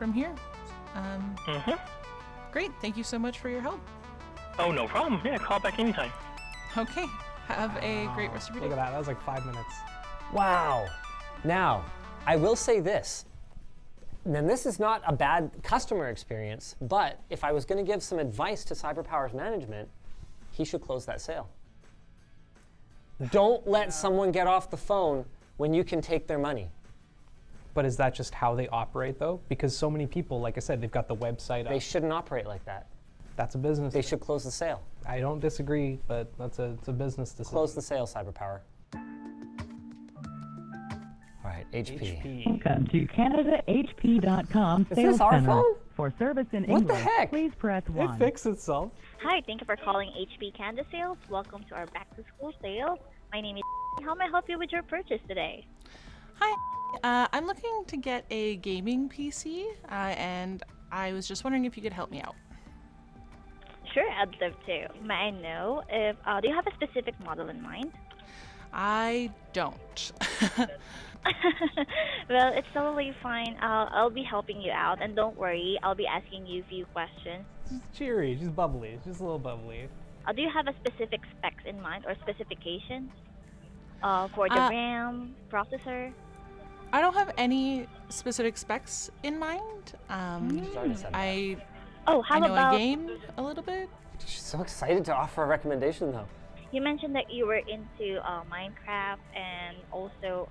from here. Mm-hmm. Great. Thank you so much for your help. Oh, no problem. Yeah, call back anytime. Okay. Have a great rest of your day. Look at that. That was like 5 minutes. Wow. Now, I will say this. And this is not a bad customer experience, but if I was going to give some advice to CyberPower's management, he should close that sale. Don't let someone get off the phone when you can take their money. But is that just how they operate, though? Because so many people, like I said, they've got the website up. They shouldn't operate like that. That's a business. They should close the sale. I don't disagree, but it's a business decision. Close the sale, CyberPower. All right, HP. Welcome to CanadaHP.com Is Sales this our Center. phone? For service in What the English, heck? please press 1. It fixed itself. Hi, thank you for calling HP Canada Sales. Welcome to our back-to-school sale. My name is. How may I help you with your purchase today? Hi. I'm looking to get a gaming PC, and I was just wondering if you could help me out. Sure, I'd love to. May I know if do you have a specific model in mind? I don't. Well, it's totally fine. I'll be helping you out, and don't worry, I'll be asking you a few questions. She's cheery. She's bubbly. She's just a little bubbly. Do you have a specific specs in mind or specifications for the RAM, processor? I don't have any specific specs in mind. Sorry to send that. I Oh, how know about I game a little bit. She's so excited to offer a recommendation, though. you mentioned that you were into Minecraft and also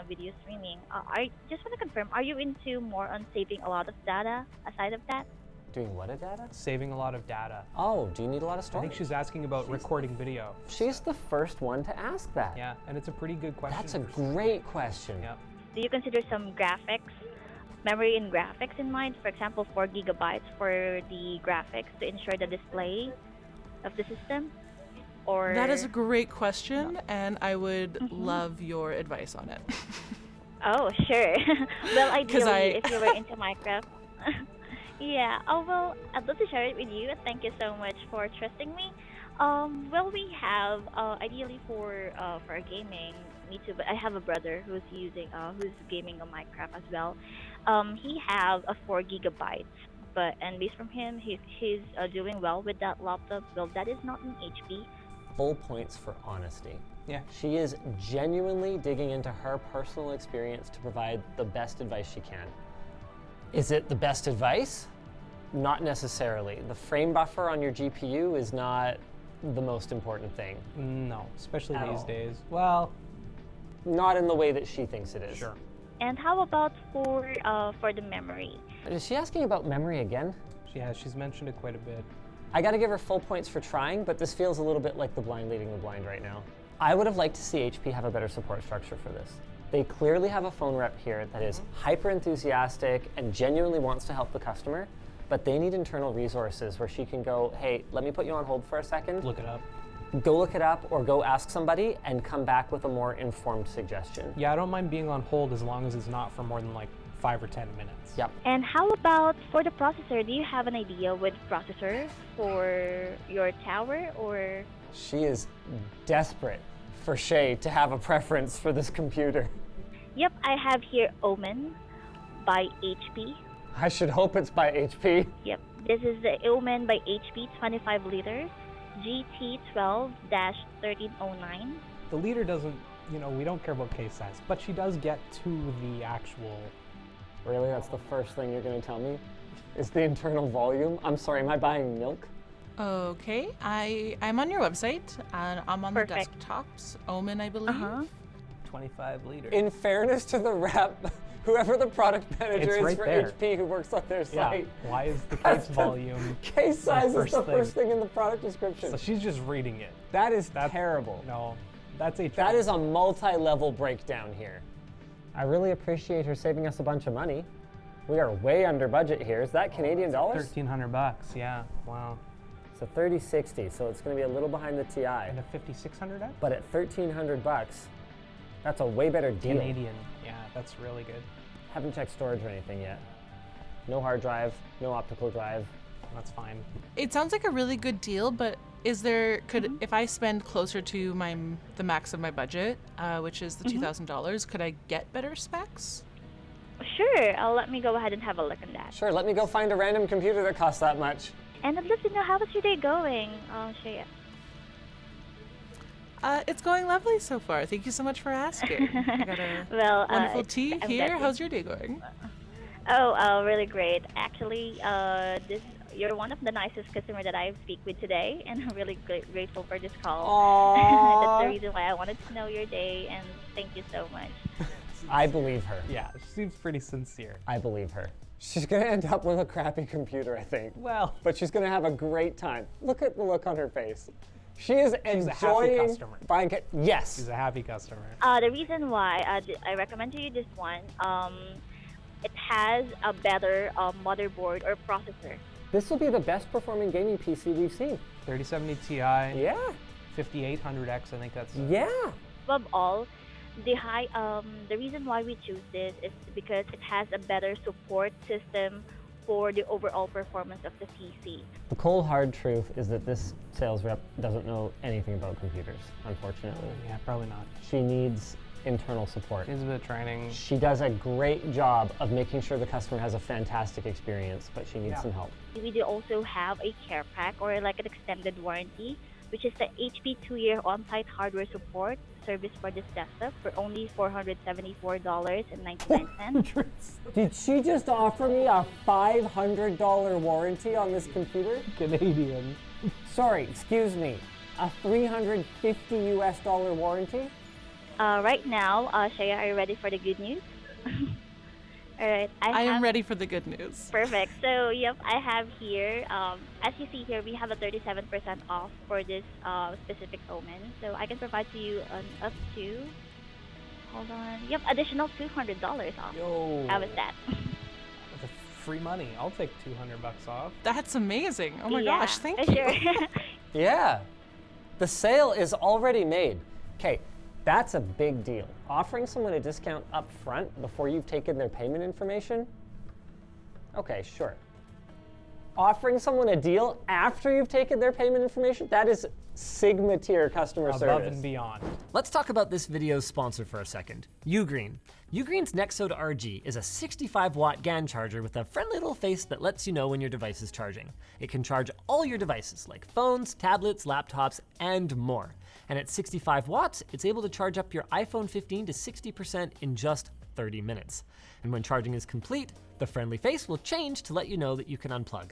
video streaming. I just want to confirm, are you into more on saving a lot of data aside of that? Doing what, data? Saving a lot of data. Oh, do you need a lot of I storage? think she's asking about recording video. She's the first one to ask that. Yeah, and it's a pretty good question. That's a great question. Yep. Do you consider some memory and graphics in mind? For example, 4 gigabytes for the graphics to ensure the display of the system? Or That is a great question, and I would love your advice on it. Oh, sure. Well, ideally, I- if you were into Minecraft. Yeah. Oh, well, I'd love to share it with you. Thank you so much for trusting me. Well, we have ideally for gaming. Me too, but I have a brother who's who's gaming on Minecraft as well. He have a 4 gigabytes, and based from him, he's doing well with that laptop. Well, that is not an HP. Full points for honesty. Yeah. She is genuinely digging into her personal experience to provide the best advice she can. Is it the best advice? Not necessarily. The frame buffer on your GPU is not the most important thing. No, especially At these all. days. Well, Not in the way that she thinks it is. sure. And how about for the memory? Is she asking about memory again? She's mentioned it quite a bit. I gotta give her full points for trying, but this feels a little bit like the blind leading the blind right now. I would have liked to see HP have a better support structure for this. They clearly have a phone rep here that is hyper enthusiastic and genuinely wants to help the customer, but they need internal resources where she can go, hey, let me put you on hold for a second. Look it up. Go look it up or go ask somebody and come back with a more informed suggestion. Yeah, I don't mind being on hold as long as it's not for more than like 5 or 10 minutes. Yep. And how about for the processor? Do you have an idea with processor for your tower or? She is desperate for Shay to have a preference for this computer. Yep, I have here Omen by HP. I should hope it's by HP. Yep, this is the Omen by HP 25 liters GT12-1309. The leader doesn't, we don't care about case size, but she does get to the actual. Really, that's the first thing you're gonna tell me? Is the internal volume? I'm sorry, am I buying milk? Okay, I'm on your website, and I'm on Perfect. the desktops. Omen, I believe. 25 liters. In fairness to the rep, whoever the product manager It's is right for there. HP who works on their Yeah. site. Why is the That's case the volume? Case size is the thing. first thing in the product description. So she's just reading it. That is terrible. No, that's HP. That is a multi-level breakdown here. I really appreciate her saving us a bunch of money. We are way under budget here. Is that Canadian dollars? $1,300. Yeah. Wow. It's a 3060, so it's going to be a little behind the TI. And a 5600 X? But at $1,300, that's a way better deal. Canadian. Yeah, that's really good. Haven't checked storage or anything yet. No hard drive, no optical drive. That's fine. It sounds like a really good deal, but if I spend closer to the max of my budget, which is the $2,000, could I get better specs? Sure, let me go ahead and have a look on that. Sure, let me go find a random computer that costs that much. And I'd love to know, how was your day going, Shreya? It's going lovely so far. Thank you so much for asking. I got a Well, wonderful tea I'm here. glad to- How's your day going? Oh, really great. Actually, you're one of the nicest customer that I speak with today, and I'm really grateful for this call. That's the reason why I wanted to know your day, and thank you so much. I believe her. Yeah, she seems pretty sincere. I believe her. She's gonna end up with a crappy computer, I think. Well, But she's gonna have a great time. Look at the look on her face. She is She's a happy enjoying customer. buying Yes. she's a happy customer. The reason why I recommend to you this one, it has a better motherboard or processor. This will be the best performing gaming PC we've seen. 3070 Ti, Yeah. 5800X, I think that's. Yeah. Above all, the reason why we choose this is because it has a better support system for the overall performance of the PC. The cold hard truth is that this sales rep doesn't know anything about computers, unfortunately. Yeah, probably not. She needs internal support. Needs a bit of training. She does a great job of making sure the customer has a fantastic experience, but she needs some help. We do also have a care pack, or like an extended warranty, which is the HP 2-year on-site hardware support service for this desktop for only $474.99. Did she just offer me a $500 warranty on this computer? Canadian. Sorry, excuse me. A $350 US warranty? Right now, Shaya, are you ready for the good news? All right, I am ready for the good news. Perfect. So, yep, I have here, as you see here, we have a 37% off for this specific omen. So I can provide to you an up to, hold on, yep, additional $200 off. Yo. How is that? That's free money. I'll take $200 off. That's amazing. Oh my Yeah, gosh, thank you. Sure. Yeah. The sale is already made. Okay, that's a big deal. Offering someone a discount up front before you've taken their payment information? Okay, sure. Offering someone a deal after you've taken their payment information? That is Sigma tier customer service. Above and beyond. Let's talk about this video's sponsor for a second, Ugreen. Ugreen's Nexode RG is a 65-watt GAN charger with a friendly little face that lets you know when your device is charging. It can charge all your devices, like phones, tablets, laptops, and more. And at 65 watts, it's able to charge up your iPhone 15 to 60% in just 30 minutes. And when charging is complete, the friendly face will change to let you know that you can unplug.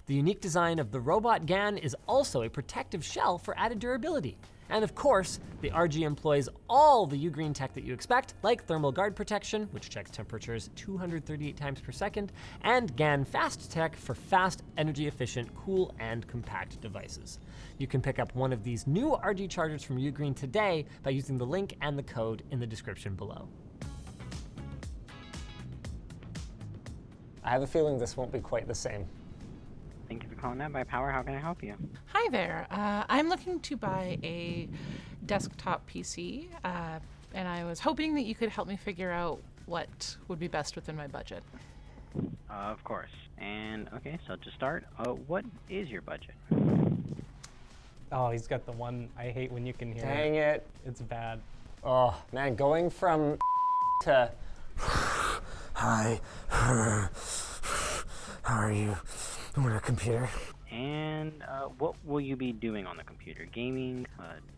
The unique design of the robot GAN is also a protective shell for added durability. And of course, the RG employs all the Ugreen tech that you expect, like thermal guard protection, which checks temperatures 238 times per second, and GAN Fast Tech for fast, energy-efficient, cool, and compact devices. You can pick up one of these new RG chargers from Ugreen today by using the link and the code in the description below. I have a feeling this won't be quite the same. Thank you for calling Out by Power. How can I help you? Hi there. I'm looking to buy a desktop PC, and I was hoping that you could help me figure out what would be best within my budget. Of course. And okay, so to start, what is your budget? Oh, he's got the one I hate when you can hear Dang it. it. It's bad. Oh, man, going from to hi, how are you? I'm on a computer. And what will you be doing on the computer? Gaming,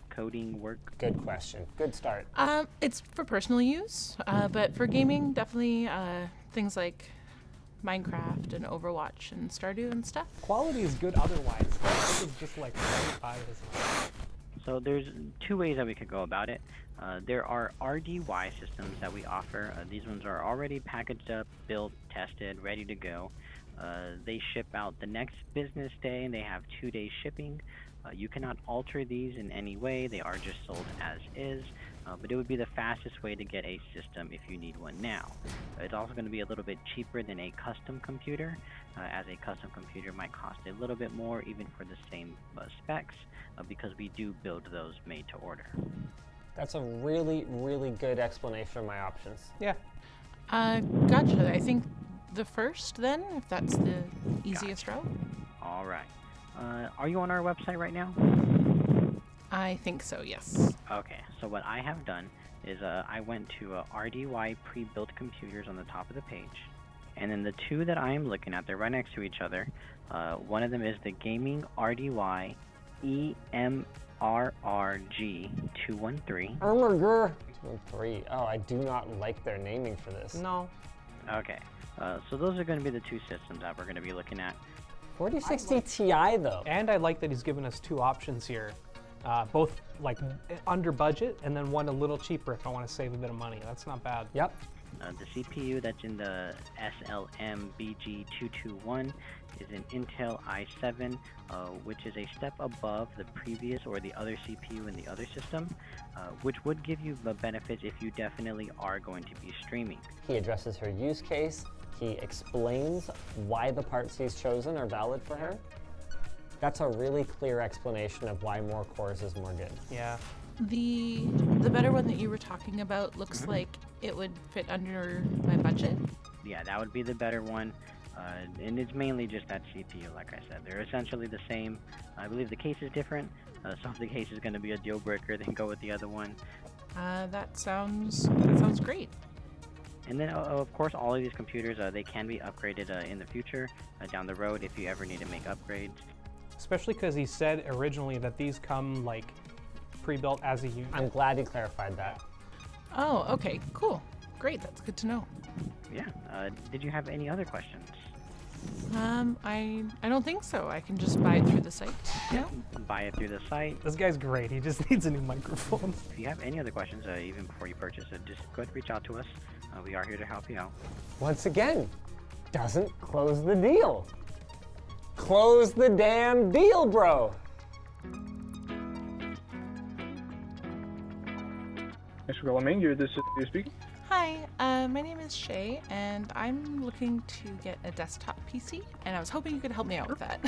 coding, work? Good question. Good start. It's for personal use, but for gaming, definitely things like Minecraft and Overwatch and Stardew and stuff. Quality is good otherwise. This is just like right by his mouth. So there's two ways that we could go about it. There are RDY systems that we offer. These ones are already packaged up, built, tested, ready to go. They ship out the next business day, and they have 2-day shipping. You cannot alter these in any way. They are just sold as is, but it would be the fastest way to get a system if you need one now. It's also going to be a little bit cheaper than a custom computer, as a custom computer might cost a little bit more even for the same specs, because we do build those made to order. That's a really, really good explanation of my options. Yeah. Gotcha. I think the first then, if that's the easiest route. All right. Are you on our website right now? I think so, yes. Okay, so what I have done is I went to RDY pre-built computers on the top of the page, and then the two that I am looking at, they're right next to each other. One of them is the Gaming RDY EMRRG213. Ermerger 213. Oh, I do not like their naming for this. No. Okay, so those are going to be the two systems that we're going to be looking at. 4060 Ti though. And I like that he's given us two options here. Both like under budget, and then one a little cheaper if I want to save a bit of money. That's not bad. Yep. The CPU that's in the SLM-BG221 is an Intel i7, which is a step above the previous or the other CPU in the other system, which would give you the benefits if you definitely are going to be streaming. He addresses her use case. He explains why the parts he's chosen are valid for her. That's a really clear explanation of why more cores is more good. Yeah. The better one that you were talking about looks like it would fit under my budget. Yeah, that would be the better one. And it's mainly just that CPU, like I said. They're essentially the same. I believe the case is different. So if the case is going to be a deal breaker, then go with the other one. That sounds great. And then, of course, all of these computers, they can be upgraded in the future, down the road, if you ever need to make upgrades. Especially because he said originally that these come like pre-built as a unit. I'm glad he clarified that. Oh, okay, cool. Great, that's good to know. Yeah. Did you have any other questions? I don't think so. I can just buy it through the site. Yeah. Buy it through the site. This guy's great. He just needs a new microphone. If you have any other questions, even before you purchase it, just go ahead and reach out to us. We are here to help you out. Once again, doesn't close the deal. Close the damn deal, bro. Thanks for calling me. This is you speaking. Hi, my name is Shay, and I'm looking to get a desktop PC, and I was hoping you could help me out with that.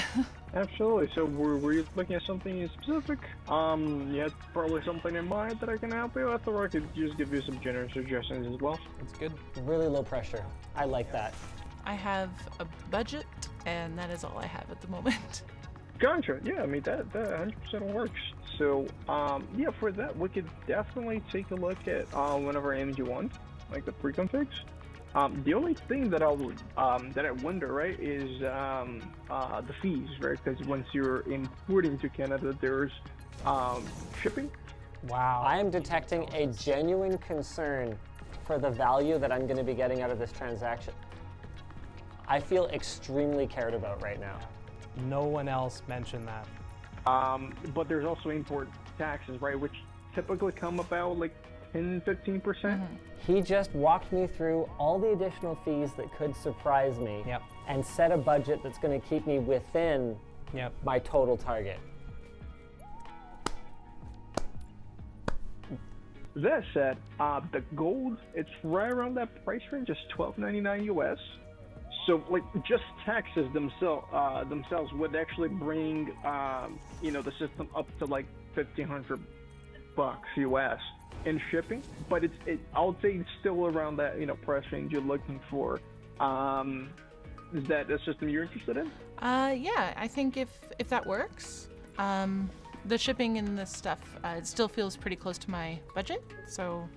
Absolutely. So were you looking at something specific? You had probably something in mind that I can help you with, or I could just give you some generous suggestions as well. That's good. Really low pressure. I like that. I have a budget, and that is all I have at the moment. Gotcha. Yeah, I mean that 100% works. So yeah, for that we could definitely take a look at one of our AMG1s, like the pre-configs. The only thing that I wonder, right, is the fees, right? Because once you're importing to Canada, there's shipping. Wow. I am detecting a genuine concern for the value that I'm going to be getting out of this transaction. I feel extremely cared about right now. No one else mentioned that. But there's also import taxes, right, which typically come about like 10-15%. He just walked me through all the additional fees that could surprise me, Yep. and set a budget that's going to keep me within my total target. That said, the gold, it's right around that price range, just $12.99 US. So, like, just taxes themselves would actually bring, the system up to like $1,500 US in shipping. But I would say it's still around that, price range you're looking for. Is that a system you're interested in? Yeah, I think if that works. The shipping and the stuff, it still feels pretty close to my budget, so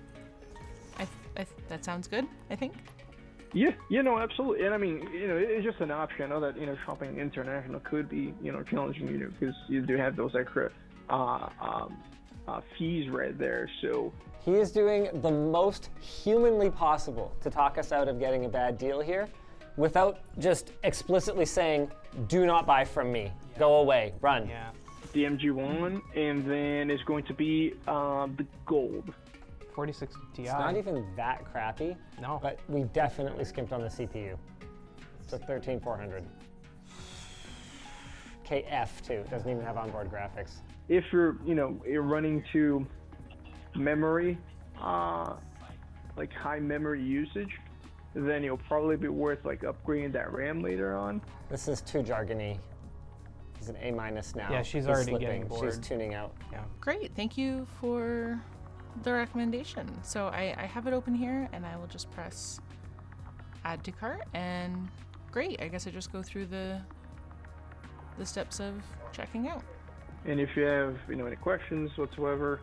that sounds good, I think. Yeah, absolutely. And I mean, it's just an option. I know that, shopping international could be, challenging, because you do have those extra fees right there, so. He is doing the most humanly possible to talk us out of getting a bad deal here without just explicitly saying, do not buy from me. Go away, run. Yeah. The MG1, and then it's going to be the gold. 4060 Ti. It's not even that crappy. No. But we definitely skimped on the CPU. It's a 13400. KF too. Doesn't even have onboard graphics. If you're running to memory, like high memory usage, then it'll probably be worth like upgrading that RAM later on. This is too jargony. He's an A- now. Yeah, she's He's already slipping. getting bored. She's tuning out. Yeah. Great, thank you for the recommendation. So I have it open here, and I will just press add to cart, and great, I guess I just go through the steps of checking out. And if you have any questions whatsoever,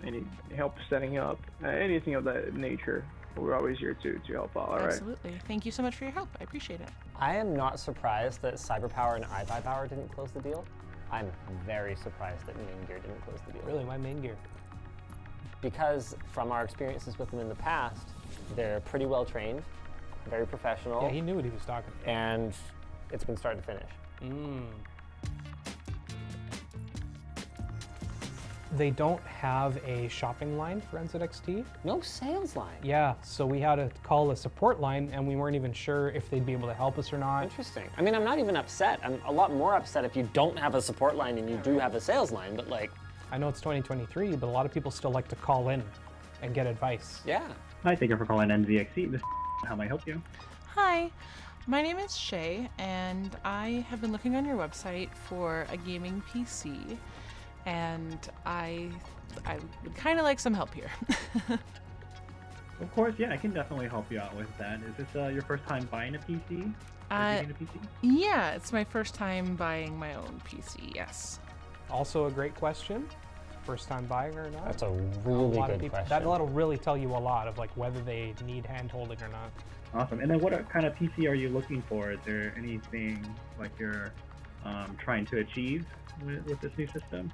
any help setting up, anything of that nature, we're always here to help out. All right. Absolutely. Thank you so much for your help. I appreciate it. I am not surprised that CyberPower and iBuyPower didn't close the deal. I'm very surprised that Main Gear didn't close the deal. Really, why Main Gear? Because from our experiences with them in the past, they're pretty well trained, very professional. Yeah, he knew what he was talking about. And it's been start to finish. They don't have a shopping line for NZXT. No sales line. Yeah, so we had to call a support line, and we weren't even sure if they'd be able to help us or not. Interesting. I mean, I'm not even upset. I'm a lot more upset if you don't have a support line and you do have a sales line, but like... I know it's 2023, but a lot of people still like to call in and get advice. Yeah. Hi, thank you for calling NZXT. This is how may I help you? Hi, my name is Shay, and I have been looking on your website for a gaming PC, and I would kind of like some help here. Of course, yeah, I can definitely help you out with that. Is this your first time buying a PC? Getting a PC? Yeah, it's my first time buying my own PC, yes. Also a great question. First time buying or not? That's a really good question. That'll really tell you a lot of like whether they need hand holding or not. Awesome. And then what kind of PC are you looking for? Is there anything like you're trying to achieve with this new system?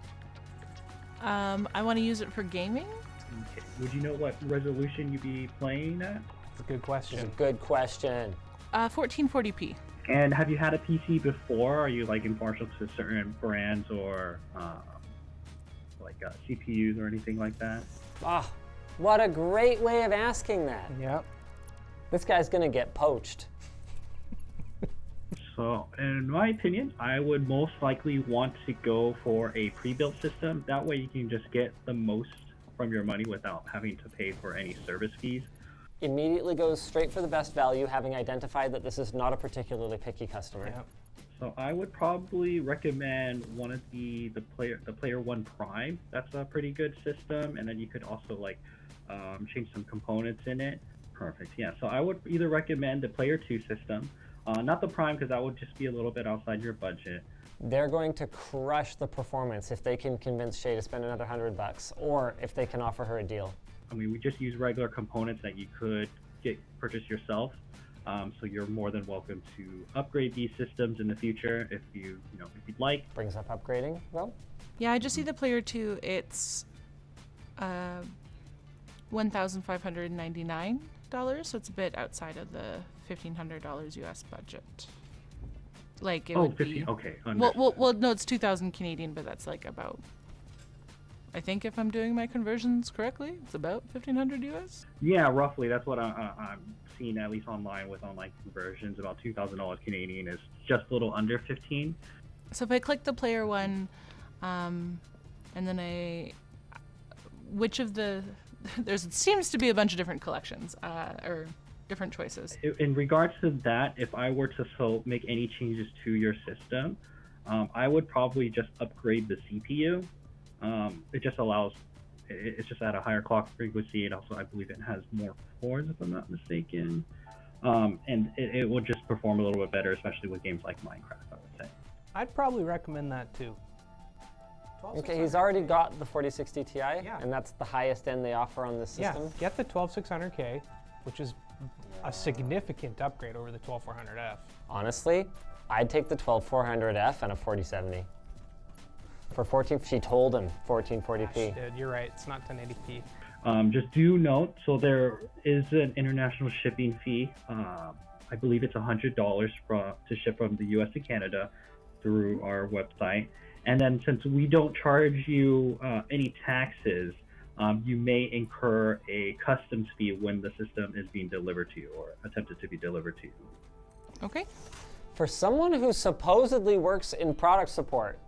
I want to use it for gaming. Okay. Would you know what resolution you'd be playing at? It's a good question. It's a good question. 1440p. And have you had a PC before? Are you like impartial to certain brands or like CPUs or anything like that? Ah, what a great way of asking that. Yep. This guy's gonna get poached. So, in my opinion, I would most likely want to go for a pre-built system. That way you can just get the most from your money without having to pay for any service fees. Immediately goes straight for the best value, having identified that this is not a particularly picky customer. Yep. So I would probably recommend one of the Player One Prime. That's a pretty good system, and then you could also like change some components in it. Perfect. Yeah. So I would either recommend the Player 2 system, not the Prime, because that would just be a little bit outside your budget. They're going to crush the performance if they can convince Shay to spend another $100, or if they can offer her a deal. I mean, we just use regular components that you could purchase yourself. So you're more than welcome to upgrade these systems in the future if if you'd like. Brings up upgrading, though. Yeah, I just see the Player 2. It's $1,599, so it's a bit outside of the $1,500 US budget. Like it would 15, be. okay. Well, no, it's 2,000 Canadian, but that's like about. I think if I'm doing my conversions correctly, it's about 1,500 US. Yeah, roughly. That's what I'm seeing at least online with online conversions. About $2,000 Canadian is just a little under 15. So if I click the Player One, and then which of the it seems to be a bunch of different collections or different choices. In regards to that, if I were to make any changes to your system, I would probably just upgrade the CPU. It just allows, it's just at a higher clock frequency. It also, I believe it has more cores, if I'm not mistaken. And it will just perform a little bit better, especially with games like Minecraft, I would say. I'd probably recommend that too. Okay, he's already got the 4060 Ti, and that's the highest end they offer on this system. Yeah, get the 12600K, which is a significant upgrade over the 12400F. Honestly, I'd take the 12400F and a 4070. For 14, she told him 1440p. You're right, it's not 1080p. Just do note, so there is an international shipping fee. I believe it's $100 to ship from the US to Canada through our website. And then since we don't charge you any taxes, you may incur a customs fee when the system is being delivered to you or attempted to be delivered to you. Okay. For someone who supposedly works in product support.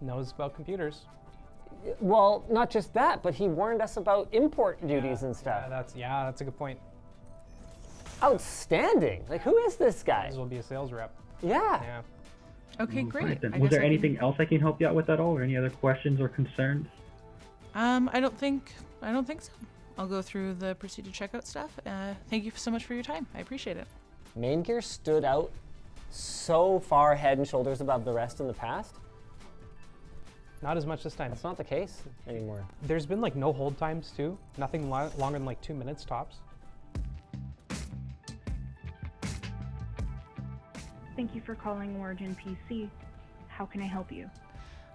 Knows about computers. Well, not just that, but he warned us about import duties and stuff. That's a good point. Outstanding. Like, who is this guy? This will be a sales rep. Yeah. Okay, great. Right, was there anything else I can help you out with at all, or any other questions or concerns? I don't think so. I'll go through the proceed to checkout stuff. Thank you so much for your time. I appreciate it. Main Gear stood out so far head and shoulders above the rest in the past. Not as much this time. That's not the case anymore. There's been like no hold times too. Nothing longer than like 2 minutes tops. Thank you for calling Origin PC. How can I help you?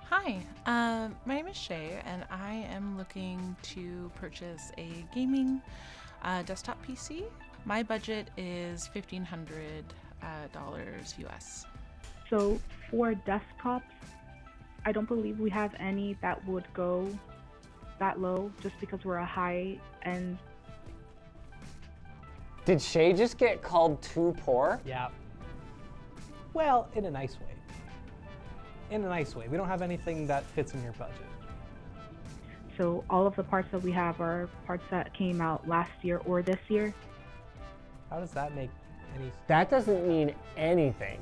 Hi, my name is Shay, and I am looking to purchase a gaming desktop PC. My budget is $1,500 US. So for desktops, I don't believe we have any that would go that low just because we're a high-end. Did Shay just get called too poor? Yeah. Well, in a nice way. In a nice way. We don't have anything that fits in your budget. So all of the parts that we have are parts that came out last year or this year. How does that make any sense? That doesn't mean anything.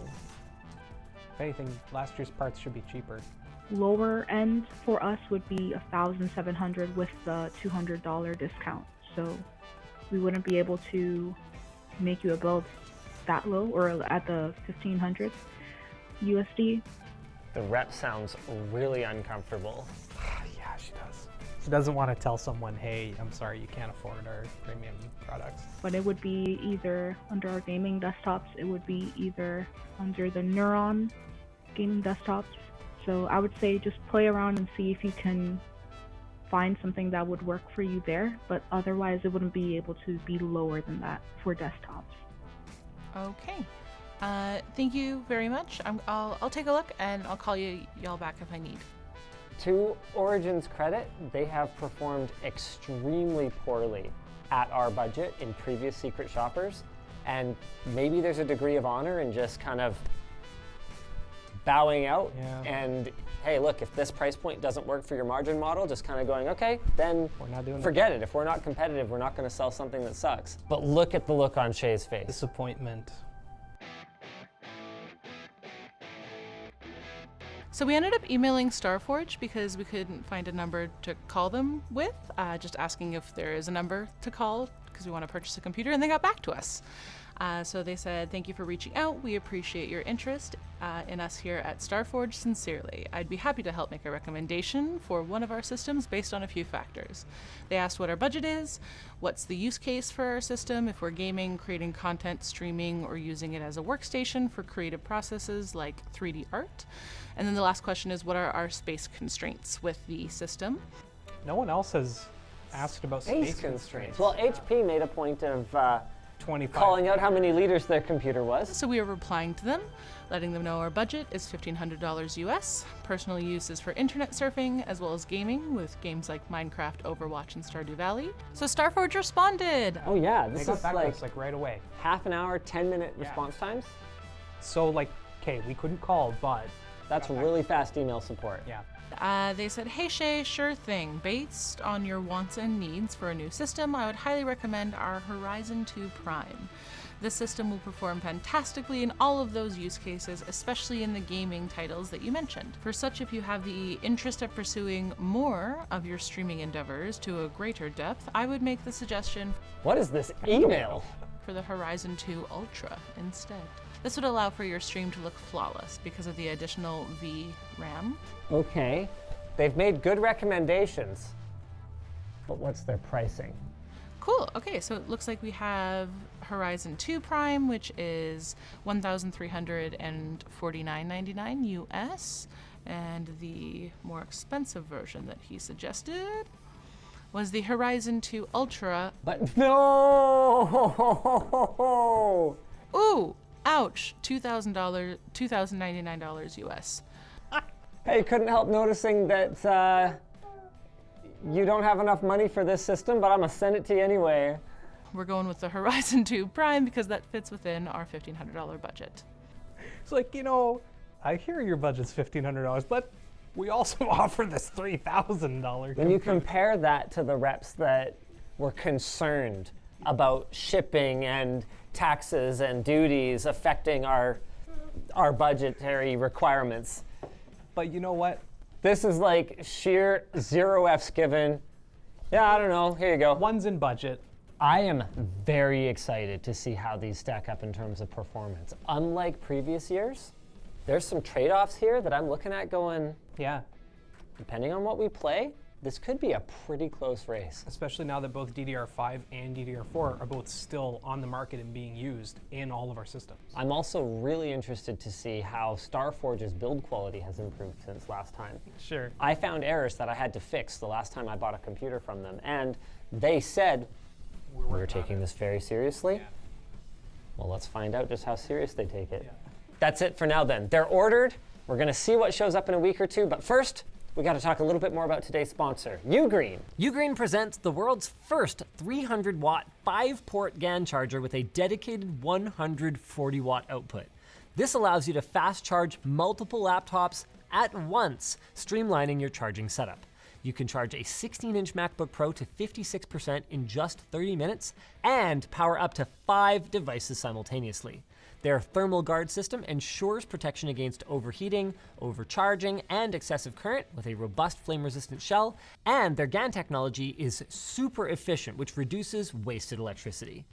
If anything, last year's parts should be cheaper. Lower end for us would be $1,700 with the $200 discount. So we wouldn't be able to make you a build that low or at the 1,500 USD. The rep sounds really uncomfortable. Yeah, she does. She doesn't want to tell someone, hey, I'm sorry, you can't afford our premium products. But it would be either under our gaming desktops, it would be either under the Neuron gaming desktops. So I would say just play around and see if you can find something that would work for you there, but otherwise it wouldn't be able to be lower than that for desktops. Okay. Thank you very much. I'll take a look and I'll call y'all back if I need. To Origin's credit, they have performed extremely poorly at our budget in previous Secret Shoppers, and maybe there's a degree of honor in just kind of bowing out and, hey, look, if this price point doesn't work for your margin model, just kind of going, okay, then we're not doing forget it. If we're not competitive, we're not going to sell something that sucks. But look at the look on Shay's face. Disappointment. So we ended up emailing Starforge because we couldn't find a number to call them with, just asking if there is a number to call because we want to purchase a computer, and they got back to us. So they said, thank you for reaching out. We appreciate your interest in us here at Starforge sincerely. I'd be happy to help make a recommendation for one of our systems based on a few factors. They asked what our budget is, what's the use case for our system, if we're gaming, creating content, streaming, or using it as a workstation for creative processes like 3D art. And then the last question is, what are our space constraints with the system? No one else has asked about space constraints. Well, HP made a point of 25. calling out how many liters their computer was. So we are replying to them, letting them know our budget is $1,500 US. Personal use is for internet surfing as well as gaming with games like Minecraft, Overwatch, and Stardew Valley. So Starforge responded. Oh yeah, They this got is back to like us like right away. half an hour, 10-minute response times. So like, okay, we couldn't call, but that's really fast email support. Yeah. They said, hey Shay, sure thing. Based on your wants and needs for a new system, I would highly recommend our Horizon 2 Prime. This system will perform fantastically in all of those use cases, especially in the gaming titles that you mentioned. For such, if you have the interest of pursuing more of your streaming endeavors to a greater depth, I would make the suggestion What is this email? for the Horizon 2 Ultra instead. This would allow for your stream to look flawless because of the additional VRAM. Okay, they've made good recommendations, but what's their pricing? Cool. Okay, so it looks like we have Horizon 2 Prime, which is $1,349.99 US, and the more expensive version that he suggested was the Horizon 2 Ultra. But no! Ooh, ouch! $2,099 US. Hey, couldn't help noticing that you don't have enough money for this system, but I'm gonna send it to you anyway. We're going with the Horizon 2 Prime because that fits within our $1,500 budget. It's like, you know, I hear your budget's $1,500, but we also offer this $3,000. When you compare that to the reps that were concerned about shipping and taxes and duties affecting our budgetary requirements. But you know what? This is like sheer 0 F's given. Yeah, I don't know. Here you go. One's in budget. I am very excited to see how these stack up in terms of performance. Unlike previous years, there's some trade-offs here that I'm looking at going, yeah, depending on what we play, this could be a pretty close race. Especially now that both DDR5 and DDR4 are both still on the market and being used in all of our systems. I'm also really interested to see how StarForge's build quality has improved since last time. Sure. I found errors that I had to fix the last time I bought a computer from them, and they said we're taking this very seriously. Yeah. Well, let's find out just how serious they take it. Yeah. That's it for now then. They're ordered. We're gonna see what shows up in a week or two, but first, we got to talk a little bit more about today's sponsor, Ugreen. Ugreen presents the world's first 300-watt 5-port GAN charger with a dedicated 140-watt output. This allows you to fast charge multiple laptops at once, streamlining your charging setup. You can charge a 16-inch MacBook Pro to 56% in just 30 minutes and power up to 5 devices simultaneously. Their thermal guard system ensures protection against overheating, overcharging, and excessive current with a robust flame-resistant shell, and their GAN technology is super efficient, which reduces wasted electricity.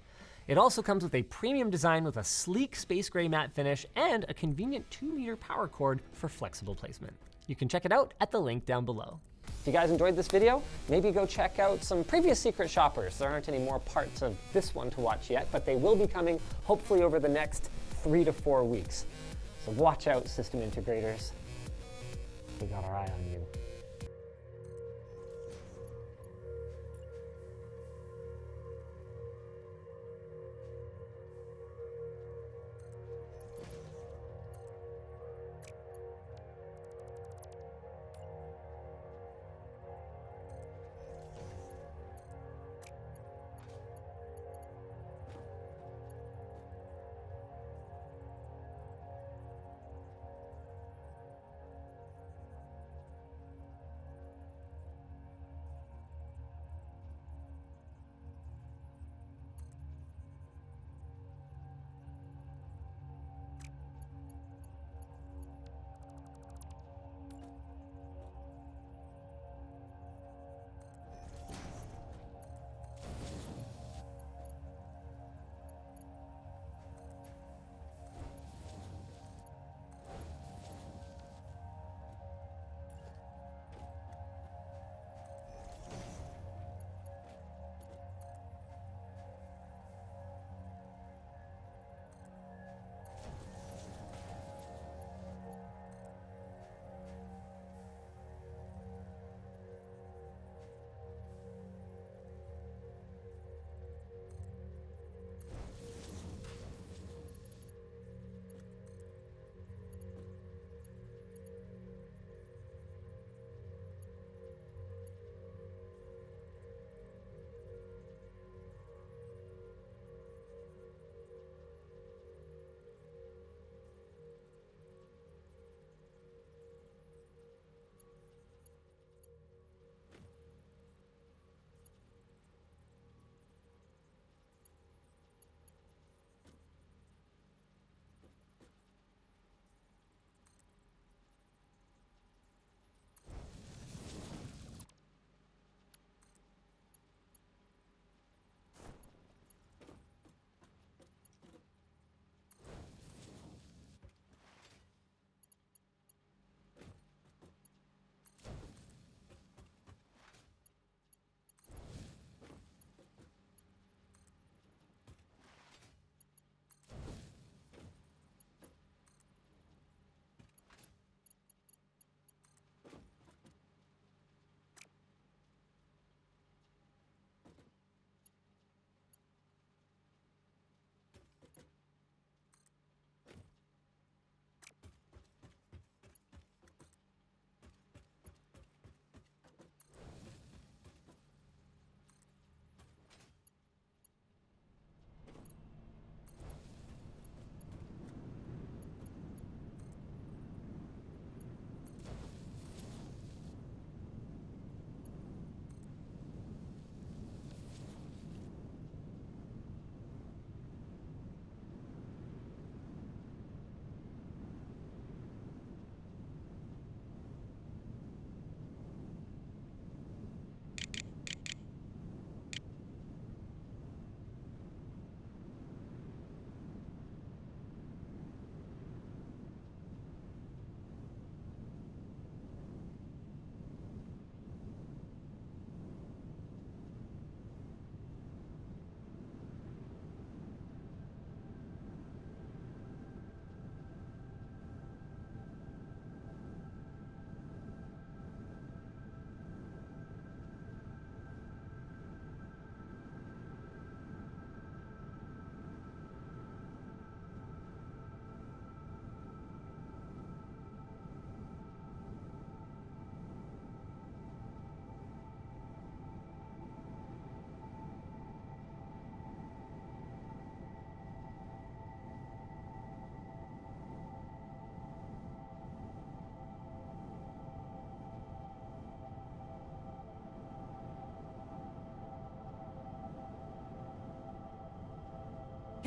It also comes with a premium design with a sleek space gray matte finish and a convenient 2-meter power cord for flexible placement. You can check it out at the link down below. If you guys enjoyed this video, maybe go check out some previous Secret Shoppers. There aren't any more parts of this one to watch yet, but they will be coming hopefully over the next 3 to 4 weeks. So watch out, system integrators. We got our eye on you.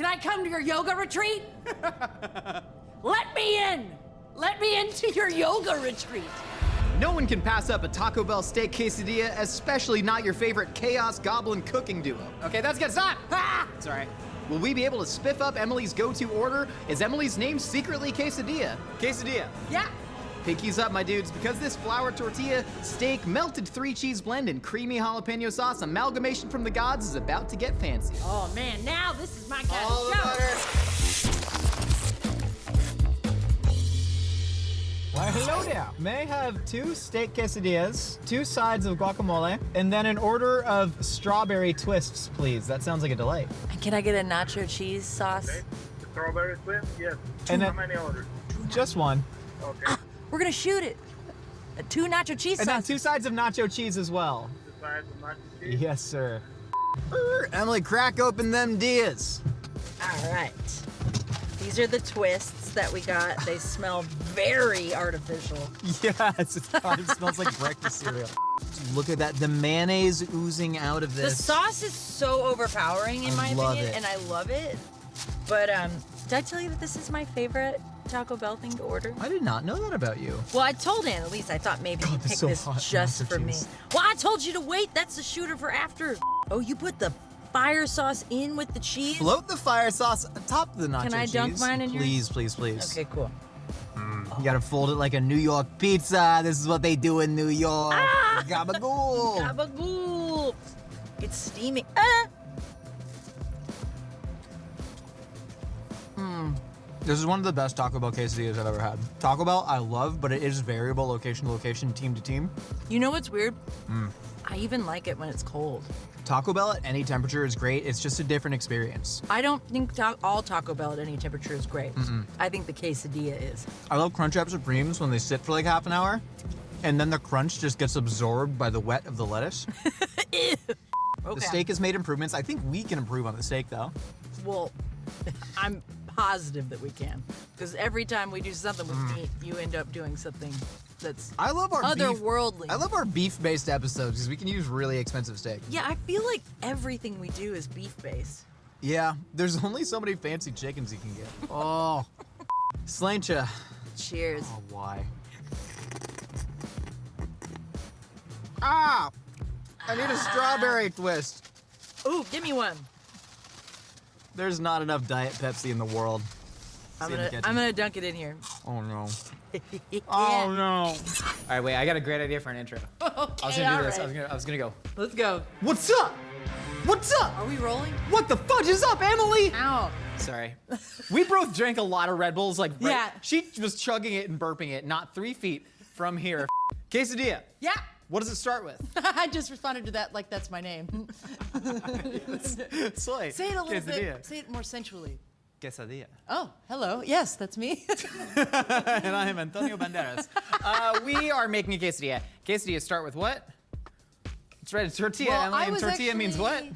Can I come to your yoga retreat? Let me in! Let me into your yoga retreat. No one can pass up a Taco Bell steak quesadilla, especially not your favorite Chaos Goblin cooking duo. Okay, that's good. Stop! Ah! Sorry. Will we be able to spiff up Emily's go-to order? Is Emily's name secretly quesadilla? Quesadilla. Yeah. Pinkies up, my dudes, because this flour tortilla, steak, melted 3-cheese blend, and creamy jalapeno sauce amalgamation from the gods is about to get fancy. Oh man, now this is my kind All of the show. butter. Why, hello there. May I have 2 steak quesadillas, 2 sides of guacamole, and then an order of strawberry twists, please. That sounds like a delight. And can I get a nacho cheese sauce? Okay. Strawberry twist? Yes. And How then- many orders? Just one. Okay. We're gonna shoot it. 2 nacho cheese And then sauces. 2 sides of nacho cheese as well. The size of nacho cheese? Yes, sir. Emily, crack open them dias. All right. These are the twists that we got. They smell very artificial. Yes, it smells like breakfast cereal. Look at that, the mayonnaise oozing out of The this. sauce is so overpowering in I my love opinion, it. and I love it. But did I tell you that this is my favorite Taco Bell thing to order? I did not know that about you. Well, I told Annalise I thought maybe he'd it's pick so this hot, just nacho for me. cheese. Well, I told you to wait. That's the shooter for after. Oh, you put the fire sauce in with the cheese? Float the fire sauce atop the nacho cheese. Can I dunk mine in yours? Please, please, please. Okay, cool. You gotta fold it like a New York pizza. This is what they do in New York. Ah! Gabagool. Gabagool. It's steaming. This is one of the best Taco Bell quesadillas I've ever had. Taco Bell, I love, but it is variable location to location, team to team. You know what's weird? I even like it when it's cold. Taco Bell at any temperature is great. It's just a different experience. I don't think all Taco Bell at any temperature is great. I think the quesadilla is. I love Crunchwrap Supremes when they sit for like half an hour, and then the crunch just gets absorbed by the wet of the lettuce. Okay. The steak has made improvements. I think we can improve on the steak, though. Well, I'm positive that we can. Because every time we do something with meat, you end up doing something that's I love our otherworldly. I love our beef-based episodes because we can use really expensive steak. Yeah, I feel like everything we do is beef-based. Yeah, there's only so many fancy chickens you can get. Oh, Slancha. Cheers. Oh, why? Ah! I need a strawberry twist. Ooh, give me one. There's not enough Diet Pepsi in the world. I'm See you in the kitchen. gonna dunk it in here. Oh no. Yeah. Oh no. All right, wait. I got a great idea for an intro. Okay, I was gonna do this. alright. I was gonna go. Let's go. What's up? What's up? Are we rolling? What the fudge is up, Emily? Ow. Sorry. We both drank a lot of Red Bulls. Like, right, Yeah. She was chugging it and burping it, not 3 feet from here. Quesadilla. Yeah. What does it start with? I just responded to that like that's my name. Slay. Say it a little Quesadilla. bit. Say it more sensually. Quesadilla. Oh, hello. Yes, that's me. And I am Antonio Banderas. We are making a quesadilla. Quesadillas start with what? It's right, tortilla, Well, Emily, I and was tortilla means what? actually-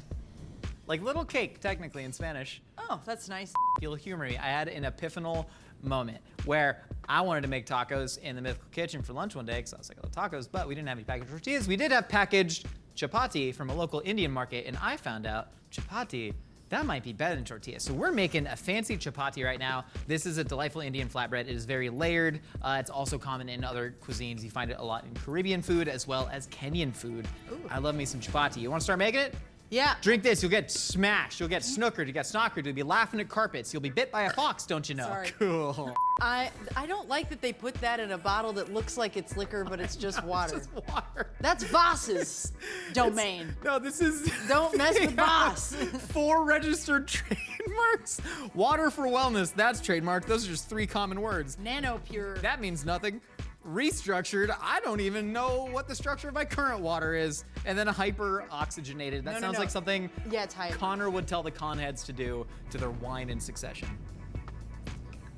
Like little cake, technically, in Spanish. Oh, that's nice. You'll humor me. I had an epiphanal moment where I wanted to make tacos in the Mythical Kitchen for lunch one day because I was like, I love tacos, but we didn't have any packaged tortillas. We did have packaged chapati from a local Indian market, and I found out chapati, that might be better than tortillas. So we're making a fancy chapati right now. This is a delightful Indian flatbread. It is very layered. It's also common in other cuisines. You find it a lot in Caribbean food as well as Kenyan food. Ooh. I love me some chapati. You want to start making it? Yeah. Drink this, you'll get smashed, you'll get snookered, you get snockered, you'll be laughing at carpets, you'll be bit by a fox, don't you know? Sorry. Cool. I don't like that they put that in a bottle that looks like it's liquor, but it's just water. It's just water. That's Voss's domain. No, this is... Don't mess with Voss. 4 registered trademarks. Water for wellness, that's trademark. Those are just 3 common words. Nano pure. That means nothing. Restructured, I don't even know what the structure of my current water is. And then hyper oxygenated. That sounds like something Yeah, it's hype. Connor would tell the con heads to do to their wine in succession.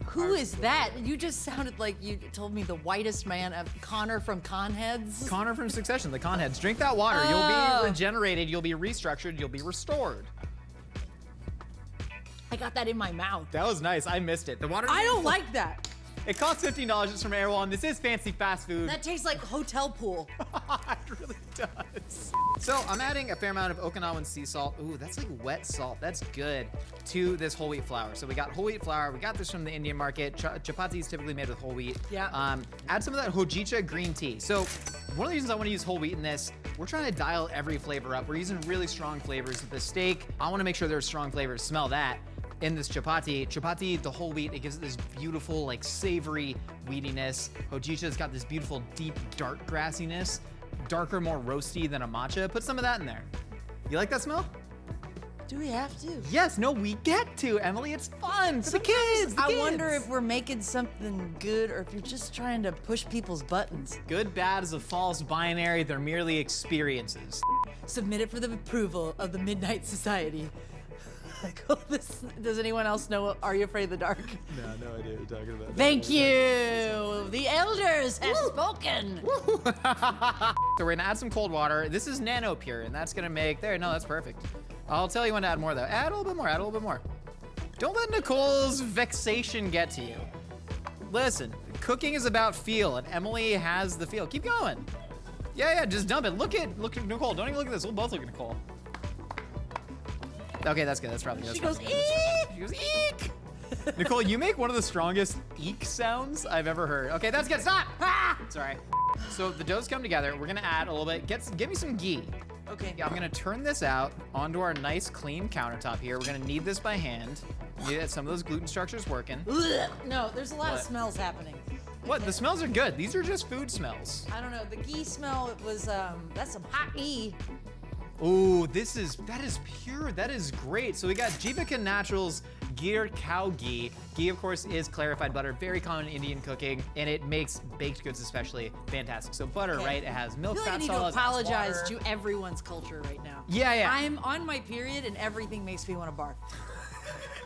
Who is that? You just sounded like you told me the whitest man of Connor from Conheads. Connor from Succession, the con heads. Drink that water. You'll Oh. be regenerated, you'll be restructured, you'll be restored. I got that in my mouth. That was nice. I missed it. The water. I don't like that. It costs $15 just from Air One. This is fancy fast food. That tastes like hotel pool. It really does. So I'm adding a fair amount of Okinawan sea salt. Ooh, that's like wet salt. That's good to this whole wheat flour. So we got whole wheat flour. We got this from the Indian market. Chapati is typically made with whole wheat. Yeah. Add some of that hojicha green tea. So one of the reasons I want to use whole wheat in this, we're trying to dial every flavor up. We're using really strong flavors with the steak. I want to make sure there's strong flavors. Smell that. In this chapati, the whole wheat, it gives it this beautiful, like savory wheatiness. Hojicha's got this beautiful, deep, dark grassiness. Darker, more roasty than a matcha. Put some of that in there. You like that smell? Do we have to? Yes, no, we get to, Emily. It's fun for the kids. I wonder if we're making something good or if you're just trying to push people's buttons. Good, bad is a false binary. They're merely experiences. Submit it for the approval of the Midnight Society. Does anyone else know Are You Afraid of the Dark? No idea what you're talking about. Thank you. The elders have spoken. So we're gonna add some cold water. This is nano pure, and that's gonna make, that's perfect. I'll tell you when to add more though. Add a little bit more. Don't let Nicole's vexation get to you. Listen, cooking is about feel, and Emily has the feel. Keep going. Yeah, just dump it. Look at Nicole. Don't even look at this. We'll both look at Nicole. Okay, that's good. That's probably good. She goes, eek! She goes, eek! Nicole, you make one of the strongest eek sounds I've ever heard. Okay, that's good. Stop! Ah! Sorry. So the dough's come together. We're gonna add a little bit. Give me some ghee. Okay. Yeah, I'm gonna turn this out onto our nice, clean countertop here. We're gonna knead this by hand. Yeah, some of those gluten structures working. No, there's a lot of smells happening. What? The smells are good. These are just food smells. I don't know. The ghee smell, it was, that's some hot ghee. Ooh, that is pure. That is great. So we got Jivika Naturals Ghee cow ghee. Ghee, of course, is clarified butter, very common in Indian cooking, and it makes baked goods especially fantastic. So butter, right? It has milk, I feel like fat, I need solids, to apologize water. to everyone's culture right now. Yeah. I'm on my period, and everything makes me want to barf.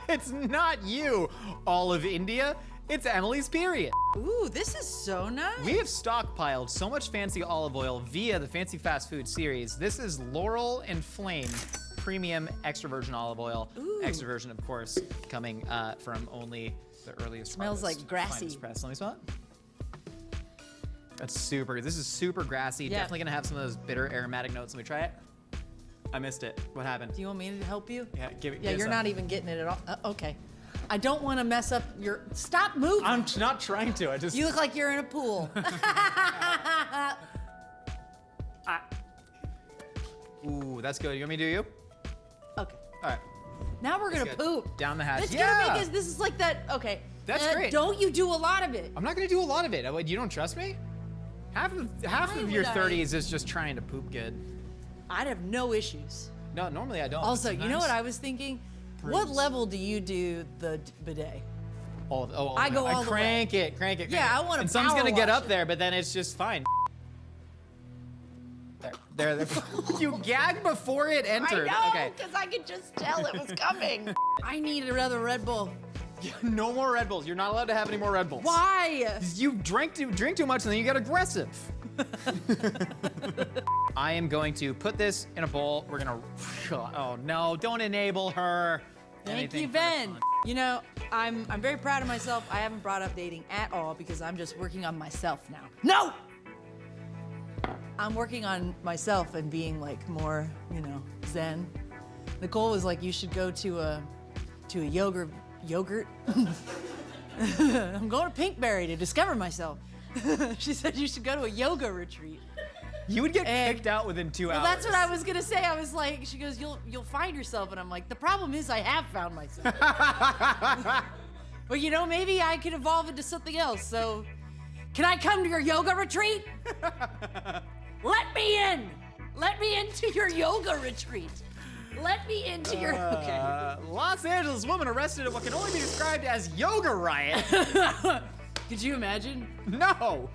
It's not you, all of India. It's Emily's period. Ooh, this is so nice. We have stockpiled so much fancy olive oil via the Fancy Fast Food series. This is Laurel and Flame premium extra virgin olive oil. Ooh. Extra virgin, of course, coming from only the earliest Smells harvest. like grassy. Finest press. Let me smell it. That's super. This is super grassy. Yeah. Definitely gonna have some of those bitter aromatic notes. Let me try it. I missed it. What happened? Do you want me to help you? Yeah, give it. Yeah, give you're some. not even getting it at all. Okay. I don't want to mess up your. Stop moving. I'm not trying to. I just. You look like you're in a pool. Ooh, that's good. You want me to do you? Okay. All right. Now we're gonna That's good. poop. Down the hatch. That's Yeah. gonna make us. This is like that. Okay. That's great. Don't you do a lot of it? I'm not gonna do a lot of it. What, you don't trust me? Half of your would I? 30s is just trying to poop good. I'd have no issues. No, normally I don't. Also, you know what I was thinking? What level do you do the bidet? I go all the way. crank it. Yeah, I want to. And some's gonna get wash up there, but then it's just fine. There. You gagged before it entered. I know, Okay. because I could just tell it was coming. I need another Red Bull. No more Red Bulls. You're not allowed to have any more Red Bulls. Why? You drink too much and then you get aggressive. I am going to put this in a bowl. We're gonna. Oh no! Don't enable her. Thank you, Ben. You know, I'm very proud of myself. I haven't brought up dating at all because I'm just working on myself now. No! I'm working on myself and being like more, zen. Nicole was like, you should go to a yogurt. I'm going to Pinkberry to discover myself. She said you should go to a yoga retreat. You would get kicked out within 2 hours. Well, that's what I was gonna say. I was like, she goes, you'll find yourself, and I'm like, the problem is I have found myself. But maybe I could evolve into something else. So, can I come to your yoga retreat? Let me in. Let me into your yoga retreat. Let me into your. Okay. Los Angeles woman arrested in what can only be described as yoga riot. Could you imagine? No.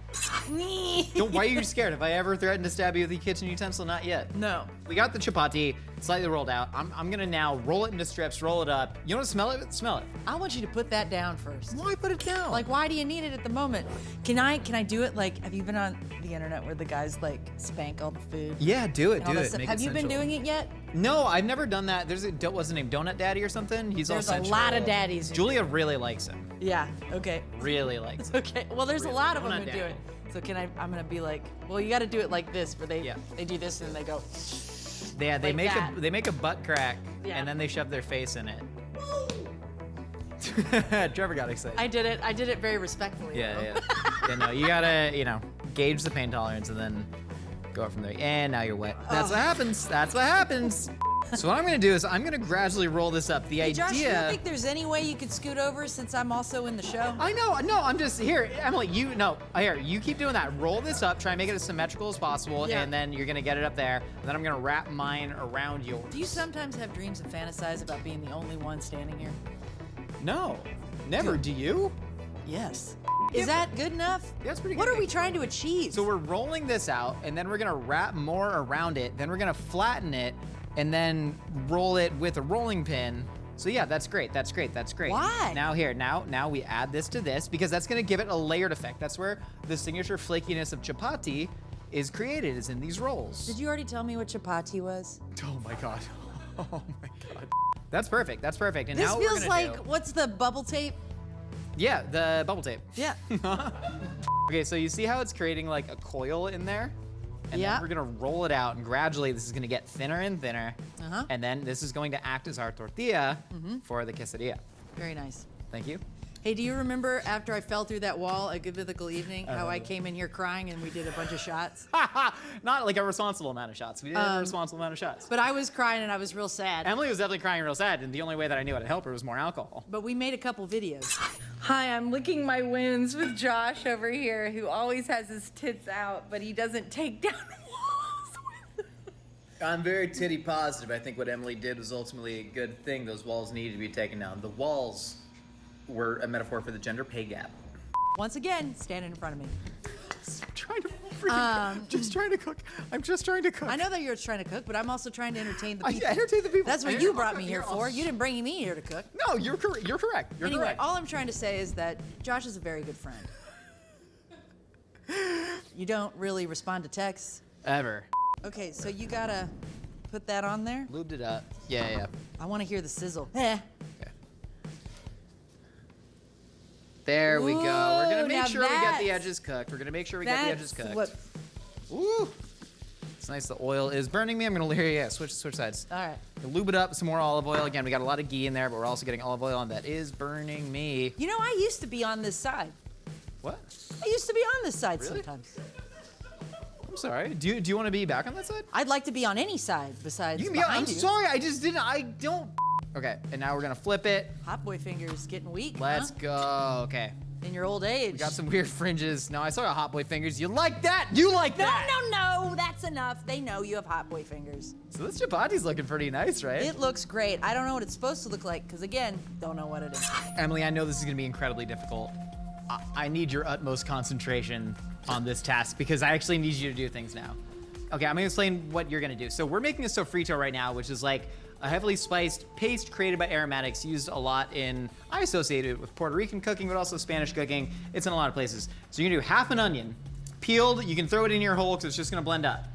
Why are you scared? Have I ever threatened to stab you with a kitchen utensil? Not yet. No. We got the chapati slightly rolled out. I'm gonna now roll it into strips, roll it up. You want to smell it? Smell it. I want you to put that down first. Why put it down? Like, why do you need it at the moment? Can I do it? Like, have you been on the internet where the guys like spank all the food? Yeah, do it. and all Do that it. stuff? Make Have it you been sensual. doing it yet? No, I've never done that. What's his name? Donut Daddy or something? He's all There's a sensual. lot of daddies. Julia really likes him. Yeah. Okay. Really likes it. Okay. Well, there's Really. a lot of them Donut who do daddy. it. So I'm gonna be like, well, you got to do it like this, where they do this and they go. Yeah, they like make a butt crack, Yeah. and then they shove their face in it. Trevor got excited. I did it very respectfully. Yeah, though. yeah. No, you gotta, gauge the pain tolerance and then go up from there. And now you're wet. That's what happens. That's what happens. So what I'm gonna do is I'm gonna gradually roll this up. The Hey, idea. Josh, you don't think there's any way you could scoot over since I'm also in the show? I know, no, I'm just here, Emily. You keep doing that. Roll this up, try and make it as symmetrical as possible, Yeah. and then you're gonna get it up there. And then I'm gonna wrap mine around yours. Do you sometimes have dreams and fantasize about being the only one standing here? No, never. Do you? Yes. Is that good enough? Yeah, it's pretty good. What are we trying to achieve? So we're rolling this out, and then we're gonna wrap more around it. Then we're gonna flatten it, and then roll it with a rolling pin. So yeah, that's great. That's great. That's great. Why? Now we add this to this because that's gonna give it a layered effect. That's where the signature flakiness of chapati is created. Is in these rolls. Did you already tell me what chapati was? Oh my god. Oh my god. That's perfect. That's perfect. And This now what we're feels gonna like, do, what's the bubble tape? yeah, the bubble tape. Yeah. Okay, so you see how it's creating like a coil in there? And Yeah. then we're gonna roll it out, and gradually this is gonna get thinner and thinner. Uh-huh. And then this is going to act as our tortilla Mhm. for the quesadilla. Very nice. Thank you. Hey, do you remember after I fell through that wall at Good Mythical Evening, how I came in here crying and we did a bunch of shots? Not like a responsible amount of shots. We did a responsible amount of shots. But I was crying and I was real sad. Emily was definitely crying real sad, and the only way that I knew how to help her was more alcohol. But we made a couple videos. Hi, I'm licking my wounds with Josh over here, who always has his tits out, but he doesn't take down walls. I'm very titty positive. I think what Emily did was ultimately a good thing. Those walls needed to be taken down. The walls were a metaphor for the gender pay gap. Once again, standing in front of me. Just trying to cook. I'm just trying to cook. I know that you're trying to cook, but I'm also trying to entertain the people. entertain the people. That's what you brought me here for. You didn't bring me here to cook. No, you're correct. You're correct. You're Anyway, correct. all I'm trying to say is that Josh is a very good friend. You don't really respond to texts. Ever. Okay, so you gotta put that on there. Lubed it up. Yeah. I want to hear the sizzle. Eh. There we go. We're gonna Ooh, make now sure we get the that's- edges cooked. We're gonna make sure we get the edges That's cooked. what. Ooh. It's nice. The oil is burning me. I'm gonna switch sides. All right. Lube it up. Some more olive oil. Again, we got a lot of ghee in there, but we're also getting olive oil on that is burning me. You know, I used to be on this side. What? I used to be on this side Really? sometimes. I'm sorry. Do you want to be back on that side? I'd like to be on any side besides You can be on. I'm behind you. sorry. I just didn't. I don't. Okay. And now we're gonna flip it. Hot boy fingers getting weak. Let's huh? go. Okay. In your old age. We got some weird fringes. No, I saw hot boy fingers. You like that? You like that? No, that's enough. They know you have hot boy fingers. So this chapati's looking pretty nice, right? It looks great. I don't know what it's supposed to look like, because again, don't know what it is. Emily, I know this is gonna be incredibly difficult. I need your utmost concentration on this task because I actually need you to do things now. Okay, I'm gonna explain what you're gonna do. So we're making a sofrito right now, which is like a heavily spiced paste created by aromatics, used a lot I associate it with Puerto Rican cooking, but also Spanish cooking. It's in a lot of places. So you're gonna do half an onion, peeled. You can throw it in your hole because it's just gonna blend up.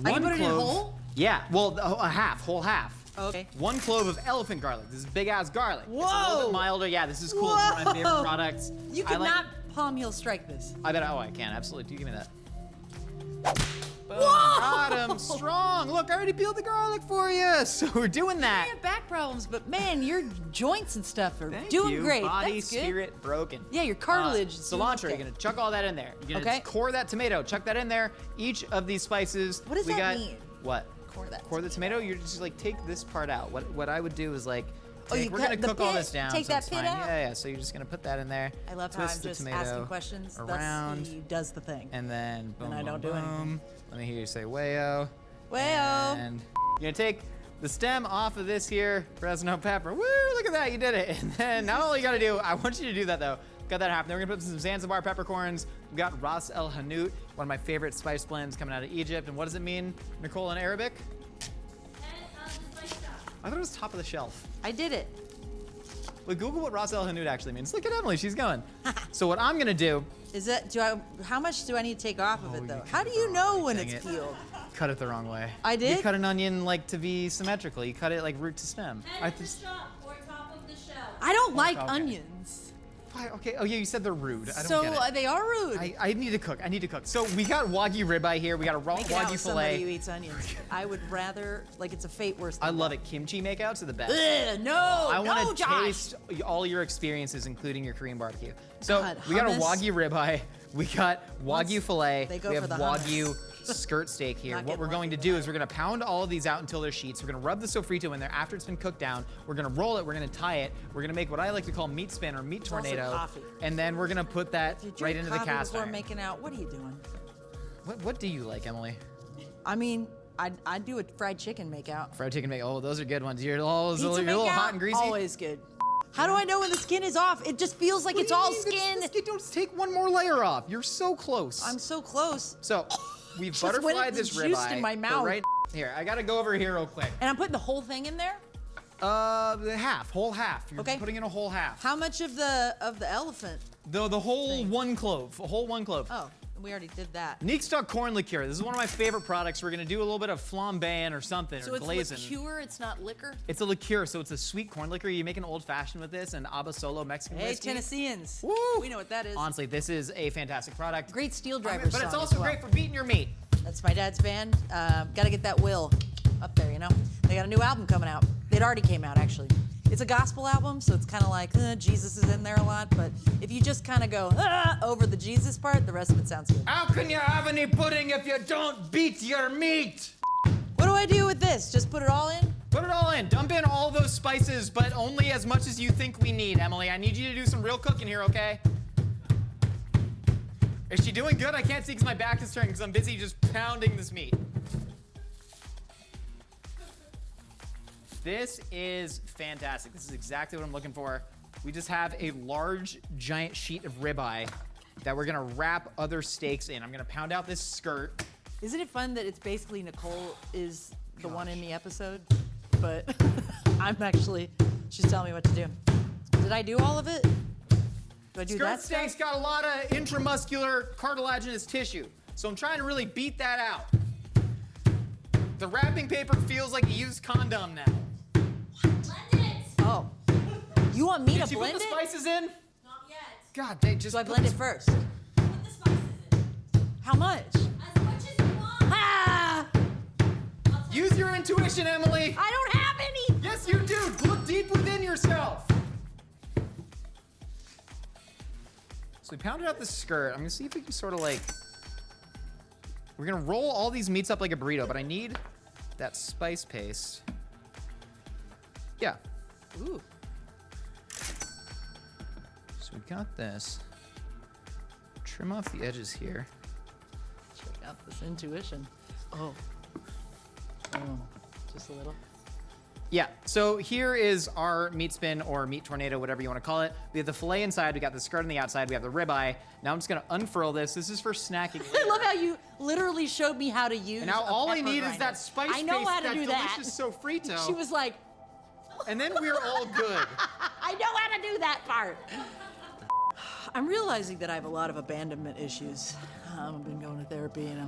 I can put it in whole? Yeah, well, a whole half. Okay. 1 clove of elephant garlic. This is big ass garlic. It's a little Whoa! bit milder. Yeah, this is cool. It's one of my favorite Whoa! products. You I like- cannot palm heel strike this. I bet. Oh, I can absolutely. Do you give me that? Boom, Whoa! got him. Strong. Look, I already peeled the garlic for you. So we're doing I that. have back problems, but man, your joints and stuff are Thank doing you. great. Body, That's good. spirit, broken. Yeah, your cartilage. is doing Cilantro. okay. You're gonna chuck all that in there. You're gonna Okay. core that tomato. Chuck that in there. Each of these spices. What does we that got, mean? What? Core that. Core the tomato. You're just like take this part out. What I would do is like. Oh, you we're cut gonna the cook all pit? this down. Take so that it's pit fine. out? Yeah. So you're just gonna put that in there. I love how twist I'm the just tomato asking questions. around. Thus he does the thing. And then boom, And I boom, don't do boom. anything. Let me hear you say wayo. Wayo. And you're gonna take the stem off of this here Fresno pepper. Woo! Look at that, you did it. And then now all you gotta do, I want you to do that though. Got that happen. Then we're gonna put some Zanzibar peppercorns. We've got Ras El Hanout, one of my favorite spice blends coming out of Egypt. And what does it mean, Nicole, in Arabic? I thought it was top of the shelf. I did it. Look, Google what Ras El Hanout actually means. Look at Emily, she's going. So what I'm gonna do, Is that how much do I need to take off of it though? How do you know when Dang it's it. peeled? cut it the wrong way. I did? You cut an onion like to be symmetrical. You cut it like root to stem. I don't like Okay. onions. Why? Okay. Oh yeah, you said they're rude. I don't So get it. they are rude. I need to cook. I need to cook. So we got Wagyu ribeye here. We got a raw Make it out Wagyu with somebody who filet. eats onions. I would rather, like, it's a fate worse than I love it. Kimchi makeouts are the best. Ugh, no, I no, want to Josh. taste all your experiences, including your Korean barbecue. So God, we got a hummus. Wagyu ribeye. We got Wagyu filet. they go we for have the Wagyu hummus. skirt steak here. Not What getting we're going to do is we're going to pound all of these out until they're sheets. We're going to rub the sofrito in there after it's been cooked down. We're going to roll it. We're going to tie it. We're going to make what I like to call meat spin or meat It's also tornado. coffee. And then we're going to put that If you right drink into the coffee cast before iron. making out, what are you doing? What do you like, Emily? I mean, I'd do a fried chicken makeout. Fried chicken make. Oh, those are good ones. You're all Pizza you're a little makeout, hot and greasy. always good. How do I know when the skin is off? It just feels like it's all skin. Don't take one more layer off. You're so close. I'm so close. So we've Just went butterflied in this the juice ribeye. in my but mouth. Right here, I gotta go over here real quick. And I'm putting the whole thing in there? The whole half. You're Okay. putting in a whole half. How much of the elephant? The whole one clove. A whole one clove. Oh, we already did that. Neek Stuck corn liqueur. This is one of my favorite products. We're gonna do a little bit of flambeing or something, So or it's glazing. liqueur, it's not liquor? It's a liqueur, so it's a sweet corn liquor. You make an old fashioned with this and Abasolo Mexican Hey, whiskey. Tennesseans. Woo! We know what that is. Honestly, this is a fantastic product. Great steel But driver song it's as also well. great for beating your meat. That's my dad's band. Gotta get that Will up there, you know? They got a new album coming out. It already came out, actually. It's a gospel album, so it's kind of like, Jesus is in there a lot, but if you just kind of go over the Jesus part, the rest of it sounds good. How can you have any pudding if you don't beat your meat? What do I do with this? Just put it all in? Put it all in. Dump in all those spices, but only as much as you think we need, Emily. I need you to do some real cooking here, okay? Is she doing good? I can't see because my back is turned because I'm busy just pounding this meat. This is fantastic. This is exactly what I'm looking for. We just have a large, giant sheet of ribeye that we're gonna wrap other steaks in. I'm gonna pound out this skirt. Isn't it fun that it's basically Nicole is the one in the episode, but she's telling me what to do. Did I do all of it? Do I do that Skirt steak's got a lot of intramuscular cartilaginous tissue, so I'm trying to really beat that out. The wrapping paper feels like a used condom now. Oh. You want me to Did you blend put the it? spices in? Not yet. God, they just. So I blend it first. How much? As much as you want. Ah! Use your intuition, Emily. I don't have any. Yes, you do. Look deep within yourself. So we pounded out the skirt. I'm gonna see if we can sort of like. We're gonna roll all these meats up like a burrito, but I need that spice paste. Yeah. Ooh. So we got this. Trim off the edges here. Check out this intuition. Oh. Oh. Just a little. Yeah, so here is our meat spin or meat tornado, whatever you want to call it. We have the filet inside, we got the skirt on the outside, we have the ribeye. Now I'm just gonna unfurl this. This is for snacking. I love how you literally showed me how to use. And now a all I pepper need is grinder. that spice I know paste, how to that do that. delicious sofrito. She was like, and then we're all good. I know how to do that part. I'm realizing that I have a lot of abandonment issues. I've been going to therapy, and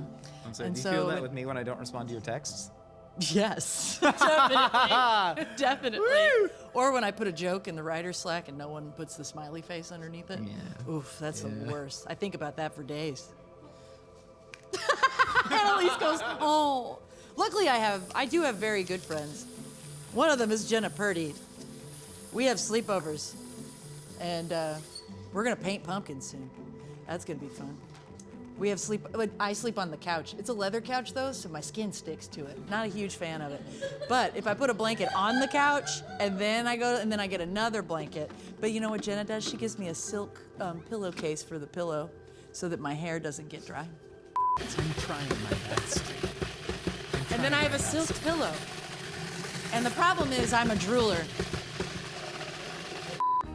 I'm sorry, and do you so feel that with me when I don't respond to your texts? Yes, definitely, definitely. Or when I put a joke in the writer's Slack and no one puts the smiley face underneath it. Yeah. Oof, that's the worst. I think about that for days. Annalise goes, oh. Luckily, I do have very good friends. One of them is Jenna Purdy. We have sleepovers, and we're gonna paint pumpkins soon. That's gonna be fun. We have I sleep on the couch. It's a leather couch though, so my skin sticks to it. Not a huge fan of it. But if I put a blanket on the couch and then I get another blanket. But you know what Jenna does? She gives me a silk pillowcase for the pillow so that my hair doesn't get dry. I'm trying my best. And then I have a silk pillow. And the problem is I'm a drooler.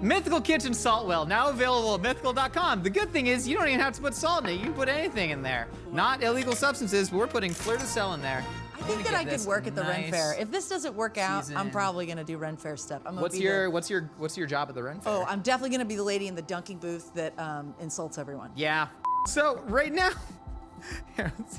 Mythical Kitchen Salt Well, now available at mythical.com. The good thing is you don't even have to put salt in it. You can put anything in there. Not illegal substances, but we're putting fleur de sel in there. I think that I could work at the Ren Fair. If this doesn't work out, I'm probably gonna do Ren Fair stuff. What's your job at the Ren Fair? Oh, I'm definitely gonna be the lady in the dunking booth that insults everyone. Yeah. So right now,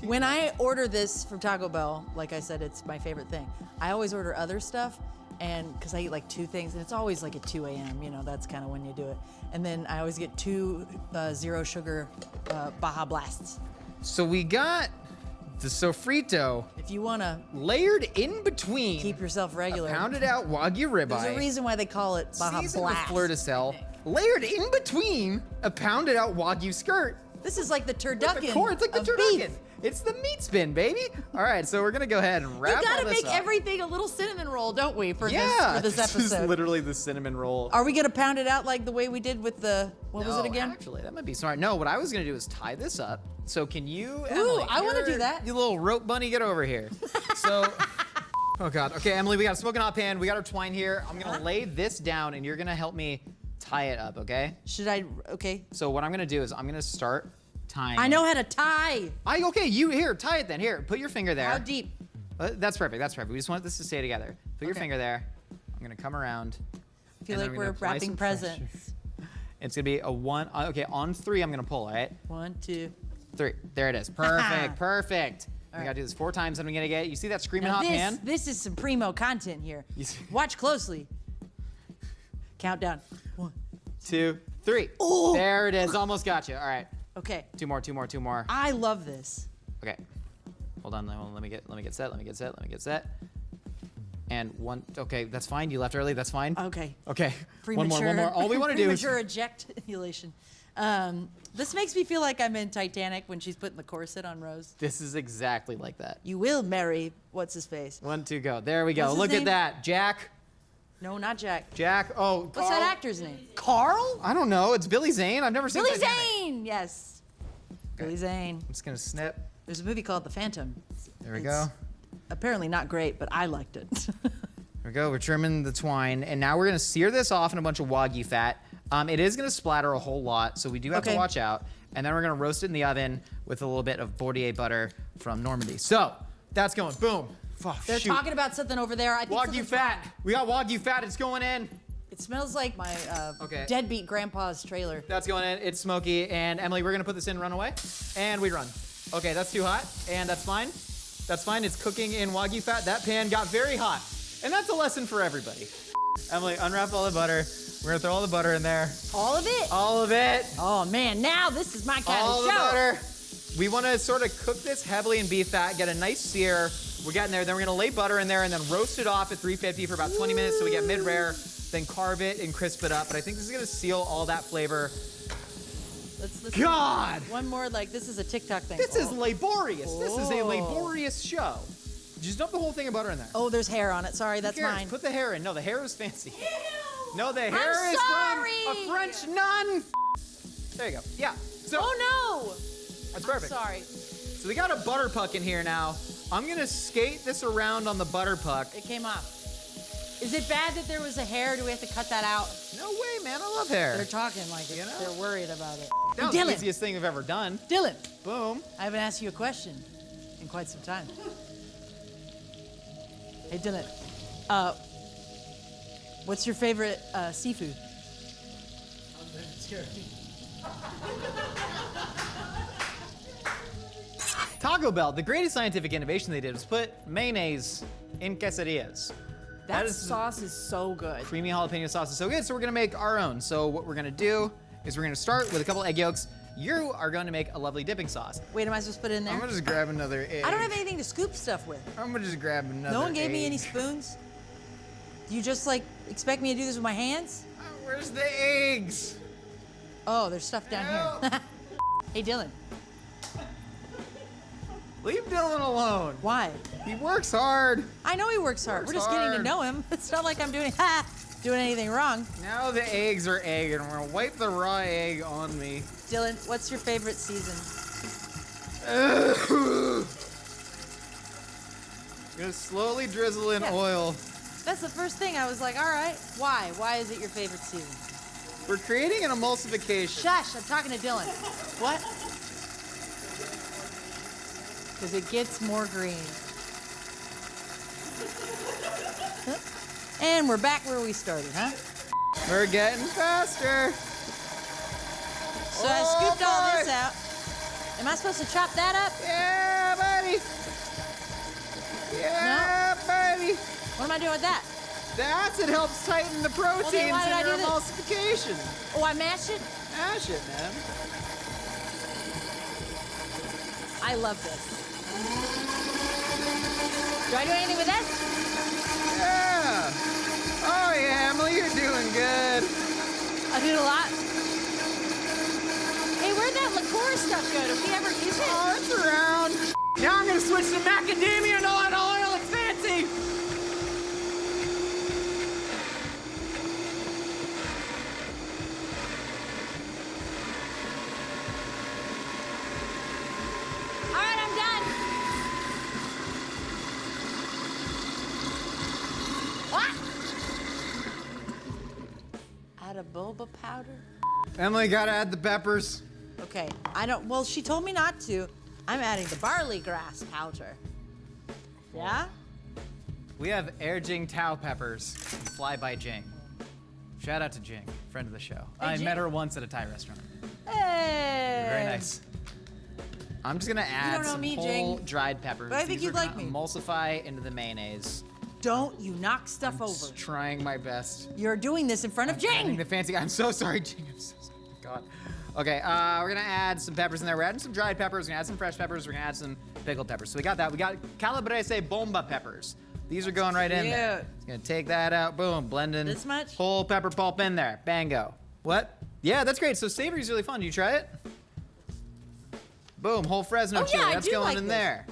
when I order this from Taco Bell, like I said, it's my favorite thing. I always order other stuff, and because I eat like 2 things, and it's always like at 2 a.m. You know, that's kind of when you do it. And then I always get 2 zero sugar Baja Blasts. So we got the sofrito. If you wanna layered in between, keep yourself regular. Pounded out Wagyu ribeye. There's a reason why they call it Baja Seasoned with Blast. fleur de sel. Layered in between a pounded out Wagyu skirt. This is like the turducken. It's like the of turducken. beef. It's the meat spin, baby. All right, so we're gonna go ahead and wrap You gotta all this make up. everything a little cinnamon roll, don't we, for this This episode? is literally the cinnamon roll. Are we gonna pound it out like the way we did with the, what was it again? Actually, that might be smart. No, what I was gonna do is tie this up. So can you, Ooh, Emily, I wanna you're- do that. You little rope bunny, get over here. So, oh God. Okay, Emily, we got a smoking hot pan. We got our twine here. I'm gonna lay this down and you're gonna help me tie it up, okay? Should I, okay. So what I'm gonna do is I'm gonna start tying. I know how to tie. Okay, you here, tie it then. Here, put your finger there. How deep? That's perfect, that's perfect. We just want this to stay together. Put your finger there. I'm gonna come around. I feel and then like I'm we're gonna apply wrapping some presents. It's gonna be a 1, okay, on 3 I'm gonna pull, all right? 1, 2. 3, there it is, perfect, perfect. We right. gotta do this 4 times, then I'm gonna get, you see that screaming Now hot pan? this is some primo content here. Watch closely. Countdown. 1, 2, 3. Oh! There it is, almost got you, all right. Okay. 2 more, 2 more, 2 more. I love this. Okay, hold on, let me get set. And 1, okay, that's fine, you left early, that's fine. Okay. Okay, Premature, one more. All we wanna do is, premature ejaculation. This makes me feel like I'm in Titanic when she's putting the corset on Rose. this is exactly like that. You will marry, what's his face? 1, 2, go. There we go. What's his Look name? at that. Jack. No, not Jack. Jack. Oh, What's Carl. that actor's name? Carl? I don't know. It's Billy Zane. I've never seen Billy Titanic. Zane! Yes. Billy Zane. I'm just going to snip. There's a movie called The Phantom. There we It's go. Apparently not great, but I liked it. There we go. We're trimming the twine. And now we're going to sear this off in a bunch of Wagyu fat. It is going to splatter a whole lot, so we do have to watch out. And then we're going to roast it in the oven with a little bit of Bordier butter from Normandy. So that's going. Boom. Oh, They're shoot. talking about something over there. I think Wagyu something's fat. wrong. We got Wagyu fat. It's going in. It smells like my Okay. deadbeat grandpa's trailer. That's going in. It's smoky. And Emily, we're going to put this in, run away. And we run. Okay, that's too hot. And that's fine. That's fine. It's cooking in Wagyu fat. That pan got very hot. And that's a lesson for everybody. Emily, unwrap all the butter. We're going to throw all the butter in there. All of it? All of it. Oh, man. Now this is my kind All of the show. butter. We want to sort of cook this heavily in beef fat, get a nice sear. We're getting there. Then we're going to lay butter in there and then roast it off at 350 for about 20 minutes so we get mid-rare. Then carve it and crisp it up. But I think this is going to seal all that flavor. Let's God! One more, like, this is a TikTok thing. This is laborious. This is a Oh. laborious show. Just dump the whole thing of butter in there. Oh, there's hair on it. Sorry, that's Who cares? mine. Put the hair in. No, the hair is fancy. No, the hair I'm is sorry. from a French nun. There you go. Yeah. So, Oh, no. that's perfect. I'm sorry. So we got a butter puck in here now. I'm going to skate this around on the butter puck. It came off. Is it bad that there was a hair? Do we have to cut that out? No way, man. I love hair. They're talking like it. They're worried about it. That was the Dylan. easiest thing I've ever done. Dylan. Boom. I haven't asked you a question in quite some time. Hey, Dylan. What's your favorite seafood? Taco Bell, the greatest scientific innovation they did was put mayonnaise in quesadillas. That sauce is so good. Creamy jalapeno sauce is so good, so we're gonna make our own. So what we're gonna do is we're gonna start with a couple egg yolks. You are going to make a lovely dipping sauce. Wait, am I supposed to put it in there? I'm gonna just grab another egg. I don't have anything to scoop stuff with. I'm gonna just grab another No one gave me egg. any spoons. Do you just like expect me to do this with my hands? Where's the eggs? Oh, there's stuff down here. Hey, Dylan. Leave Dylan alone. Why? He works hard. I know he works hard. We're just getting to hard. know him. It's not like I'm doing anything wrong. Now the eggs are egg, and we're gonna wipe the raw egg on me. Dylan, what's your favorite season? Gonna slowly drizzle in oil. That's the first thing. I was like, all right. Why? Why is it your favorite season? We're creating an emulsification. Shush, I'm talking to Dylan. What? Because it gets more green. And we're back where we started, huh? We're getting faster. So I scooped all this out. Am I supposed to chop that up? Yeah, buddy. Yeah, buddy. What am I doing with that? The acid helps tighten the proteins then why did I in your do this? emulsification. Oh, I mashed it? Mash it, man. I love this. Do I do anything with this? Yeah. Oh yeah, Emily, you're doing good. I did a lot. Hey, where'd that liqueur stuff go? Did we ever use it? Oh, it's around. Now I'm gonna switch to macadamia nut oil. It's fancy. All right, I'm done. Ah! Add a boba powder? Emily, gotta add the peppers. Okay, well, she told me not to. I'm adding the barley grass powder. Yeah? We have Air Jing Tao peppers from Fly by Jing. Shout out to Jing, friend of the show. I Jing. met her once at a Thai restaurant. Hey! Very nice. I'm just gonna add don't know some me, whole Jing. dried peppers. But I think These you'd are like gonna me. Emulsify into the mayonnaise. Don't you knock stuff over. Just trying my best. You're doing this in front of Adding Jing. the fancy. I'm so sorry, Jing. I'm so sorry. God. Okay, we're gonna add some peppers in there. We're adding some dried peppers. We're gonna add some fresh peppers. We're gonna add some pickled peppers. So we got that. We got calabrese bomba peppers. These are going right in there. Just gonna take that out. Boom. Blending This much? whole pepper pulp in there. Bango. What? Yeah, that's great. So savory's really fun. Do you try it? Boom. Whole Fresno Oh, chili. yeah, I That's do going like in this. there.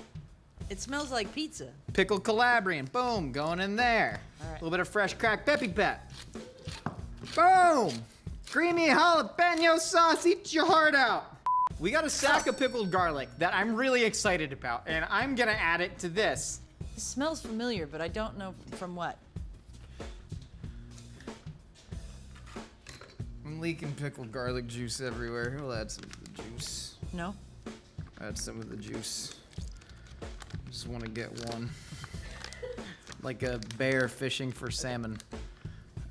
It smells like pizza. Pickled Calabrian, boom, going in there. All right. A little bit of fresh cracked peppy pep. Boom! Creamy jalapeno sauce, eat your heart out. We got a sack of pickled garlic that I'm really excited about, and I'm gonna add it to this. It smells familiar, but I don't know from what. I'm leaking pickled garlic juice everywhere. We'll add some of the juice. No? Add some of the juice. Just want to get one. Like a bear fishing for salmon.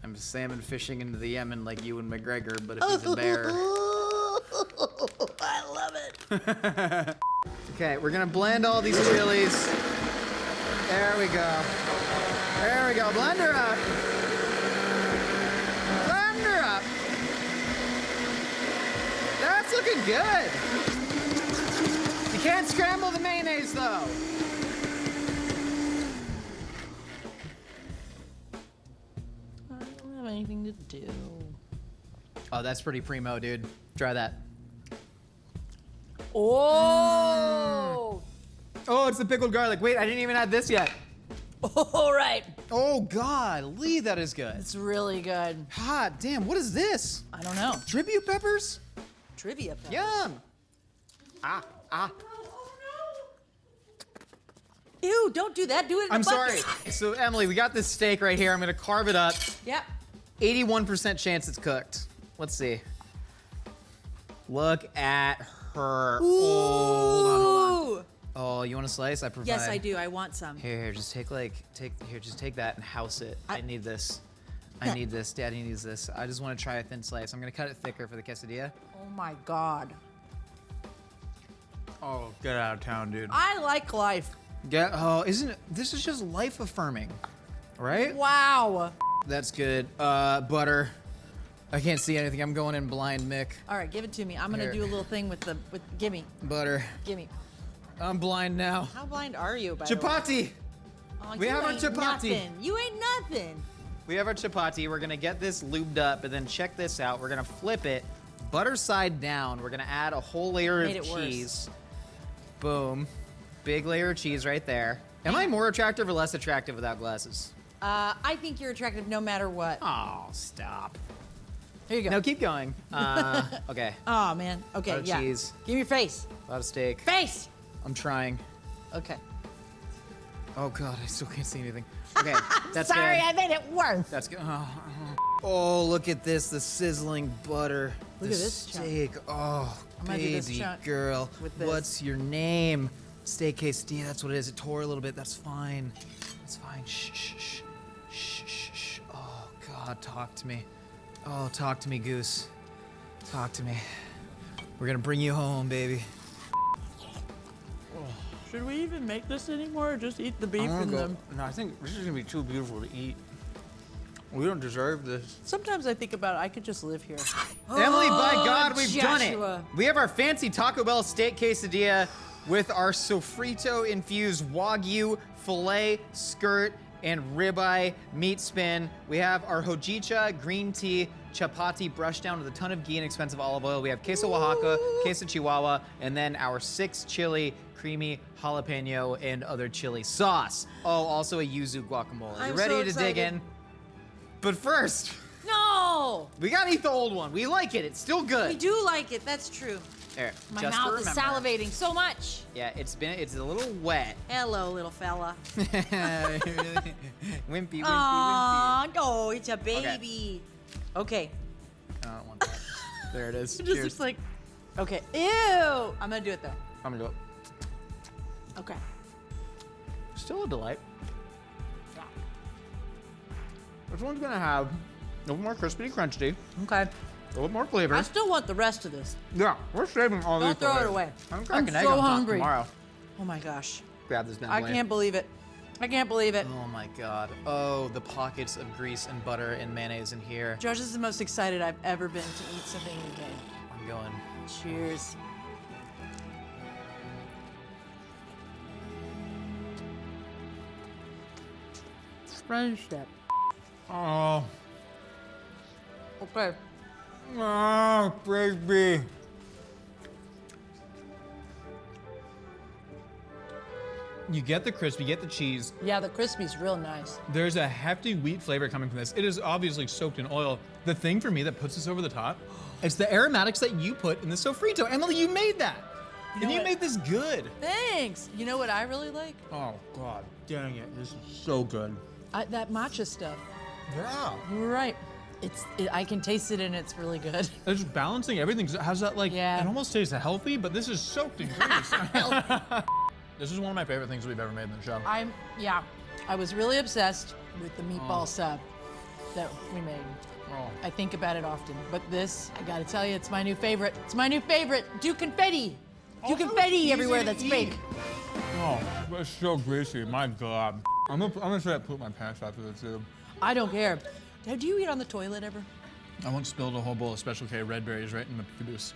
I'm salmon fishing into the Yemen like Ewan McGregor, but if he's a bear. I love it. Okay, we're gonna blend all these chilies. There we go. There we go. Blend her up. Blend her up. That's looking good. You can't scramble the mayonnaise though. I don't have anything to do. Oh, that's pretty primo, dude. Try that. Oh! Oh, it's the pickled garlic. Wait, I didn't even add this yet. All right. Oh, God, Lee, that is good. It's really good. Hot damn, what is this? I don't know. Tribute peppers? Trivia peppers. Yum. Ah. Ew, don't do that. Do it in I'm the bucket. sorry. So, Emily, we got this steak right here. I'm gonna carve it up. Yep. 81% chance it's cooked. Let's see. Look at her. Ooh. Oh, hold on. Oh, you want a slice? I provide. Yes, I do. I want some. Here, just take just take that and house it. I need this. I need this. Daddy needs this. I just want to try a thin slice. I'm gonna cut it thicker for the quesadilla. Oh my God. Oh, get out of town, dude. I like life. Isn't it? This is just life affirming, right? Wow. That's good. Butter. I can't see anything. I'm going in blind, Mick. All right, give it to me. I'm gonna Here. do a little thing with gimme. Butter. Gimme. I'm blind now. How blind are you, by the way? Chapati. Oh, We you have our ain't chapati. Nothing. You ain't nothing. We have our chapati. We're gonna get this lubed up, and then check this out. We're gonna flip it, butter side down. We're gonna add a whole layer Made of it worse. cheese. Boom. Big layer of cheese right there. Am I more attractive or less attractive without glasses? I think you're attractive no matter what. Oh, stop. Here you go. No, keep going. Okay. Oh man. Okay. A lot of Yeah. cheese. Give me your face. A lot of steak. Face. I'm trying. Okay. Oh God, I still can't see anything. Okay, that's Sorry, good. I made it worse. That's good. Oh, look at this, the sizzling butter. Look the at this chunk. steak. Oh, I'm gonna do this baby chunk girl. with this. What's your name? Steak quesadilla, that's what it is. It tore a little bit. That's fine. That's fine. Shh, shh, shh. Shh, shh, shh. Oh, God, talk to me. Oh, talk to me, Goose. Talk to me. We're gonna bring you home, baby. Should we even make this anymore, or just eat the beef I wanna and go. the? No, I think this is gonna be too beautiful to eat. We don't deserve this. Sometimes I think about I could just live here. Emily, by Oh, God, we've done Joshua. it. We have our fancy Taco Bell steak quesadilla with our sofrito-infused Wagyu filet, skirt, and ribeye meat spin. We have our hojicha green tea chapati brushed down with a ton of ghee and expensive olive oil. We have queso Oaxaca, queso Chihuahua, and then our 6 chili creamy jalapeno and other chili sauce. Oh, also a yuzu guacamole. I'm You ready so to dig excited. in? But first, No! we gotta eat the old one. We like it. It's still good. We do like it, that's true. There, My just mouth to is remember. salivating so much. Yeah, it's a little wet. Hello, little fella. Wimpy. Aw, no, it's a baby. Okay. I don't want that. There it is. It just Cheers. looks like, okay. Ew! I'm gonna do it though. I'm gonna do it. Okay. Still a delight. This one's gonna have a little more crispy crunchy. Okay. A little more flavor. I still want the rest of this. Yeah, we're saving all these. Don't throw for it later. away. I'm cracking I'm egg so on top hungry. tomorrow. Oh my gosh. Grab this down. I can't believe it. I can't believe it. Oh my god. Oh, the pockets of grease and butter and mayonnaise in here. Josh is the most excited I've ever been to eat something today. I'm going. Cheers. Friendship. Oh. Okay. Oh, baby. You get the crisp, you get the cheese. Yeah, the crispy's real nice. There's a hefty wheat flavor coming from this. It is obviously soaked in oil. The thing for me that puts this over the top, it's the aromatics that you put in the sofrito. Emily, you made that. know And you what? made this good. Thanks. You know what I really like? Oh, God. Dang it. This is so good. That matcha stuff. Yeah. You were right. I can taste it and it's really good. It's balancing everything. 'Cause it has that, like, it almost tastes healthy, but this is soaked in grease. This is one of my favorite things we've ever made in the show. I was really obsessed with the meatball sub that we made. Oh. I think about it often, but this, I gotta tell you, it's my new favorite. It's my new favorite. Do confetti. Do confetti everywhere that's fake. Oh, it's so greasy. My God. I'm gonna try to poop my pants after this, too. I don't care. Do you eat on the toilet ever? I once spilled a whole bowl of Special K red berries right in the caboose.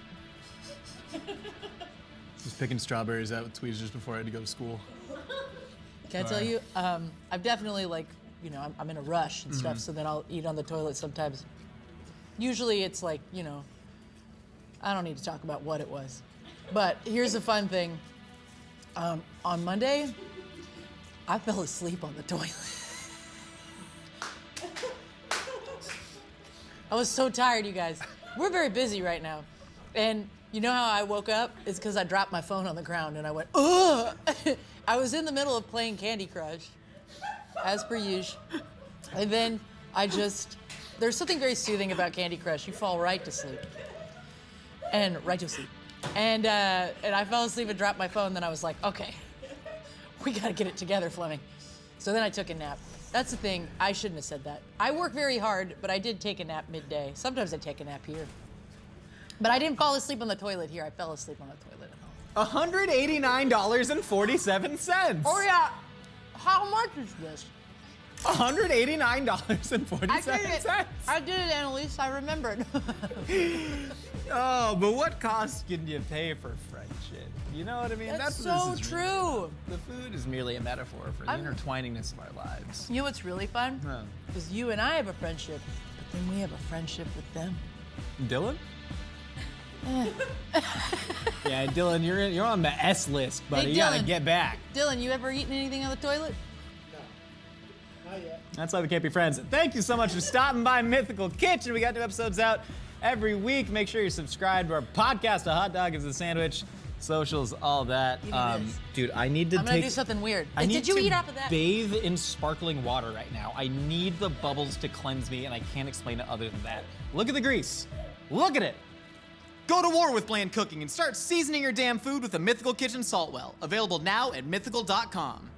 Just picking strawberries out with tweezers just before I had to go to school. Can I tell you? I've definitely I'm in a rush and stuff, so then I'll eat on the toilet sometimes. Usually it's like, I don't need to talk about what it was. But here's the fun thing. On Monday, I fell asleep on the toilet. I was so tired, you guys. We're very busy right now. And you know how I woke up? It's because I dropped my phone on the ground and I went, ugh! I was in the middle of playing Candy Crush, as per usual. And then there's something very soothing about Candy Crush. You fall right to sleep. And right to sleep. And I fell asleep and dropped my phone, then I was like, okay, we gotta get it together, Fleming. So then I took a nap. That's the thing, I shouldn't have said that. I work very hard, but I did take a nap midday. Sometimes I take a nap here. But I didn't fall asleep on the toilet here, I fell asleep on the toilet at home. $189.47. Oh yeah, how much is this? $189.47. I did it, Annalise, I remembered. Oh, but what cost can you pay for friendship? You know what I mean? That's what so this is true. Really, the food is merely a metaphor for the intertwiningness of our lives. You know what's really fun? Is you and I have a friendship, but then we have a friendship with them. Dylan? Yeah, Dylan, you're on the S list, buddy. Hey, You gotta Dylan. get back. Dylan, you ever eaten anything on the toilet? Not yet. That's why we can't be friends. Thank you so much for stopping by Mythical Kitchen. We got new episodes out every week. Make sure you're subscribed to our podcast. A hot dog is a sandwich. Socials, all that. Give me this. Dude, I need to I'm gonna do something weird. Did you eat off of that? Bathe in sparkling water right now. I need the bubbles to cleanse me, and I can't explain it other than that. Look at the grease. Look at it. Go to war with bland cooking and start seasoning your damn food with the Mythical Kitchen Salt Well. Available now at mythical.com.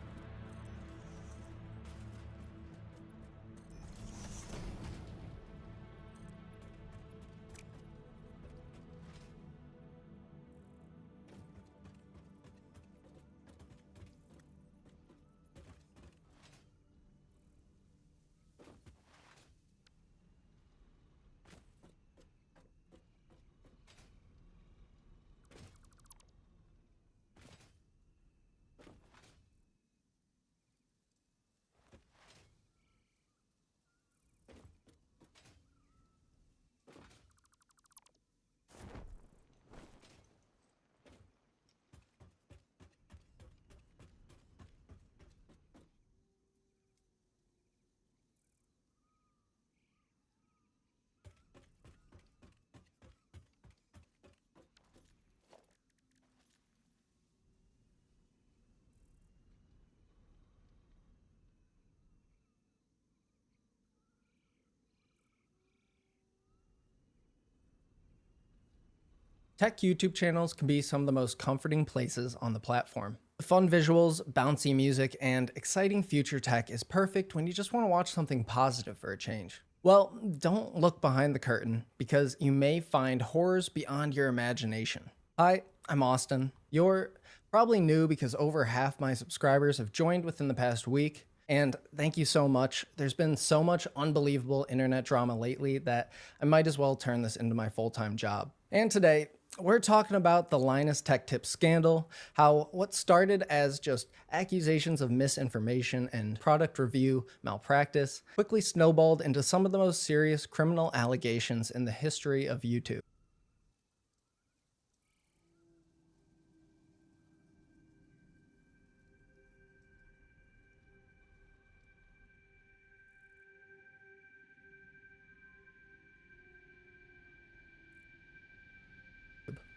Tech YouTube channels can be some of the most comforting places on the platform. The fun visuals, bouncy music, and exciting future tech is perfect when you just want to watch something positive for a change. Well, don't look behind the curtain, because you may find horrors beyond your imagination. Hi, I'm Austin. You're probably new because over half my subscribers have joined within the past week, and thank you so much. There's been so much unbelievable internet drama lately that I might as well turn this into my full-time job. And today, we're talking about the Linus Tech Tips scandal, how what started as just accusations of misinformation and product review malpractice quickly snowballed into some of the most serious criminal allegations in the history of YouTube.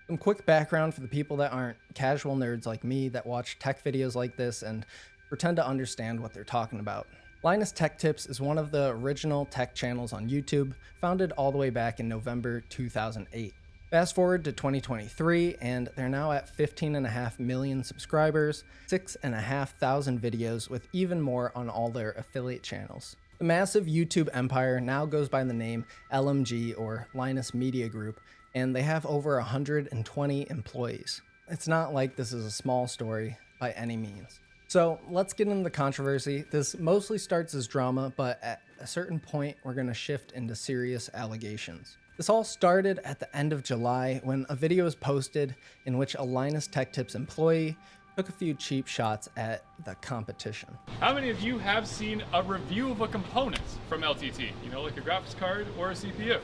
Some quick background for the people that aren't casual nerds like me that watch tech videos like this and pretend to understand what they're talking about. Linus Tech Tips is one of the original tech channels on YouTube, founded all the way back in November 2008. Fast forward to 2023, and they're now at 15.5 million subscribers, 6,500 videos, with even more on all their affiliate channels. The massive YouTube empire now goes by the name LMG, or Linus Media Group, and they have over 120 employees. It's not like this is a small story by any means. So let's get into the controversy. This mostly starts as drama, but at a certain point, we're gonna shift into serious allegations. This all started at the end of July when a video was posted in which a Linus Tech Tips employee took a few cheap shots at the competition. How many of you have seen a review of a component from LTT? You know, like a graphics card or a CPU?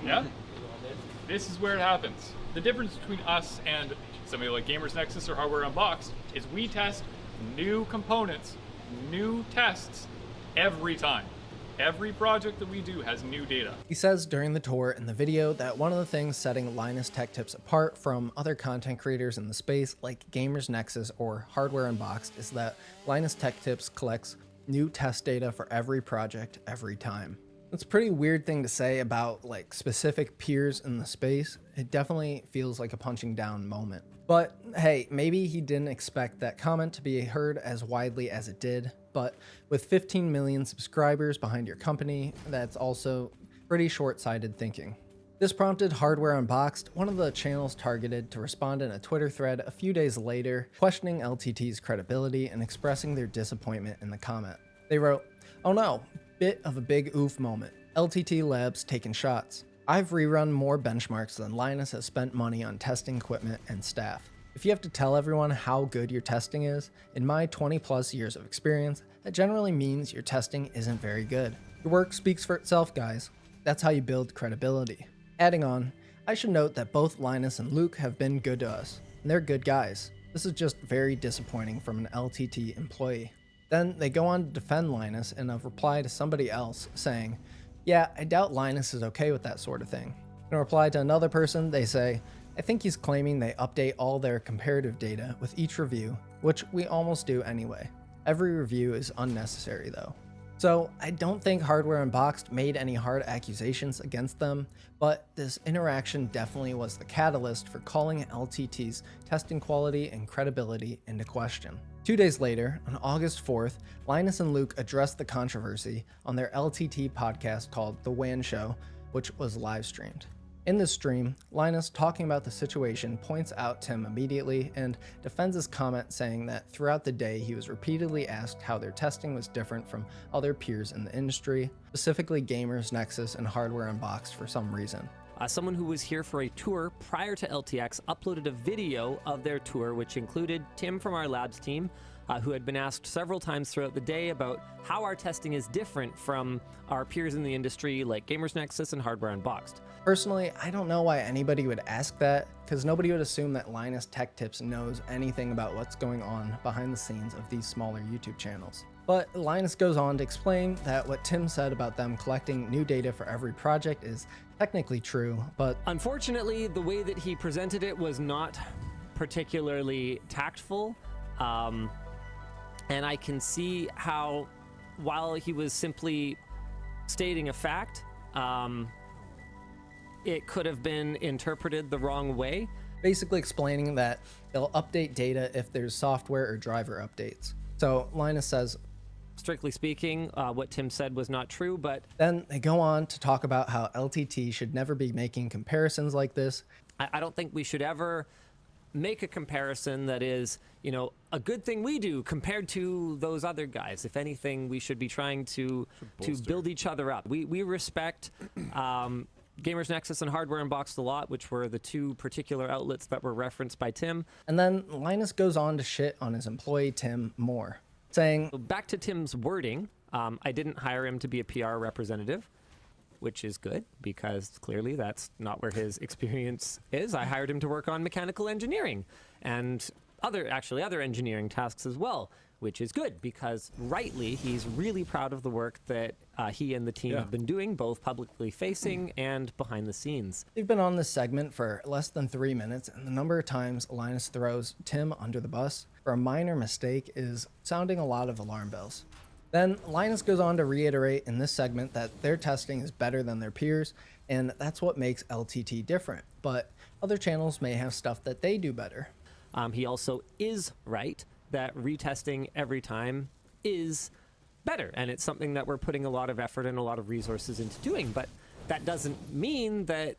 Yeah? This is where it happens. The difference between us and somebody like Gamers Nexus or Hardware Unboxed is we test new components, new tests every time. Every project that we do has new data. He says during the tour in the video that one of the things setting Linus Tech Tips apart from other content creators in the space like Gamers Nexus or Hardware Unboxed is that Linus Tech Tips collects new test data for every project every time. It's a pretty weird thing to say about like specific peers in the space. It definitely feels like a punching down moment. But hey, maybe he didn't expect that comment to be heard as widely as it did. But with 15 million subscribers behind your company, that's also pretty short-sighted thinking. This prompted Hardware Unboxed, one of the channels targeted, to respond in a Twitter thread a few days later, questioning LTT's credibility and expressing their disappointment in the comment. They wrote, "Oh no, bit of a big oof moment. LTT Labs taking shots. I've rerun more benchmarks than Linus has spent money on testing equipment and staff. If you have to tell everyone how good your testing is, in my 20 plus years of experience, that generally means your testing isn't very good. Your work speaks for itself, guys. That's how you build credibility." Adding on, I should note that both Linus and Luke have been good to us, and they're good guys. This is just very disappointing from an LTT employee. Then they go on to defend Linus in a reply to somebody else, saying, "Yeah, I doubt Linus is okay with that sort of thing." In a reply to another person, they say, "I think he's claiming they update all their comparative data with each review, which we almost do anyway. Every review is unnecessary though." So I don't think Hardware Unboxed made any hard accusations against them, but this interaction definitely was the catalyst for calling LTT's testing quality and credibility into question. 2 days later, on August 4th, Linus and Luke addressed the controversy on their LTT podcast called The WAN Show, which was live streamed. In this stream, Linus, talking about the situation, points out Tim immediately and defends his comment, saying that throughout the day he was repeatedly asked how their testing was different from other peers in the industry, specifically Gamers Nexus and Hardware Unboxed for some reason. Someone who was here for a tour prior to LTX uploaded a video of their tour, which included Tim from our labs team, who had been asked several times throughout the day about how our testing is different from our peers in the industry like Gamers Nexus and Hardware Unboxed. Personally, I don't know why anybody would ask that, because nobody would assume that Linus Tech Tips knows anything about what's going on behind the scenes of these smaller YouTube channels. But Linus goes on to explain that what Tim said about them collecting new data for every project is technically true, but unfortunately, the way that he presented it was not particularly tactful. And I can see how, while he was simply stating a fact, it could have been interpreted the wrong way. Basically explaining that they'll update data if there's software or driver updates. So Linus says, strictly speaking, what Tim said was not true, but then they go on to talk about how LTT should never be making comparisons like this. I don't think we should ever make a comparison that is, you know, a good thing we do compared to those other guys. If anything, we should be trying to build each other up. We respect Gamers Nexus and Hardware Unboxed a lot, which were the two particular outlets that were referenced by Tim. And then Linus goes on to shit on his employee Tim more, saying, back to Tim's wording, I didn't hire him to be a PR representative, which is good because clearly that's not where his experience is. I hired him to work on mechanical engineering and other engineering tasks as well, which is good because rightly he's really proud of the work that he and the team have been doing, both publicly facing and behind the scenes. They've been on this segment for less than 3 minutes, and the number of times Linus throws Tim under the bus for a minor mistake is sounding a lot of alarm bells. Then Linus goes on to reiterate in this segment that their testing is better than their peers, and that's what makes LTT different. But other channels may have stuff that they do better. He also is right that retesting every time is better, and it's something that we're putting a lot of effort and a lot of resources into doing. But that doesn't mean that,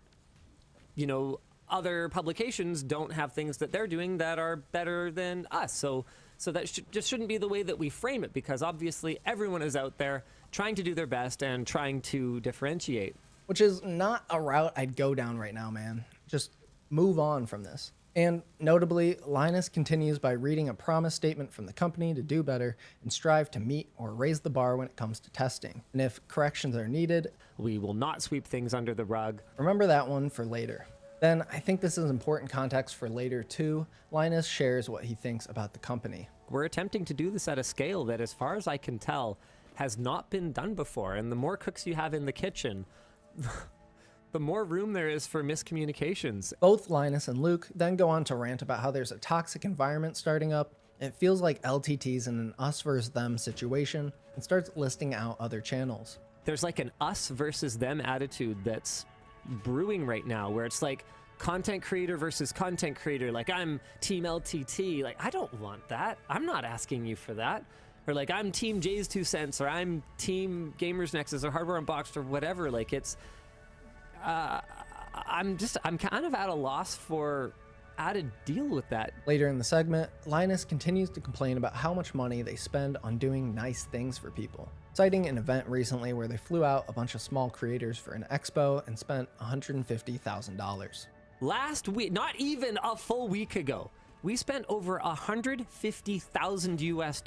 you know, other publications don't have things that they're doing that are better than us. So that just shouldn't be the way that we frame it, because obviously everyone is out there trying to do their best and trying to differentiate. Which is not a route I'd go down right now, man. Just move on from this. And notably, Linus continues by reading a promise statement from the company to do better and strive to meet or raise the bar when it comes to testing. And if corrections are needed, we will not sweep things under the rug. Remember that one for later. Then I think this is important context for later too. Linus shares what he thinks about the company. We're attempting to do this at a scale that, as far as I can tell, has not been done before. And the more cooks you have in the kitchen, the more room there is for miscommunications. Both Linus and Luke then go on to rant about how there's a toxic environment starting up. It feels like LTT's in an us versus them situation and starts listing out other channels. There's like an us versus them attitude that's brewing right now, where it's like content creator versus content creator. Like, I'm team LTT. Like, I don't want that. I'm not asking you for that. Or like, I'm team Jay's 2 cents, or I'm team Gamers Nexus or Hardware Unboxed or whatever. Like, it's I'm kind of at a loss for how to deal with that. Later in the segment, Linus continues to complain about how much money they spend on doing nice things for people, citing an event recently where they flew out a bunch of small creators for an expo and spent $150,000. Last week, not even a full week ago, we spent over $150,000 US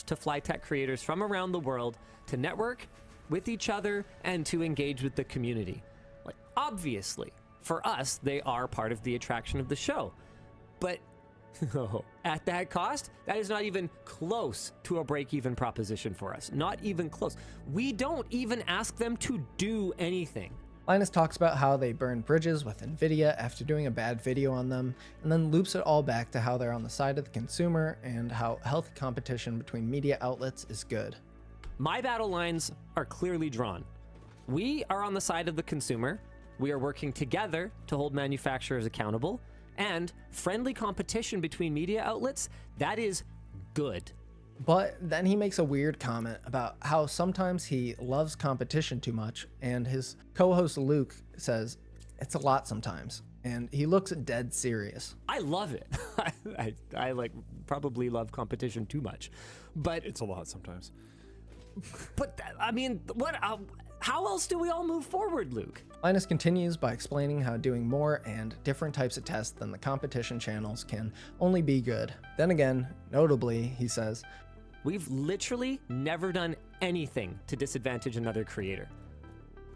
to fly tech creators from around the world to network with each other and to engage with the community. Like, obviously, for us, they are part of the attraction of the show. But at that cost, that is not even close to a break-even proposition for us. Not even close. We don't even ask them to do anything. Linus talks about how they burn bridges with Nvidia after doing a bad video on them, and then loops it all back to how they're on the side of the consumer and how healthy competition between media outlets is good. My battle lines are clearly drawn. We are on the side of the consumer. We are working together to hold manufacturers accountable, and friendly competition between media outlets, that is good. But then he makes a weird comment about how sometimes he loves competition too much, and his co-host Luke says it's a lot sometimes, and he looks dead serious. I love it. I like probably love competition too much, but it's a lot sometimes. But I mean, what? How else do we all move forward, Luke? Linus continues by explaining how doing more and different types of tests than the competition channels can only be good. Then again, notably, he says, we've literally never done anything to disadvantage another creator.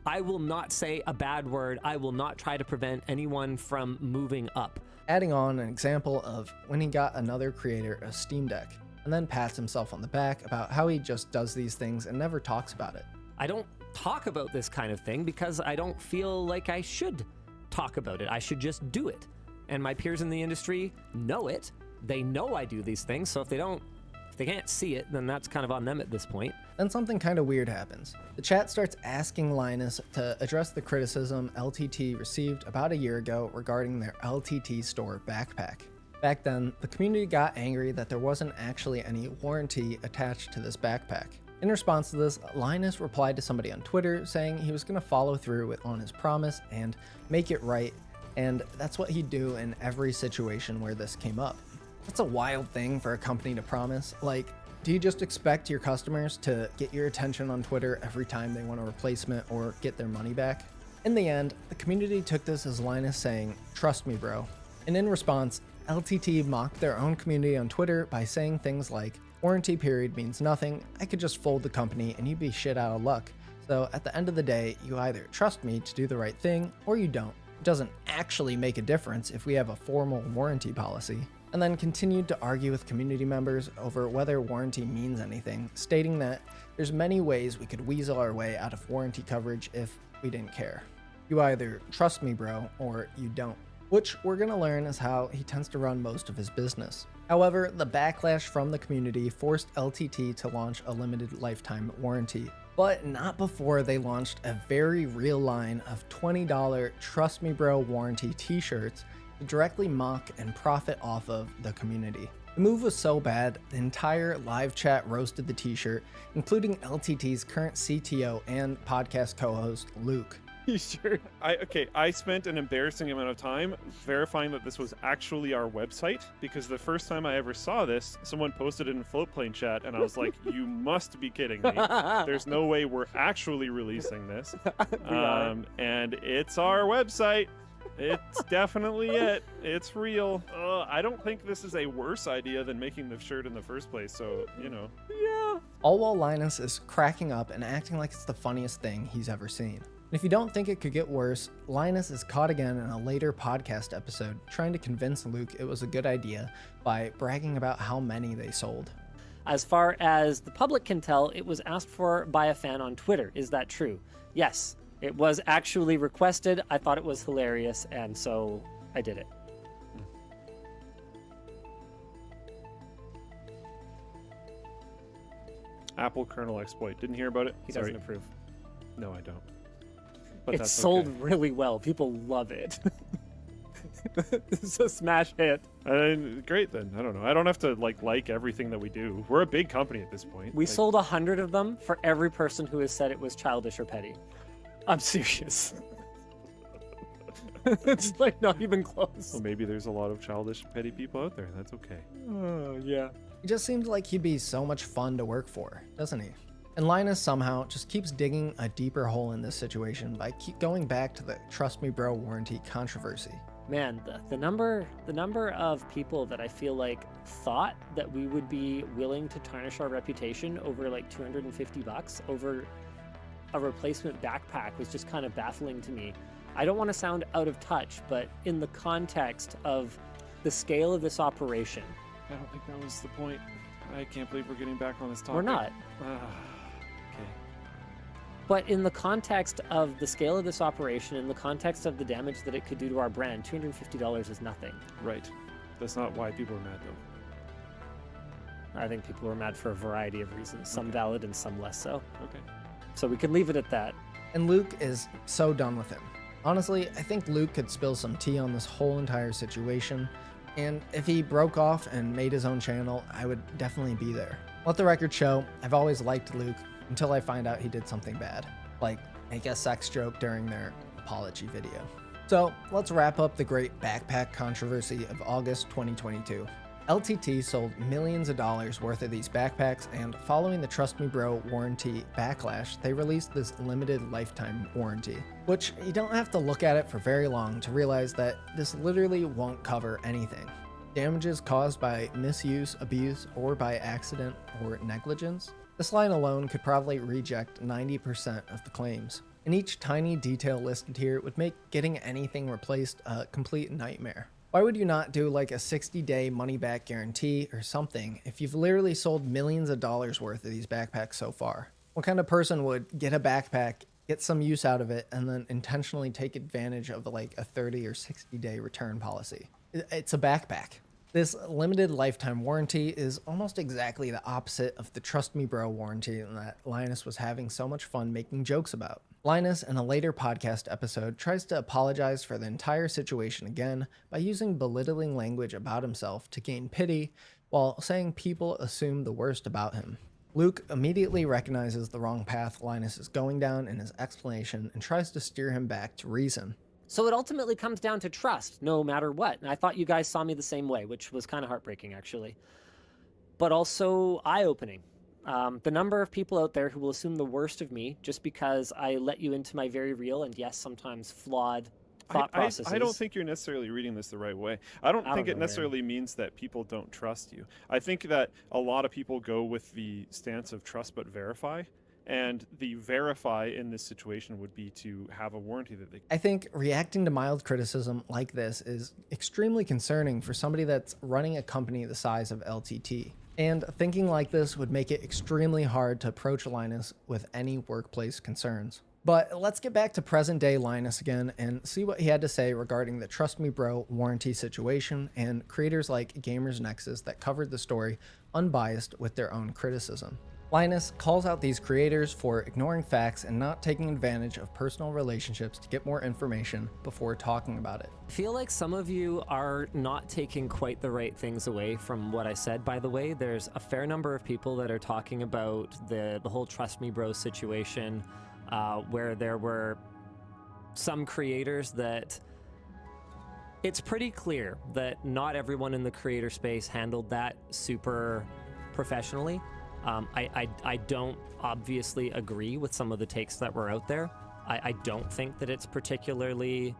I will not say a bad word. I will not try to prevent anyone from moving up. Adding on an example of when he got another creator a Steam Deck, and then pats himself on the back about how he just does these things and never talks about it. I don't talk about this kind of thing because I don't feel like I should talk about it. I should just do it. And my peers in the industry know it. They know I do these things, so if they can't see it, then that's kind of on them at this point. Then something kind of weird happens. The chat starts asking Linus to address the criticism LTT received about a year ago regarding their LTT store backpack. Back then, the community got angry that there wasn't actually any warranty attached to this backpack. In response to this, Linus replied to somebody on Twitter saying he was going to follow through on his promise and make it right, and that's what he'd do in every situation where this came up. That's a wild thing for a company to promise. Like, do you just expect your customers to get your attention on Twitter every time they want a replacement or get their money back? In the end, the community took this as Linus saying, "Trust me, bro." And in response, LTT mocked their own community on Twitter by saying things like, "Warranty period means nothing, I could just fold the company and you'd be shit out of luck. So at the end of the day, you either trust me to do the right thing or you don't. It doesn't actually make a difference if we have a formal warranty policy." And then continued to argue with community members over whether warranty means anything, stating that there's many ways we could weasel our way out of warranty coverage if we didn't care. You either trust me, bro, or you don't. Which we're gonna learn is how he tends to run most of his business. However, the backlash from the community forced LTT to launch a limited lifetime warranty, but not before they launched a very real line of $20 Trust Me Bro warranty t-shirts to directly mock and profit off of the community. The move was so bad, the entire live chat roasted the t-shirt, including LTT's current CTO and podcast co-host, Luke. Sure. I spent an embarrassing amount of time verifying that this was actually our website, because the first time I ever saw this, someone posted it in Floatplane chat, and I was like, you must be kidding me. There's no way we're actually releasing this. And it's our website. It's definitely it. It's real. I don't think this is a worse idea than making the shirt in the first place, so, you know. Yeah. All while Linus is cracking up and acting like it's the funniest thing he's ever seen. And if you don't think it could get worse, Linus is caught again in a later podcast episode trying to convince Luke it was a good idea by bragging about how many they sold. As far as the public can tell, it was asked for by a fan on Twitter. Is that true? Yes. It was actually requested. I thought it was hilarious, and so I did it. Apple kernel exploit. Didn't hear about it? He doesn't approve. No, I don't. But It's that's sold okay. really well. People love it. It's a smash hit. Great then. I don't know. I don't have to like everything that we do. We're a big company at this point. We sold 100 of them for every person who has said it was childish or petty. I'm serious. It's like not even close. Well, maybe there's a lot of childish, petty people out there. That's okay. Oh, yeah. He just seems like he'd be so much fun to work for, doesn't he? And Linus somehow just keeps digging a deeper hole in this situation by keep going back to the Trust Me Bro warranty controversy. Man, the number of people that I feel like thought that we would be willing to tarnish our reputation over like $250 over a replacement backpack was just kind of baffling to me. I don't want to sound out of touch, but in the context of the scale of this operation. I don't think that was the point. I can't believe we're getting back on this topic. We're not. Okay. But in the context of the scale of this operation, in the context of the damage that it could do to our brand, $250 is nothing. Right. That's not why people are mad, though. I think people are mad for a variety of reasons, some valid and some less so. Okay. So we can leave it at that. And Luke is so done with him. Honestly, I think Luke could spill some tea on this whole entire situation, and if he broke off and made his own channel, I would definitely be there. Let the record show, I've always liked Luke until I find out he did something bad, like make a sex joke during their apology video. So let's wrap up the great backpack controversy of August 2022. LTT sold millions of dollars worth of these backpacks, and following the Trust Me Bro warranty backlash, they released this limited lifetime warranty, which you don't have to look at it for very long to realize that this literally won't cover anything. Damages caused by misuse, abuse, or by accident or negligence. This line alone could probably reject 90% of the claims. And each tiny detail listed here would make getting anything replaced a complete nightmare. Why would you not do like a 60-day money-back guarantee or something if you've literally sold millions of dollars worth of these backpacks so far? What kind of person would get a backpack, get some use out of it, and then intentionally take advantage of like a 30 or 60-day return policy? It's a backpack. This limited lifetime warranty is almost exactly the opposite of the Trust Me Bro warranty that Linus was having so much fun making jokes about. Linus, in a later podcast episode, tries to apologize for the entire situation again by using belittling language about himself to gain pity, while saying people assume the worst about him. Luke immediately recognizes the wrong path Linus is going down in his explanation and tries to steer him back to reason. So it ultimately comes down to trust, no matter what. And I thought you guys saw me the same way, which was kind of heartbreaking, actually. But also eye-opening. The number of people out there who will assume the worst of me just because I let you into my very real and, yes, sometimes flawed thought processes. I don't think you're necessarily reading this the right way. I don't think it necessarily means that people don't trust you. I think that a lot of people go with the stance of trust but verify. And the verify in this situation would be to have a warranty that they... I think reacting to mild criticism like this is extremely concerning for somebody that's running a company the size of LTT. And thinking like this would make it extremely hard to approach Linus with any workplace concerns. But let's get back to present day Linus again and see what he had to say regarding the Trust Me Bro warranty situation and creators like Gamers Nexus that covered the story unbiased with their own criticism. Linus calls out these creators for ignoring facts and not taking advantage of personal relationships to get more information before talking about it. I feel like some of you are not taking quite the right things away from what I said, by the way. There's a fair number of people that are talking about the whole Trust Me Bro situation, where there were some creators that it's pretty clear that not everyone in the creator space handled that super professionally. I don't obviously agree with some of the takes that were out there. I don't think that it's particularly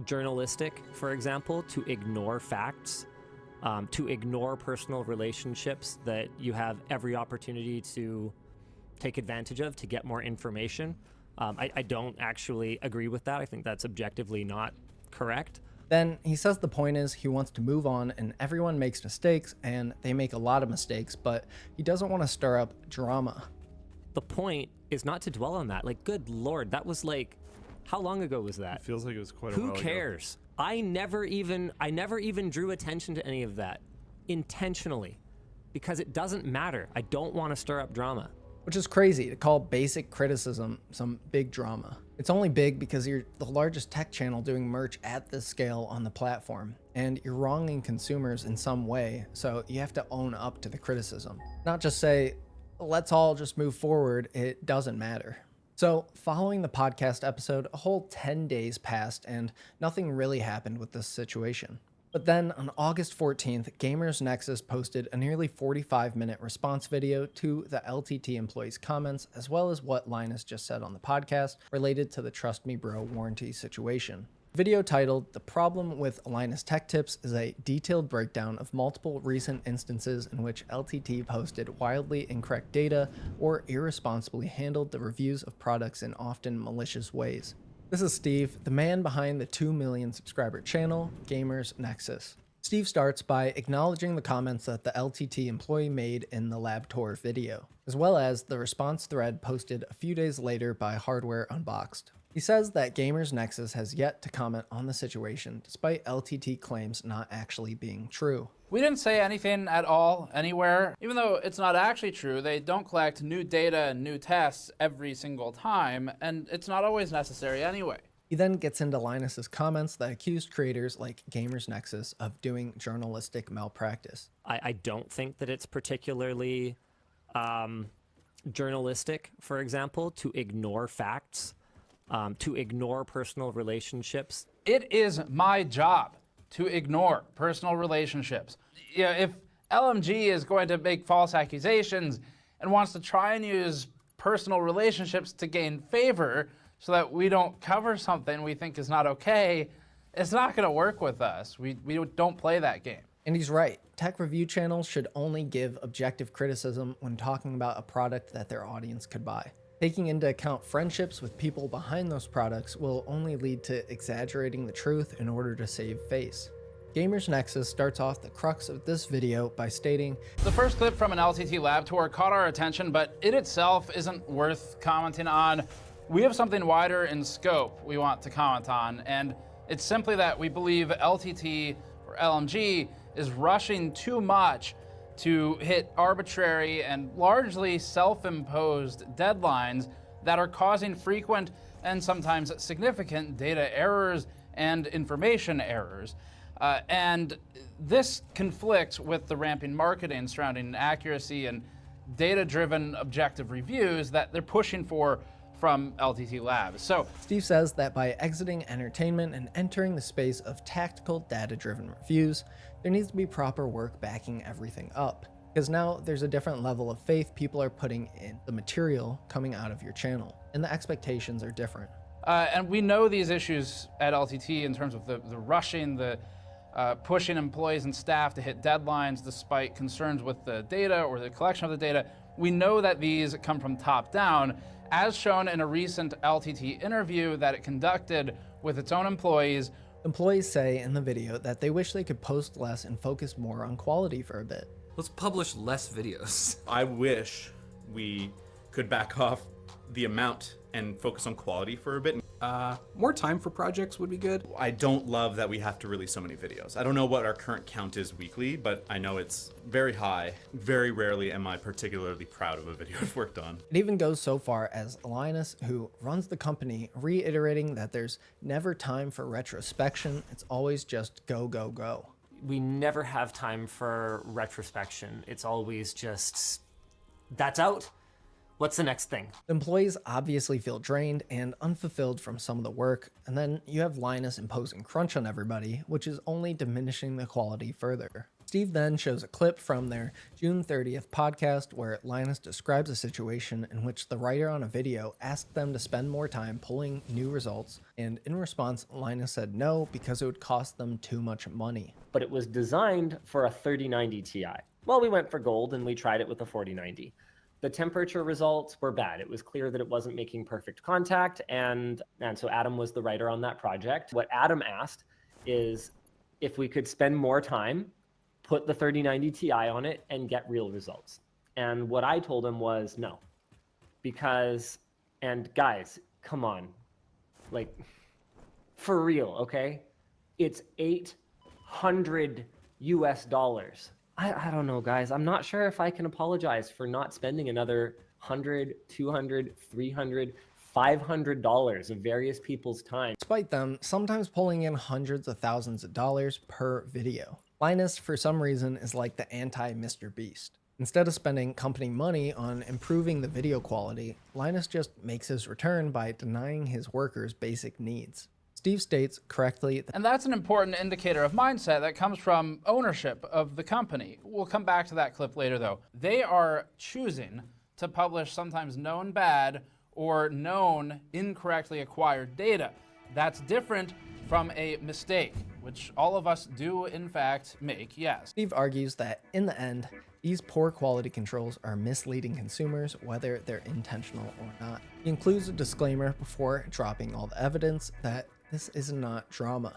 journalistic, for example, to ignore facts, to ignore personal relationships that you have every opportunity to take advantage of to get more information. I don't actually agree with that. I think that's objectively not correct. Then he says the point is he wants to move on and everyone makes mistakes and they make a lot of mistakes, but he doesn't want to stir up drama. The point is not to dwell on that. Like, good Lord, that was like, how long ago was that? It feels like it was quite a while ago. Who cares? I never even drew attention to any of that intentionally because it doesn't matter. I don't want to stir up drama. Which is crazy to call basic criticism some big drama. It's only big because you're the largest tech channel doing merch at this scale on the platform, and you're wronging consumers in some way, so you have to own up to the criticism. Not just say, let's all just move forward, it doesn't matter. So following the podcast episode, a whole 10 days passed and nothing really happened with this situation. But then on August 14th, Gamers Nexus posted a nearly 45-minute response video to the LTT employees' comments, as well as what Linus just said on the podcast related to the Trust Me Bro warranty situation. The video titled "The Problem with Linus Tech Tips" is a detailed breakdown of multiple recent instances in which LTT posted wildly incorrect data or irresponsibly handled the reviews of products in often malicious ways. This is Steve, the man behind the 2 million subscriber channel, Gamers Nexus. Steve starts by acknowledging the comments that the LTT employee made in the lab tour video, as well as the response thread posted a few days later by Hardware Unboxed. He says that Gamers Nexus has yet to comment on the situation, despite LTT claims not actually being true. We didn't say anything at all, anywhere. Even though it's not actually true, they don't collect new data and new tests every single time, and it's not always necessary anyway. He then gets into Linus's comments that accused creators like Gamers Nexus of doing journalistic malpractice. I don't think that it's particularly journalistic, for example, to ignore facts, to ignore personal relationships. It is my job to ignore personal relationships. Yeah, if LMG is going to make false accusations and wants to try and use personal relationships to gain favor so that we don't cover something we think is not okay, it's not going to work with us. We don't play that game. And he's right. Tech review channels should only give objective criticism when talking about a product that their audience could buy. Taking into account friendships with people behind those products will only lead to exaggerating the truth in order to save face. Gamers Nexus starts off the crux of this video by stating, "The first clip from an LTT lab tour caught our attention, but it itself isn't worth commenting on. We have something wider in scope we want to comment on, and it's simply that we believe LTT or LMG is rushing too much to hit arbitrary and largely self-imposed deadlines that are causing frequent and sometimes significant data errors and information errors. And this conflicts with the ramping marketing surrounding accuracy and data-driven objective reviews that they're pushing for from LTT Labs. So Steve says that by exiting entertainment and entering the space of tactical data-driven reviews, there needs to be proper work backing everything up. Because now there's a different level of faith people are putting in the material coming out of your channel, and the expectations are different. And we know these issues at LTT in terms of the rushing, the pushing employees and staff to hit deadlines despite concerns with the data or the collection of the data. We know that these come from top down, as shown in a recent LTT interview that it conducted with its own employees. Employees say in the video that they wish they could post less and focus more on quality for a bit. Let's publish less videos. I wish we could back off the amount and focus on quality for a bit. More time for projects would be good. I don't love that we have to release so many videos. I don't know what our current count is weekly, but I know it's very high. Very rarely am I particularly proud of a video I've worked on. It even goes so far as Linus, who runs the company, reiterating that there's never time for retrospection. It's always just go, go, go. We never have time for retrospection. It's always just, that's out. What's the next thing? Employees obviously feel drained and unfulfilled from some of the work, and then you have Linus imposing crunch on everybody, which is only diminishing the quality further. Steve then shows a clip from their June 30th podcast where Linus describes a situation in which the writer on a video asked them to spend more time pulling new results, and in response, Linus said no because it would cost them too much money. But it was designed for a 3090 Ti. Well, we went for gold and we tried it with a 4090. The temperature results were bad. It was clear that it wasn't making perfect contact, and so Adam was the writer on that project. What Adam asked is if we could spend more time, put the 3090 Ti on it, and get real results. And what I told him was no. Because, and guys, come on. Like, for real, okay? It's $800 US. I don't know, guys. I'm not sure if I can apologize for not spending another $100, $200, $300, $500 of various people's time. Despite them sometimes pulling in hundreds of thousands of dollars per video. Linus, for some reason, is like the anti-Mr. Beast. Instead of spending company money on improving the video quality, Linus just makes his return by denying his workers basic needs. Steve states correctly, and that's an important indicator of mindset that comes from ownership of the company. We'll come back to that clip later though. They are choosing to publish sometimes known bad or known incorrectly acquired data. That's different from a mistake, which all of us do in fact make, yes. Steve argues that in the end, these poor quality controls are misleading consumers, whether they're intentional or not. He includes a disclaimer before dropping all the evidence that this is not drama.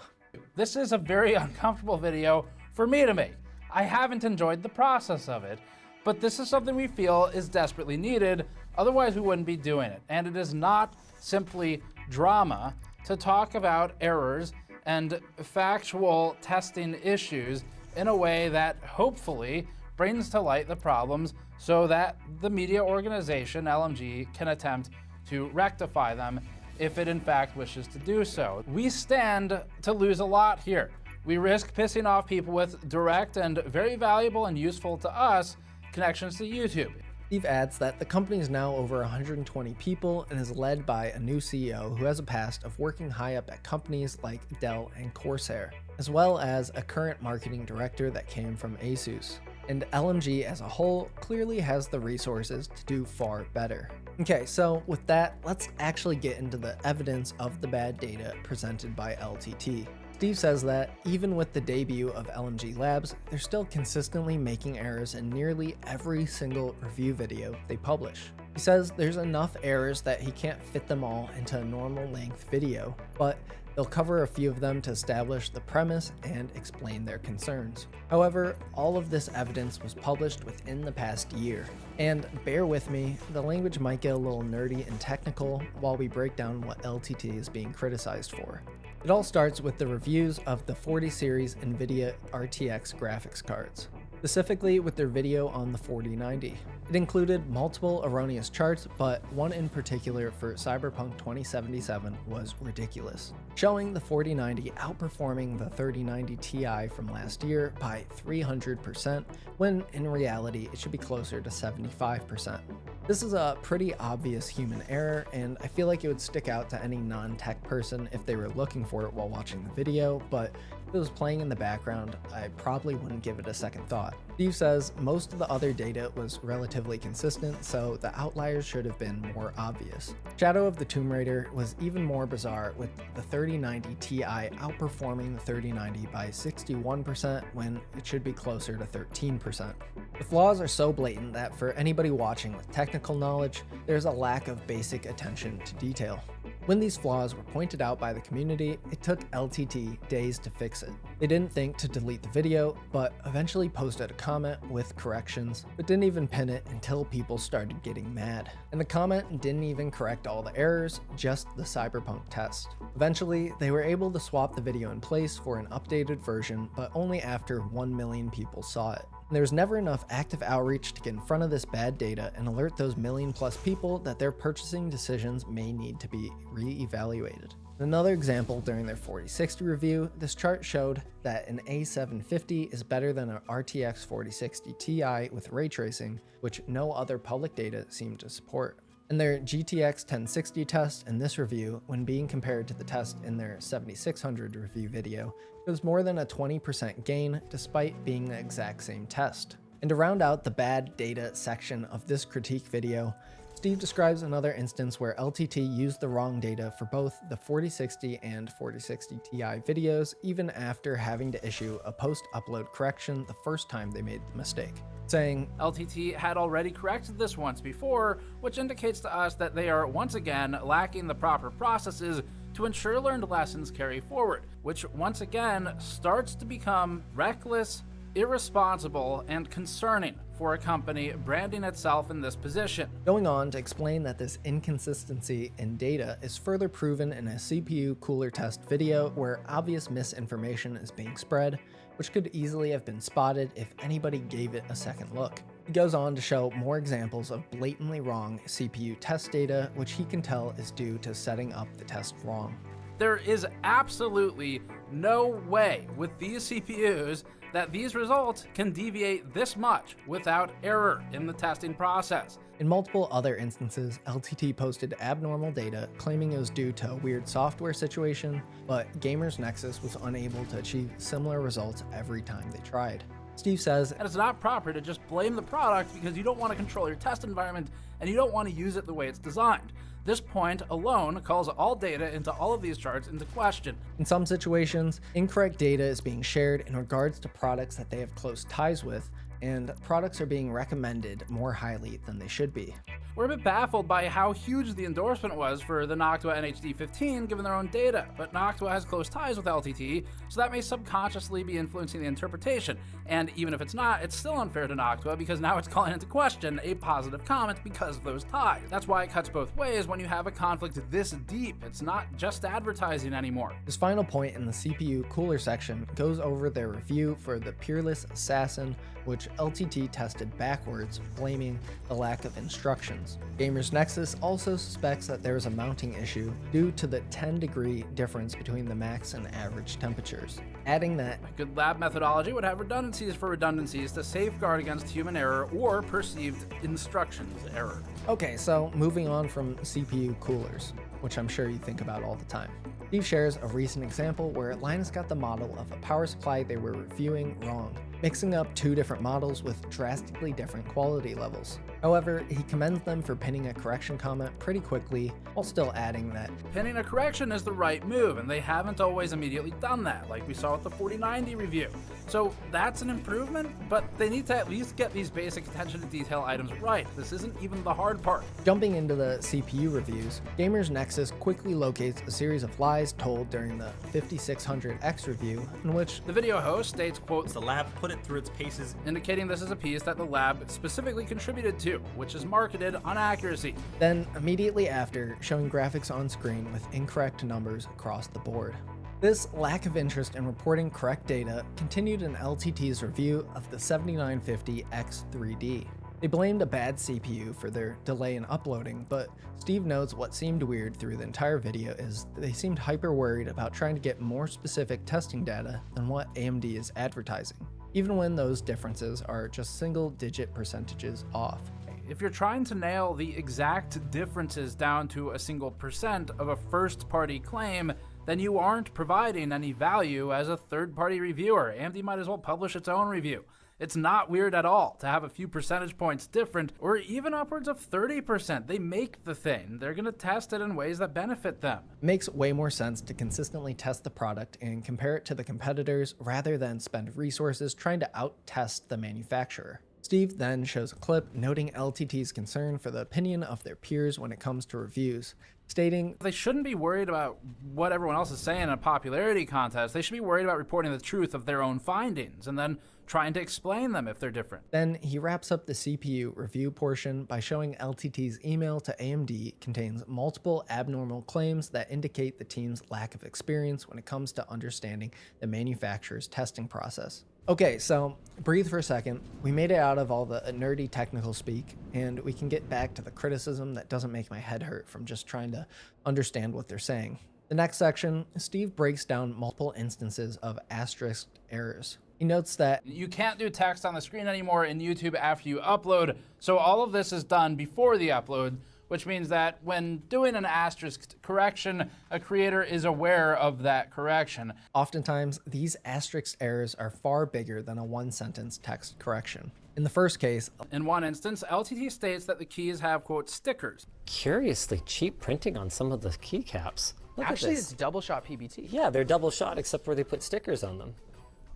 This is a very uncomfortable video for me to make. I haven't enjoyed the process of it, but this is something we feel is desperately needed, otherwise we wouldn't be doing it. And it is not simply drama to talk about errors and factual testing issues in a way that hopefully brings to light the problems so that the media organization, LMG, can attempt to rectify them if it in fact wishes to do so. We stand to lose a lot here. We risk pissing off people with direct and very valuable and useful to us connections to YouTube. Steve adds that the company is now over 120 people and is led by a new CEO who has a past of working high up at companies like Dell and Corsair, as well as a current marketing director that came from Asus. And LMG as a whole clearly has the resources to do far better. Okay, so with that, let's actually get into the evidence of the bad data presented by LTT. Steve says that even with the debut of LMG Labs, they're still consistently making errors in nearly every single review video they publish. He says there's enough errors that he can't fit them all into a normal length video, but they'll cover a few of them to establish the premise and explain their concerns. However, all of this evidence was published within the past year. And bear with me, the language might get a little nerdy and technical while we break down what LTT is being criticized for. It all starts with the reviews of the 40 series NVIDIA RTX graphics cards, specifically with their video on the 4090. It included multiple erroneous charts, but one in particular for Cyberpunk 2077 was ridiculous, showing the 4090 outperforming the 3090 Ti from last year by 300%, when in reality it should be closer to 75%. This is a pretty obvious human error, and I feel like it would stick out to any non-tech person if they were looking for it while watching the video, but if it was playing in the background, I probably wouldn't give it a second thought. Steve says most of the other data was relatively consistent, so the outliers should have been more obvious. Shadow of the Tomb Raider was even more bizarre, with the 3090 Ti outperforming the 3090 by 61% when it should be closer to 13%. The flaws are so blatant that for anybody watching with technical knowledge, there's a lack of basic attention to detail. When these flaws were pointed out by the community, it took LTT days to fix it. They didn't think to delete the video, but eventually posted a comment with corrections, but didn't even pin it until people started getting mad. And the comment didn't even correct all the errors, just the Cyberpunk test. Eventually, they were able to swap the video in place for an updated version, but only after 1 million people saw it. There was never enough active outreach to get in front of this bad data and alert those million-plus people that their purchasing decisions may need to be re-evaluated. In another example, during their 4060 review, this chart showed that an A750 is better than an RTX 4060 Ti with ray tracing, which no other public data seemed to support. In their GTX 1060 test in this review, when being compared to the test in their 7600 review video, it was more than a 20% gain despite being the exact same test. And to round out the bad data section of this critique video, Steve describes another instance where LTT used the wrong data for both the 4060 and 4060 Ti videos, even after having to issue a post-upload correction the first time they made the mistake, saying, LTT had already corrected this once before, which indicates to us that they are once again lacking the proper processes to ensure learned lessons carry forward, which once again starts to become reckless, irresponsible, and concerning for a company branding itself in this position. Going on to explain that this inconsistency in data is further proven in a CPU cooler test video where obvious misinformation is being spread, which could easily have been spotted if anybody gave it a second look. He goes on to show more examples of blatantly wrong CPU test data, which he can tell is due to setting up the test wrong. There is absolutely no way with these CPUs that these results can deviate this much without error in the testing process. In multiple other instances, LTT posted abnormal data claiming it was due to a weird software situation, but Gamers Nexus was unable to achieve similar results every time they tried. Steve says, and it's not proper to just blame the product because you don't want to control your test environment and you don't want to use it the way it's designed. This point alone calls all data into all of these charts into question. In some situations, incorrect data is being shared in regards to products that they have close ties with, and products are being recommended more highly than they should be. We're a bit baffled by how huge the endorsement was for the Noctua NHD 15 given their own data, but Noctua has close ties with LTT, so that may subconsciously be influencing the interpretation. And even if it's not, it's still unfair to Noctua because now it's calling into question a positive comment because of those ties. That's why it cuts both ways when you have a conflict this deep. It's not just advertising anymore. His final point in the CPU cooler section goes over their review for the Peerless Assassin, which LTT tested backwards, blaming the lack of instructions. Gamers Nexus also suspects that there is a mounting issue due to the 10-degree difference between the max and average temperatures, adding that a good lab methodology would have redundancies for redundancies to safeguard against human error or perceived instructions error. Okay, so moving on from CPU coolers, which I'm sure you think about all the time. Steve shares a recent example where Linus got the model of a power supply they were reviewing wrong, mixing up two different models with drastically different quality levels. However, he commends them for pinning a correction comment pretty quickly, while still adding that pinning a correction is the right move, and they haven't always immediately done that, like we saw with the 4090 review. So that's an improvement, but they need to at least get these basic attention to detail items right. This isn't even the hard part. Jumping into the CPU reviews, Gamers Nexus quickly locates a series of lies told during the 5600X review, in which the video host states, quote, the lab put it through its paces, indicating this is a piece that the lab specifically contributed to, which is marketed on accuracy. Then immediately after, showing graphics on screen with incorrect numbers across the board. This lack of interest in reporting correct data continued in LTT's review of the 7950X3D. They blamed a bad CPU for their delay in uploading, but Steve notes what seemed weird through the entire video is they seemed hyper worried about trying to get more specific testing data than what AMD is advertising, even when those differences are just single-digit percentages off. If you're trying to nail the exact differences down to a single percent of a first-party claim, then you aren't providing any value as a third-party reviewer. AMD might as well publish its own review. It's not weird at all to have a few percentage points different, or even upwards of 30%. They make the thing. They're gonna test it in ways that benefit them. It makes way more sense to consistently test the product and compare it to the competitors rather than spend resources trying to out-test the manufacturer. Steve then shows a clip noting LTT's concern for the opinion of their peers when it comes to reviews, stating, they shouldn't be worried about what everyone else is saying in a popularity contest. They should be worried about reporting the truth of their own findings and then trying to explain them if they're different. Then he wraps up the CPU review portion by showing LTT's email to AMD contains multiple abnormal claims that indicate the team's lack of experience when it comes to understanding the manufacturer's testing process. Okay, so breathe for a second. We made it out of all the nerdy technical speak, and we can get back to the criticism that doesn't make my head hurt from just trying to understand what they're saying. The next section, Steve breaks down multiple instances of asterisk errors. He notes that you can't do text on the screen anymore in YouTube after you upload, so all of this is done before the upload, which means that when doing an asterisk correction, a creator is aware of that correction. Oftentimes, these asterisk errors are far bigger than a one-sentence text correction. In the first case, in one instance, LTT states that the keys have, quote, stickers. Curiously cheap printing on some of the keycaps. Look Actually, at this. it's double shot PBT. Yeah, they're double shot except where they put stickers on them.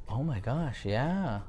Oh my gosh, yeah.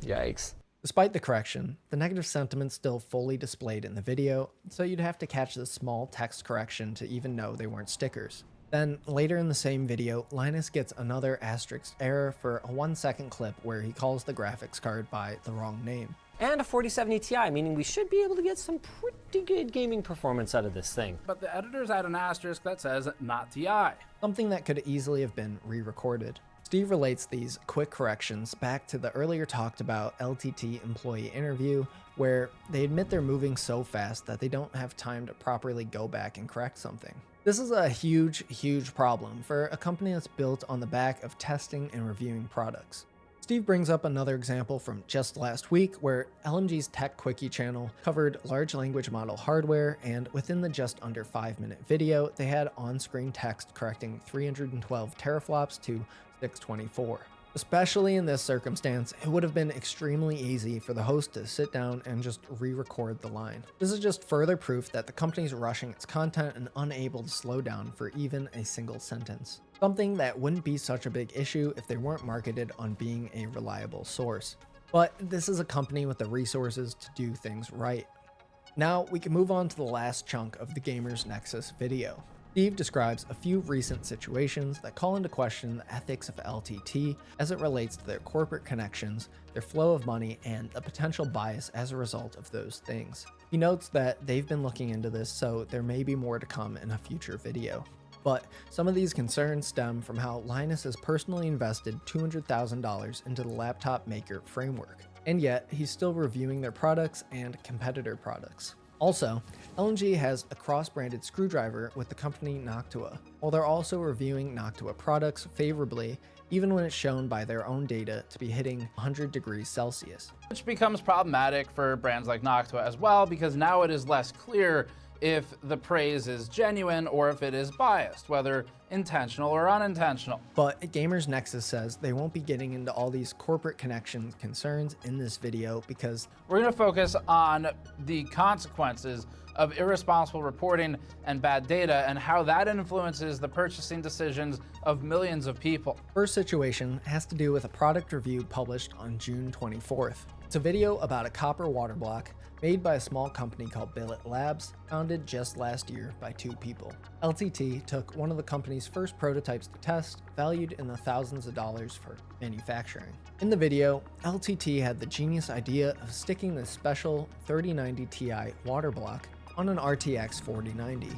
Yikes. Despite the correction, the negative sentiment's still fully displayed in the video, so you'd have to catch the small text correction to even know they weren't stickers. Then, later in the same video, Linus gets another asterisk error for a 1-second clip where he calls the graphics card by the wrong name. And a 4070 Ti, meaning we should be able to get some pretty good gaming performance out of this thing. But the editors add an asterisk that says, not TI. Something that could easily have been re-recorded. Steve relates these quick corrections back to the earlier talked about LTT employee interview, where they admit they're moving so fast that they don't have time to properly go back and correct something. This is a huge problem for a company that's built on the back of testing and reviewing products. Steve brings up another example from just last week where LMG's Tech Quickie channel covered large language model hardware, and within the just under 5-minute video, they had on-screen text correcting 312 teraflops to 624. Especially in this circumstance, it would have been extremely easy for the host to sit down and just re-record the line. This is just further proof that the company's rushing its content and unable to slow down for even a single sentence. Something that wouldn't be such a big issue if they weren't marketed on being a reliable source. But this is a company with the resources to do things right. Now we can move on to the last chunk of the Gamers Nexus video. Steve describes a few recent situations that call into question the ethics of LTT as it relates to their corporate connections, their flow of money, and the potential bias as a result of those things. He notes that they've been looking into this, so there may be more to come in a future video. But some of these concerns stem from how Linus has personally invested $200,000 into the laptop maker framework, and yet he's still reviewing their products and competitor products. Also, LMG has a cross-branded screwdriver with the company Noctua, while they're also reviewing Noctua products favorably even when it's shown by their own data to be hitting 100 degrees Celsius. Which becomes problematic for brands like Noctua as well, because now it is less clear if the praise is genuine or if it is biased, whether intentional or unintentional. But Gamers Nexus says they won't be getting into all these corporate connections concerns in this video because we're going to focus on the consequences of irresponsible reporting and bad data and how that influences the purchasing decisions of millions of people. First situation has to do with a product review published on June 24th. It's a video about a copper water block made by a small company called Billet Labs, founded just last year by 2 people. LTT took one of the company's first prototypes to test, valued in the thousands of dollars for manufacturing. In the video, LTT had the genius idea of sticking this special 3090 Ti water block on an RTX 4090.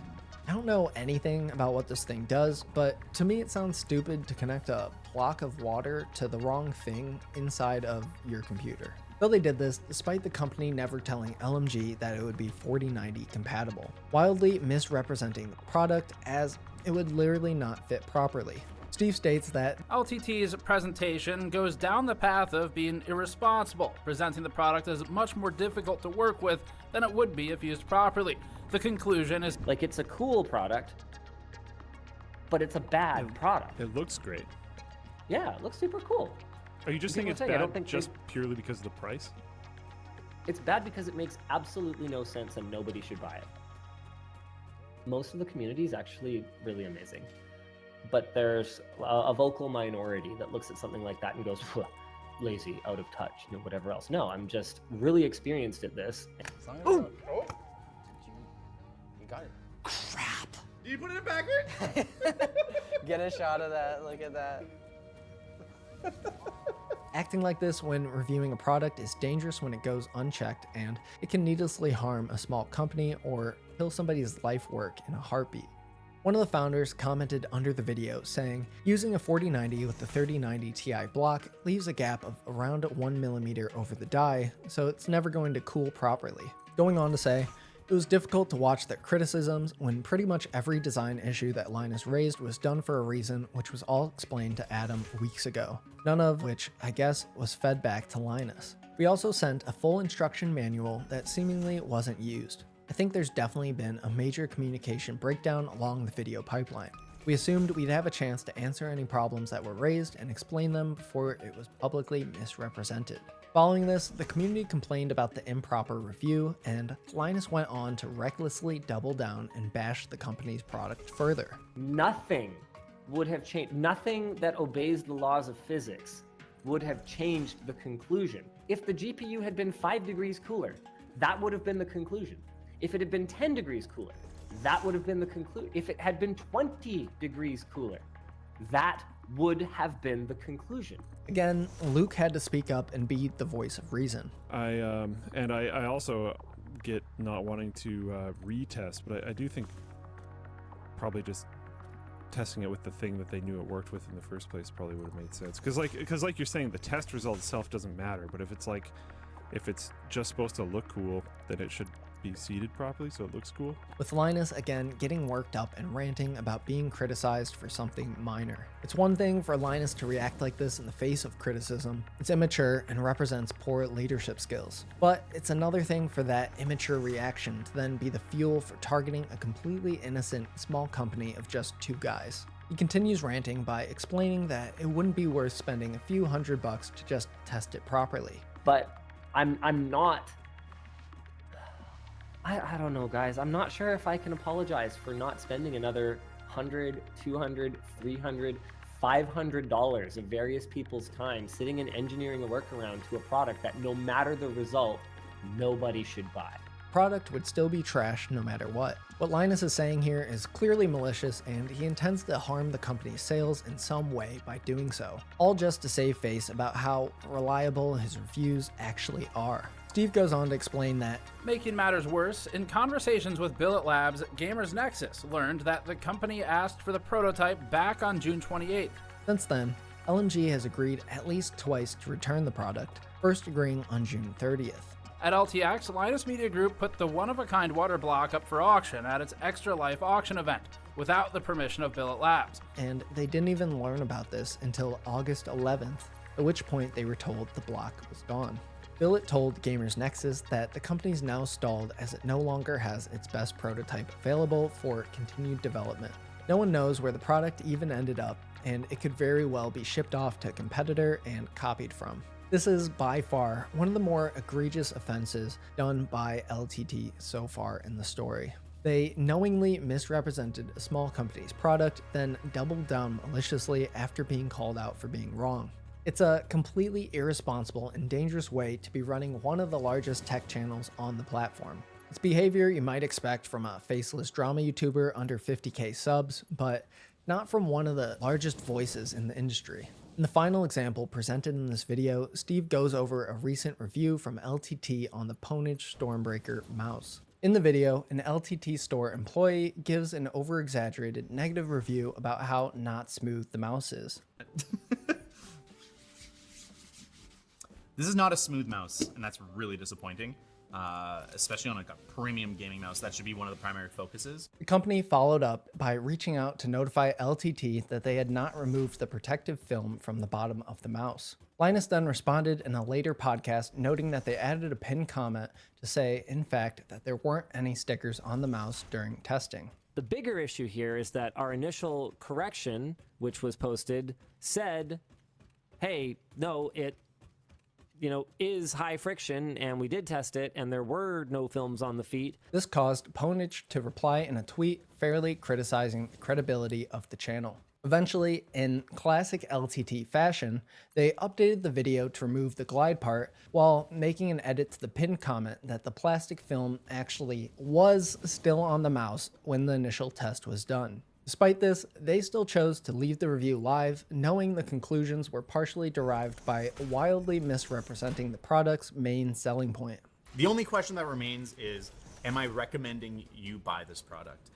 I don't know anything about what this thing does, but to me it sounds stupid to connect a block of water to the wrong thing inside of your computer. Though they did this despite the company never telling LMG that it would be 4090 compatible, wildly misrepresenting the product as it would literally not fit properly. Steve states that LTT's presentation goes down the path of being irresponsible, presenting the product as much more difficult to work with than it would be if used properly. The conclusion is like it's a cool product, but it's a bad product. It looks great. Yeah, it looks super cool. Are you just saying it's bad just purely because of the price? It's bad because it makes absolutely no sense and nobody should buy it. Most of the community is actually really amazing. But there's a vocal minority that looks at something like that and goes, lazy, out of touch, whatever else. No, I'm just really experienced at this. Oh! You got it. Crap! Did you put it backward? Get a shot of that. Look at that. acting like this when reviewing a product is dangerous when it goes unchecked, and it can needlessly harm a small company or kill somebody's life work in a heartbeat. One of the founders commented under the video saying, using a 4090 with the 3090 Ti block leaves a gap of around 1mm over the die, so it's never going to cool properly. Going on to say, it was difficult to watch their criticisms when pretty much every design issue that Linus raised was done for a reason, which was all explained to Adam weeks ago. None of which, I guess, was fed back to Linus. We also sent a full instruction manual that seemingly wasn't used. I think there's definitely been a major communication breakdown along the video pipeline. We assumed we'd have a chance to answer any problems that were raised and explain them before it was publicly misrepresented. Following this, the community complained about the improper review, and Linus went on to recklessly double down and bash the company's product further. Nothing would have changed. Nothing that obeys the laws of physics would have changed the conclusion. If the GPU had been 5 degrees cooler, that would have been the conclusion. If it had been 10 degrees cooler, that would have been the conclusion. If it had been 20 degrees cooler, that would have been the conclusion. Again, Luke had to speak up and be the voice of reason. I also get not wanting to retest, but I do think probably just testing it with the thing that they knew it worked with in the first place probably would have made sense. Because like you're saying, the test result itself doesn't matter, but if it's just supposed to look cool, then it should be seated properly so it looks cool. With Linus again getting worked up and ranting about being criticized for something minor. It's one thing for Linus to react like this in the face of criticism. It's immature and represents poor leadership skills. But it's another thing for that immature reaction to then be the fuel for targeting a completely innocent small company of just 2 guys. He continues ranting by explaining that it wouldn't be worth spending a few $100 to just test it properly. But I'm not. I don't know, guys. I'm not sure if I can apologize for not spending another $100, $200, $300, $500 of various people's time sitting and engineering a workaround to a product that no matter the result, nobody should buy. Product would still be trash no matter what. What Linus is saying here is clearly malicious, and he intends to harm the company's sales in some way by doing so, all just to save face about how reliable his reviews actually are. Steve goes on to explain that, making matters worse, in conversations with Billet Labs, Gamers Nexus learned that the company asked for the prototype back on June 28th. Since then, LMG has agreed at least twice to return the product, first agreeing on June 30th. At LTX, Linus Media Group put the one-of-a-kind water block up for auction at its Extra Life auction event, without the permission of Billet Labs. And they didn't even learn about this until August 11th, at which point they were told the block was gone. Billet told Gamers Nexus that the company's now stalled as it no longer has its best prototype available for continued development. No one knows where the product even ended up, and it could very well be shipped off to a competitor and copied from. This is by far one of the more egregious offenses done by LTT so far in the story. They knowingly misrepresented a small company's product, then doubled down maliciously after being called out for being wrong. It's a completely irresponsible and dangerous way to be running one of the largest tech channels on the platform. It's behavior you might expect from a faceless drama YouTuber under 50k subs, but not from one of the largest voices in the industry. In the final example presented in this video, Steve goes over a recent review from LTT on the Ponage Stormbreaker mouse. In the video, an LTT store employee gives an over-exaggerated negative review about how not smooth the mouse is. This is not a smooth mouse, and that's really disappointing, especially on like a premium gaming mouse. That should be one of the primary focuses. The company followed up by reaching out to notify LTT that they had not removed the protective film from the bottom of the mouse. Linus then responded in a later podcast, noting that they added a pinned comment to say, in fact, that there weren't any stickers on the mouse during testing. The bigger issue here is that our initial correction, which was posted, said, hey, no, it is high friction, and we did test it, and there were no films on the feet. This caused Ponage to reply in a tweet fairly criticizing the credibility of the channel. Eventually, in classic LTT fashion, they updated the video to remove the glide part while making an edit to the pinned comment that the plastic film actually was still on the mouse when the initial test was done. Despite this, they still chose to leave the review live, knowing the conclusions were partially derived by wildly misrepresenting the product's main selling point. The only question that remains is, am I recommending you buy this product?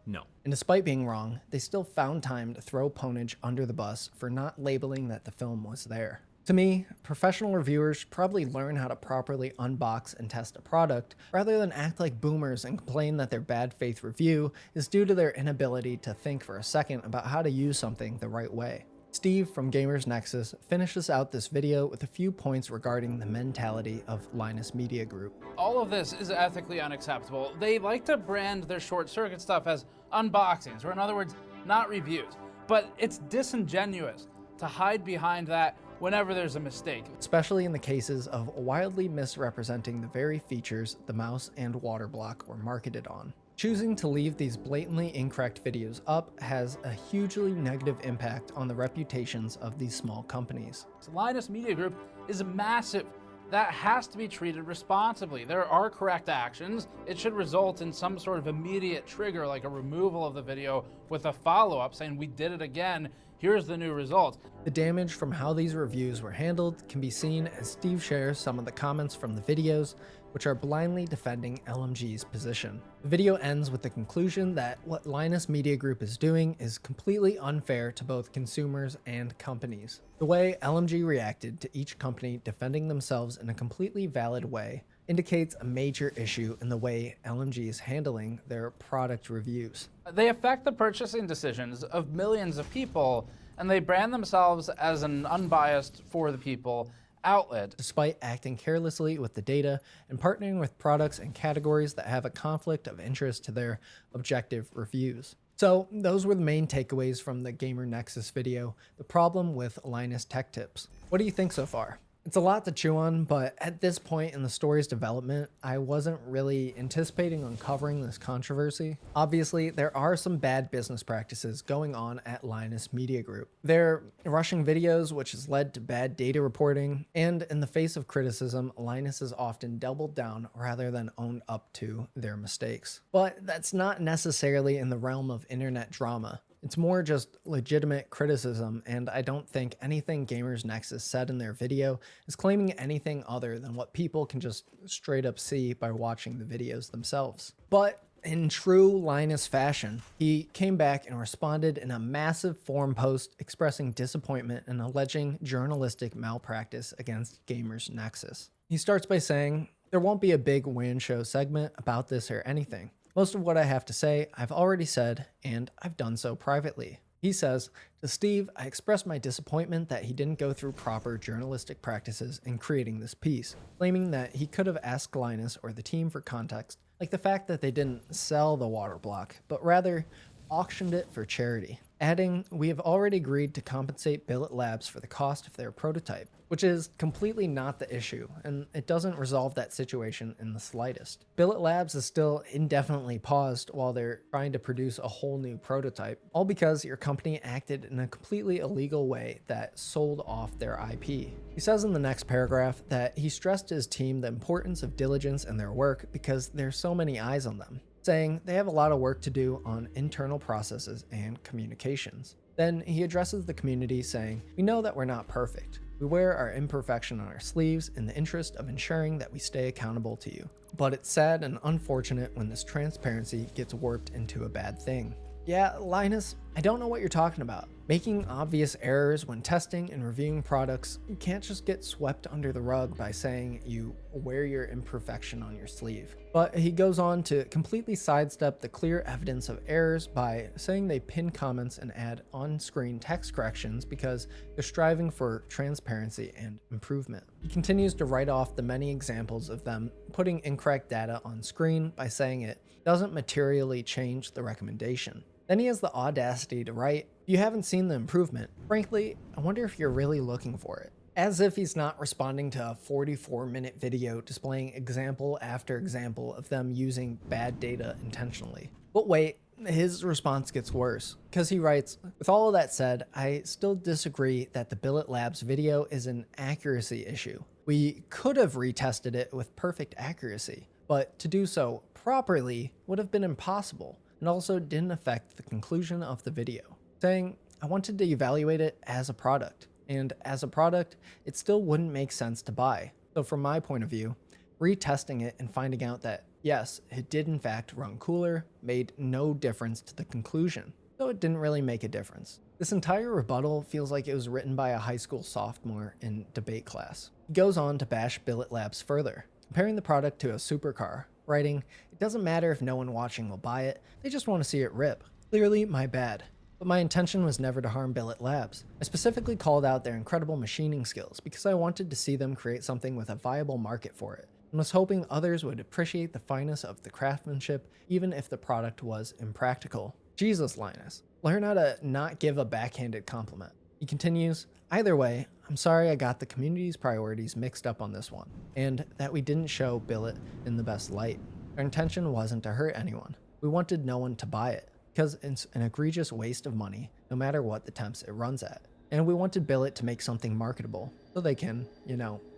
No. And despite being wrong, they still found time to throw Ponage under the bus for not labeling that the film was there. To me, professional reviewers probably learn how to properly unbox and test a product rather than act like boomers and complain that their bad faith review is due to their inability to think for a second about how to use something the right way. Steve from Gamers Nexus finishes out this video with a few points regarding the mentality of Linus Media Group. All of this is ethically unacceptable. They like to brand their short circuit stuff as unboxings, or in other words, not reviews. But it's disingenuous to hide behind that whenever there's a mistake. Especially in the cases of wildly misrepresenting the very features the mouse and water block were marketed on. Choosing to leave these blatantly incorrect videos up has a hugely negative impact on the reputations of these small companies. Linus Media Group is massive. That has to be treated responsibly. There are correct actions. It should result in some sort of immediate trigger, like a removal of the video with a follow-up saying, we did it again, here's the new result. The damage from how these reviews were handled can be seen as Steve shares some of the comments from the videos, which are blindly defending LMG's position. The video ends with the conclusion that what Linus Media Group is doing is completely unfair to both consumers and companies. The way LMG reacted to each company defending themselves in a completely valid way indicates a major issue in the way LMG is handling their product reviews. They affect the purchasing decisions of millions of people, and they brand themselves as an unbiased, for the people outlet. Despite acting carelessly with the data and partnering with products and categories that have a conflict of interest to their objective reviews. So those were the main takeaways from the Gamer Nexus video, the problem with Linus Tech Tips. What do you think so far? It's a lot to chew on, but at this point in the story's development, I wasn't really anticipating uncovering this controversy. Obviously, there are some bad business practices going on at Linus Media Group. They're rushing videos, which has led to bad data reporting, and in the face of criticism, Linus has often doubled down rather than owned up to their mistakes. But that's not necessarily in the realm of internet drama. It's more just legitimate criticism, and I don't think anything Gamers Nexus said in their video is claiming anything other than what people can just straight up see by watching the videos themselves. But in true Linus fashion, he came back and responded in a massive forum post expressing disappointment and alleging journalistic malpractice against Gamers Nexus. He starts by saying, "There won't be a big WAN show segment about this or anything. Most of what I have to say, I've already said, and I've done so privately." He says, "To Steve, I expressed my disappointment that he didn't go through proper journalistic practices in creating this piece, claiming that he could have asked Linus or the team for context, like the fact that they didn't sell the water block, but rather auctioned it for charity." Adding, "We have already agreed to compensate Billet Labs for the cost of their prototype," which is completely not the issue, and it doesn't resolve that situation in the slightest. Billet Labs is still indefinitely paused while they're trying to produce a whole new prototype, all because your company acted in a completely illegal way that sold off their IP. He says in the next paragraph that he stressed to his team the importance of diligence in their work because there's so many eyes on them, saying they have a lot of work to do on internal processes and communications. Then he addresses the community saying, "We know that we're not perfect. We wear our imperfection on our sleeves in the interest of ensuring that we stay accountable to you. But it's sad and unfortunate when this transparency gets warped into a bad thing. Yeah, Linus, I don't know what you're talking about. Making obvious errors when testing and reviewing products can't just get swept under the rug by saying you wear your imperfection on your sleeve. But he goes on to completely sidestep the clear evidence of errors by saying they pin comments and add on-screen text corrections because they're striving for transparency and improvement. He continues to write off the many examples of them putting incorrect data on screen by saying it doesn't materially change the recommendation. Then he has the audacity to write, "You haven't seen the improvement. Frankly, I wonder if you're really looking for it." As if he's not responding to a 44-minute video displaying example after example of them using bad data intentionally. But wait, his response gets worse, because he writes, "With all of that said, I still disagree that the Billet Labs video is an accuracy issue. We could have retested it with perfect accuracy, but to do so properly would have been impossible, and also didn't affect the conclusion of the video," saying, "I wanted to evaluate it as a product, and as a product, it still wouldn't make sense to buy. So from my point of view, retesting it and finding out that, yes, it did in fact run cooler made no difference to the conclusion, though it didn't really make a difference." This entire rebuttal feels like it was written by a high school sophomore in debate class. He goes on to bash Billet Labs further, comparing the product to a supercar, writing, "It doesn't matter if no one watching will buy it, they just want to see it rip. Clearly my bad. But my intention was never to harm Billet Labs. I specifically called out their incredible machining skills because I wanted to see them create something with a viable market for it, and was hoping others would appreciate the fineness of the craftsmanship even if the product was impractical." Jesus, Linus. Learn how to not give a backhanded compliment. He continues, "Either way, I'm sorry I got the community's priorities mixed up on this one, and that we didn't show Billet in the best light. Our intention wasn't to hurt anyone. We wanted no one to buy it, because it's an egregious waste of money, no matter what the temps it runs at. And we wanted Billet to make something marketable, so they can,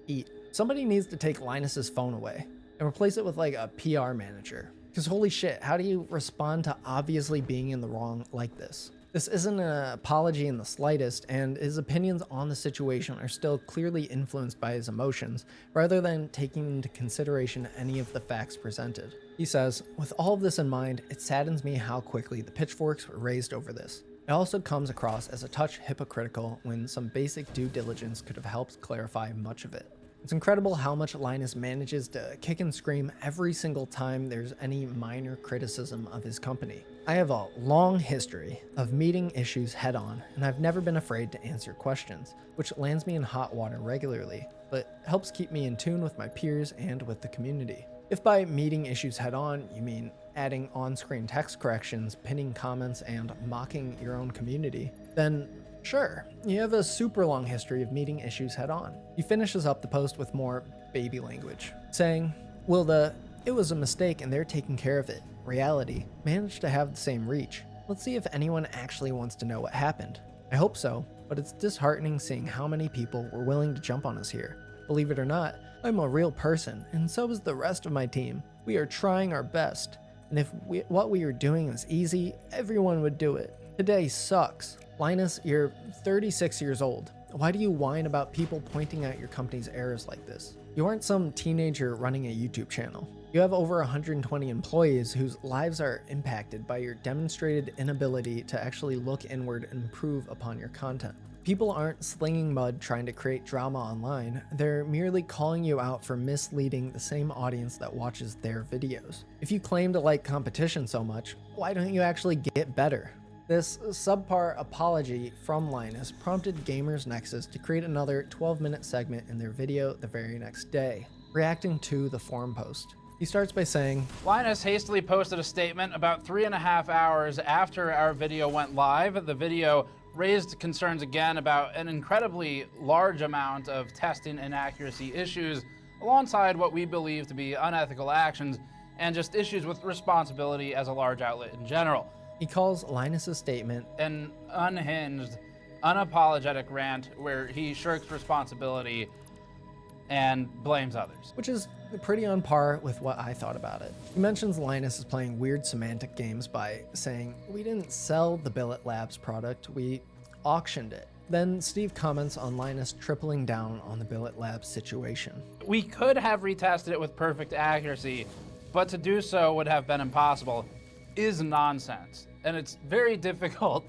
eat." Somebody needs to take Linus's phone away, and replace it with like a PR manager. Because holy shit, how do you respond to obviously being in the wrong like this? This isn't an apology in the slightest, and his opinions on the situation are still clearly influenced by his emotions, rather than taking into consideration any of the facts presented. He says, "With all of this in mind, it saddens me how quickly the pitchforks were raised over this. It also comes across as a touch hypocritical when some basic due diligence could have helped clarify much of it. It's incredible how much Linus manages to kick and scream every single time there's any minor criticism of his company. I have a long history of meeting issues head on, and I've never been afraid to answer questions, which lands me in hot water regularly, but helps keep me in tune with my peers and with the community. If by meeting issues head on, you mean adding on-screen text corrections, pinning comments, and mocking your own community, then sure, you have a super long history of meeting issues head on." He finishes up the post with more baby language, saying, "Will the 'it was a mistake and they're taking care of it' reality manage to have the same reach? Let's see if anyone actually wants to know what happened. I hope so, but it's disheartening seeing how many people were willing to jump on us here. Believe it or not, I'm a real person, and so is the rest of my team. We are trying our best, and if what we are doing was easy, everyone would do it. Today sucks. Linus, you're 36 years old. Why do you whine about people pointing out your company's errors like this? You aren't some teenager running a YouTube channel. You have over 120 employees whose lives are impacted by your demonstrated inability to actually look inward and improve upon your content. People aren't slinging mud trying to create drama online. They're merely calling you out for misleading the same audience that watches their videos. If you claim to like competition so much, why don't you actually get better?" This subpar apology from Linus prompted Gamers Nexus to create another 12-minute segment in their video the very next day, reacting to the forum post. He starts by saying, "Linus hastily posted a statement about 3.5 hours after our video went live. The video raised concerns again about an incredibly large amount of testing inaccuracy issues, alongside what we believe to be unethical actions and just issues with responsibility as a large outlet in general." He calls Linus's statement an unhinged, unapologetic rant where he shirks responsibility and blames others. Which is pretty on par with what I thought about it. He mentions Linus is playing weird semantic games by saying, "We didn't sell the Billet Labs product, we auctioned it." Then Steve comments on Linus tripling down on the Billet Labs situation. We could have retested it with perfect accuracy, but to do so would have been impossible, is nonsense. And it's very difficult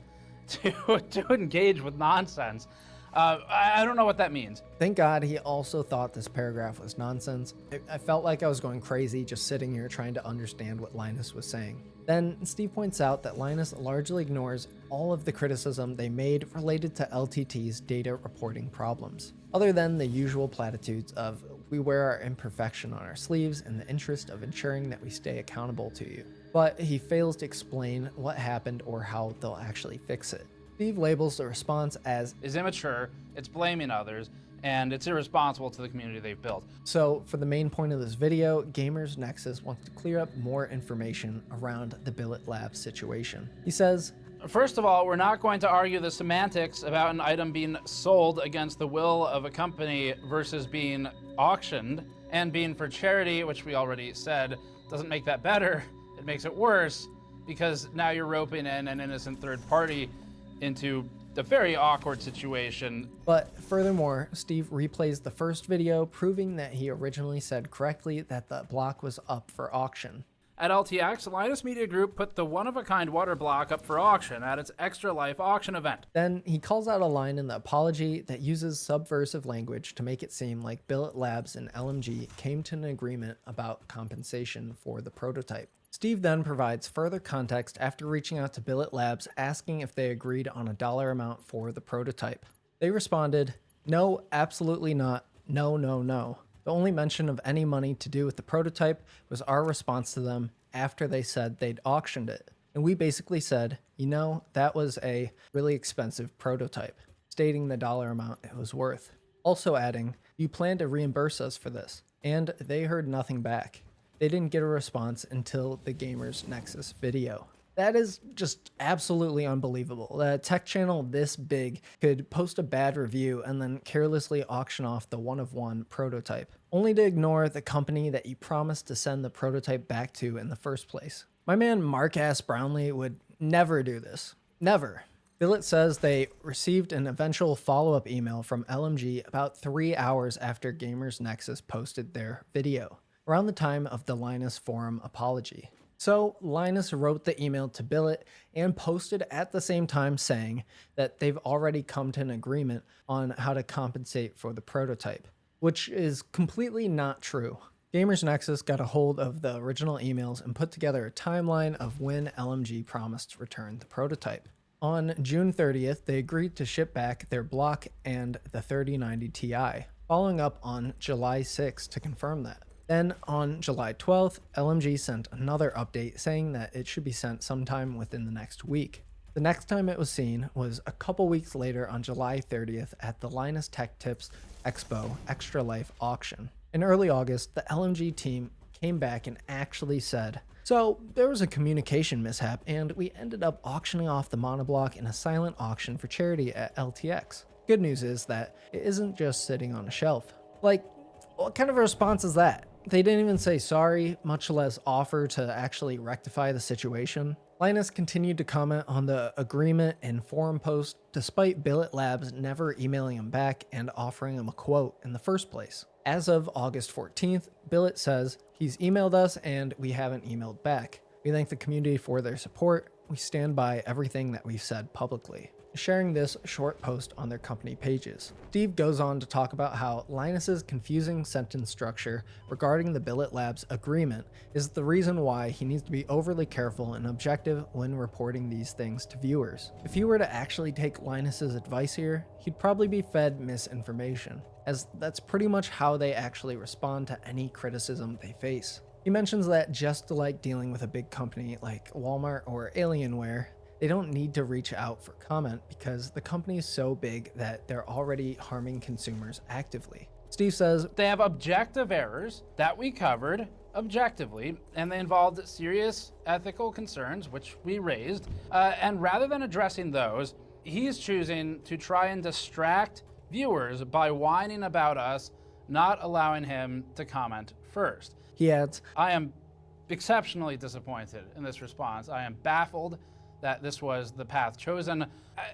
to engage with nonsense. I don't know what that means. Thank God he also thought this paragraph was nonsense. I felt like I was going crazy just sitting here trying to understand what Linus was saying. Then Steve points out that Linus largely ignores all of the criticism they made related to LTT's data reporting problems, other than the usual platitudes of we wear our imperfection on our sleeves in the interest of ensuring that we stay accountable to you. But he fails to explain what happened or how they'll actually fix it. Steve labels the response as is immature, it's blaming others, and it's irresponsible to the community they've built. So for the main point of this video, Gamers Nexus wants to clear up more information around the Billet Labs situation. He says, first of all, we're not going to argue the semantics about an item being sold against the will of a company versus being auctioned, and being for charity, which we already said doesn't make that better, it makes it worse, because now you're roping in an innocent third party into a very awkward situation. But furthermore, Steve replays the first video, proving that he originally said correctly that the block was up for auction. At LTX, Linus Media Group put the one-of-a-kind water block up for auction at its Extra Life auction event. Then he calls out a line in the apology that uses subversive language to make it seem like Billet Labs and LMG came to an agreement about compensation for the prototype. Steve then provides further context after reaching out to Billet Labs asking if they agreed on a dollar amount for the prototype. They responded, no, absolutely not, no, no, no. The only mention of any money to do with the prototype was our response to them after they said they'd auctioned it. And we basically said, you know, that was a really expensive prototype, stating the dollar amount it was worth. Also adding, you plan to reimburse us for this. And they heard nothing back. They didn't get a response until the Gamers Nexus video. That is just absolutely unbelievable. That a tech channel this big could post a bad review and then carelessly auction off the one-of-one prototype, only to ignore the company that you promised to send the prototype back to in the first place. My man Mark S. Brownlee would never do this. Never. Billet says they received an eventual follow-up email from LMG about 3 hours after Gamers Nexus posted their video, around the time of the Linus forum apology. So Linus wrote the email to Billet and posted at the same time saying that they've already come to an agreement on how to compensate for the prototype, which is completely not true. Gamers Nexus got a hold of the original emails and put together a timeline of when LMG promised to return the prototype. On June 30th, they agreed to ship back their block and the 3090 Ti, following up on July 6th to confirm that. Then on July 12th, LMG sent another update saying that it should be sent sometime within the next week. The next time it was seen was a couple weeks later on July 30th at the Linus Tech Tips Expo Extra Life auction. In early August, the LMG team came back and actually said, so there was a communication mishap and we ended up auctioning off the monoblock in a silent auction for charity at LTX. Good news is that it isn't just sitting on a shelf. Like, what kind of a response is that? They didn't even say sorry, much less offer to actually rectify the situation. Linus continued to comment on the agreement and forum post, despite Billet Labs never emailing him back and offering him a quote in the first place. As of August 14th, Billet says, he's emailed us and we haven't emailed back. We thank the community for their support. We stand by everything that we've said publicly, sharing this short post on their company pages. Steve goes on to talk about how Linus's confusing sentence structure regarding the Billet Labs agreement is the reason why he needs to be overly careful and objective when reporting these things to viewers. If he were to actually take Linus's advice here, he'd probably be fed misinformation, as that's pretty much how they actually respond to any criticism they face. He mentions that just like dealing with a big company like Walmart or Alienware, they don't need to reach out for comment because the company is so big that they're already harming consumers actively. Steve says, they have objective errors that we covered objectively, and they involved serious ethical concerns, which we raised, and rather than addressing those, he's choosing to try and distract viewers by whining about us not allowing him to comment first. He adds, I am exceptionally disappointed in this response. I am baffled that this was the path chosen.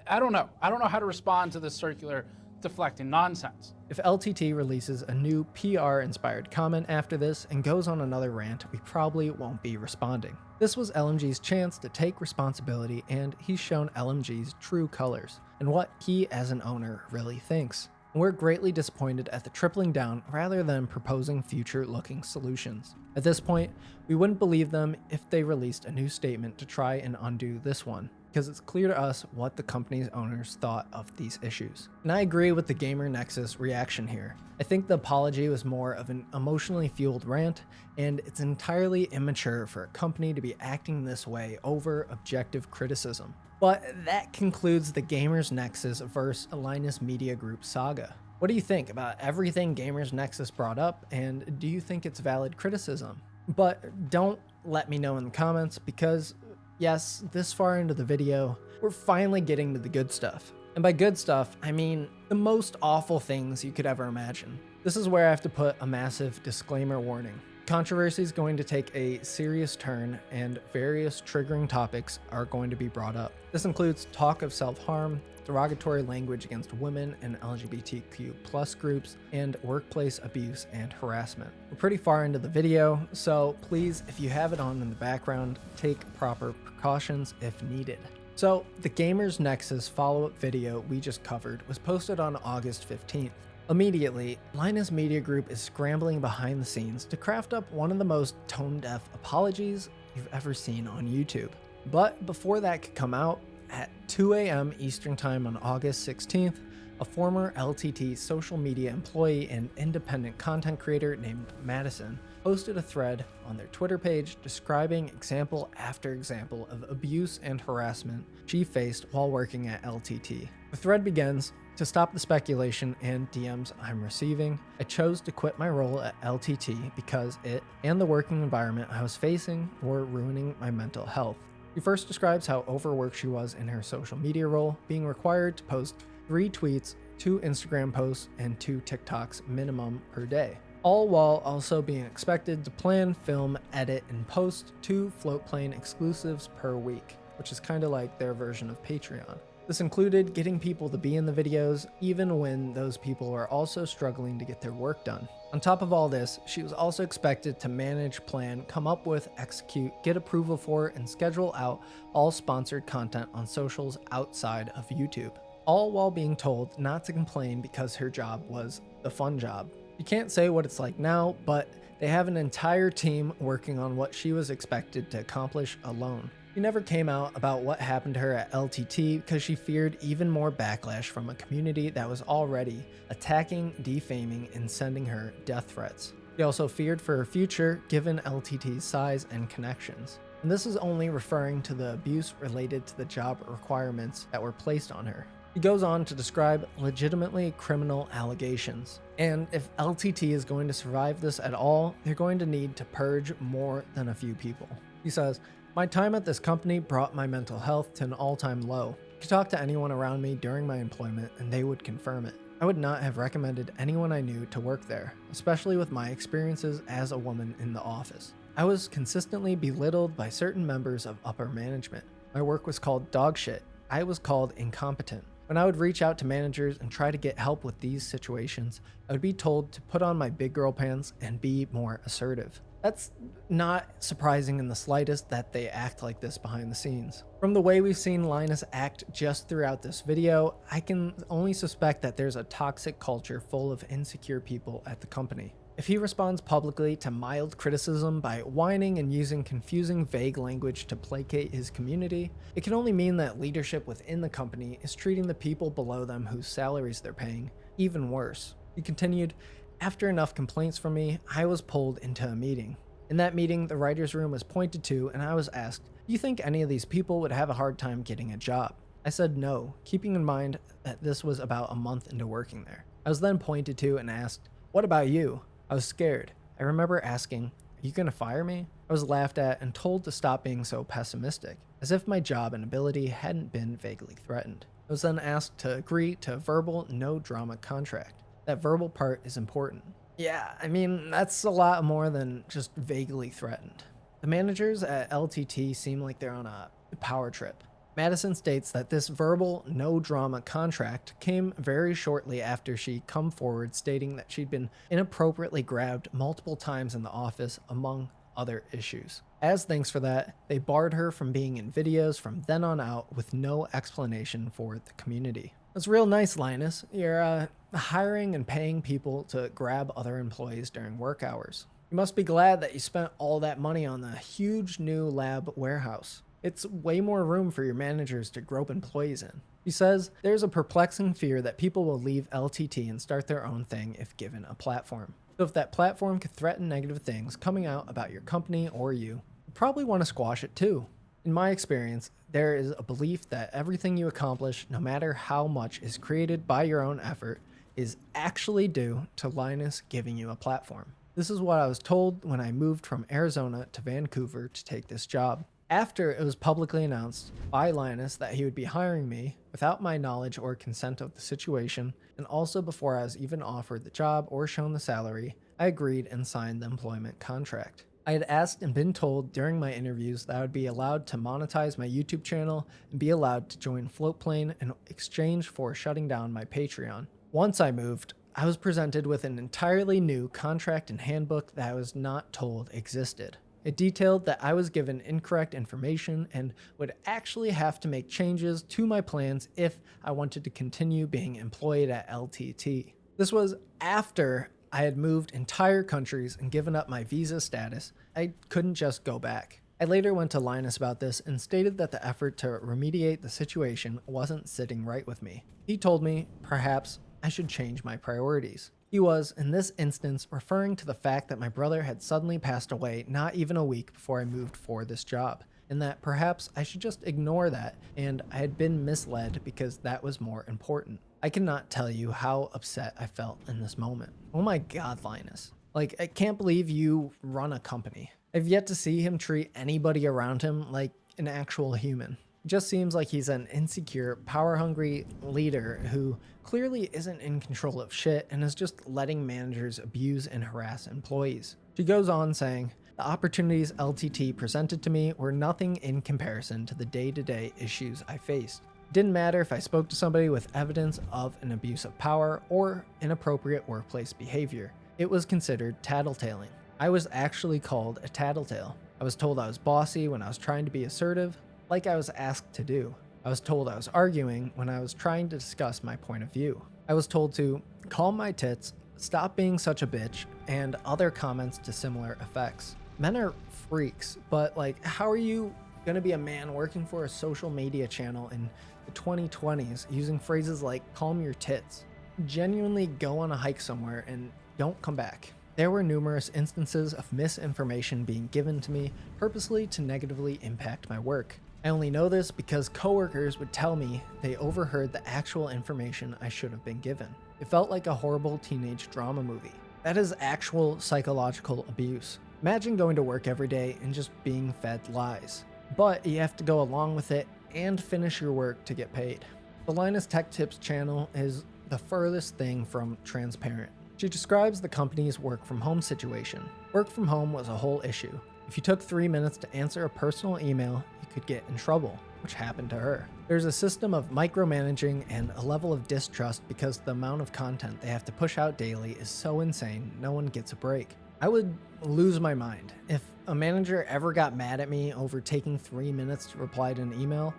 I don't know. I don't know how to respond to this circular deflecting nonsense. If LTT releases a new PR-inspired comment after this and goes on another rant, we probably won't be responding. This was LMG's chance to take responsibility, and he's shown LMG's true colors and what he as an owner really thinks. And we're greatly disappointed at the tripling down rather than proposing future-looking solutions. At this point, we wouldn't believe them if they released a new statement to try and undo this one, because it's clear to us what the company's owners thought of these issues. And I agree with the Gamer Nexus reaction here. I think the apology was more of an emotionally fueled rant, and it's entirely immature for a company to be acting this way over objective criticism. But that concludes the Gamers Nexus vs. Linus Media Group saga. What do you think about everything Gamers Nexus brought up, and do you think it's valid criticism? But don't let me know in the comments, because yes, this far into the video, we're finally getting to the good stuff. And by good stuff, I mean the most awful things you could ever imagine. This is where I have to put a massive disclaimer warning. Controversy is going to take a serious turn, and various triggering topics are going to be brought up. This includes talk of self-harm, derogatory language against women and LGBTQ+ groups, and workplace abuse and harassment. We're pretty far into the video, so please, if you have it on in the background, take proper precautions if needed. So, the Gamers Nexus follow-up video we just covered was posted on August 15th. Immediately, Linus Media Group is scrambling behind the scenes to craft up one of the most tone-deaf apologies you've ever seen on YouTube. But before that could come out, at 2 a.m. Eastern Time on August 16th, a former LTT social media employee and independent content creator named Madison posted a thread on their Twitter page describing example after example of abuse and harassment she faced while working at LTT. The thread begins, "To stop the speculation and DMs I'm receiving, I chose to quit my role at LTT because it and the working environment I was facing were ruining my mental health." She first describes how overworked she was in her social media role, being required to post 3 tweets, 2 Instagram posts, and 2 TikToks minimum per day, all while also being expected to plan, film, edit, and post 2 Floatplane exclusives per week, which is kind of like their version of Patreon. This included getting people to be in the videos, even when those people are also struggling to get their work done. On top of all this, she was also expected to manage, plan, come up with, execute, get approval for, and schedule out all sponsored content on socials outside of YouTube, all while being told not to complain because her job was the fun job. You can't say what it's like now, but they have an entire team working on what she was expected to accomplish alone. She never came out about what happened to her at LTT because she feared even more backlash from a community that was already attacking, defaming, and sending her death threats. She also feared for her future given LTT's size and connections. And this is only referring to the abuse related to the job requirements that were placed on her. He goes on to describe legitimately criminal allegations. And if LTT is going to survive this at all, they're going to need to purge more than a few people. He says, "My time at this company brought my mental health to an all-time low. I could talk to anyone around me during my employment and they would confirm it. I would not have recommended anyone I knew to work there, especially with my experiences as a woman in the office. I was consistently belittled by certain members of upper management. My work was called dog shit. I was called incompetent. When I would reach out to managers and try to get help with these situations, I would be told to put on my big girl pants and be more assertive." That's not surprising in the slightest that they act like this behind the scenes. From the way we've seen Linus act just throughout this video, I can only suspect that there's a toxic culture full of insecure people at the company. If he responds publicly to mild criticism by whining and using confusing, vague language to placate his community, it can only mean that leadership within the company is treating the people below them whose salaries they're paying even worse. He continued, "After enough complaints from me, I was pulled into a meeting. In that meeting, the writer's room was pointed to and I was asked, 'Do you think any of these people would have a hard time getting a job?' I said no, keeping in mind that this was about a month into working there. I was then pointed to and asked, 'What about you?' I was scared. I remember asking, 'Are you gonna fire me?' I was laughed at and told to stop being so pessimistic, as if my job and ability hadn't been vaguely threatened. I was then asked to agree to a verbal, no drama contract. That verbal part is important." Yeah, I mean, that's a lot more than just vaguely threatened. The managers at LTT seem like they're on a power trip. Madison states that this verbal, no-drama contract came very shortly after she come forward stating that she'd been inappropriately grabbed multiple times in the office, among other issues. As thanks for that, they barred her from being in videos from then on out with no explanation for the community. That's real nice, Linus. You're hiring and paying people to grab other employees during work hours. You must be glad that you spent all that money on the huge new lab warehouse. It's way more room for your managers to grope employees in. He says there's a perplexing fear that people will leave LTT and start their own thing if given a platform. So if that platform could threaten negative things coming out about your company or you probably want to squash it too. In my experience, there is a belief that everything you accomplish, no matter how much is created by your own effort, is actually due to Linus giving you a platform. This is what I was told when I moved from Arizona to Vancouver to take this job. After it was publicly announced by Linus that he would be hiring me without my knowledge or consent of the situation, and also before I was even offered the job or shown the salary, I agreed and signed the employment contract. I had asked and been told during my interviews that I would be allowed to monetize my YouTube channel and be allowed to join Floatplane in exchange for shutting down my Patreon. Once I moved, I was presented with an entirely new contract and handbook that I was not told existed. It detailed that I was given incorrect information and would actually have to make changes to my plans if I wanted to continue being employed at LTT. This was after I had moved entire countries and given up my visa status. I couldn't just go back. I later went to Linus about this and stated that the effort to remediate the situation wasn't sitting right with me. He told me perhaps I should change my priorities. He was, in this instance, referring to the fact that my brother had suddenly passed away not even a week before I moved for this job, and that perhaps I should just ignore that, and I had been misled because that was more important. I cannot tell you how upset I felt in this moment. Oh my God, Linus. Like, I can't believe you run a company. I've yet to see him treat anybody around him like an actual human. It just seems like he's an insecure, power-hungry leader who clearly isn't in control of shit and is just letting managers abuse and harass employees. She goes on saying, the opportunities LTT presented to me were nothing in comparison to the day-to-day issues I faced. It didn't matter if I spoke to somebody with evidence of an abuse of power or inappropriate workplace behavior. It was considered tattletaling. I was actually called a tattletale. I was told I was bossy when I was trying to be assertive, like I was asked to do. I was told I was arguing when I was trying to discuss my point of view. I was told to calm my tits, stop being such a bitch, and other comments to similar effects. Men are freaks, but like, how are you gonna be a man working for a social media channel in the 2020s using phrases like calm your tits? Genuinely go on a hike somewhere and don't come back. There were numerous instances of misinformation being given to me purposely to negatively impact my work. I only know this because coworkers would tell me they overheard the actual information I should have been given. It felt like a horrible teenage drama movie. That is actual psychological abuse. Imagine going to work every day and just being fed lies. But you have to go along with it and finish your work to get paid. The Linus Tech Tips channel is the furthest thing from transparent. She describes the company's work from home situation. Work from home was a whole issue. If you took 3 minutes to answer a personal email, you could get in trouble, which happened to her. There's a system of micromanaging and a level of distrust because the amount of content they have to push out daily is so insane, no one gets a break. I would lose my mind. If a manager ever got mad at me over taking 3 minutes to reply to an email,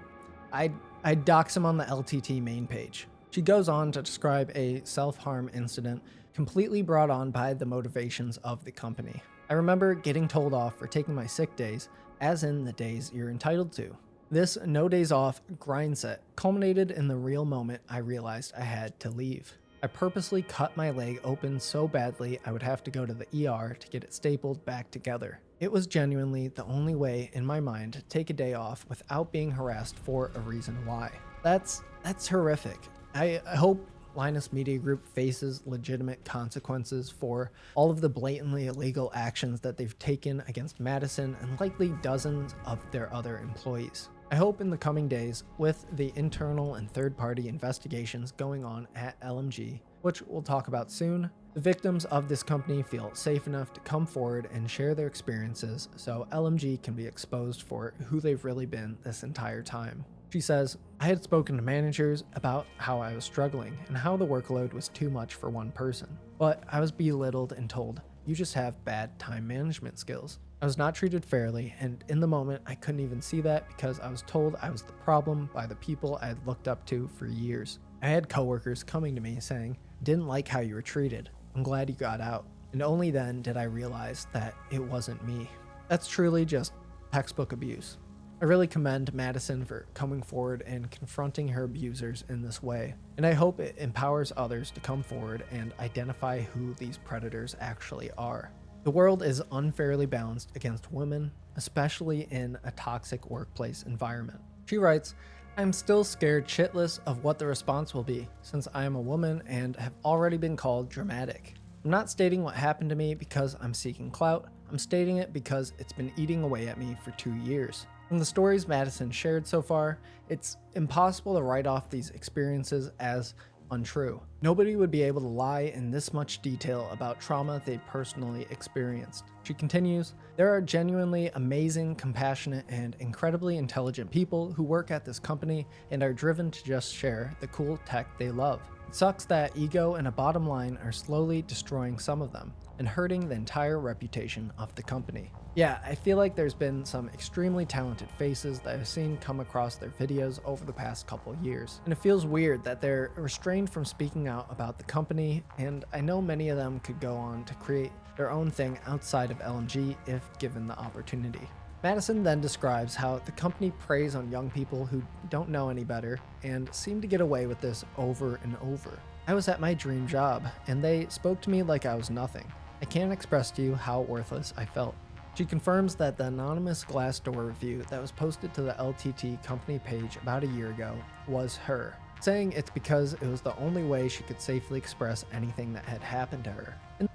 I'd dox him on the LTT main page. She goes on to describe a self-harm incident completely brought on by the motivations of the company. I remember getting told off for taking my sick days, as in the days you're entitled to. This no days off grind set culminated in the real moment I realized I had to leave. I purposely cut my leg open so badly I would have to go to the ER to get it stapled back together. It was genuinely the only way in my mind to take a day off without being harassed for a reason why. That's horrific. I hope Linus Media Group faces legitimate consequences for all of the blatantly illegal actions that they've taken against Madison and likely dozens of their other employees. I hope in the coming days, with the internal and third-party investigations going on at LMG, which we'll talk about soon, the victims of this company feel safe enough to come forward and share their experiences so LMG can be exposed for who they've really been this entire time. She says, I had spoken to managers about how I was struggling and how the workload was too much for one person. But I was belittled and told, you just have bad time management skills. I was not treated fairly, and in the moment I couldn't even see that because I was told I was the problem by the people I had looked up to for years. I had coworkers coming to me saying, didn't like how you were treated. I'm glad you got out. And only then did I realize that it wasn't me. That's truly just textbook abuse. I really commend Madison for coming forward and confronting her abusers in this way, and I hope it empowers others to come forward and identify who these predators actually are. The world is unfairly balanced against women, especially in a toxic workplace environment. She writes, I'm still scared shitless of what the response will be, since I am a woman and have already been called dramatic. I'm not stating what happened to me because I'm seeking clout, I'm stating it because it's been eating away at me for 2 years. From the stories Madison shared so far, it's impossible to write off these experiences as untrue. Nobody would be able to lie in this much detail about trauma they personally experienced. She continues, there are genuinely amazing, compassionate, and incredibly intelligent people who work at this company and are driven to just share the cool tech they love. It sucks that ego and a bottom line are slowly destroying some of them and hurting the entire reputation of the company. Yeah, I feel like there's been some extremely talented faces that I've seen come across their videos over the past couple years, and it feels weird that they're restrained from speaking out about the company, and I know many of them could go on to create their own thing outside of LMG if given the opportunity. Madison then describes how the company preys on young people who don't know any better and seem to get away with this over and over. I was at my dream job, and they spoke to me like I was nothing. I can't express to you how worthless I felt. She confirms that the anonymous Glassdoor review that was posted to the LTT company page about a year ago was her, saying it's because it was the only way she could safely express anything that had happened to her. In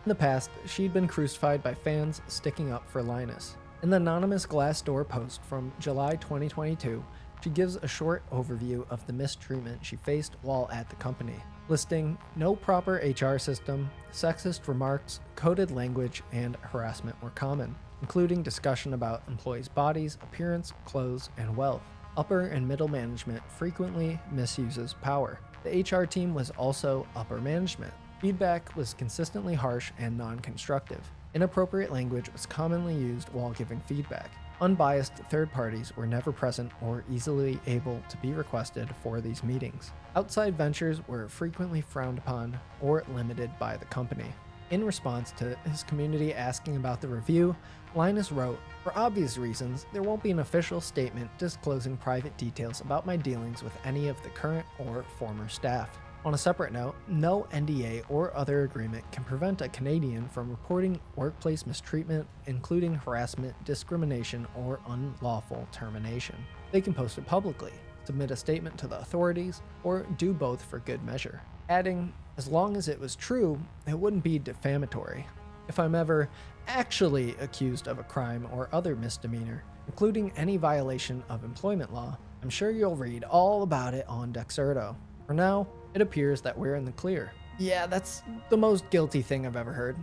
the past, she'd been crucified by fans sticking up for Linus. In the anonymous Glassdoor post from July 2022, she gives a short overview of the mistreatment she faced while at the company, listing no proper HR system, sexist remarks, coded language, and harassment were common, including discussion about employees' bodies, appearance, clothes, and wealth. Upper and middle management frequently misuses power. The HR team was also upper management. Feedback was consistently harsh and non-constructive. Inappropriate language was commonly used while giving feedback. Unbiased third parties were never present or easily able to be requested for these meetings. Outside ventures were frequently frowned upon or limited by the company. In response to his community asking about the review, Linus wrote, for obvious reasons, there won't be an official statement disclosing private details about my dealings with any of the current or former staff. On a separate note, no NDA or other agreement can prevent a Canadian from reporting workplace mistreatment, including harassment, discrimination, or unlawful termination. They can post it publicly, submit a statement to the authorities, or do both for good measure. Adding, as long as it was true, it wouldn't be defamatory. If I'm ever actually accused of a crime or other misdemeanor, including any violation of employment law, I'm sure you'll read all about it on Dexerto. For now, it appears that we're in the clear. Yeah, that's the most guilty thing I've ever heard.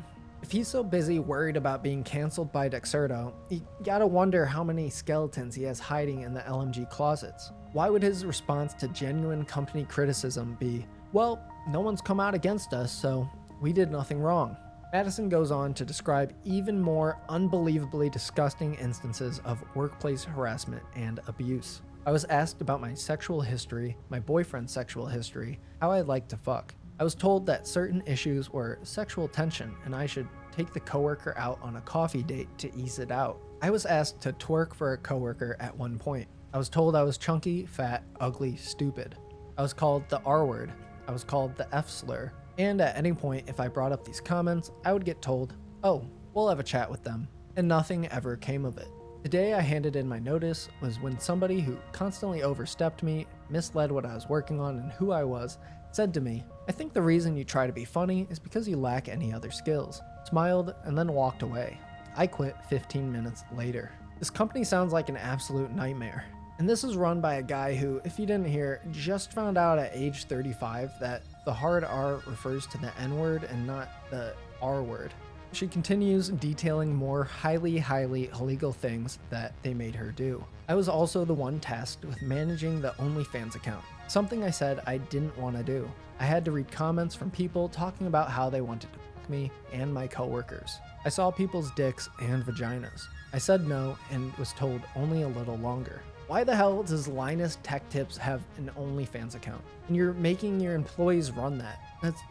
If he's so busy worried about being canceled by Dexerto, you gotta wonder how many skeletons he has hiding in the LMG closets. Why would his response to genuine company criticism be, well, no one's come out against us, so we did nothing wrong? Madison goes on to describe even more unbelievably disgusting instances of workplace harassment and abuse. I was asked about my sexual history, my boyfriend's sexual history, how I like to fuck. I was told that certain issues were sexual tension and I should take the coworker out on a coffee date to ease it out. I was asked to twerk for a coworker at one point. I was told I was chunky, fat, ugly, stupid. I was called the R word. I was called the F slur. And at any point, if I brought up these comments, I would get told, oh, we'll have a chat with them. And nothing ever came of it. The day I handed in my notice was when somebody who constantly overstepped me, misled what I was working on and who I was, said to me, I think the reason you try to be funny is because you lack any other skills. Smiled and then walked away. I quit 15 minutes later. This company sounds like an absolute nightmare. And this is run by a guy who, if you didn't hear, just found out at age 35 that the hard R refers to the N word and not the R word. She continues detailing more highly illegal things that they made her do. I was also the one tasked with managing the OnlyFans account, something I said I didn't want to do. I had to read comments from people talking about how they wanted to fuck me and my coworkers. I saw people's dicks and vaginas. I said no and was told only a little longer. Why the hell does Linus Tech Tips have an OnlyFans account? And you're making your employees run that. That's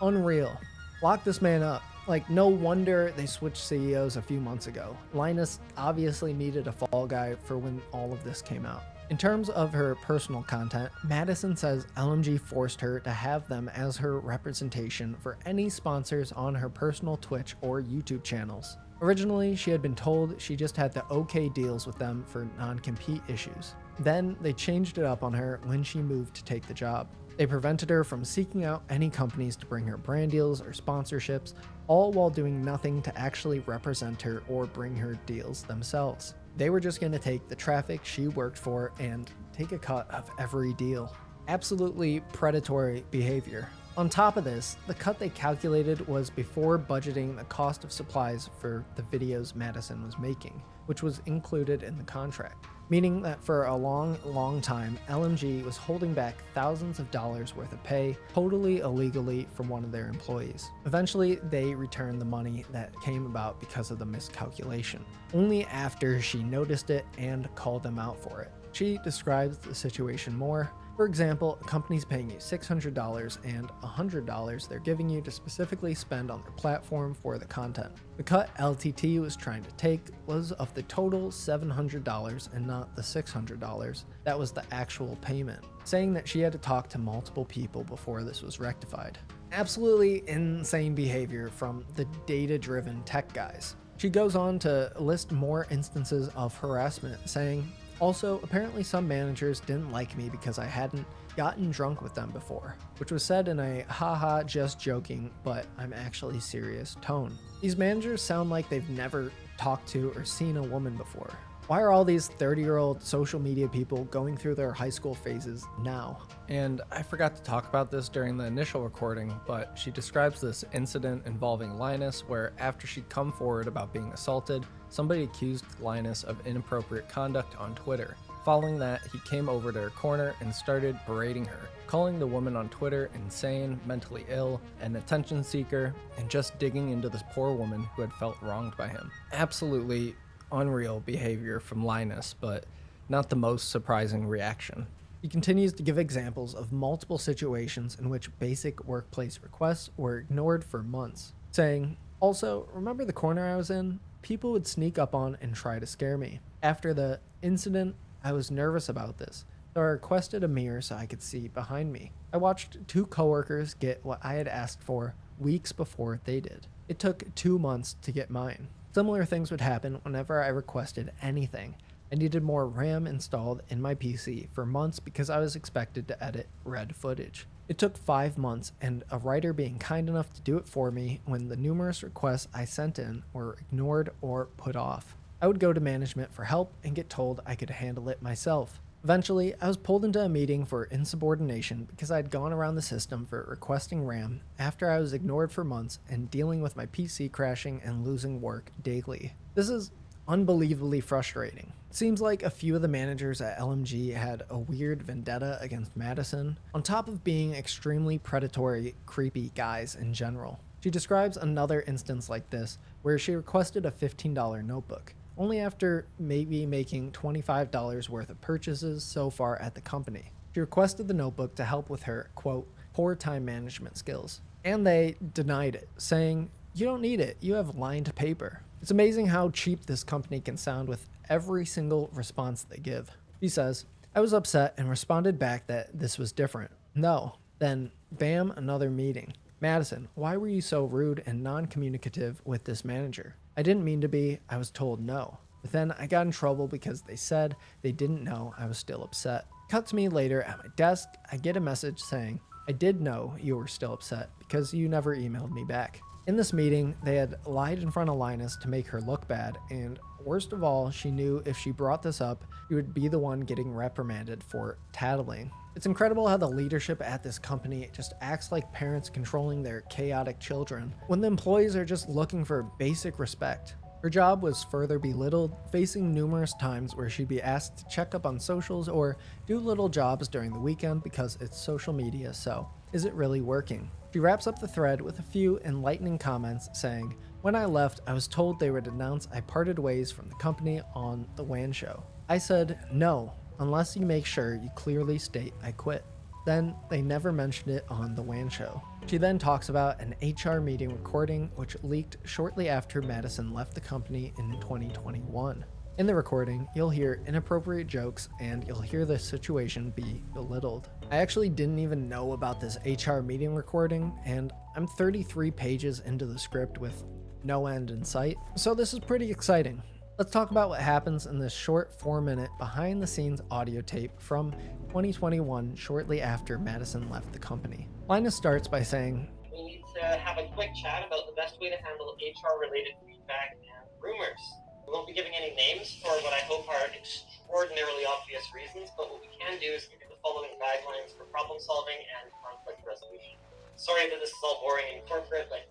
unreal. Lock this man up. Like, no wonder they switched CEOs a few months ago. Linus obviously needed a fall guy for when all of this came out. In terms of her personal content, Madison says LMG forced her to have them as her representation for any sponsors on her personal Twitch or YouTube channels. Originally, she had been told she just had to okay deals with them for non-compete issues. Then they changed it up on her when she moved to take the job. They prevented her from seeking out any companies to bring her brand deals or sponsorships, all while doing nothing to actually represent her or bring her deals themselves. They were just going to take the traffic she worked for and take a cut of every deal. Absolutely predatory behavior. On top of this, the cut they calculated was before budgeting the cost of supplies for the videos Madison was making, which was included in the contract. Meaning that for a long time, LMG was holding back thousands of dollars worth of pay, totally illegally, from one of their employees. Eventually, they returned the money that came about because of the miscalculation, only after she noticed it and called them out for it. She describes the situation more. For example, a company's paying you $600 and $100 they're giving you to specifically spend on their platform for the content. The cut LTT was trying to take was of the total $700 and not the $600. That was the actual payment, saying that she had to talk to multiple people before this was rectified. Absolutely insane behavior from the data-driven tech guys. She goes on to list more instances of harassment, saying, also, apparently some managers didn't like me because I hadn't gotten drunk with them before, which was said in a haha just joking but I'm actually serious tone. These managers sound like they've never talked to or seen a woman before. Why are all these 30-year-old social media people going through their high school phases now? And I forgot to talk about this during the initial recording, but she describes this incident involving Linus where after she'd come forward about being assaulted, somebody accused Linus of inappropriate conduct on Twitter. Following that, he came over to her corner and started berating her, calling the woman on Twitter insane, mentally ill, an attention seeker, and just digging into this poor woman who had felt wronged by him. Absolutely unreal behavior from Linus, but not the most surprising reaction. He continues to give examples of multiple situations in which basic workplace requests were ignored for months, saying, also, remember the corner I was in? People would sneak up on and try to scare me. After the incident, I was nervous about this, so I requested a mirror so I could see behind me. I watched 2 coworkers get what I had asked for weeks before they did. It took 2 months to get mine. Similar things would happen whenever I requested anything. I needed more RAM installed in my PC for months because I was expected to edit red footage. It took 5 months and a writer being kind enough to do it for me when the numerous requests I sent in were ignored or put off. I would go to management for help and get told I could handle it myself. Eventually, I was pulled into a meeting for insubordination because I had gone around the system for requesting RAM after I was ignored for months and dealing with my PC crashing and losing work daily. This is unbelievably frustrating. It seems like a few of the managers at LMG had a weird vendetta against Madison, on top of being extremely predatory, creepy guys in general. She describes another instance like this where she requested a $15 notebook, only after maybe making $25 worth of purchases so far at the company. She requested the notebook to help with her, quote, poor time management skills. And they denied it, saying, you don't need it, you have lined paper. It's amazing how cheap this company can sound with every single response they give. She says, I was upset and responded back that this was different. No. Then, bam, another meeting. Madison, why were you so rude and non-communicative with this manager? I didn't mean to be, I was told no. But then I got in trouble because they said they didn't know I was still upset. Cut to me later at my desk, I get a message saying, I did know you were still upset because you never emailed me back. In this meeting, they had lied in front of Linus to make her look bad, and worst of all, she knew if she brought this up, she would be the one getting reprimanded for tattling. It's incredible how the leadership at this company just acts like parents controlling their chaotic children, when the employees are just looking for basic respect. Her job was further belittled, facing numerous times where she'd be asked to check up on socials or do little jobs during the weekend because it's social media, so is it really working? She wraps up the thread with a few enlightening comments saying, "When I left, I was told they would announce I parted ways from the company on the WAN show. I said, no, unless you make sure you clearly state I quit. Then they never mentioned it on the WAN show." She then talks about an HR meeting recording which leaked shortly after Madison left the company in 2021. In the recording, you'll hear inappropriate jokes and you'll hear the situation be belittled. I actually didn't even know about this HR meeting recording, and I'm 33 pages into the script with no end in sight, so this is pretty exciting. Let's talk about what happens in this short 4-minute behind the scenes audio tape from 2021 shortly after Madison left the company. Linus starts by saying, "We need to have a quick chat about the best way to handle HR related feedback and rumors. We won't be giving any names for what I hope are extraordinarily obvious reasons, but what we can do is give you the following guidelines for problem solving and conflict resolution. Sorry that this is all boring and corporate, but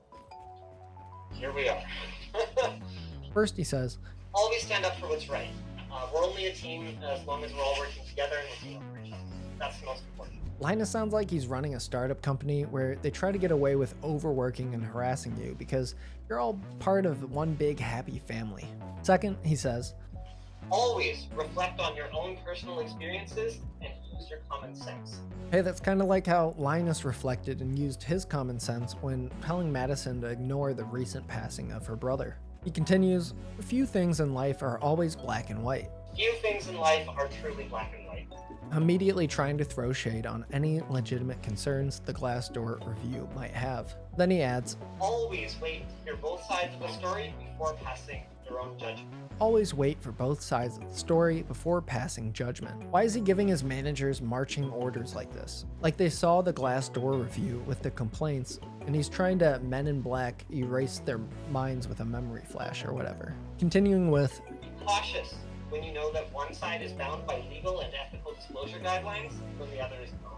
here we are." First he says, "Always stand up for what's right. We're only a team as long as we're all working together and looking out for each other. That's the most important." Linus sounds like he's running a startup company where they try to get away with overworking and harassing you because you're all part of one big happy family. Second, he says, "Always reflect on your own personal experiences and use your common sense." Hey, that's kind of like how Linus reflected and used his common sense when telling Madison to ignore the recent passing of her brother. He continues, "Few things in life are always black and white." Few things in life are truly black and white. Immediately trying to throw shade on any legitimate concerns the Glassdoor review might have. Then he adds, "Always wait to hear both sides of the story before passing your own judgment." "Always wait for both sides of the story before passing judgment." Why is he giving his managers marching orders like this? Like they saw the Glassdoor review with the complaints, and he's trying to Men in Black erase their minds with a memory flash or whatever. Continuing with, "Be cautious when you know that one side is bound by legal and ethical disclosure guidelines when the other is not."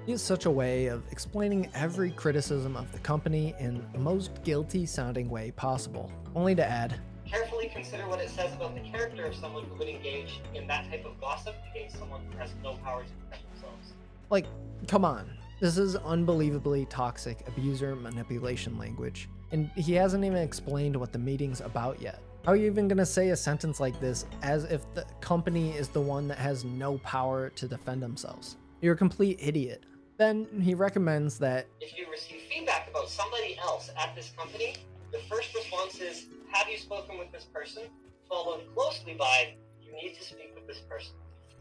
he has such a way of explaining every criticism of the company in the most guilty sounding way possible, only to add, "Carefully consider what it says about the character of someone who would engage in that type of gossip against someone who has no power to protect themselves." like, come on. This is unbelievably toxic abuser manipulation language, and he hasn't even explained what the meeting's about yet. How are you even gonna say a sentence like this as if the company is the one that has no power to defend themselves? You're a complete idiot. Then he recommends that If you receive feedback about somebody else at this company, the first response is, "Have you spoken with this person?" followed closely by, "You need to speak with this person."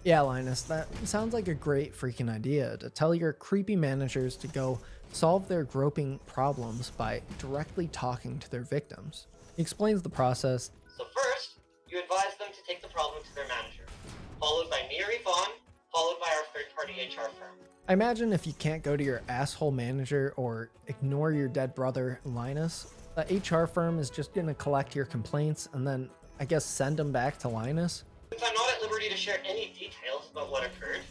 Yeah, Linus, that sounds like a great freaking idea, to tell your creepy managers to go solve their groping problems by directly talking to their victims. He explains the process. "So first, you advise them to take the problem to their manager, followed by me or Yvonne, followed by our third-party HR firm." I imagine if you can't go to your asshole manager or ignore your dead brother, Linus, the HR firm is just gonna collect your complaints and then, I guess, send them back to Linus. Since I'm not at liberty to share any details about what occurred,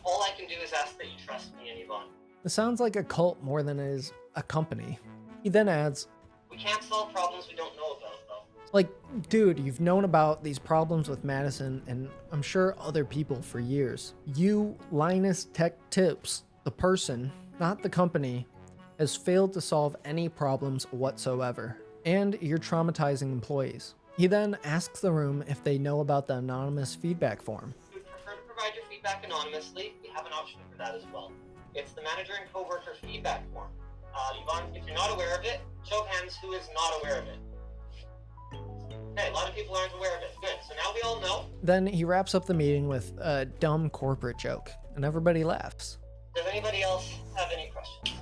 all I can do is ask that you trust me and Yvonne. It sounds like a cult more than it is a company. He then adds, We can't solve problems we don't know about, though. like, dude, you've known about these problems with Madison and I'm sure other people for years. You, Linus Tech Tips, the person, not the company, has failed to solve any problems whatsoever. And you're traumatizing employees. He then asks the room if they know about the anonymous feedback form. If you prefer to provide your feedback anonymously, we have an option for that as well. It's the manager and coworker feedback form. Yvonne, if you're not aware of it, show of hands who is not aware of it. Okay, a lot of people aren't aware of it. Good, so now we all know. Then he wraps up the meeting with a dumb corporate joke, and everybody laughs. Does anybody else have any questions?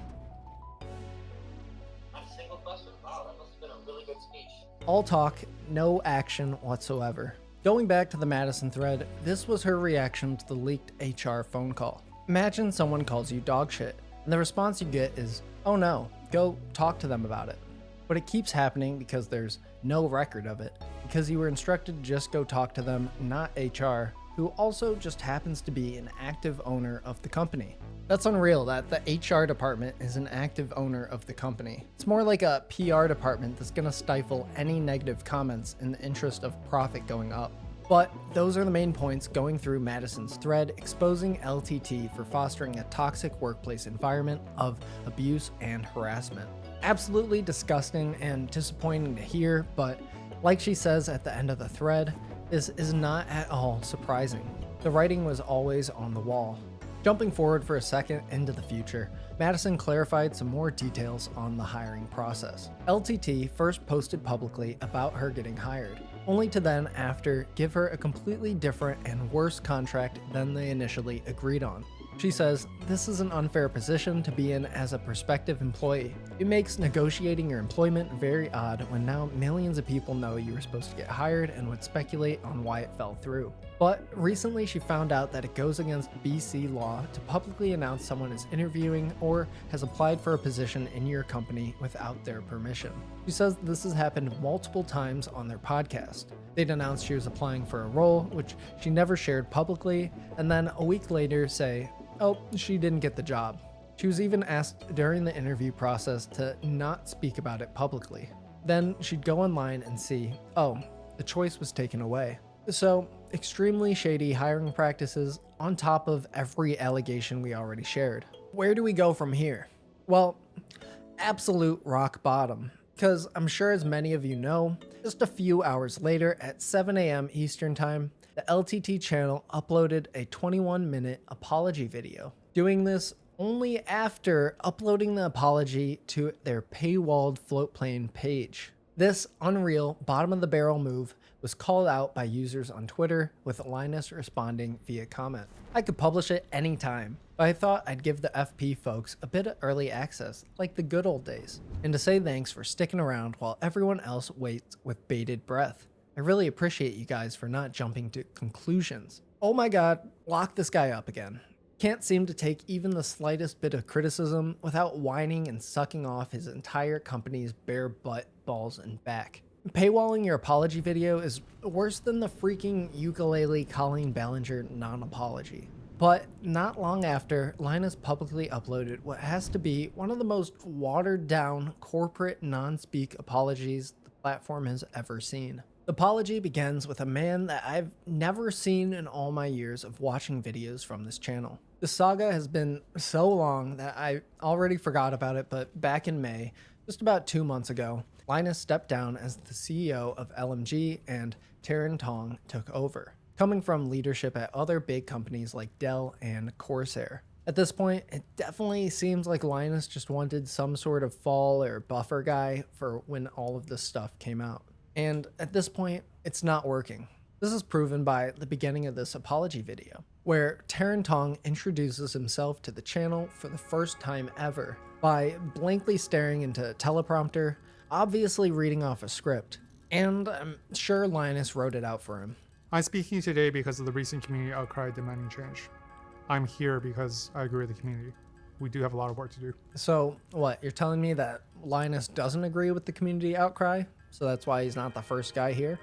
Not a single question? Wow, that must have been a really good speech. All talk, no action whatsoever. Going back to the Madison thread, this was her reaction to the leaked HR phone call. Imagine someone calls you dog shit, and the response you get is, "Oh no, go talk to them about it." But it keeps happening because there's no record of it, because you were instructed to just go talk to them, not HR, who also just happens to be an active owner of the company. That's unreal that the HR department is an active owner of the company. It's more like a PR department that's gonna stifle any negative comments in the interest of profit going up. But those are the main points going through Madison's thread exposing LTT for fostering a toxic workplace environment of abuse and harassment. Absolutely disgusting and disappointing to hear, but like she says at the end of the thread, this is not at all surprising. The writing was always on the wall. Jumping forward for a second into the future, Madison clarified some more details on the hiring process. LTT first posted publicly about her getting hired, only to then after give her a completely different and worse contract than they initially agreed on. She says, "This is an unfair position to be in as a prospective employee. It makes negotiating your employment very odd when now millions of people know you were supposed to get hired and would speculate on why it fell through." But recently she found out that it goes against BC law to publicly announce someone is interviewing or has applied for a position in your company without their permission. She says this has happened multiple times on their podcast. They'd announced she was applying for a role, which she never shared publicly, and then a week later say, oh, she didn't get the job. She was even asked during the interview process to not speak about it publicly. Then she'd go online and see, oh, the choice was taken away. So, extremely shady hiring practices on top of every allegation we already shared. Where do we go from here? Well, absolute rock bottom. Because I'm sure as many of you know, just a few hours later at 7 a.m. Eastern Time, the LTT channel uploaded a 21-minute apology video. Doing this only after uploading the apology to their paywalled floatplane page. This unreal bottom-of-the-barrel move was called out by users on Twitter, with Linus responding via comment. I could publish it anytime, but I thought I'd give the FP folks a bit of early access, like the good old days, and to say thanks for sticking around while everyone else waits with bated breath. I really appreciate you guys for not jumping to conclusions. Oh my god, lock this guy up again. Can't seem to take even the slightest bit of criticism without whining and sucking off his entire company's bare butt, balls, and back. Paywalling your apology video is worse than the freaking ukulele Colleen Ballinger non-apology. But not long after, Linus publicly uploaded what has to be one of the most watered down corporate non-speak apologies the platform has ever seen. The apology begins with a man that I've never seen in all my years of watching videos from this channel. The saga has been so long that I already forgot about it, but back in May, just about 2 months ago, Linus stepped down as the CEO of LMG and Taryn Tong took over, coming from leadership at other big companies like Dell and Corsair. At this point, it definitely seems like Linus just wanted some sort of fall or buffer guy for when all of this stuff came out. And at this point, it's not working. This is proven by the beginning of this apology video, where Taryn Tong introduces himself to the channel for the first time ever by blankly staring into a teleprompter, obviously reading off a script. And I'm sure Linus wrote it out for him. I'm speaking today because of the recent community outcry demanding change. I'm here because I agree with the community. We do have a lot of work to do. So what, you're telling me that Linus doesn't agree with the community outcry? So that's why he's not the first guy here?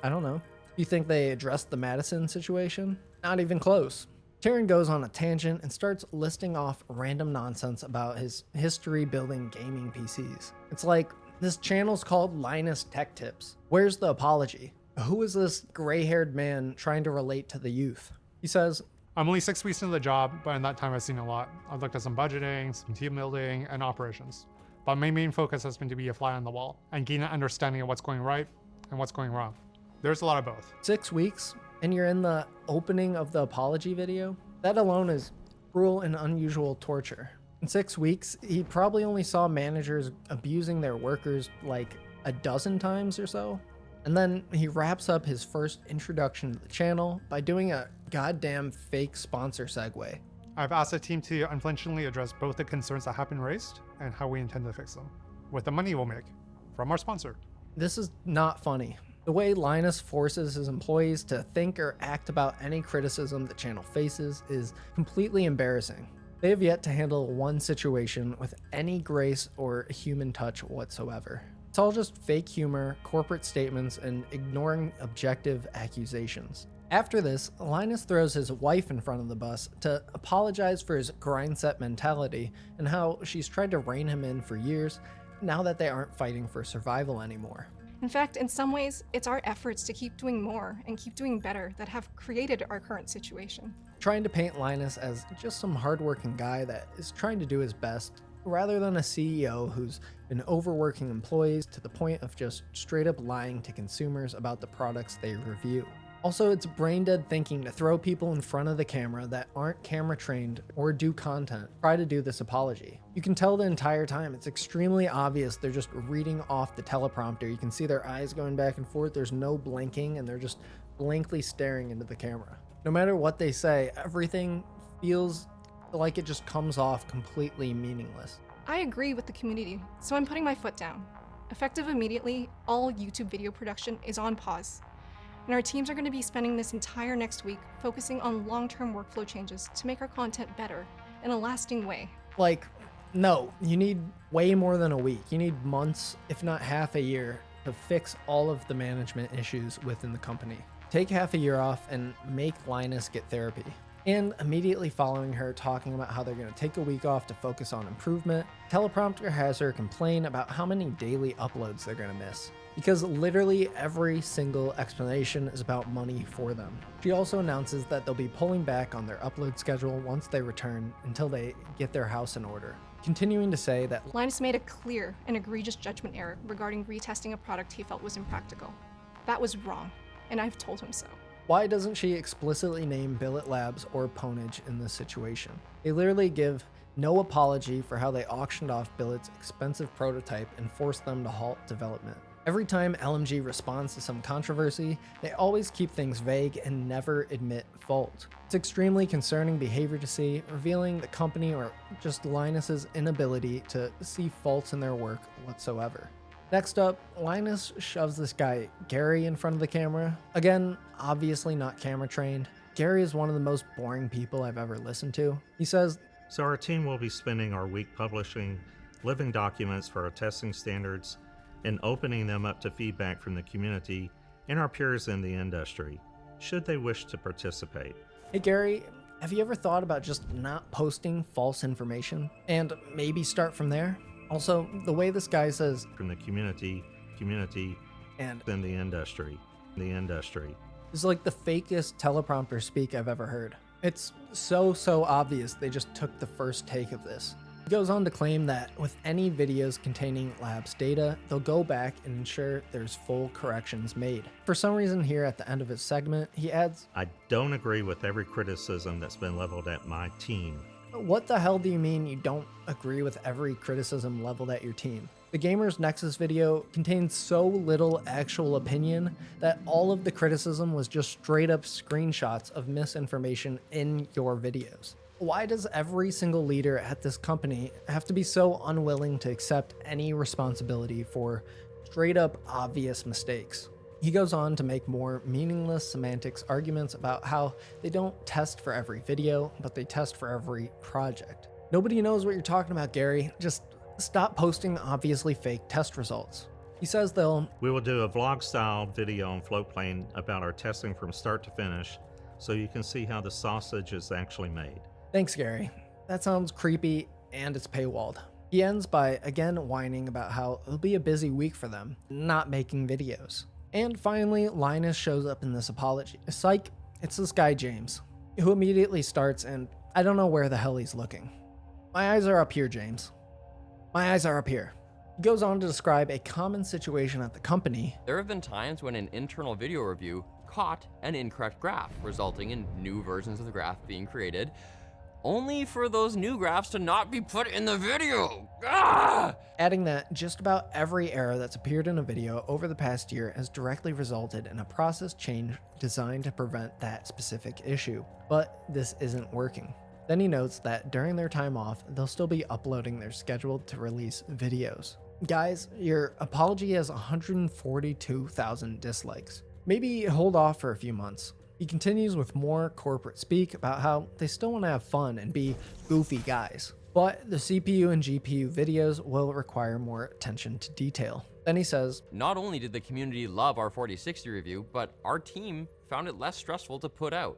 I don't know. You think they addressed the Madison situation? Not even close. Taryn goes on a tangent and starts listing off random nonsense about his history building gaming PCs. It's like, this channel's called Linus Tech Tips. Where's the apology? Who is this gray-haired man trying to relate to the youth? He says, I'm only 6 weeks into the job, but in that time I've seen a lot. I've looked at some budgeting, some team building, and operations. But my main focus has been to be a fly on the wall and gain an understanding of what's going right and what's going wrong. There's a lot of both. 6 weeks, and you're in the opening of the apology video? That alone is cruel and unusual torture. In 6 weeks, he probably only saw managers abusing their workers like a dozen times or so. And then he wraps up his first introduction to the channel by doing a goddamn fake sponsor segue. I've asked the team to unflinchingly address both the concerns that have been raised and how we intend to fix them, with the money we'll make from our sponsor. This is not funny. The way Linus forces his employees to think or act about any criticism the channel faces is completely embarrassing. They have yet to handle one situation with any grace or human touch whatsoever. It's all just fake humor, corporate statements, and ignoring objective accusations. After this, Linus throws his wife in front of the bus to apologize for his grind set mentality and how she's tried to rein him in for years now that they aren't fighting for survival anymore. In fact, in some ways, it's our efforts to keep doing more and keep doing better that have created our current situation. Trying to paint Linus as just some hardworking guy that is trying to do his best, rather than a CEO who's been overworking employees to the point of just straight up lying to consumers about the products they review. Also, it's brain dead thinking to throw people in front of the camera that aren't camera trained or do content try to do this apology. You can tell the entire time it's extremely obvious they're just reading off the teleprompter. You can see their eyes going back and forth, there's no blinking, and they're just blankly staring into the camera. No matter what they say, everything feels like it just comes off completely meaningless. I agree with the community, so I'm putting my foot down. Effective immediately, all YouTube video production is on pause. And our teams are going to be spending this entire next week focusing on long-term workflow changes to make our content better in a lasting way. Like, no, you need way more than a week. You need months, if not half a year, to fix all of the management issues within the company. Take half a year off and make Linus get therapy. And immediately following her talking about how they're going to take a week off to focus on improvement, teleprompter has her complain about how many daily uploads they're going to miss. Because literally every single explanation is about money for them. She also announces that they'll be pulling back on their upload schedule once they return until they get their house in order. Continuing to say that Linus made a clear and egregious judgment error regarding retesting a product he felt was impractical. That was wrong, and I've told him so. Why doesn't she explicitly name Billet Labs or Ponage in this situation? They literally give no apology for how they auctioned off Billet's expensive prototype and forced them to halt development. Every time LMG responds to some controversy, they always keep things vague and never admit fault. It's extremely concerning behavior to see, revealing the company or just Linus's inability to see faults in their work whatsoever. Next up, Linus shoves this guy, Gary, in front of the camera. Again, obviously not camera trained. Gary is one of the most boring people I've ever listened to. He says, "So our team will be spending our week publishing living documents for our testing standards and opening them up to feedback from the community and our peers in the industry, should they wish to participate." Hey Gary, have you ever thought about just not posting false information and maybe start from there? Also, the way this guy says from the community and in the industry is like the fakest teleprompter speak I've ever heard. It's so obvious they just took the first take of this. He goes on to claim that with any videos containing labs data, they'll go back and ensure there's full corrections made. For some reason here at the end of his segment, he adds, "I don't agree with every criticism that's been leveled at my team." What the hell do you mean you don't agree with every criticism leveled at your team? The Gamers Nexus video contains so little actual opinion that all of the criticism was just straight up screenshots of misinformation in your videos. Why does every single leader at this company have to be so unwilling to accept any responsibility for straight up obvious mistakes? He goes on to make more meaningless semantics arguments about how they don't test for every video, but they test for every project. Nobody knows what you're talking about, Gary. Just stop posting obviously fake test results. He says "We will do a vlog-style video on Floatplane about our testing from start to finish, so you can see how the sausage is actually made." Thanks, Gary. That sounds creepy, and it's paywalled. He ends by again whining about how it'll be a busy week for them, not making videos. And finally, Linus shows up in this apology. Psych, it's this guy James, who immediately starts, and I don't know where the hell he's looking. "My eyes are up here, James. My eyes are up here." He goes on to describe a common situation at the company. "There have been times when an internal video review caught an incorrect graph, resulting in new versions of the graph being created, only for those new graphs to not be put in the video." Adding that just about every error that's appeared in a video over the past year has directly resulted in a process change designed to prevent that specific issue, but this isn't working. Then he notes that during their time off, they'll still be uploading their scheduled to release videos. Guys, your apology has 142,000 dislikes. Maybe hold off for a few months. He continues with more corporate speak about how they still want to have fun and be goofy guys. But the CPU and GPU videos will require more attention to detail. Then he says, not only did the community love our 4060 review, but our team found it less stressful to put out.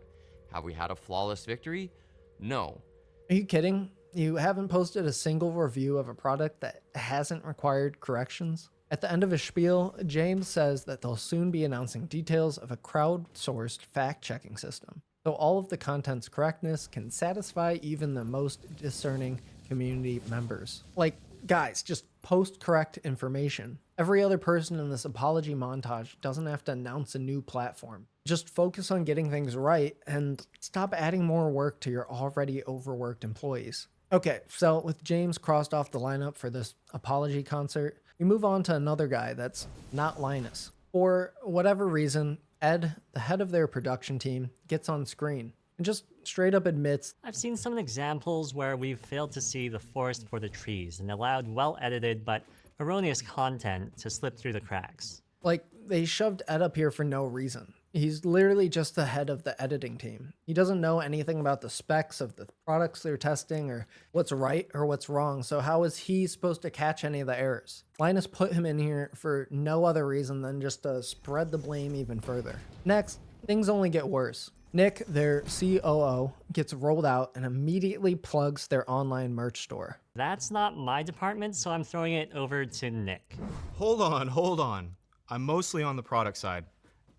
Have we had a flawless victory? No. are you kidding? You haven't posted a single review of a product that hasn't required corrections? At the end of his spiel, James says that they'll soon be announcing details of a crowdsourced fact-checking system, so all of the content's correctness can satisfy even the most discerning community members. Like, guys, just post correct information. Every other person in this apology montage doesn't have to announce a new platform. Just focus on getting things right and stop adding more work to your already overworked employees. Okay, so with James crossed off the lineup for this apology concert, we move on to another guy that's not Linus. For whatever reason, Ed, the head of their production team, gets on screen and just straight up admits, I've seen some examples where we've failed to see the forest for the trees and allowed well-edited but erroneous content to slip through the cracks. like, they shoved Ed up here for no reason. He's literally just the head of the editing team. He doesn't know anything about the specs of the products they're testing or what's right or what's wrong, so how is he supposed to catch any of the errors? Linus put him in here for no other reason than just to spread the blame even further. Next, things only get worse. Nick, their COO, gets rolled out and immediately plugs their online merch store. That's not my department, so I'm throwing it over to Nick. Hold on. I'm mostly on the product side.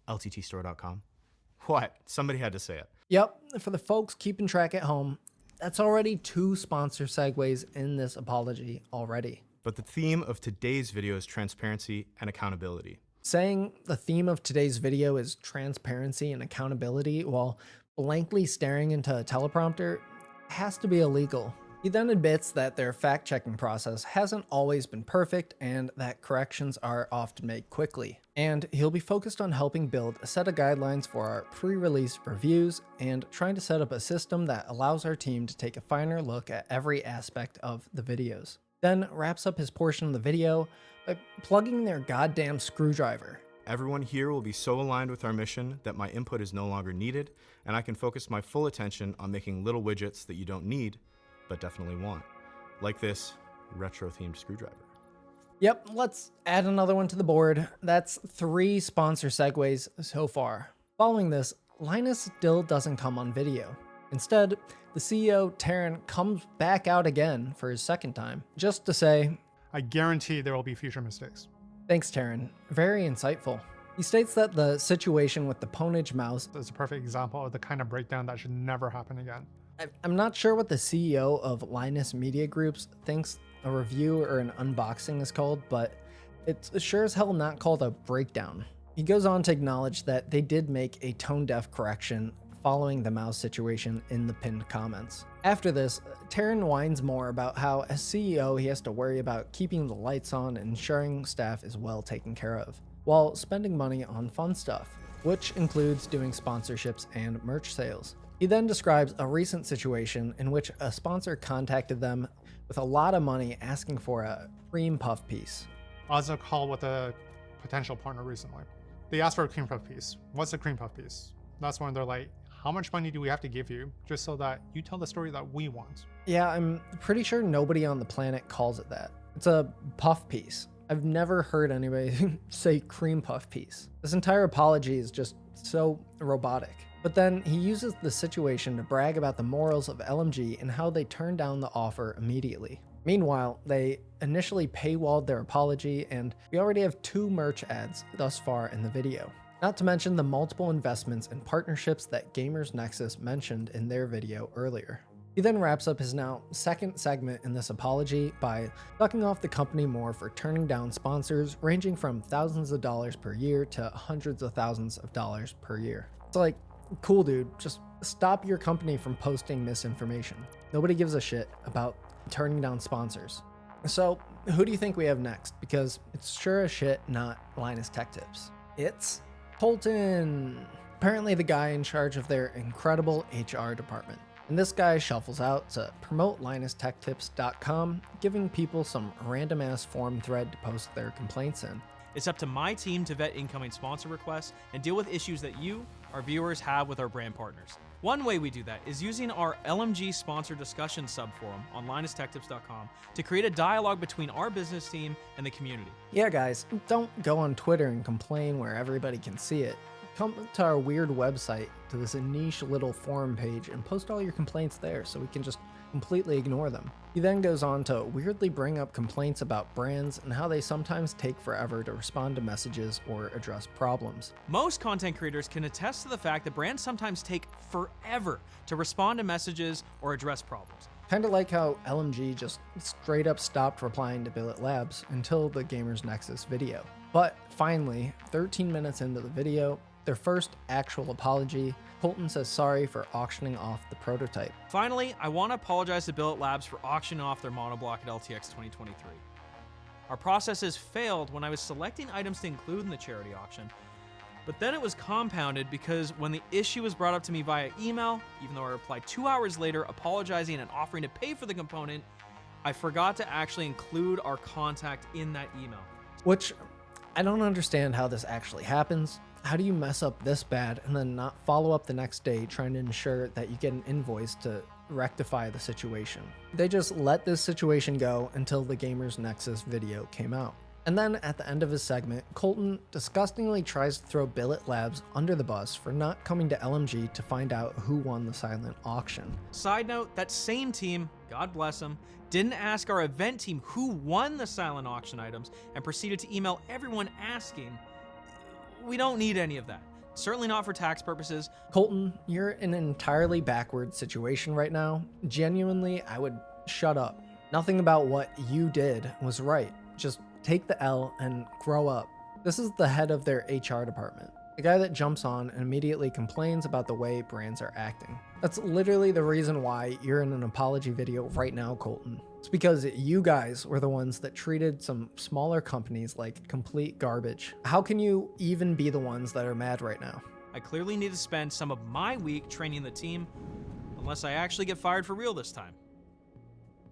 LTTstore.com. What? Somebody had to say it. Yep, for the folks keeping track at home, that's already 2 sponsor segues in this apology already. But the theme of today's video is transparency and accountability. Saying the theme of today's video is transparency and accountability while blankly staring into a teleprompter has to be illegal. He then admits that their fact-checking process hasn't always been perfect and that corrections are often made quickly. And he'll be focused on helping build a set of guidelines for our pre-release reviews and trying to set up a system that allows our team to take a finer look at every aspect of the videos. Then wraps up his portion of the video by plugging their goddamn screwdriver. Everyone here will be so aligned with our mission that my input is no longer needed, and I can focus my full attention on making little widgets that you don't need, but definitely want. Like this retro-themed screwdriver. Yep, let's add another one to the board. That's 3 sponsor segues so far. Following this, Linus still doesn't come on video. Instead, the CEO, Taryn, comes back out again for his second time, just to say, I guarantee there will be future mistakes. Thanks, Taryn. Very insightful. He states that the situation with the Ponage mouse is a perfect example of the kind of breakdown that should never happen again. I'm not sure what the CEO of Linus Media Groups thinks a review or an unboxing is called, but it's sure as hell not called a breakdown. He goes on to acknowledge that they did make a tone-deaf correction following the mouse situation in the pinned comments. After this, Taryn whines more about how as CEO he has to worry about keeping the lights on and ensuring staff is well taken care of, while spending money on fun stuff, which includes doing sponsorships and merch sales. He then describes a recent situation in which a sponsor contacted them with a lot of money asking for a cream puff piece. I was on a call with a potential partner recently. They asked for a cream puff piece. What's a cream puff piece? That's when they're like, how much money do we have to give you just so that you tell the story that we want? Yeah, I'm pretty sure nobody on the planet calls it that. It's a puff piece. I've never heard anybody say cream puff piece. This entire apology is just so robotic. But then he uses the situation to brag about the morals of LMG and how they turned down the offer immediately. Meanwhile, they initially paywalled their apology, and we already have 2 merch ads thus far in the video. Not to mention the multiple investments and partnerships that Gamers Nexus mentioned in their video earlier. He then wraps up his now second segment in this apology by ducking off the company more for turning down sponsors ranging from thousands of dollars per year to hundreds of thousands of dollars per year. It's like, cool dude, just stop your company from posting misinformation. Nobody gives a shit about turning down sponsors. So who do you think we have next? Because it's sure as shit not Linus Tech Tips. It's Colton. Apparently the guy in charge of their incredible HR department. And this guy shuffles out to promote LinusTechTips.com, giving people some random ass forum thread to post their complaints in. It's up to my team to vet incoming sponsor requests and deal with issues that you, our viewers, have with our brand partners. One way we do that is using our LMG sponsor discussion subforum on LinusTechTips.com to create a dialogue between our business team and the community. Yeah, guys, don't go on Twitter and complain where everybody can see it. Come to our weird website, to this niche little forum page, and post all your complaints there so we can just completely ignore them. He then goes on to weirdly bring up complaints about brands and how they sometimes take forever to respond to messages or address problems. Most content creators can attest to the fact that brands sometimes take forever to respond to messages or address problems. Kinda like how LMG just straight up stopped replying to Billet Labs until the Gamers Nexus video. But finally, 13 minutes into the video, their first actual apology, Colton says sorry for auctioning off the prototype. Finally, I want to apologize to Billet Labs for auctioning off their monoblock at LTX 2023. Our process has failed when I was selecting items to include in the charity auction, but then it was compounded because when the issue was brought up to me via email, even though I replied 2 hours later apologizing and offering to pay for the component, I forgot to actually include our contact in that email. Which, I don't understand how this actually happens. How do you mess up this bad and then not follow up the next day trying to ensure that you get an invoice to rectify the situation? They just let this situation go until the Gamers Nexus video came out. And then at the end of his segment, Colton disgustingly tries to throw Billet Labs under the bus for not coming to LMG to find out who won the silent auction. Side note, that same team, God bless them, didn't ask our event team who won the silent auction items and proceeded to email everyone asking. We don't need any of that. Certainly not for tax purposes. Colton, you're in an entirely backward situation right now. Genuinely, I would shut up. Nothing about what you did was right. Just take the L and grow up. This is the head of their HR department, the guy that jumps on and immediately complains about the way brands are acting. That's literally the reason why you're in an apology video right now, Colton. It's because you guys were the ones that treated some smaller companies like complete garbage. How can you even be the ones that are mad right now? I clearly need to spend some of my week training the team, unless I actually get fired for real this time.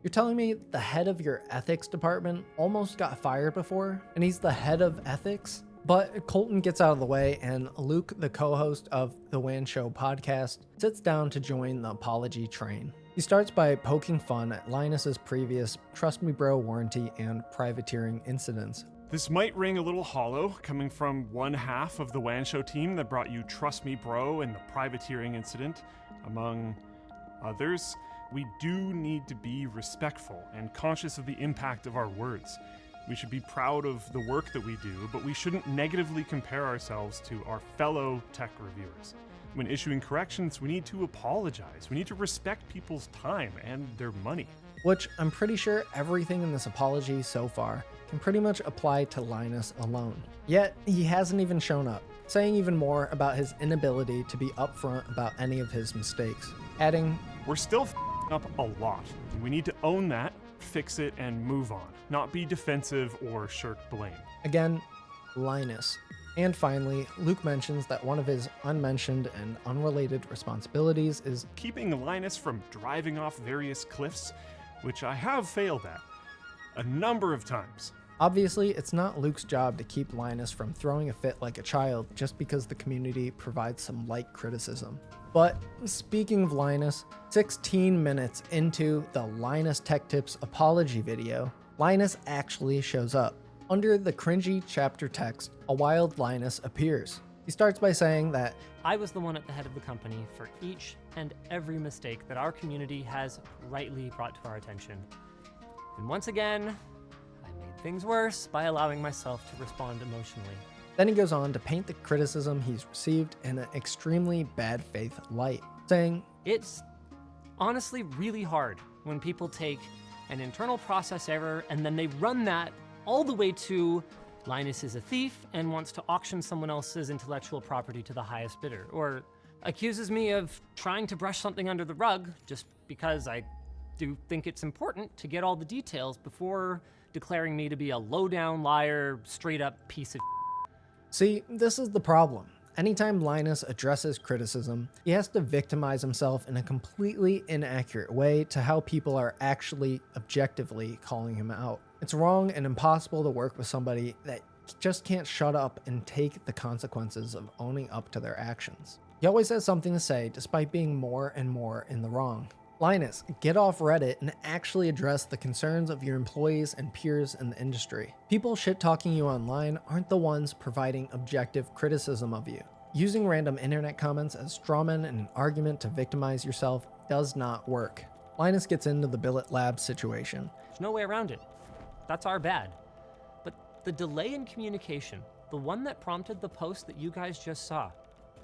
You're telling me the head of your ethics department almost got fired before, and he's the head of ethics? But Colton gets out of the way, and Luke, the co-host of the WAN Show podcast, sits down to join the apology train. He starts by poking fun at Linus's previous Trust Me Bro warranty and privateering incidents. This might ring a little hollow, coming from one half of the WAN Show team that brought you Trust Me Bro and the privateering incident, among others. We do need to be respectful and conscious of the impact of our words. We should be proud of the work that we do, but we shouldn't negatively compare ourselves to our fellow tech reviewers. When issuing corrections, we need to apologize. We need to respect people's time and their money. Which I'm pretty sure everything in this apology so far can pretty much apply to Linus alone. Yet, he hasn't even shown up, saying even more about his inability to be upfront about any of his mistakes, adding, "We're still f***ing up a lot. We need to own that, fix it, and move on, not be defensive or shirk blame." Again, Linus. And finally, Luke mentions that one of his unmentioned and unrelated responsibilities is keeping Linus from driving off various cliffs, which I have failed at a number of times. Obviously, it's not Luke's job to keep Linus from throwing a fit like a child just because the community provides some light criticism. But speaking of Linus, 16 minutes into the Linus Tech Tips apology video, Linus actually shows up. Under the cringy chapter text, a wild Linus appears. He starts by saying that I was the one at the head of the company for each and every mistake that our community has rightly brought to our attention. And once again, I made things worse by allowing myself to respond emotionally. Then he goes on to paint the criticism he's received in an extremely bad faith light, saying, It's honestly really hard when people take an internal process error and then they run that all the way to Linus is a thief and wants to auction someone else's intellectual property to the highest bidder, or accuses me of trying to brush something under the rug just because I do think it's important to get all the details before declaring me to be a low-down liar, straight-up piece of See, this is the problem. Anytime Linus addresses criticism, he has to victimize himself in a completely inaccurate way to how people are actually objectively calling him out. It's wrong and impossible to work with somebody that just can't shut up and take the consequences of owning up to their actions. He always has something to say despite being more and more in the wrong. Linus, get off Reddit and actually address the concerns of your employees and peers in the industry. People shit-talking you online aren't the ones providing objective criticism of you. Using random internet comments as strawmen in an argument to victimize yourself does not work. Linus gets into the Billet Labs situation. There's no way around it. That's our bad. But the delay in communication, the one that prompted the post that you guys just saw,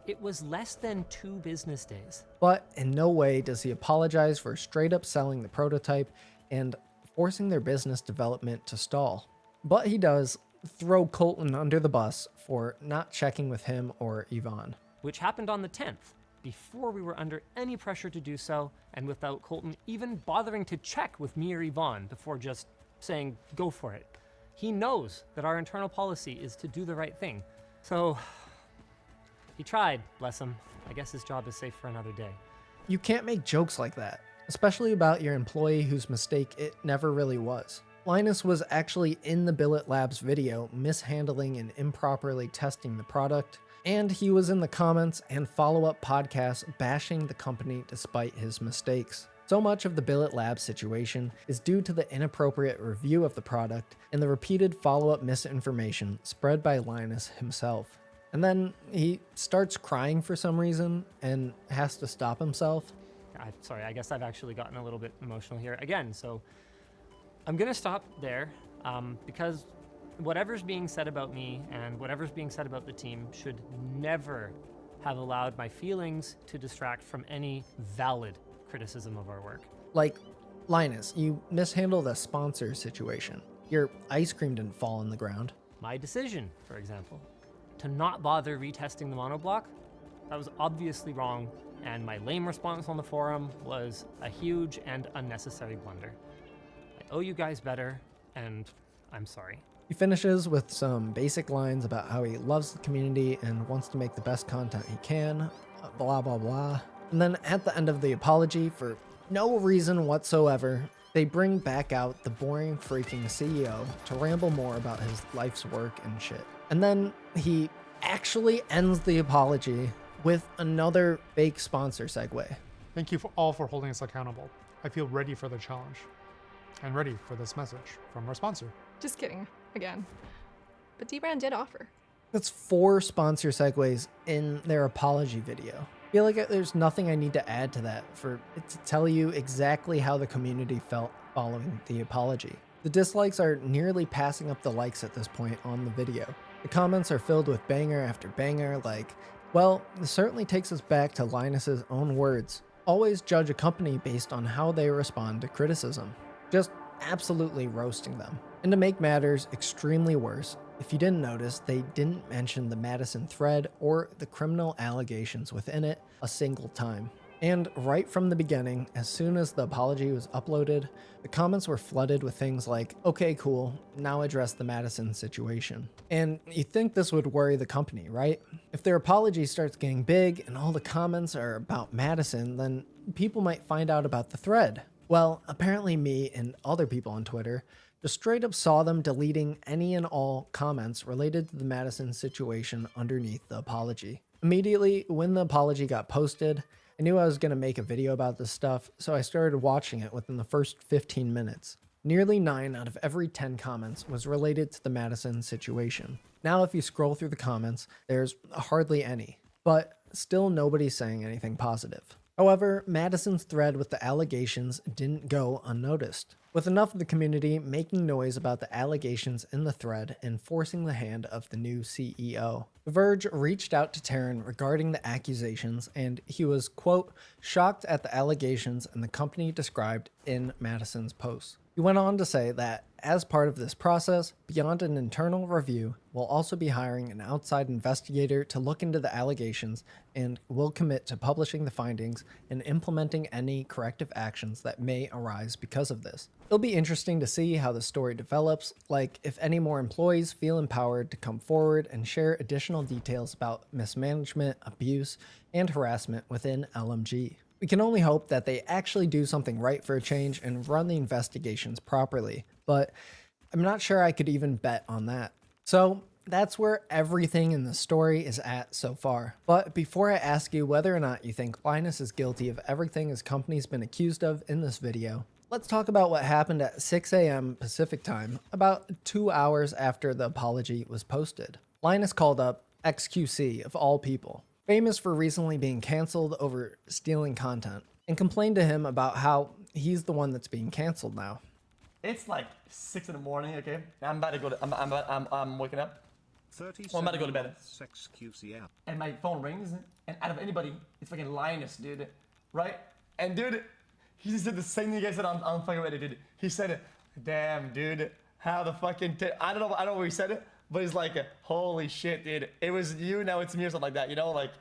it was less than 2 business days. But in no way does he apologize for straight up selling the prototype and forcing their business development to stall. But he does throw Colton under the bus for not checking with him or Yvonne. Which happened on the 10th, before we were under any pressure to do so, and without Colton even bothering to check with me or Yvonne before just saying, go for it. He knows that our internal policy is to do the right thing. So he tried, bless him. I guess his job is safe for another day. You can't make jokes like that, especially about your employee whose mistake it never really was. Linus was actually in the Billet Labs video mishandling and improperly testing the product, and he was in the comments and follow-up podcasts bashing the company despite his mistakes. So much of the Billet Labs situation is due to the inappropriate review of the product and the repeated follow-up misinformation spread by Linus himself. And then he starts crying for some reason and has to stop himself. Sorry, I guess I've actually gotten a little bit emotional here again, so I'm gonna stop there because whatever's being said about me and whatever's being said about the team should never have allowed my feelings to distract from any valid criticism of our work. Like, Linus, you mishandled a sponsor situation. Your ice cream didn't fall on the ground. My decision, for example, to not bother retesting the monoblock, that was obviously wrong, and my lame response on the forum was a huge and unnecessary blunder. I owe you guys better, and I'm sorry. He finishes with some basic lines about how he loves the community and wants to make the best content he can, blah blah blah. And then at the end of the apology, for no reason whatsoever, they bring back out the boring freaking CEO to ramble more about his life's work and shit. And then he actually ends the apology with another fake sponsor segue. Thank you all for holding us accountable. I feel ready for the challenge and ready for this message from our sponsor. Just kidding, again. But D-Brand did offer. That's 4 sponsor segues in their apology video. I feel like there's nothing I need to add to that for it to tell you exactly how the community felt following the apology. The dislikes are nearly passing up the likes at this point on the video. The comments are filled with banger after banger like, well, this certainly takes us back to Linus's own words. Always judge a company based on how they respond to criticism. Just absolutely roasting them. And to make matters extremely worse, if you didn't notice, they didn't mention the Madison thread or the criminal allegations within it a single time. And right from the beginning, as soon as the apology was uploaded, the comments were flooded with things like, okay, cool, now address the Madison situation. And you think this would worry the company, right? If their apology starts getting big and all the comments are about Madison, then people might find out about the thread. Well, apparently me and other people on Twitter just straight up saw them deleting any and all comments related to the Madison situation underneath the apology. Immediately when the apology got posted, I knew I was going to make a video about this stuff, so I started watching it within the first 15 minutes. Nearly 9 out of every 10 comments was related to the Madison situation. Now if you scroll through the comments, there's hardly any, but still nobody's saying anything positive. However, Madison's thread with the allegations didn't go unnoticed, with enough of the community making noise about the allegations in the thread and forcing the hand of the new CEO. The Verge reached out to Taryn regarding the accusations, and he was, quote, shocked at the allegations and the company described in Madison's post. He went on to say that, as part of this process, beyond an internal review, we'll also be hiring an outside investigator to look into the allegations and will commit to publishing the findings and implementing any corrective actions that may arise because of this. It'll be interesting to see how the story develops, like if any more employees feel empowered to come forward and share additional details about mismanagement, abuse, and harassment within LMG. We can only hope that they actually do something right for a change and run the investigations properly, but I'm not sure I could even bet on that. So that's where everything in the story is at so far. But before I ask you whether or not you think Linus is guilty of everything his company's been accused of in this video, let's talk about what happened at 6 a.m. Pacific time, about 2 hours after the apology was posted. Linus called up XQC, of all people, famous for recently being canceled over stealing content, and complained to him about how he's the one that's being canceled now. It's like 6 in the morning, okay? I'm about to go to, I'm waking up. Well, I'm about to go to bed. And my phone rings, and out of anybody, it's fucking Linus, dude. Right? And dude, he just did the same thing I said on fucking Reddit, dude. He said, damn, dude, how the fucking, I don't know where he said it, but he's like, holy shit, dude. It was you, now it's me or something like that, you know? Like,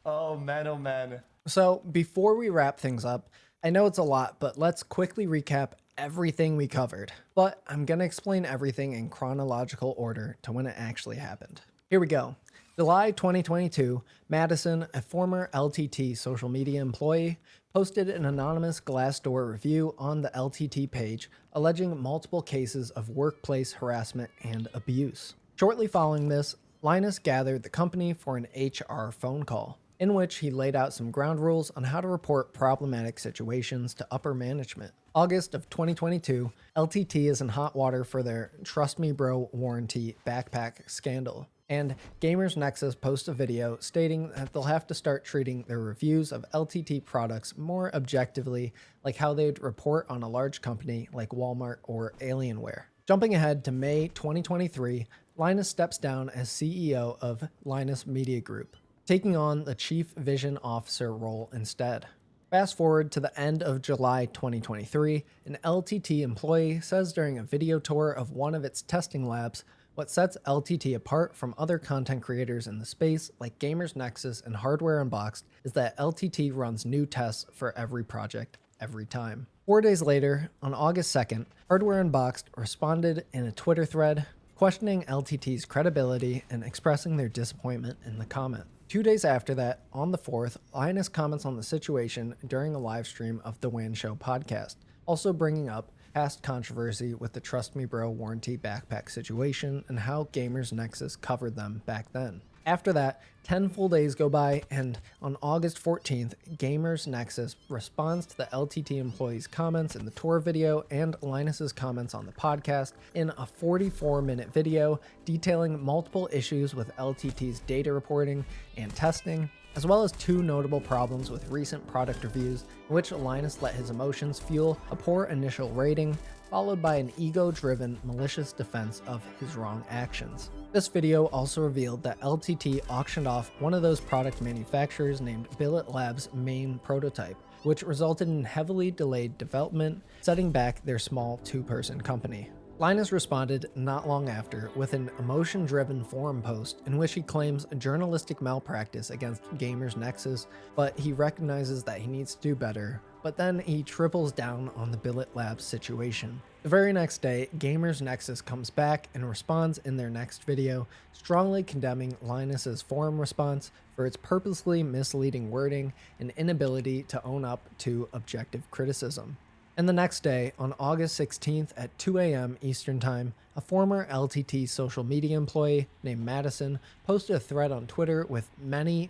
oh man, oh man. So before we wrap things up, I know it's a lot, but let's quickly recap everything we covered. But I'm gonna explain everything in chronological order to when it actually happened. Here we go. July 2022, Madison, a former LTT social media employee, posted an anonymous Glassdoor review on the LTT page alleging multiple cases of workplace harassment and abuse. Shortly following this, Linus gathered the company for an HR phone call, in which he laid out some ground rules on how to report problematic situations to upper management. August of 2022, LTT is in hot water for their Trust Me Bro warranty backpack scandal. And Gamers Nexus posts a video stating that they'll have to start treating their reviews of LTT products more objectively, like how they'd report on a large company like Walmart or Alienware. Jumping ahead to May 2023, Linus steps down as CEO of Linus Media Group, taking on the Chief Vision Officer role instead. Fast forward to the end of July 2023, an LTT employee says during a video tour of one of its testing labs, what sets LTT apart from other content creators in the space like Gamers Nexus and Hardware Unboxed is that LTT runs new tests for every project, every time. 4 days later, on August 2nd, Hardware Unboxed responded in a Twitter thread questioning LTT's credibility and expressing their disappointment in the comment. 2 days after that, on the 4th, Linus comments on the situation during a live stream of the WAN Show podcast, also bringing up past controversy with the Trust Me Bro warranty backpack situation and how Gamers Nexus covered them back then. After that, 10 full days go by, and on August 14th, Gamers Nexus responds to the LTT employee's comments in the tour video and Linus's comments on the podcast in a 44-minute video detailing multiple issues with LTT's data reporting and testing, as well as 2 notable problems with recent product reviews in which Linus let his emotions fuel a poor initial rating, followed by an ego-driven, malicious defense of his wrong actions. This video also revealed that LTT auctioned off one of those product manufacturers named Billet Labs' main prototype, which resulted in heavily delayed development, setting back their small 2-person company. Linus responded not long after with an emotion-driven forum post in which he claims journalistic malpractice against Gamers Nexus, but he recognizes that he needs to do better, but then he triples down on the Billet Labs situation. The very next day, Gamers Nexus comes back and responds in their next video, strongly condemning Linus's forum response for its purposely misleading wording and inability to own up to objective criticism. And the next day, on August 16th at 2 a.m. Eastern Time, a former LTT social media employee named Madison posted a thread on Twitter with many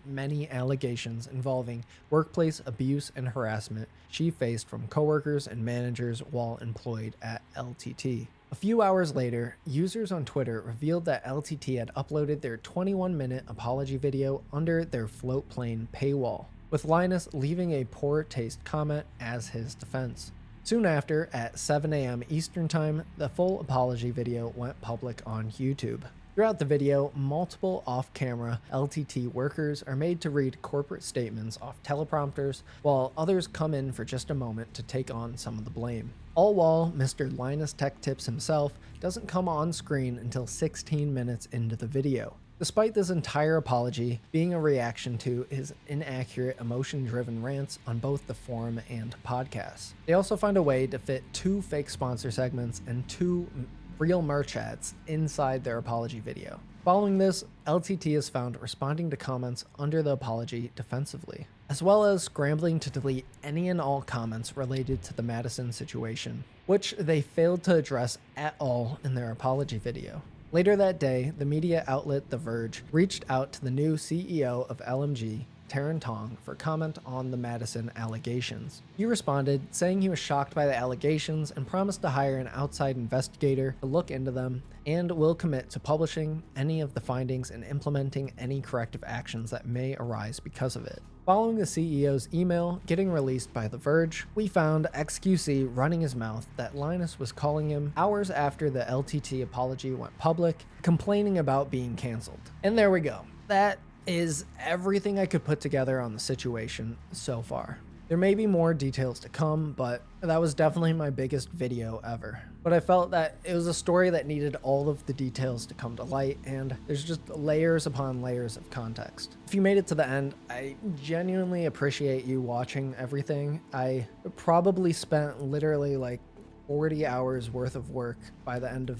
allegations involving workplace abuse and harassment she faced from coworkers and managers while employed at LTT. A few hours later, users on Twitter revealed that LTT had uploaded their 21-minute apology video under their Floatplane paywall, with Linus leaving a poor taste comment as his defense. Soon after, at 7 a.m. Eastern Time, the full apology video went public on YouTube. Throughout the video, multiple off-camera LTT workers are made to read corporate statements off teleprompters, while others come in for just a moment to take on some of the blame. All while Mr. Linus Tech Tips himself doesn't come on screen until 16 minutes into the video. Despite this entire apology being a reaction to his inaccurate, emotion-driven rants on both the forum and podcasts, they also find a way to fit 2 fake sponsor segments and 2 real merch ads inside their apology video. Following this, LTT is found responding to comments under the apology defensively, as well as scrambling to delete any and all comments related to the Madison situation, which they failed to address at all in their apology video. Later that day, the media outlet The Verge reached out to the new CEO of LMG, Taryn Tong, for comment on the Madison allegations. He responded, saying he was shocked by the allegations and promised to hire an outside investigator to look into them and will commit to publishing any of the findings and implementing any corrective actions that may arise because of it. Following the CEO's email getting released by The Verge, we found XQC running his mouth that Linus was calling him hours after the LTT apology went public, complaining about being canceled. And there we go. That is everything I could put together on the situation so far. There may be more details to come, but that was definitely my biggest video ever. But I felt that it was a story that needed all of the details to come to light, and there's just layers upon layers of context. If you made it to the end, I genuinely appreciate you watching everything. I probably spent literally like 40 hours worth of work by the end of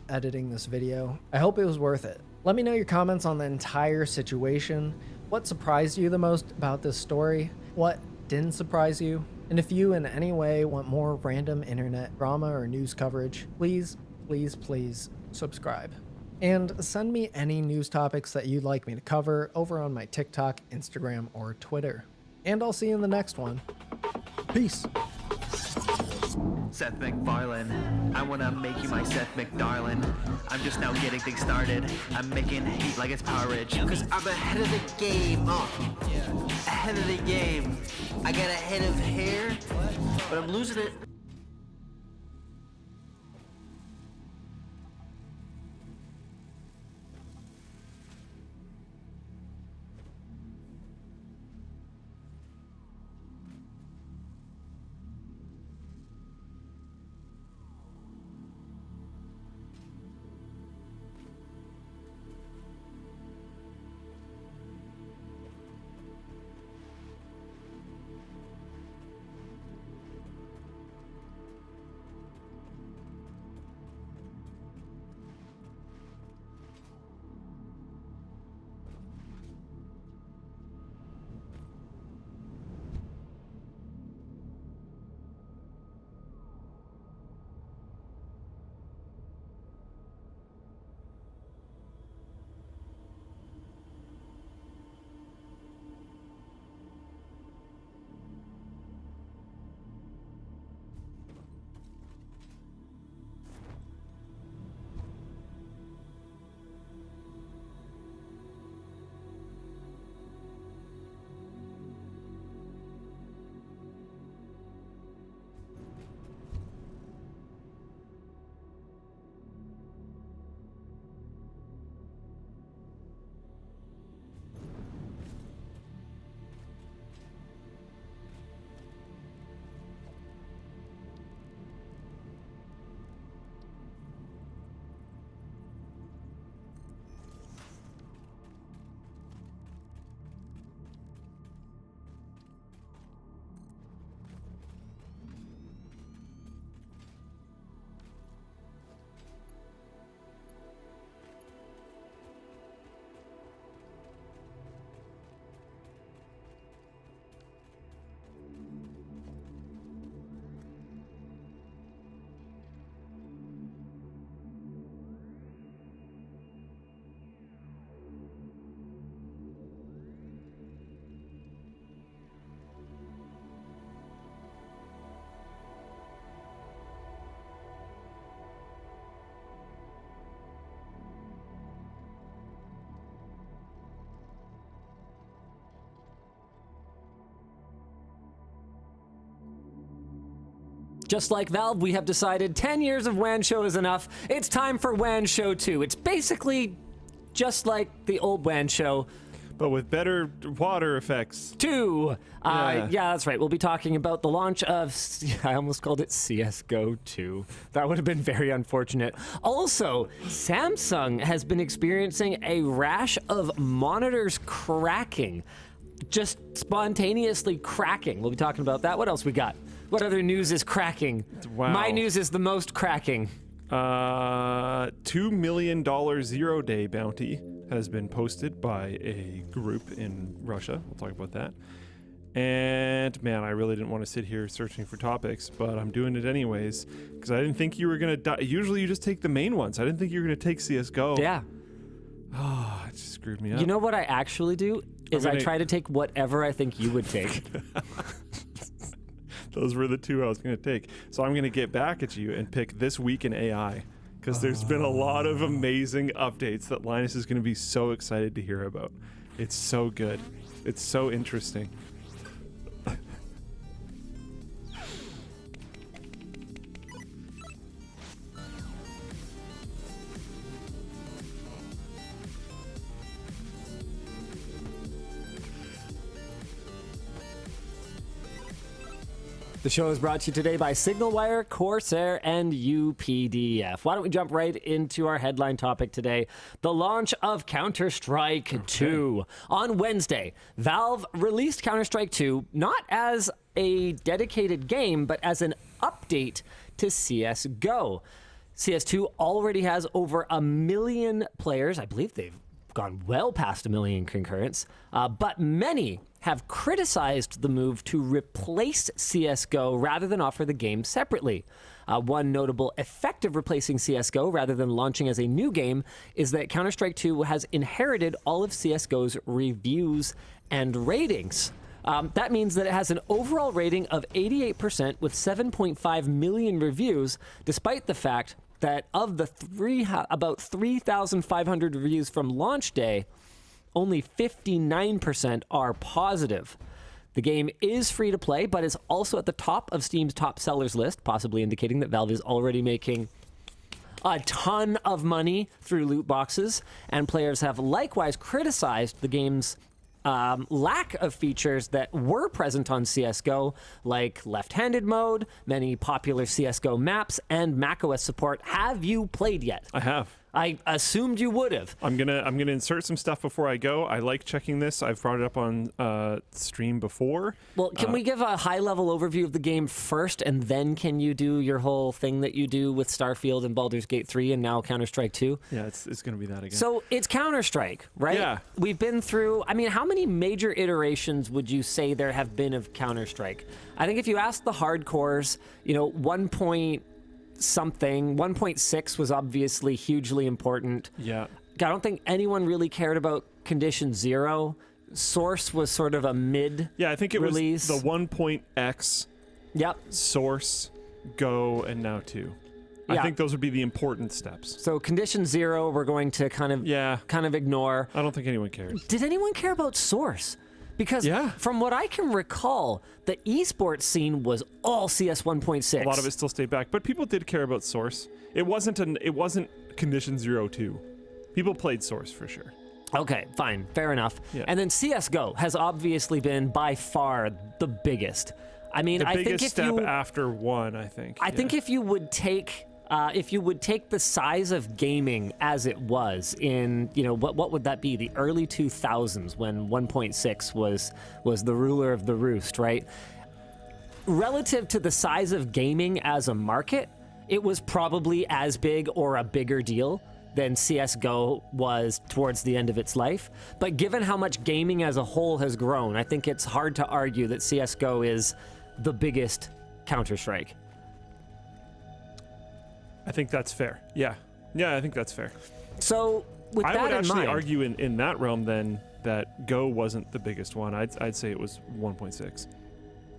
editing this video. I hope it was worth it. Let me know your comments on the entire situation. What surprised you the most about this story? What didn't surprise you? And if you in any way want more random internet drama or news coverage, please, please, please subscribe. And send me any news topics that you'd like me to cover over on my TikTok, Instagram, or Twitter. And I'll see you in the next one. Peace. Seth MacFarlane, I wanna make you my Seth MacDarlin. I'm just now getting things started. I'm making heat like it's porridge. Cause I'm ahead of the game. Ahead of the game. I got a head of hair, but I'm losing it. Just like Valve, we have decided 10 years of WAN Show is enough. It's time for WAN Show 2. It's basically just like the old WAN Show, but with better water effects. 2. Yeah, that's right. We'll be talking about the launch of, I almost called it CSGO 2. That would have been very unfortunate. Also, Samsung has been experiencing a rash of monitors cracking. Just spontaneously cracking. We'll be talking about that. What else we got? What other news is cracking? Wow. My news is the most cracking. $2 million zero-day bounty has been posted by a group in Russia. We'll talk about that. And man, I really didn't want to sit here searching for topics, but I'm doing it anyways because I didn't think you were going to die. Usually you just take the main ones. I didn't think you were going to take CSGO. Yeah. Oh, it just screwed me up. You know what I actually do is I try to take whatever I think you would take. Those were the two I was going to take. So I'm going to get back at you and pick This Week in AI because there's been a lot of amazing updates that Linus is going to be so excited to hear about. It's so good. It's so interesting. The show is brought to you today by SignalWire, Corsair, and UPDF. Why don't we jump right into our headline topic today, the launch of Counter-Strike 2. On Wednesday, Valve released Counter-Strike 2 not as a dedicated game, but as an update to CSGO. CS2 already has over 1 million players. I believe they've gone well past 1 million concurrents, but many have criticized the move to replace CSGO rather than offer the game separately. One notable effect of replacing CSGO rather than launching as a new game is that Counter-Strike 2 has inherited all of CSGO's reviews and ratings. That means that it has an overall rating of 88% with 7.5 million reviews, despite the fact that of the about 3,500 reviews from launch day, only 59% are positive. The game is free to play, but is also at the top of Steam's top sellers list, possibly indicating that Valve is already making a ton of money through loot boxes, and players have likewise criticized the game's lack of features that were present on CSGO, like left-handed mode, many popular CSGO maps, and macOS support. Have you played yet? I have. I assumed you would have. I'm gonna insert some stuff before I go. I like checking this. I've brought it up on stream before. Well, can we give a high-level overview of the game first, and then can you do your whole thing that you do with Starfield and Baldur's Gate 3 and now Counter-Strike 2? Yeah, it's gonna be that again. So it's Counter-Strike, right? Yeah. We've been through, I mean, how many major iterations would you say there have been of Counter-Strike? I think if you ask the hardcores, 1.6 was obviously hugely important. Yeah. I don't think anyone really cared about Condition 0. Source was sort of a mid. Yeah, I think it release. was the 1.x. Yep. Source, Go, and now 2. I think those would be the important steps. So Condition 0, we're going to kind of ignore. I don't think anyone cares. Did anyone care about Source? Because from what I can recall, the esports scene was all CS 1.6. A lot of it still stayed back, but people did care about Source. It wasn't Condition 0-2. People played Source for sure. Okay, fine, fair enough. Yeah. And then CSGO has obviously been by far the biggest. I mean, I think if step after 1, I think. I think if you would take the size of gaming as it was in, what would that be? The early 2000s when 1.6 was the ruler of the roost, right? Relative to the size of gaming as a market, it was probably as big or a bigger deal than CSGO was towards the end of its life. But given how much gaming as a whole has grown, I think it's hard to argue that CSGO is the biggest Counter-Strike. I think that's fair. Yeah, I think that's fair. So with that in mind, I would actually argue in that realm then that Go wasn't the biggest one. I'd say it was 1.6.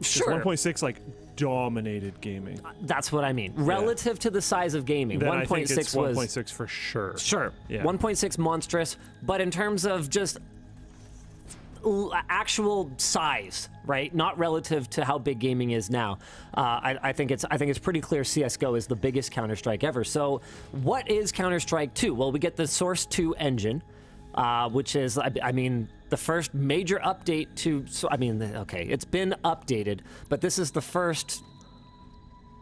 Sure. 1.6 dominated gaming. That's what I mean. Relative to the size of gaming, then 1.6 I think it's was 1.6 for sure. Sure. Yeah. 1.6 monstrous, but in terms of just actual size, right? Not relative to how big gaming is now. I think it's pretty clear CSGO is the biggest Counter-Strike ever. So what is Counter-Strike 2? Well, we get the Source 2 engine, which is, the first major update to, it's been updated, but this is the first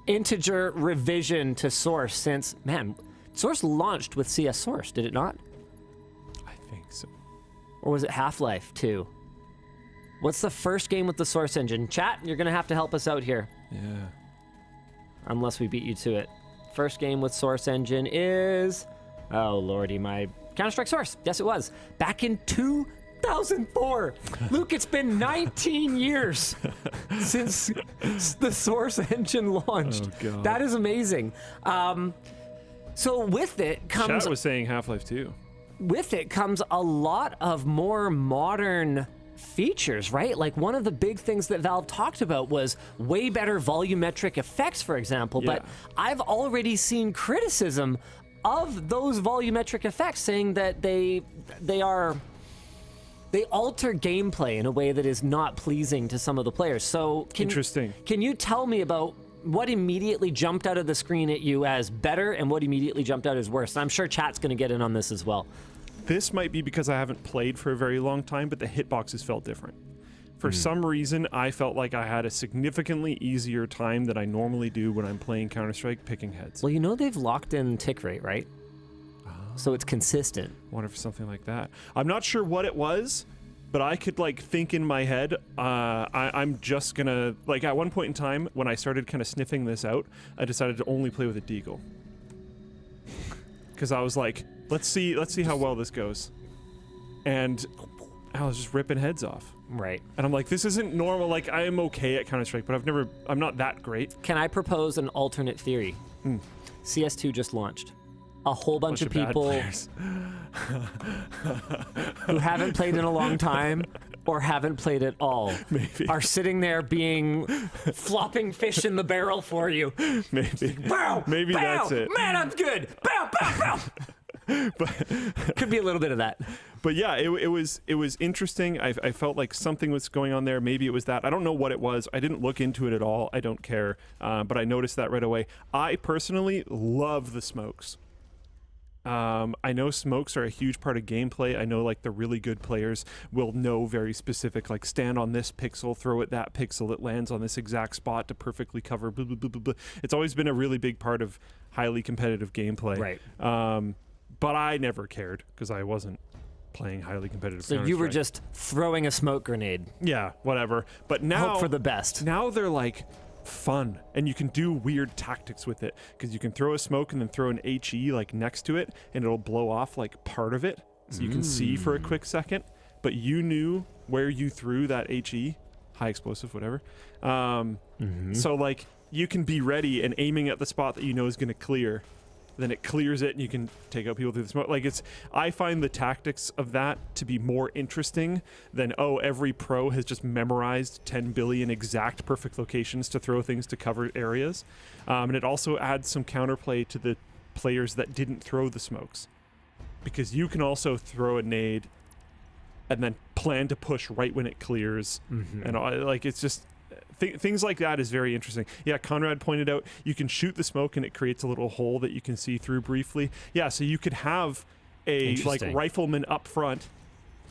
integer revision to Source since, Source launched with CS Source, did it not? I think so. Or was it Half-Life 2? What's the first game with the Source engine? Chat, you're going to have to help us out here. Yeah. Unless we beat you to it. First game with Source engine is... Oh, lordy, my... Counter-Strike Source. Yes, it was. Back in 2000. 2004. Luke, it's been 19 years since the Source engine launched. Oh, God. That is amazing. So with it comes... Chat was saying Half-Life 2. With it comes a lot of more modern features, right? Like one of the big things that Valve talked about was way better volumetric effects, for example. Yeah. But I've already seen criticism of those volumetric effects, saying that they alter gameplay in a way that is not pleasing to some of the players. So Interesting. Can you tell me about what immediately jumped out of the screen at you as better and what immediately jumped out as worse? I'm sure chat's going to get in on this as well. This might be because I haven't played for a very long time, but the hitboxes felt different. For some reason, I felt like I had a significantly easier time than I normally do when I'm playing Counter-Strike picking heads. Well, you know they've locked in tick rate, right? So it's consistent. Wonder if something like that. I'm not sure what it was, but I could like think in my head, I'm just gonna, like at one point in time when I started kind of sniffing this out, I decided to only play with a deagle. Because I was like, let's see how well this goes. And I was just ripping heads off. Right. And I'm like, this isn't normal. Like, I am okay at Counter-Strike, but I'm not that great. Can I propose an alternate theory? CS2 just launched. A whole bunch of bad people players. who haven't played in a long time or haven't played at all are sitting there being flopping fish in the barrel for you. Maybe. Bow, Maybe bow, that's it. Man, I'm good. Bow, bow, bow. Could be a little bit of that. But yeah, it was interesting. I felt like something was going on there. Maybe it was that. I don't know what it was. I didn't look into it at all. I don't care. But I noticed that right away. I personally love the smokes. I know smokes are a huge part of gameplay. I know like the really good players will know very specific, like stand on this pixel, throw at that pixel, it lands on this exact spot to perfectly cover blah, blah, blah, blah, blah. It's always been a really big part of highly competitive gameplay. Right. But I never cared because I wasn't playing highly competitive. So you were just throwing a smoke grenade. Yeah, whatever. But now hope for the best. Now they're like fun, and you can do weird tactics with it because you can throw a smoke and then throw an HE like next to it, and it'll blow off like part of it, so you can see for a quick second. But you knew where you threw that HE, high explosive, whatever. So like you can be ready and aiming at the spot that you know is going to clear. Then it clears it and you can take out people through the smoke. Like I find the tactics of that to be more interesting than, every pro has just memorized 10 billion exact perfect locations to throw things to cover areas. And it also adds some counterplay to the players that didn't throw the smokes. Because you can also throw a nade and then plan to push right when it clears. And like, it's just, things like that is very interesting. Yeah, Conrad pointed out you can shoot the smoke and it creates a little hole that you can see through briefly. Yeah, so you could have a like rifleman up front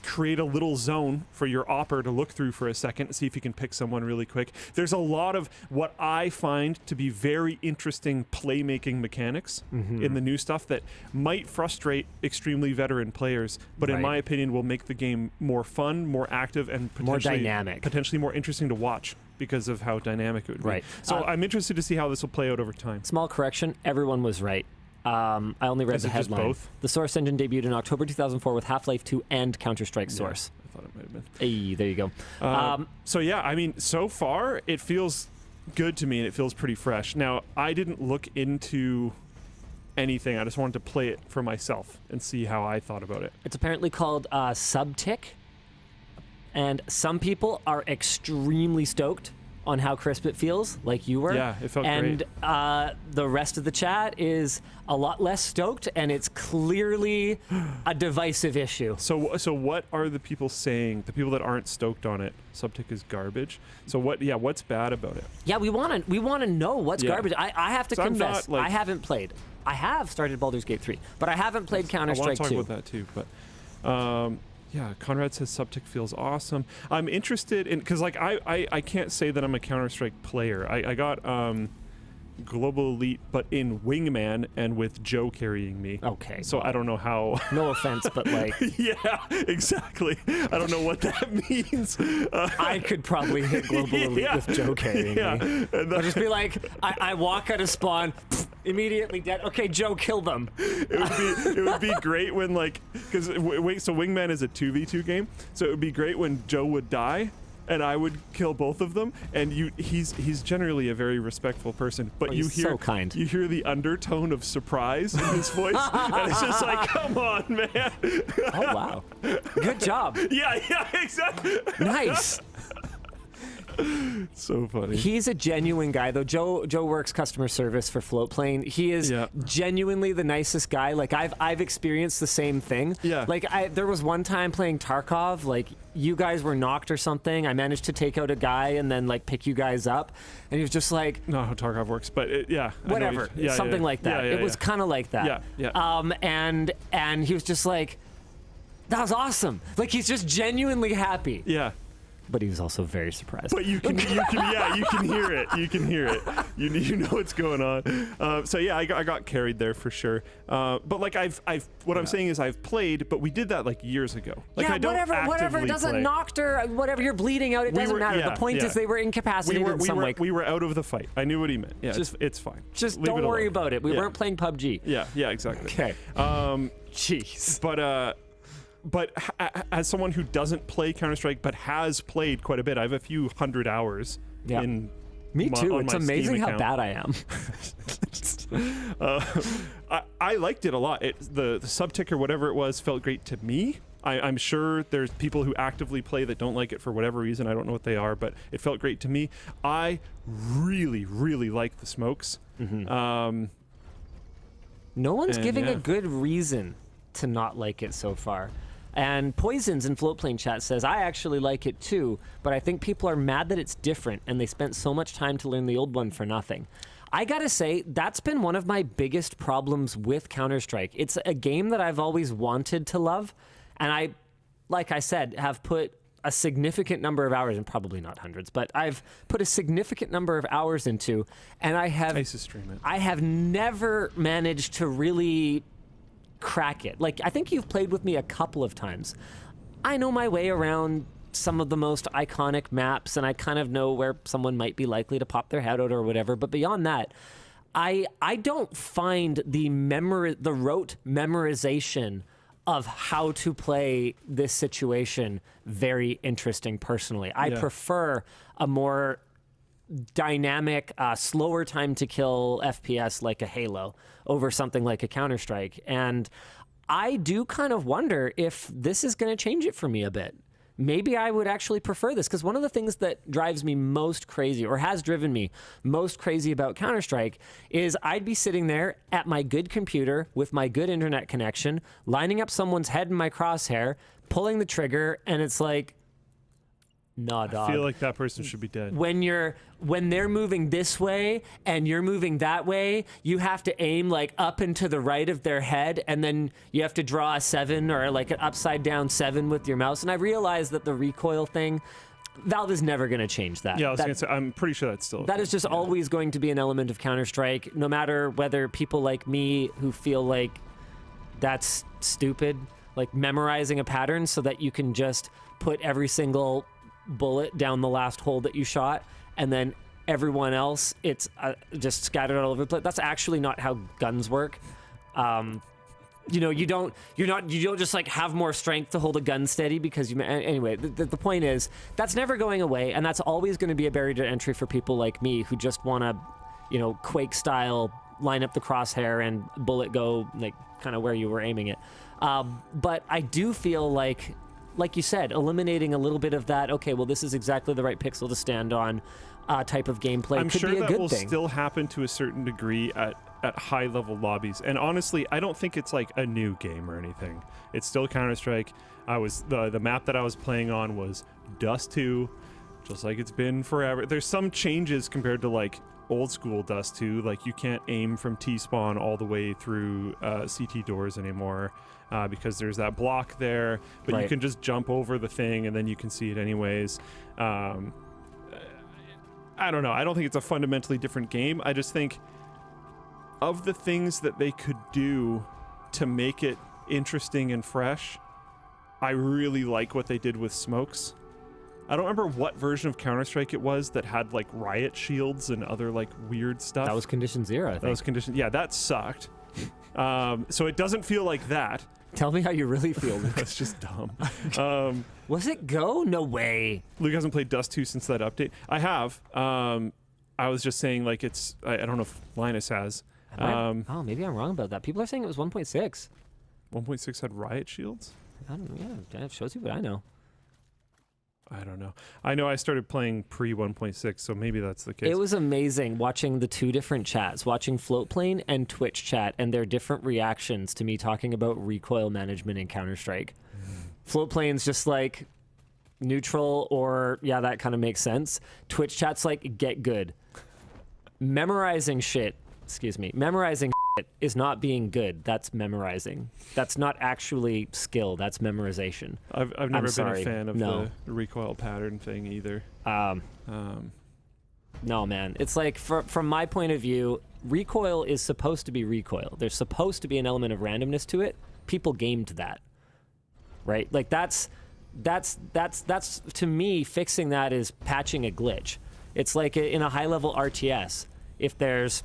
create a little zone for your opper to look through for a second and see if you can pick someone really quick. There's a lot of what I find to be very interesting playmaking mechanics in the new stuff that might frustrate extremely veteran players, but in my opinion will make the game more fun, more active, and potentially more dynamic. Potentially more interesting to watch because of how dynamic it would be. So I'm interested to see how this will play out over time. Small correction, everyone was right. I only read the headline. Both? The Source engine debuted in October 2004 with Half-Life 2 and Counter-Strike Source. I thought it might have been. Hey, there you go. So yeah, I mean, so far it feels good to me and it feels pretty fresh. Now, I didn't look into anything. I just wanted to play it for myself and see how I thought about it. It's apparently called Subtick, and some people are extremely stoked on how crisp it feels, like you were. Yeah, it felt great. great. And the rest of the chat is a lot less stoked, and it's clearly a divisive issue. So what are the people saying? The people that aren't stoked on it, Subtick is garbage. So what's bad about it? Yeah, we want to know what's garbage. I have to confess, I haven't played. I have started Baldur's Gate 3, but I haven't played Counter-Strike 2. I want to talk about that too, but yeah, Conrad says Subtick feels awesome. I'm interested in, because like I can't say that I'm a Counter-Strike player. I got Global Elite, but in Wingman and with Joe carrying me. Okay. So I don't know how. No offense, but like. Yeah, exactly. I don't know what that means. I could probably hit Global Elite with Joe carrying me. And I'll just be like, I walk out of spawn, Immediately dead. Okay, Joe, kill them. It would be great when, like, because so Wingman is a 2v2 game, so it would be great when Joe would die and I would kill both of them. And he's generally a very respectful person, but you hear so kind. You hear the undertone of surprise in his voice, and it's just like, come on, man. Oh wow, good job. Yeah, exactly. Nice. So funny. He's a genuine guy, though. Joe works customer service for Floatplane. He is genuinely the nicest guy. Like I've experienced the same thing. Yeah. Like there was one time playing Tarkov, like you guys were knocked or something. I managed to take out a guy and then like pick you guys up, and he was just like, not how Tarkov works, but whatever, something like that. It was kind of like that. Yeah. And he was just like, that was awesome. Like he's just genuinely happy. Yeah. But he was also very surprised. But you can hear it. You can hear it. You know what's going on. So yeah, I got carried there for sure. But like I'm saying is I've played, but we did that like years ago. Like yeah, I don't whatever. It doesn't play. knocked or whatever. You're bleeding out. It doesn't matter. The point is they were incapacitated in some way. We were out of the fight. I knew what he meant. Yeah, it's fine. Just don't worry about it. We weren't playing PUBG. Yeah, exactly. Okay. Jeez. But as someone who doesn't play Counter-Strike but has played quite a bit, I have a few hundred hours in Me too. It's amazing how bad I am. I liked it a lot. The subtick or whatever it was felt great to me. I'm sure there's people who actively play that don't like it for whatever reason. I don't know what they are, but it felt great to me. I really, really like the smokes. Mm-hmm. No one's giving a good reason to not like it so far. And Poisons in Floatplane chat says, I actually like it too, but I think people are mad that it's different and they spent so much time to learn the old one for nothing. I gotta say, that's been one of my biggest problems with Counter-Strike. It's a game that I've always wanted to love, and I, like I said, have put a significant number of hours, and probably not hundreds, but I've put a significant number of hours into, and I have never managed to really crack it. Like, I think you've played with me a couple of times. I know my way around some of the most iconic maps, and I kind of know where someone might be likely to pop their head out or whatever, but beyond that, I don't find the rote memorization of how to play this situation very interesting personally. I prefer a more dynamic, slower time to kill FPS like a Halo over something like a Counter-Strike. And I do kind of wonder if this is going to change it for me a bit. Maybe I would actually prefer this, because one of the things that drives me most crazy, or has driven me most crazy about Counter-Strike, is I'd be sitting there at my good computer with my good internet connection, lining up someone's head in my crosshair, pulling the trigger, and it's like, nah, dog. I feel like that person should be dead. When they're moving this way and you're moving that way, you have to aim like up and to the right of their head, and then you have to draw a 7 or like an upside down 7 with your mouse. And I realized that the recoil thing, Valve is never going to change that. Yeah, I was going to say, I'm pretty sure that's still. That is just always going to be an element of Counter-Strike, no matter whether people like me who feel like that's stupid, like memorizing a pattern so that you can just put every single bullet down the last hole that you shot, and then everyone else, it's just scattered all over the place. That's actually not how guns work. You don't just like have more strength to hold a gun steady because you. Anyway, the point is that's never going away, and that's always going to be a barrier to entry for people like me who just want to, Quake style line up the crosshair and bullet go like kind of where you were aiming it. But I do feel like you said, eliminating a little bit of that, okay, well, this is exactly the right pixel to stand on type of gameplay could be a good thing. I'm sure that will still happen to a certain degree at high-level lobbies. And honestly, I don't think it's like a new game or anything. It's still Counter-Strike. The map that I was playing on was Dust 2, just like it's been forever. There's some changes compared to like old school Dust 2, like you can't aim from T-spawn all the way through CT doors anymore. Because there's that block there, but you can just jump over the thing and then you can see it anyways. I don't know. I don't think it's a fundamentally different game. I just think of the things that they could do to make it interesting and fresh, I really like what they did with smokes. I don't remember what version of Counter-Strike it was that had like riot shields and other like weird stuff. That was Condition Zero, I think. That was Condition. Yeah, that sucked. So it doesn't feel like that. Tell me how you really feel. That's just dumb. Was it Go? No way. Luke hasn't played Dust 2 since that update. I have. I was just saying, like, it's... I don't know if Linus has. Oh, maybe I'm wrong about that. People are saying it was 1.6. 1.6 had riot shields? I don't know. Yeah, that shows you what I know. I don't know. I know I started playing pre 1.6, so maybe that's the case. It was amazing watching the two different chats, watching Floatplane and Twitch chat, and their different reactions to me talking about recoil management in Counter-Strike. Floatplane's just like neutral or, yeah, that kind of makes sense. Twitch chat's like, get good. Memorizing shit is not being good. That's memorizing. That's not actually skill. That's memorization. I've never been a fan of the recoil pattern thing either. No, man. It's like, from my point of view, recoil is supposed to be recoil. There's supposed to be an element of randomness to it. People gamed that, right? Like that's to me, fixing that is patching a glitch. It's like in a high-level RTS, if there's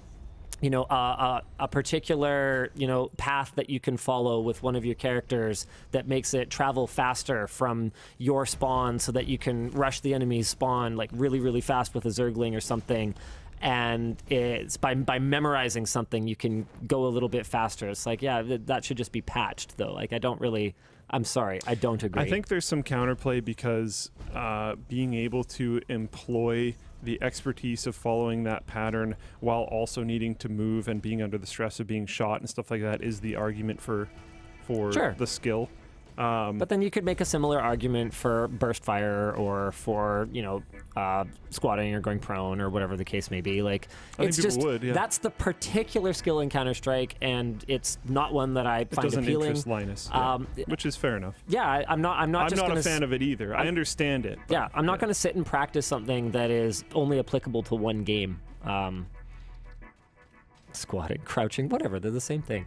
a particular, path that you can follow with one of your characters that makes it travel faster from your spawn so that you can rush the enemy's spawn like really, really fast with a Zergling or something. And it's by memorizing something, you can go a little bit faster. It's like, yeah, that should just be patched though. Like, I'm sorry, I don't agree. I think there's some counterplay because being able to employ the expertise of following that pattern while also needing to move and being under the stress of being shot and stuff like that is the argument for Sure. the skill. But then you could make a similar argument for burst fire or for, squatting or going prone or whatever the case may be. Like, it's just, that's the particular skill in Counter-Strike, and it's not one that I find appealing. It doesn't interest Linus, which is fair enough. Yeah, I'm not a fan of it either. I understand it. Yeah, I'm not going to sit and practice something that is only applicable to one game. Squatting, crouching, whatever, they're the same thing.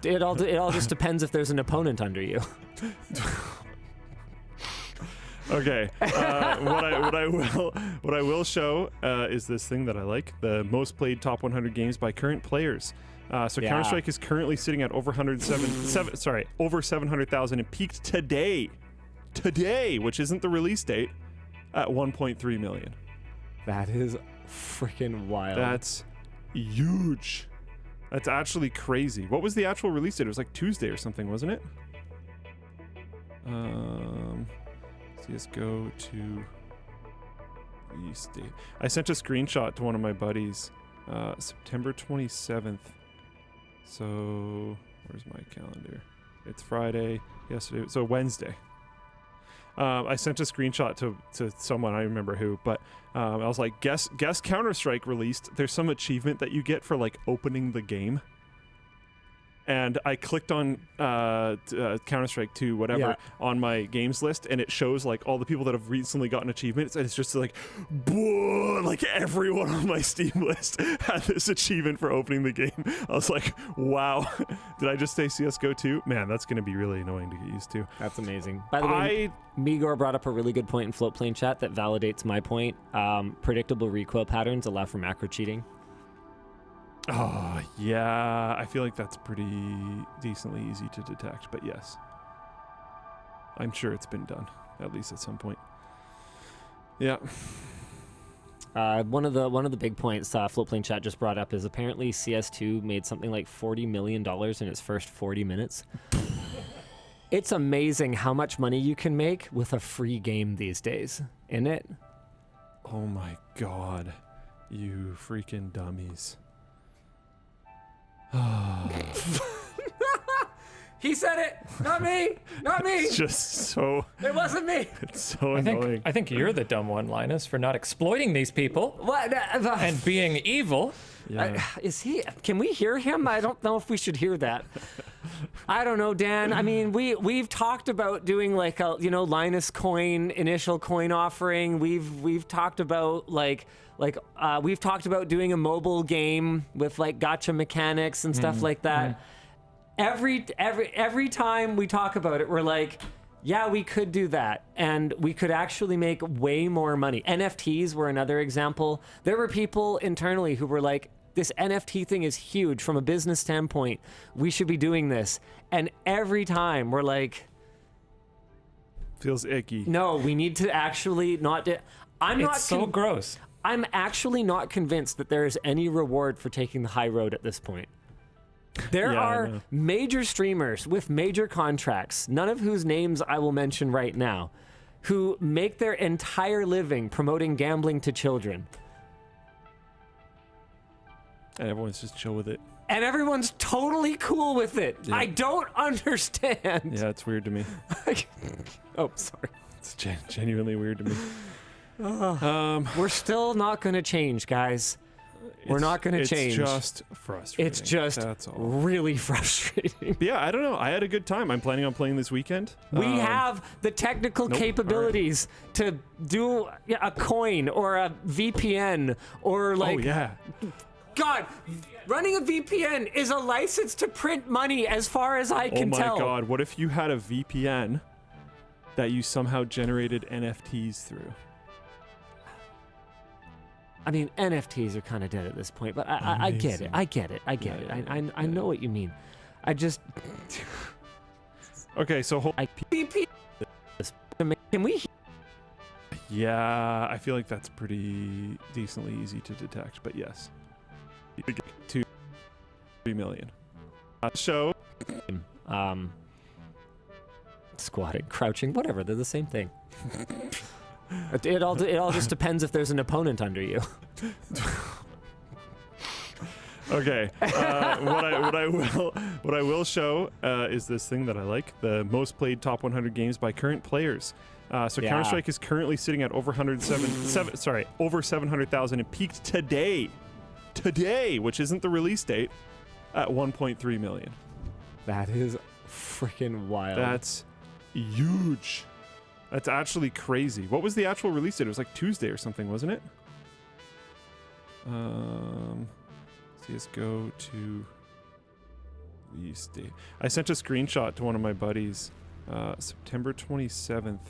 It all just depends if there's an opponent under you. Okay. What I will show is this thing that I like: the most played top 100 games by current players. Counter-Strike is currently sitting at over 700,000 and peaked today, which isn't the release date, at 1.3 million. That is freaking wild. That's huge. That's actually crazy. What was the actual release date? It was like Tuesday or something, wasn't it? CSGO to release date. I sent a screenshot to one of my buddies. September 27th. So, where's my calendar? It's Friday. Yesterday. So Wednesday. I sent a screenshot to someone, I remember who, but I was like, guess Counter-Strike released. There's some achievement that you get for like opening the game. And I clicked on Counter-Strike 2, whatever, on my games list, and it shows like all the people that have recently gotten achievements, and it's just like, like everyone on my Steam list had this achievement for opening the game. I was like, wow. Did I just say CSGO 2? Man, that's going to be really annoying to get used to. That's amazing. By the way, Migor brought up a really good point in Floatplane chat that validates my point. Predictable recoil patterns allow for macro cheating. Oh, yeah. I feel like that's pretty decently easy to detect, but yes. I'm sure it's been done, at least at some point. Yeah. One of the big points Floatplane chat just brought up is apparently CS2 made something like $40 million in its first 40 minutes. It's amazing how much money you can make with a free game these days, isn't it? Oh my god. You freaking dummies. He said it, not me, not me. It's just so... It wasn't me. It's so annoying. I think you're the dumb one, Linus, for not exploiting these people. What? And being evil. Yeah. Is he? Can we hear him? I don't know if we should hear that. I don't know, Dan. I mean, we've talked about doing like a Linus coin initial coin offering. We've talked about we've talked about doing a mobile game with like gacha mechanics and stuff like that. Every time we talk about it, we're like, yeah, we could do that, and we could actually make way more money. NFTs were another example. There were people internally who were like, this NFT thing is huge from a business standpoint. We should be doing this. And every time we're like, feels icky. no, we need to actually not do. It's so gross. I'm actually not convinced that there is any reward for taking the high road at this point. There Yeah, I are know. major streamers with major contracts, none of whose names I will mention right now, who make their entire living promoting gambling to children. And everyone's just chill with it. And everyone's totally cool with it. Yeah. I don't understand. Yeah, it's weird to me. Oh, sorry. It's genuinely weird to me. We're still not going to change, guys. We're not going to change. It's just frustrating. It's just That's all. really frustrating. Yeah, I don't know. I had a good time. I'm planning on playing this weekend. We have the technical Nope. capabilities to do a coin or a VPN or like. Oh, yeah. God, running a VPN is a license to print money as far as I can tell. Oh my god, what if you had a VPN that you somehow generated NFTs through? I mean, NFTs are kind of dead at this point, but I get it. I get it. I know what you mean. I just. Okay, so VPN. Can we? Yeah, I feel like that's pretty decently easy to detect, but yes. 2 3 million. Show. Squatting, crouching, whatever. They're the same thing. It all just depends if there's an opponent under you. Okay. What I will show is this thing that I like: the most played top 100 games by current players. So Yeah. Counter-Strike is currently sitting at over 700,000 and peaked today, which isn't the release date, at 1.3 million. That is freaking wild. That's huge. That's actually crazy. What was the actual release date? It was like Tuesday or something, wasn't it? CSGO to release date. I sent a screenshot to one of my buddies, September 27th.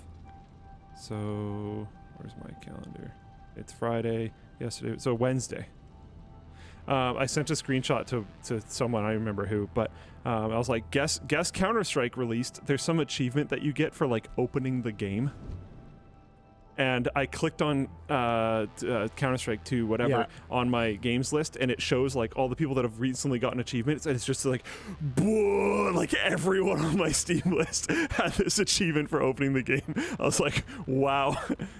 So, where's my calendar? It's Friday, yesterday, so Wednesday. I sent a screenshot to someone, I remember who, but I was like, guess Counter-Strike released. There's some achievement that you get for like opening the game. And I clicked on Counter-Strike 2, whatever, on my games list, and it shows like all the people that have recently gotten achievements, and it's just like, boom, like everyone on my Steam list had this achievement for opening the game. I was like, wow.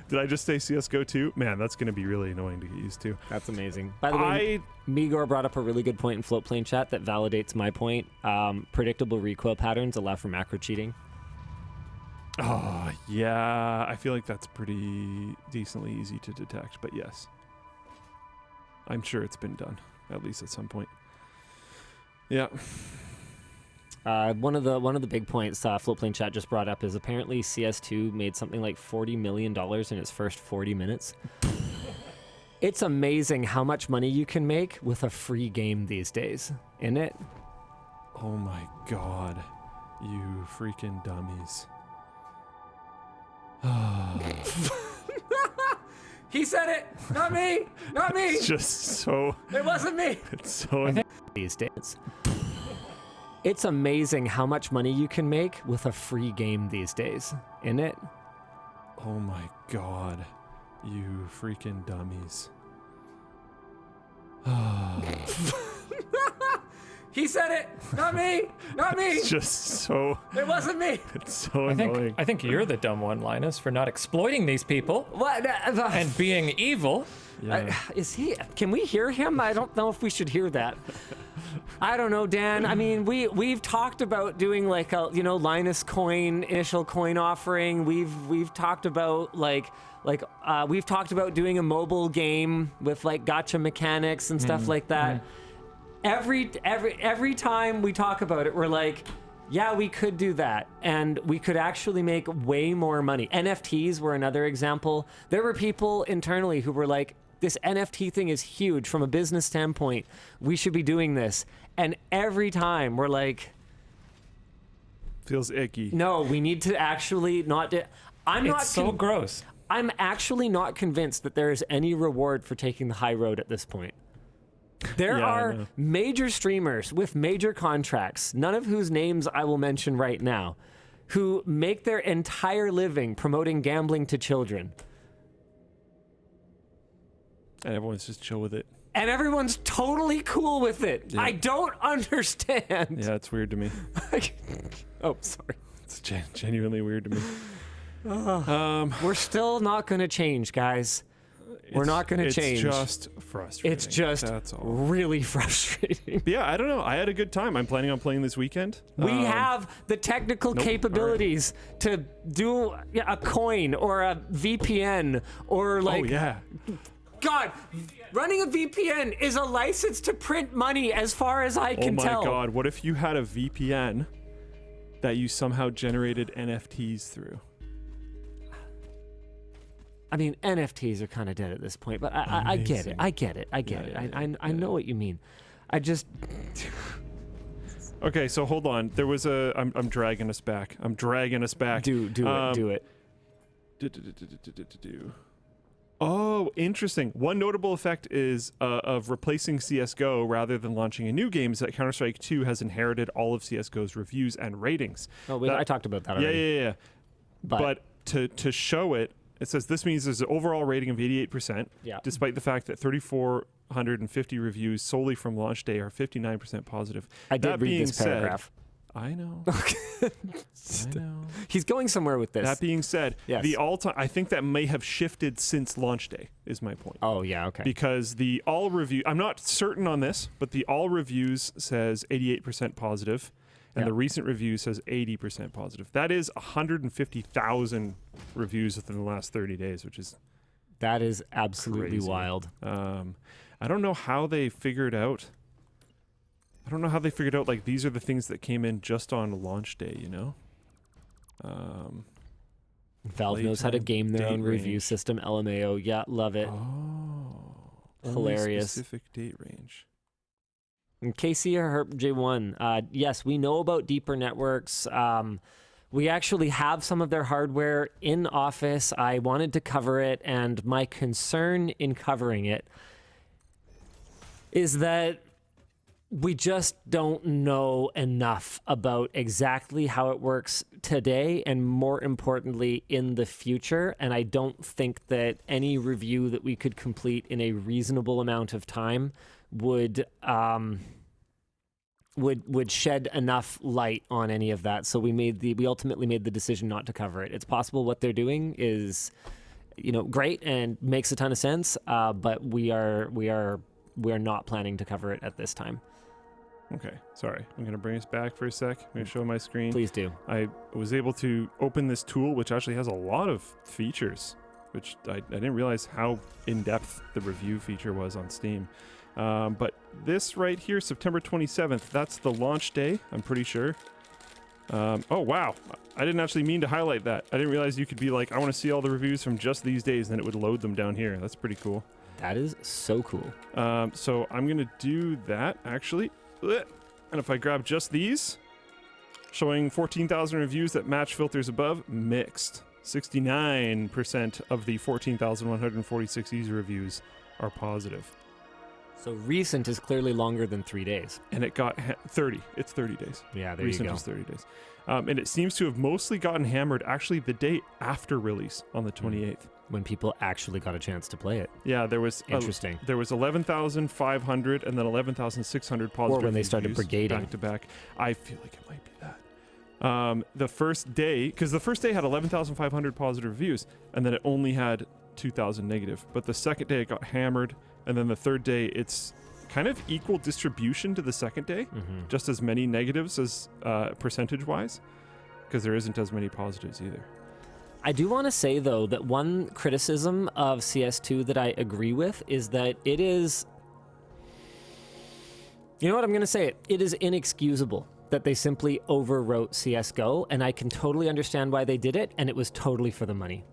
Did I just say CSGO 2? Man, that's going to be really annoying to get used to. That's amazing. By the way, Migor brought up a really good point in Float Plane chat that validates my point. Predictable recoil patterns allow for macro cheating. Oh, yeah. I feel like that's pretty decently easy to detect, but yes. I'm sure it's been done, at least at some point. Yeah. One of the big points Floatplane chat just brought up is apparently CS2 made something like $40 million in its first 40 minutes. It's amazing how much money you can make with a free game these days, isn't it? Oh my god. You freaking dummies. He said it, not me, not me. It's just so... It wasn't me. It's so... These days. It's amazing how much money you can make with a free game these days, isn't it? Oh my god. You freaking dummies. He said it, not me, not me. It's just so... It wasn't me. It's so annoying. I think you're the dumb one, Linus, for not exploiting these people. What? And being evil. Yeah. Is he? Can we hear him? I don't know if we should hear that. I don't know, Dan. I mean, we've talked about doing like a Linus coin initial coin offering. We've talked about we've talked about doing a mobile game with like gacha mechanics and stuff like that. Every time we talk about it, we're like, yeah, we could do that, and we could actually make way more money. NFTs were another example. There were people internally who were like, this NFT thing is huge from a business standpoint. We should be doing this. And every time we're like, Feels icky. No, we need to actually not do. It's so gross. I'm actually not convinced that there is any reward for taking the high road at this point. There are major streamers with major contracts, none of whose names I will mention right now, who make their entire living promoting gambling to children. And everyone's just chill with it. And everyone's totally cool with it. Yeah. I don't understand. Yeah, it's weird to me. Oh, sorry. It's genuinely weird to me. We're still not going to change, guys. We're not going to change. It's just frustrating. It's just That's all. really frustrating. But yeah, I don't know. I had a good time. I'm planning on playing this weekend. We have the technical capabilities to do a coin or a VPN or like... Oh, yeah. God, running a VPN is a license to print money as far as I can tell. Oh my God, what if you had a VPN that you somehow generated NFTs through? I mean, NFTs are kind of dead at this point, but I get it. I get it. I know what you mean. I just... Okay, so hold on. There was a... I'm dragging us back. I'm dragging us back. Do it. Oh, interesting. One notable effect is of replacing CSGO rather than launching a new game is that Counter-Strike 2 has inherited all of CSGO's reviews and ratings. Oh, I talked about that already. Yeah. But to show it, it says this means there's an overall rating of 88%, despite the fact that 3,450 reviews solely from launch day are 59% positive. I did read this paragraph. I know. I know. He's going somewhere with this. That being said, yes. the all-time, I think that may have shifted since launch day, is my point. Oh, yeah, okay. Because the all review, I'm not certain on this, but the all reviews says 88% positive, and the recent review says 80% positive. That is 150,000 reviews within the last 30 days, which is... That is absolutely crazy. wild. I don't know how they figured out... like, these are the things that came in just on launch day, you know? Valve knows how to game their own review system, LMAO. Yeah, love it. Oh. Hilarious. Specific date range. And KC or Herp J1, yes, we know about Deeper Networks. We actually have some of their hardware in office. I wanted to cover it, and my concern in covering it is that we just don't know enough about exactly how it works today and, more importantly, in the future. And I don't think that any review that we could complete in a reasonable amount of time would shed enough light on any of that. So we ultimately made the decision not to cover it. It's possible what they're doing is, great and makes a ton of sense, but we're not planning to cover it at this time. Okay, sorry. I'm going to bring us back for a sec. I'm going to show my screen. Please do. I was able to open this tool, which actually has a lot of features, which I didn't realize how in-depth the review feature was on Steam. But this right here, September 27th, that's the launch day, I'm pretty sure. Oh, wow. I didn't actually mean to highlight that. I didn't realize you could be like, I want to see all the reviews from just these days, and then it would load them down here. That's pretty cool. That is so cool. So I'm going to do that, actually. And if I grab just these, showing 14,000 reviews that match filters above, mixed. 69% of the 14,146 user reviews are positive. So recent is clearly longer than 3 days. And it got 30. It's 30 days. Yeah, there recent you go. Is 30 days. And it seems to have mostly gotten hammered actually the day after release on the 28th. When people actually got a chance to play it. Yeah, there was... Interesting. There was 11,500 and then 11,600 positive Or when they started brigading. Back to back. I feel like it might be that. The first day... Because the first day had 11,500 positive reviews, and then it only had 2,000 negative. But the second day it got hammered, and then the third day it's kind of equal distribution to the second day. Just as many negatives as percentage-wise, because there isn't as many positives either. I do want to say, though, that one criticism of CS2 that I agree with is that it is... You know what? I'm going to say it. It is inexcusable that they simply overwrote CSGO, and I can totally understand why they did it, and it was totally for the money.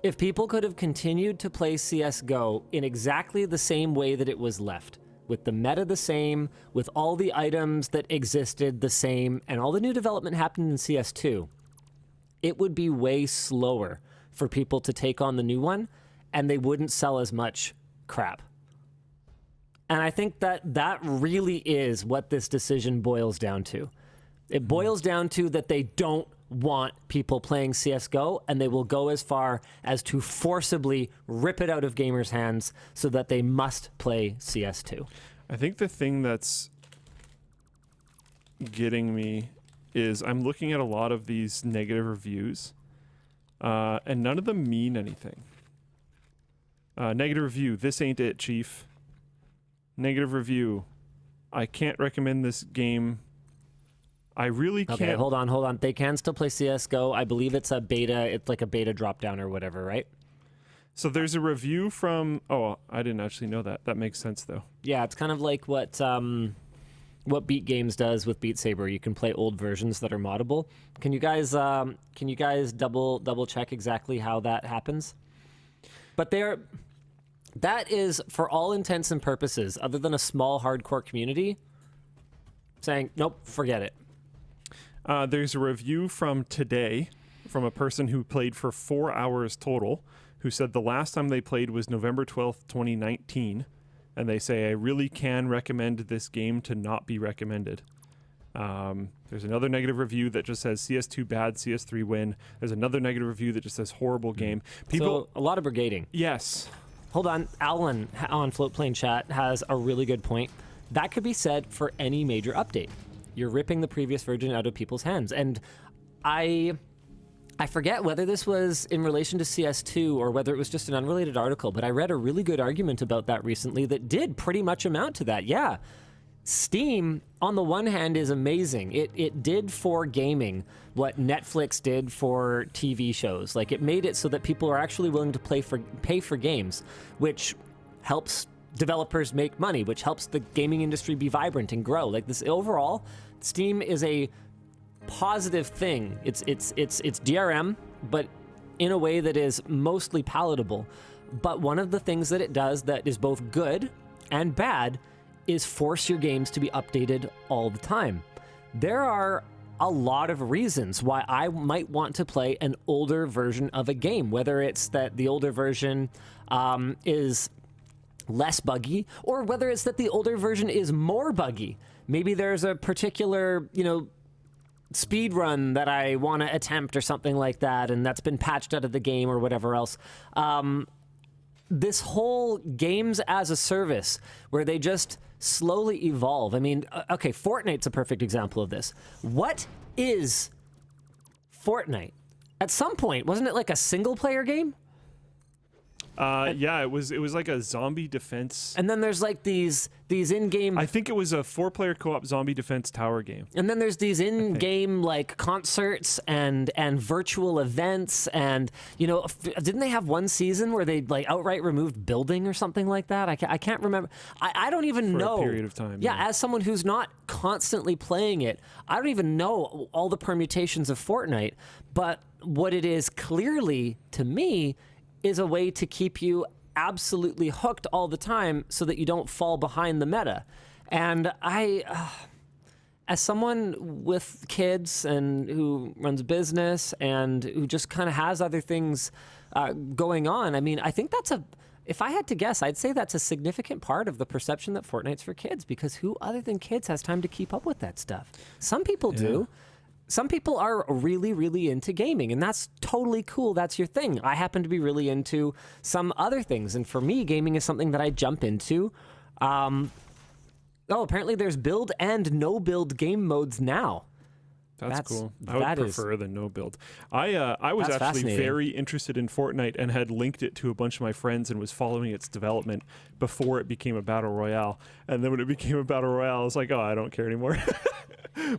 If people could have continued to play CSGO in exactly the same way that it was left, with the meta the same, with all the items that existed the same, and all the new development happened in CS2, it would be way slower for people to take on the new one, and they wouldn't sell as much crap. And I think that really is what this decision boils down to. It boils down to that they don't want people playing CSGO, and they will go as far as to forcibly rip it out of gamers' hands so that they must play CS2. I think the thing that's getting me is I'm looking at a lot of these negative reviews, and none of them mean anything. Negative review, this ain't it, Chief. Negative review, I can't recommend this game. I really can't. Okay, hold on. They can still play CSGO. I believe it's a beta. It's like a beta drop down or whatever, right? So there's a review from... Oh, I didn't actually know that. That makes sense, though. Yeah, it's kind of like what Beat Games does with Beat Saber. You can play old versions that are moddable. Can you guys double check exactly how that happens? But that is, for all intents and purposes, other than a small hardcore community, saying, nope, forget it. There's a review from today from a person who played for 4 hours total, who said the last time they played was November 12th, 2019. And they say, I really can recommend this game to not be recommended. There's another negative review that just says CS2 bad, CS3 win. There's another negative review that just says horrible game. So a lot of brigading. Yes. Hold on. Alan on Floatplane Chat has a really good point. That could be said for any major update. You're ripping the previous version out of people's hands. And I forget whether this was in relation to CS2 or whether it was just an unrelated article, but I read a really good argument about that recently that did pretty much amount to that. Yeah. Steam, on the one hand, is amazing. It did for gaming what Netflix did for TV shows. Like, it made it so that people are actually willing to pay for games, which helps developers make money, which helps the gaming industry be vibrant and grow. Like, this overall, Steam is a positive thing. It's DRM, but in a way that is mostly palatable. But one of the things that it does that is both good and bad is force your games to be updated all the time. There are a lot of reasons why I might want to play an older version of a game, whether it's that the older version is less buggy, or whether it's that the older version is more buggy. Maybe there's a particular, speed run that I want to attempt or something like that, and that's been patched out of the game or whatever else. This whole games as a service where they just slowly evolve. I mean, okay, Fortnite's a perfect example of this. What is Fortnite? At some point, wasn't it like a single player game? Yeah, it was like a zombie defense. And then there's like these in-game... I think it was a 4-player co-op zombie defense tower game. And then there's these in-game like concerts and virtual events, and didn't they have one season where they like outright removed building or something like that? I can't remember. I don't even know. For a period of time. Yeah, as someone who's not constantly playing it, I don't even know all the permutations of Fortnite. But what it is clearly to me is a way to keep you absolutely hooked all the time so that you don't fall behind the meta. And as someone with kids and who runs a business and who just kind of has other things going on, I mean, I think if I had to guess, I'd say that's a significant part of the perception that Fortnite's for kids, because who other than kids has time to keep up with that stuff? Some people do. Some people are really, really into gaming, and that's totally cool. That's your thing. I happen to be really into some other things, and for me, gaming is something that I jump into. Apparently there's build and no build game modes now. That's cool. I would prefer the no build. I was actually very interested in Fortnite and had linked it to a bunch of my friends and was following its development before it became a battle royale. And then when it became a battle royale, I was like, oh, I don't care anymore.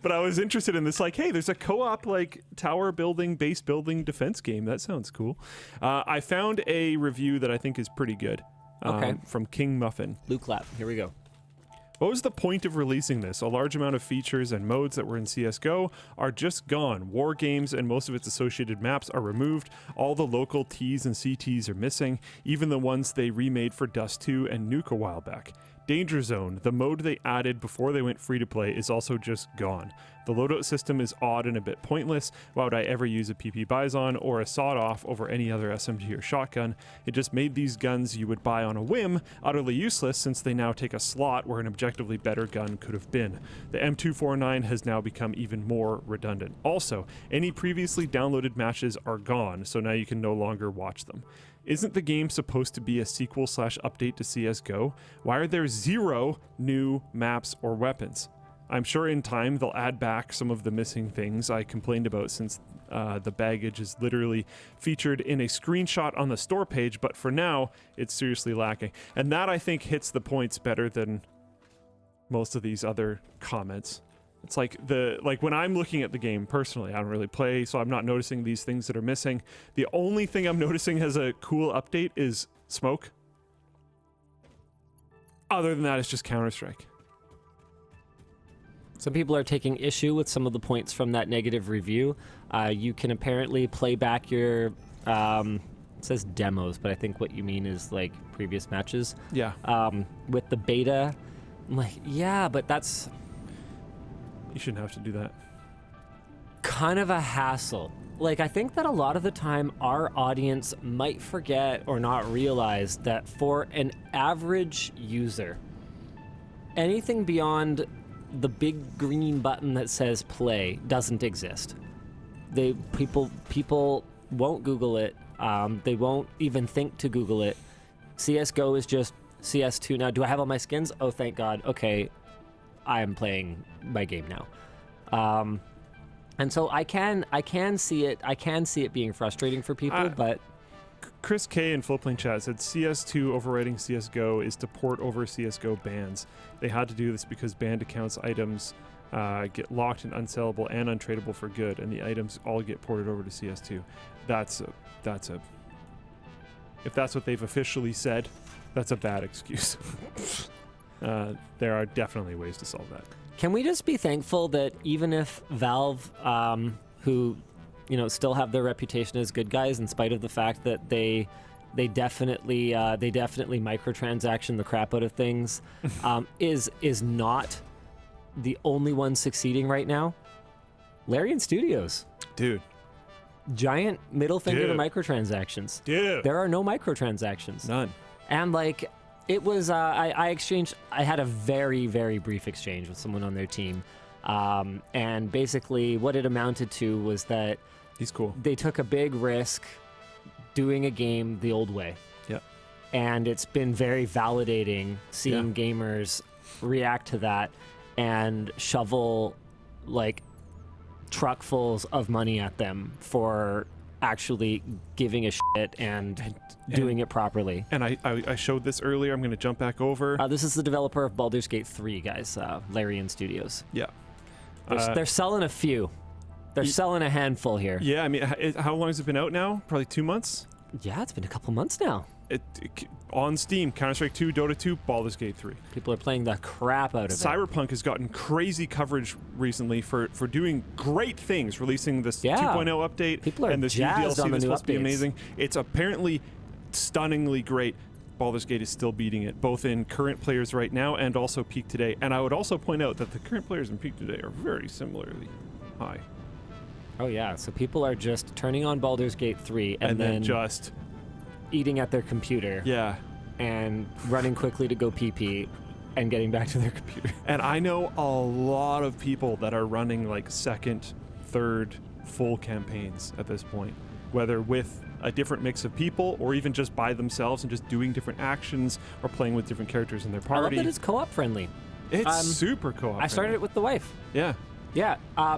But I was interested in this, like, hey, there's a co-op like tower building, base building defense game. That sounds cool. I found a review that I think is pretty good. From King Muffin. Luke Lap. Here we go. What was the point of releasing this? A large amount of features and modes that were in CSGO are just gone. War games and most of its associated maps are removed. All the local Ts and CTs are missing, even the ones they remade for Dust 2 and Nuke a while back. Danger Zone, the mode they added before they went free to play, is also just gone. The loadout system is odd and a bit pointless. Why would I ever use a PP Bison or a sawed-off over any other SMG or shotgun? It just made these guns you would buy on a whim utterly useless, since they now take a slot where an objectively better gun could have been. The M249 has now become even more redundant. Also, any previously downloaded matches are gone, so now you can no longer watch them. Isn't the game supposed to be a sequel/update to CSGO? Why are there 0 new maps or weapons? I'm sure in time they'll add back some of the missing things I complained about, since the baggage is literally featured in a screenshot on the store page, but for now, it's seriously lacking. And that, I think, hits the points better than most of these other comments. It's like when I'm looking at the game personally, I don't really play, so I'm not noticing these things that are missing. The only thing I'm noticing as a cool update is smoke. Other than that, it's just Counter-Strike. Some people are taking issue with some of the points from that negative review. You can apparently play back your, it says demos, but I think what you mean is like previous matches. Yeah. With the beta. I'm like, yeah, but that's... You shouldn't have to do that. Kind of a hassle. Like, I think that a lot of the time our audience might forget or not realize that for an average user, anything beyond the big green button that says play doesn't exist. People won't Google it. They won't even think to Google it. CSGO is just CS2 now. Do I have all my skins? Oh, thank God. Okay, I am playing my game now. And so I can see it. I can see it being frustrating for people, but Chris K in Floatplane Chat said CS2 overwriting CSGO is to port over CSGO bans. They had to do this because banned accounts items get locked and unsellable and untradeable for good, and the items all get ported over to CS2. That's a if that's what they've officially said, that's a bad excuse. There are definitely ways to solve that. Can we just be thankful that even if Valve, who, still have their reputation as good guys, in spite of the fact that they definitely microtransaction the crap out of things, is not the only one succeeding right now? Larian Studios, dude, giant middle finger to microtransactions. Dude, there are no microtransactions. None. And like. It was, I had a very, very brief exchange with someone on their team. And basically what it amounted to was that he's cool. They took a big risk doing a game the old way. Yeah. And it's been very validating seeing gamers react to that and shovel like truckfuls of money at them for actually giving a shit and doing it properly. And I showed this earlier. I'm going to jump back over. This is the developer of Baldur's Gate 3, guys. Larian Studios. Yeah. They're selling a few. They're selling a handful here. Yeah, I mean, how long has it been out now? Probably 2 months? Yeah, it's been a couple months now. On Steam, Counter-Strike 2, Dota 2, Baldur's Gate 3. People are playing the crap out of it. Cyberpunk has gotten crazy coverage recently for doing great things, releasing this 2.0 update. People are and this new jazzed DLC on the that's new supposed to be updates. amazing. It's apparently stunningly great. Baldur's Gate is still beating it, both in current players right now and also peak today. And I would also point out that the current players in peak today are very similarly high. Oh yeah, so people are just turning on Baldur's Gate 3 and then just eating at their computer. Yeah. And running quickly to go pee-pee and getting back to their computer. And I know a lot of people that are running like second, third, full campaigns at this point, whether with a different mix of people or even just by themselves and just doing different actions or playing with different characters in their party. I love that it's co-op friendly. It's super co-op. I started it with the wife. Yeah. Yeah.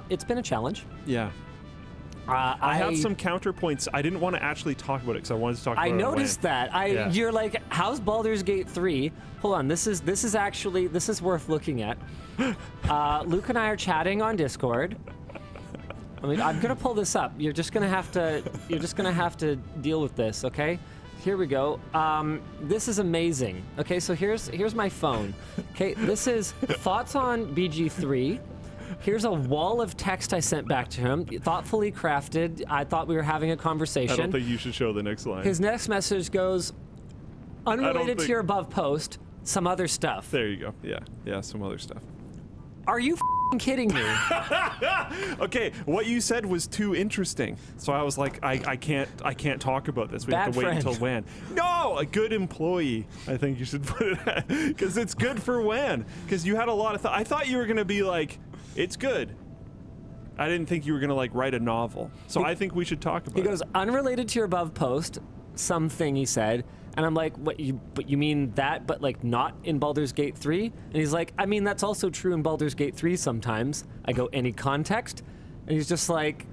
It's been a challenge. Yeah. I have some counterpoints. I didn't want to actually talk about it because I wanted to talk about it. I noticed that. You're like, how's Baldur's Gate 3? Hold on, this is worth looking at. Luke and I are chatting on Discord. I mean, I'm gonna pull this up. You're just gonna have to deal with this, okay? Here we go. This is amazing. Okay, so here's my phone. Okay, this is thoughts on BG3. Here's a wall of text I sent back to him, thoughtfully crafted. I thought we were having a conversation. I don't think you should show the next line. His next message goes, unrelated to your above post, some other stuff. There you go. Yeah, some other stuff. Are you kidding me? Okay, what you said was too interesting, so I was like, I can't talk about this. We have to wait until WAN. No, a good employee. I think you should put it because it's good for WAN. Because you had a lot of. I thought you were gonna be like, it's good. I didn't think you were gonna like write a novel. So I think we should talk about it. He goes, unrelated to your above post, something he said. And I'm like, but you mean that, but like not in Baldur's Gate 3? And he's like, I mean, that's also true in Baldur's Gate 3 sometimes. I go, any context? And he's just like,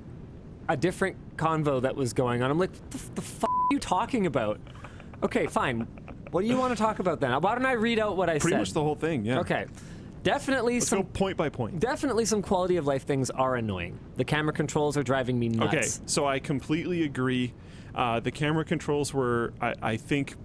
a different convo that was going on. I'm like, what the f are you talking about? Okay, fine. What do you want to talk about then? Why don't I read out what I said? Pretty much the whole thing, yeah. Okay. Definitely Let's go point by point. Definitely some quality of life things are annoying. The camera controls are driving me nuts. Okay, so I completely agree. The camera controls were, I think,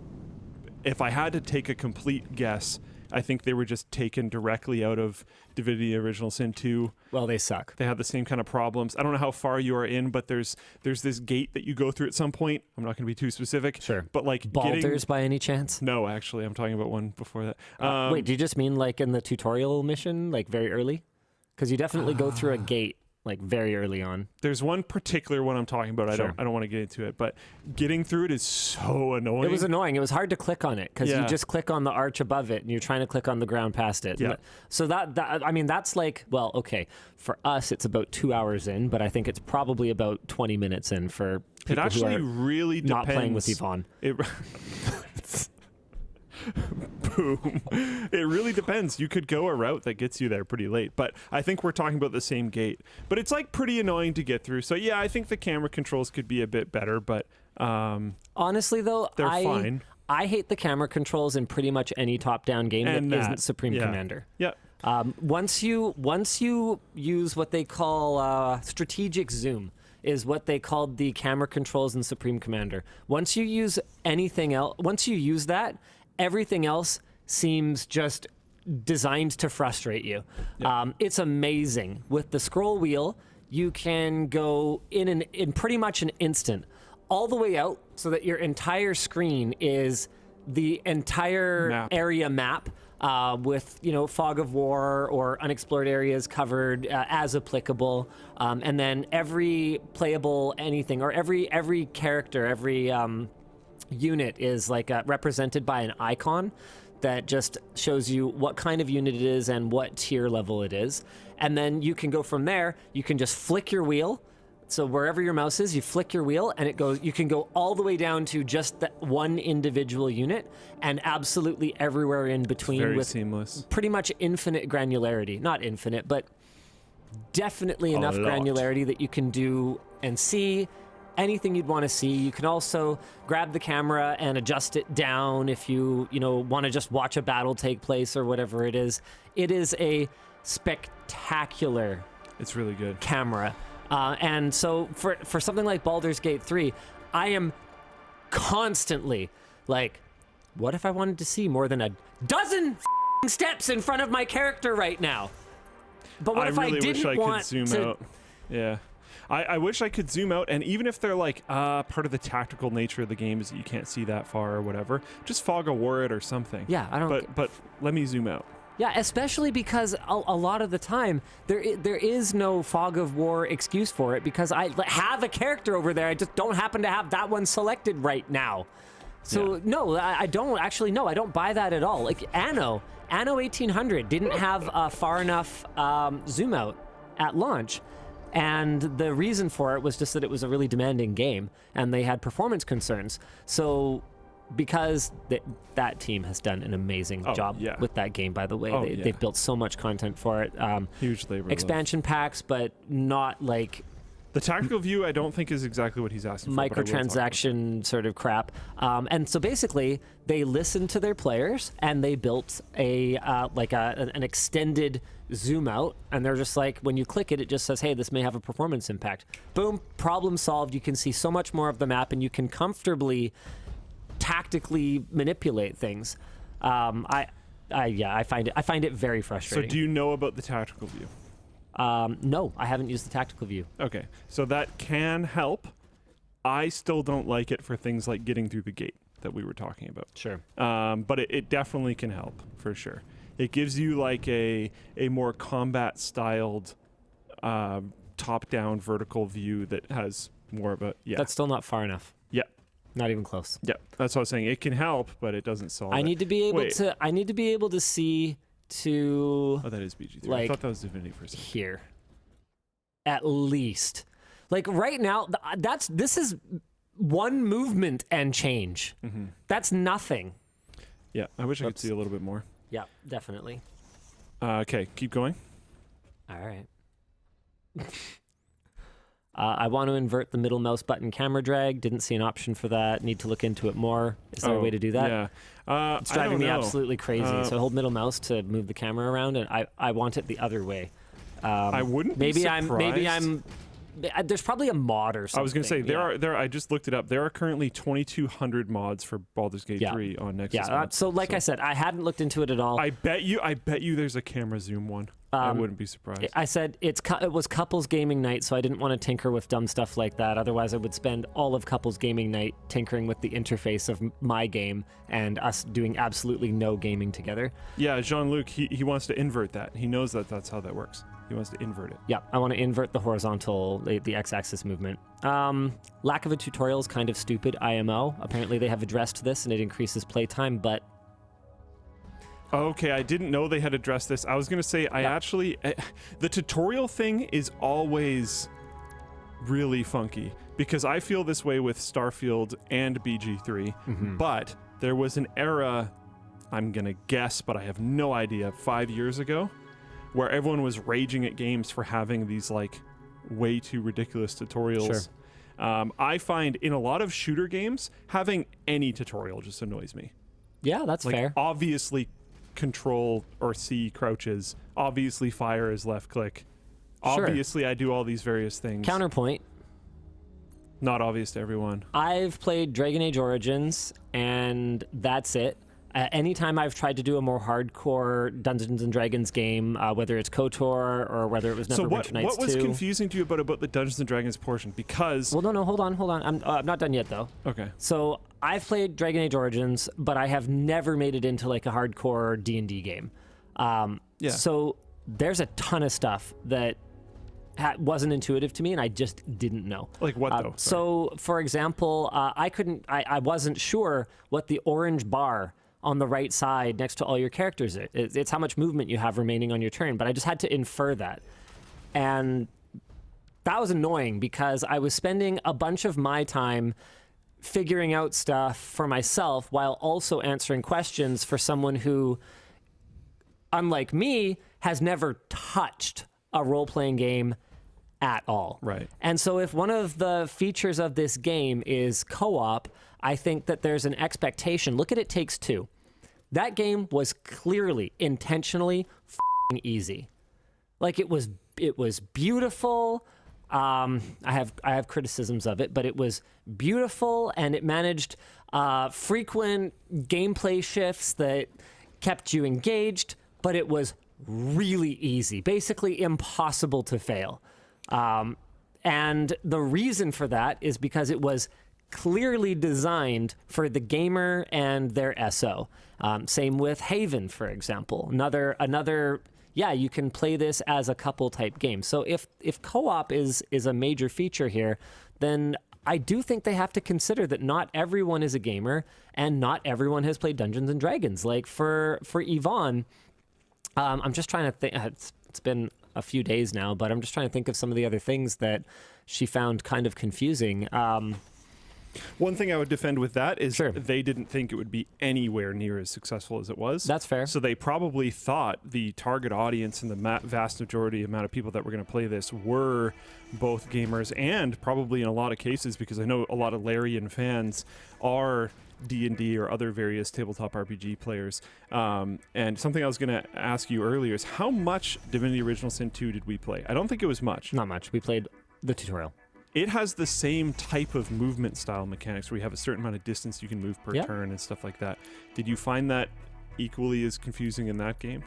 if I had to take a complete guess, I think they were just taken directly out of Divinity Original Sin 2. Well, they suck. They have the same kind of problems. I don't know how far you are in, but there's this gate that you go through at some point. I'm not going to be too specific. Sure. But like Baldur's by any chance? No, actually, I'm talking about one before that. Wait, do you just mean like in the tutorial mission, like very early? Because you definitely go through a gate like very early on. There's one particular one I'm talking about. I don't want to get into it, but getting through it is so annoying. It was annoying. It was hard to click on it because Yeah. you just click on the arch above it and you're trying to click on the ground past it. Yeah. So that I mean, that's like, well, okay, for us it's about 2 hours in, but I think it's probably about 20 minutes in for people It actually who are really not depends. playing with Yvonne. Boom. It really depends. You could go a route that gets you there pretty late, but I think we're talking about the same gate. But it's like pretty annoying to get through. So yeah, I think the camera controls could be a bit better, but honestly though, they're fine. I hate the camera controls in pretty much any top-down game that isn't Supreme Commander. Yeah. Once you use what they call strategic zoom, is what they called the camera controls in Supreme Commander. Once you use anything else, once you use that, everything else seems just designed to frustrate you. It's amazing. With the scroll wheel, you can go in pretty much an instant, all the way out so that your entire screen is the entire area map with, you know, fog of war or unexplored areas covered as applicable. And then every playable anything or every character, every unit is like represented by an icon that just shows you what kind of unit it is and what tier level it is. And then you can go from there. You can just flick your wheel. So wherever your mouse is, you flick your wheel and it goes, you can go all the way down to just that one individual unit and absolutely everywhere in between. Very with seamless. Pretty much infinite granularity. Not infinite, but definitely enough granularity that you can do and see anything you'd want to see. You can also grab the camera and adjust it down if you want to just watch a battle take place or whatever it is. It is a spectacular It's really good camera. And so for something like Baldur's Gate 3, I am constantly like, what if I wanted to see more than a dozen steps in front of my character right now? But what if I didn't wish I want could zoom to... out. Yeah. I wish I could zoom out, and even if they're like, part of the tactical nature of the game is that you can't see that far or whatever, just fog a war it or something. Yeah, I don't... But let me zoom out. Yeah, especially because a lot of the time, there is no fog of war excuse for it because I have a character over there. I just don't happen to have that one selected right now. So, no, I don't actually, no, I don't buy that at all. Like, Anno 1800 didn't have a far enough zoom out at launch. And the reason for it was just that it was a really demanding game and they had performance concerns. So because that team has done an amazing job with that game, by the way. They've built so much content for it. Huge labor. Expansion packs, but not like... The tactical view, I don't think is exactly what he's asking for. Microtransaction sort of crap. And so basically, they listened to their players and they built an extended zoom out. And they're just like, when you click it, it just says, hey, this may have a performance impact. Boom, problem solved. You can see so much more of the map and you can comfortably tactically manipulate things. I find it very frustrating. So do you know about the tactical view? No, I haven't used the tactical view. Okay, so that can help. I still don't like it for things like getting through the gate. that we were talking about. Sure. But it definitely can help for sure. It gives you like a more combat styled top-down vertical view that has more of a That's still not far enough. Yeah. Not even close. Yeah, that's what I was saying. It can help, but it doesn't solve. I need to be able to. I need to be able to see to. Oh, that is BG3. Like, I thought that was Divinity for a second. Here. At least, like right now, this is one movement and change. Mm-hmm. That's nothing. Yeah, I wish I could see a little bit more. Yeah, definitely. Okay, keep going. All right. I want to invert the middle mouse button camera drag. Didn't see an option for that. Need to look into it more. Is there a way to do that? Yeah. It's driving me know. absolutely crazy. So I hold middle mouse to move the camera around, and I want it the other way. I wouldn't be surprised. Maybe I'm. There's probably a mod or something. I was going to say, there are. I just looked it up. There are currently 2,200 mods for Baldur's Gate 3 on Nexus. Yeah, so I said, I hadn't looked into it at all. I bet you there's a camera zoom one. I wouldn't be surprised. I said it was couples gaming night, so I didn't want to tinker with dumb stuff like that. Otherwise, I would spend all of couples gaming night tinkering with the interface of my game and us doing absolutely no gaming together. Yeah, Jean-Luc, he wants to invert that. He knows that that's how that works. He wants to invert it. Yeah, I want to invert the horizontal, the x-axis movement. Lack of a tutorial is kind of stupid, IMO. Apparently they have addressed this and it increases playtime, but... Okay, I didn't know they had addressed this. I was going to say, the tutorial thing is always really funky because I feel this way with Starfield and BG3, but there was an era, I'm going to guess, but I have no idea, 5 years ago, where everyone was raging at games for having these like way too ridiculous tutorials. Sure. I find in a lot of shooter games, having any tutorial just annoys me. Yeah, that's fair. Obviously, control or C crouches. Obviously, fire is left click. Sure. Obviously, I do all these various things. Counterpoint. Not obvious to everyone. I've played Dragon Age Origins, and that's it. Anytime I've tried to do a more hardcore Dungeons and Dragons game, whether it's KOTOR or whether it was Neverwinter Nights 2. What was confusing to you about the Dungeons and Dragons portion? Because... Well, no, hold on. I'm not done yet, though. Okay. So I've played Dragon Age Origins, but I have never made it into like a hardcore D&D game. Yeah. So there's a ton of stuff that wasn't intuitive to me, and I just didn't know. Like what, though? So, for example, I wasn't sure what the orange bar on the right side next to all your characters it's how much movement you have remaining on your turn, but I just had to infer that. And that was annoying because I was spending a bunch of my time figuring out stuff for myself while also answering questions for someone who, unlike me, has never touched a role-playing game at all. Right. And so if one of the features of this game is co-op, I think that there's an expectation. Look at It Takes Two. That game was clearly, intentionally easy. Like it was beautiful. I have criticisms of it, but it was beautiful, and it managed frequent gameplay shifts that kept you engaged, but it was really easy, basically impossible to fail. And the reason for that is because it was clearly designed for the gamer and their SO. Same with Haven, for example. Another, you can play this as a couple type game. So if co-op is a major feature here, then I do think they have to consider that not everyone is a gamer and not everyone has played Dungeons and Dragons. Like for Yvonne, I'm just trying to think. It's been a few days now, but I'm just trying to think of some of the other things that she found kind of confusing. One thing I would defend with that is they didn't think it would be anywhere near as successful as it was. That's fair. So they probably thought the target audience and the vast majority amount of people that were going to play this were both gamers and probably in a lot of cases, because I know a lot of Larian fans are D&D or other various tabletop RPG players. And something I was going to ask you earlier is how much Divinity Original Sin 2 did we play? I don't think it was much. Not much. We played the tutorial. It has the same type of movement style mechanics where you have a certain amount of distance you can move per turn and stuff like that. Did you find that equally as confusing in that game?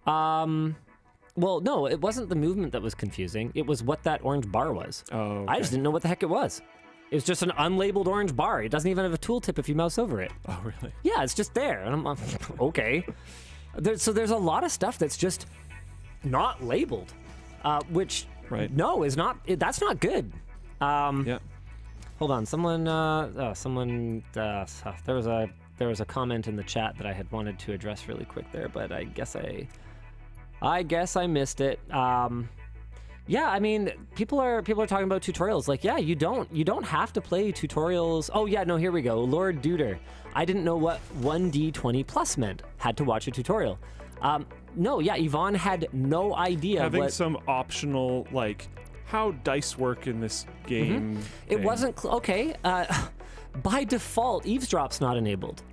Well, no, it wasn't the movement that was confusing. It was what that orange bar was. Oh, okay. I just didn't know what the heck it was. It's just an unlabeled orange bar. It doesn't even have a tooltip if you mouse over it. Oh, really? Yeah, it's just there. And I'm okay. So there's a lot of stuff that's just not labeled, which no is not. That's not good. Yeah. Hold on. Someone. There was a comment in the chat that I had wanted to address really quick there, but I guess I missed it. Yeah, I mean, people are talking about tutorials. Like, yeah, you don't have to play tutorials. Oh yeah, no, here we go. Lord Duder, I didn't know what 1D20 plus meant. Had to watch a tutorial. No, yeah, Yvonne had no idea. Having some optional, like, how dice work in this game. It wasn't okay. By default, eavesdrop's not enabled.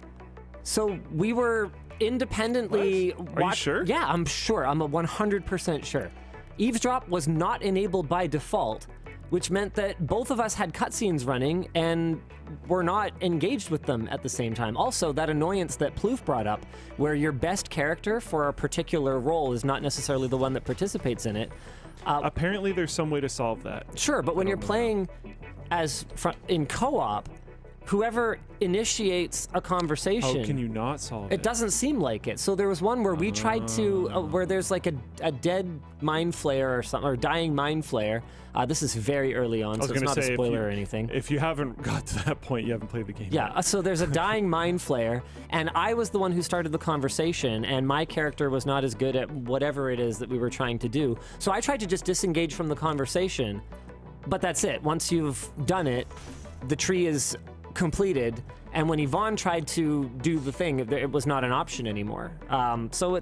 So we were independently. Are you sure? Yeah, I'm sure. I'm 100% sure. Eavesdrop was not enabled by default, which meant that both of us had cutscenes running and were not engaged with them at the same time. Also, that annoyance that Plouf brought up, where your best character for a particular role is not necessarily the one that participates in it. Apparently, there's some way to solve that. Sure, but when you're playing in co-op, whoever initiates a conversation... How can you not solve it? It doesn't seem like it. So there was one where we tried to... where there's like a dead mind flayer or something, or dying mind flayer. This is very early on, so it's not a spoiler or anything. If you haven't got to that point, you haven't played the game Yeah, yet. So there's a dying mind flayer, and I was the one who started the conversation, and my character was not as good at whatever it is that we were trying to do. So I tried to just disengage from the conversation, but that's it. Once you've done it, the tree is completed, and when Yvonne tried to do the thing, it was not an option anymore. So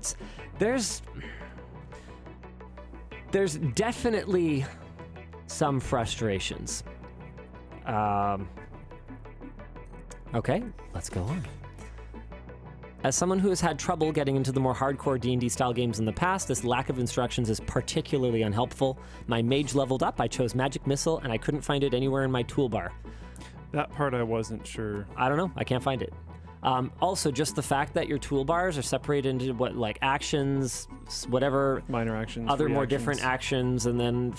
there's definitely some frustrations. Okay, let's go on. As someone who has had trouble getting into the more hardcore D&D style games in the past, this lack of instructions is particularly unhelpful. My mage leveled up, I chose Magic Missile, and I couldn't find it anywhere in my toolbar. That part I wasn't sure. I don't know. I can't find it. Also, just the fact that your toolbars are separated into like actions, whatever. Minor actions. Other more reactions. different actions, and then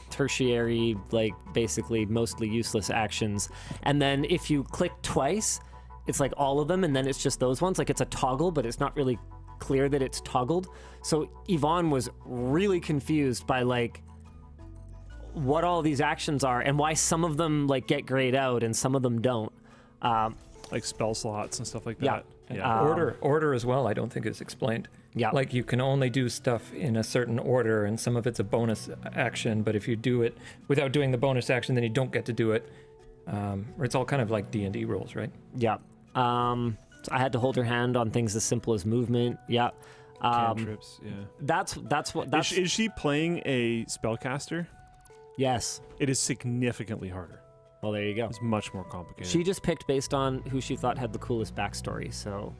tertiary, like basically mostly useless actions. And then if you click twice, it's like all of them, and then it's just those ones. Like it's a toggle, but it's not really clear that it's toggled. So Yvonne was really confused by like what all these actions are and why some of them like get grayed out and some of them don't. Like spell slots and stuff like Yeah. that. Yeah. Order as well, I don't think is explained. Yeah. Like you can only do stuff in a certain order, and some of it's a bonus action, but if you do it without doing the bonus action, then you don't get to do it. Or it's all kind of like D&D rules, right? Yeah. So I had to hold her hand on things as simple as movement. Yeah. Cantrips, yeah. That's what... Is she playing a spellcaster? Yes. It is significantly harder. Well, there you go. It's much more complicated. She just picked based on who she thought had the coolest backstory, so...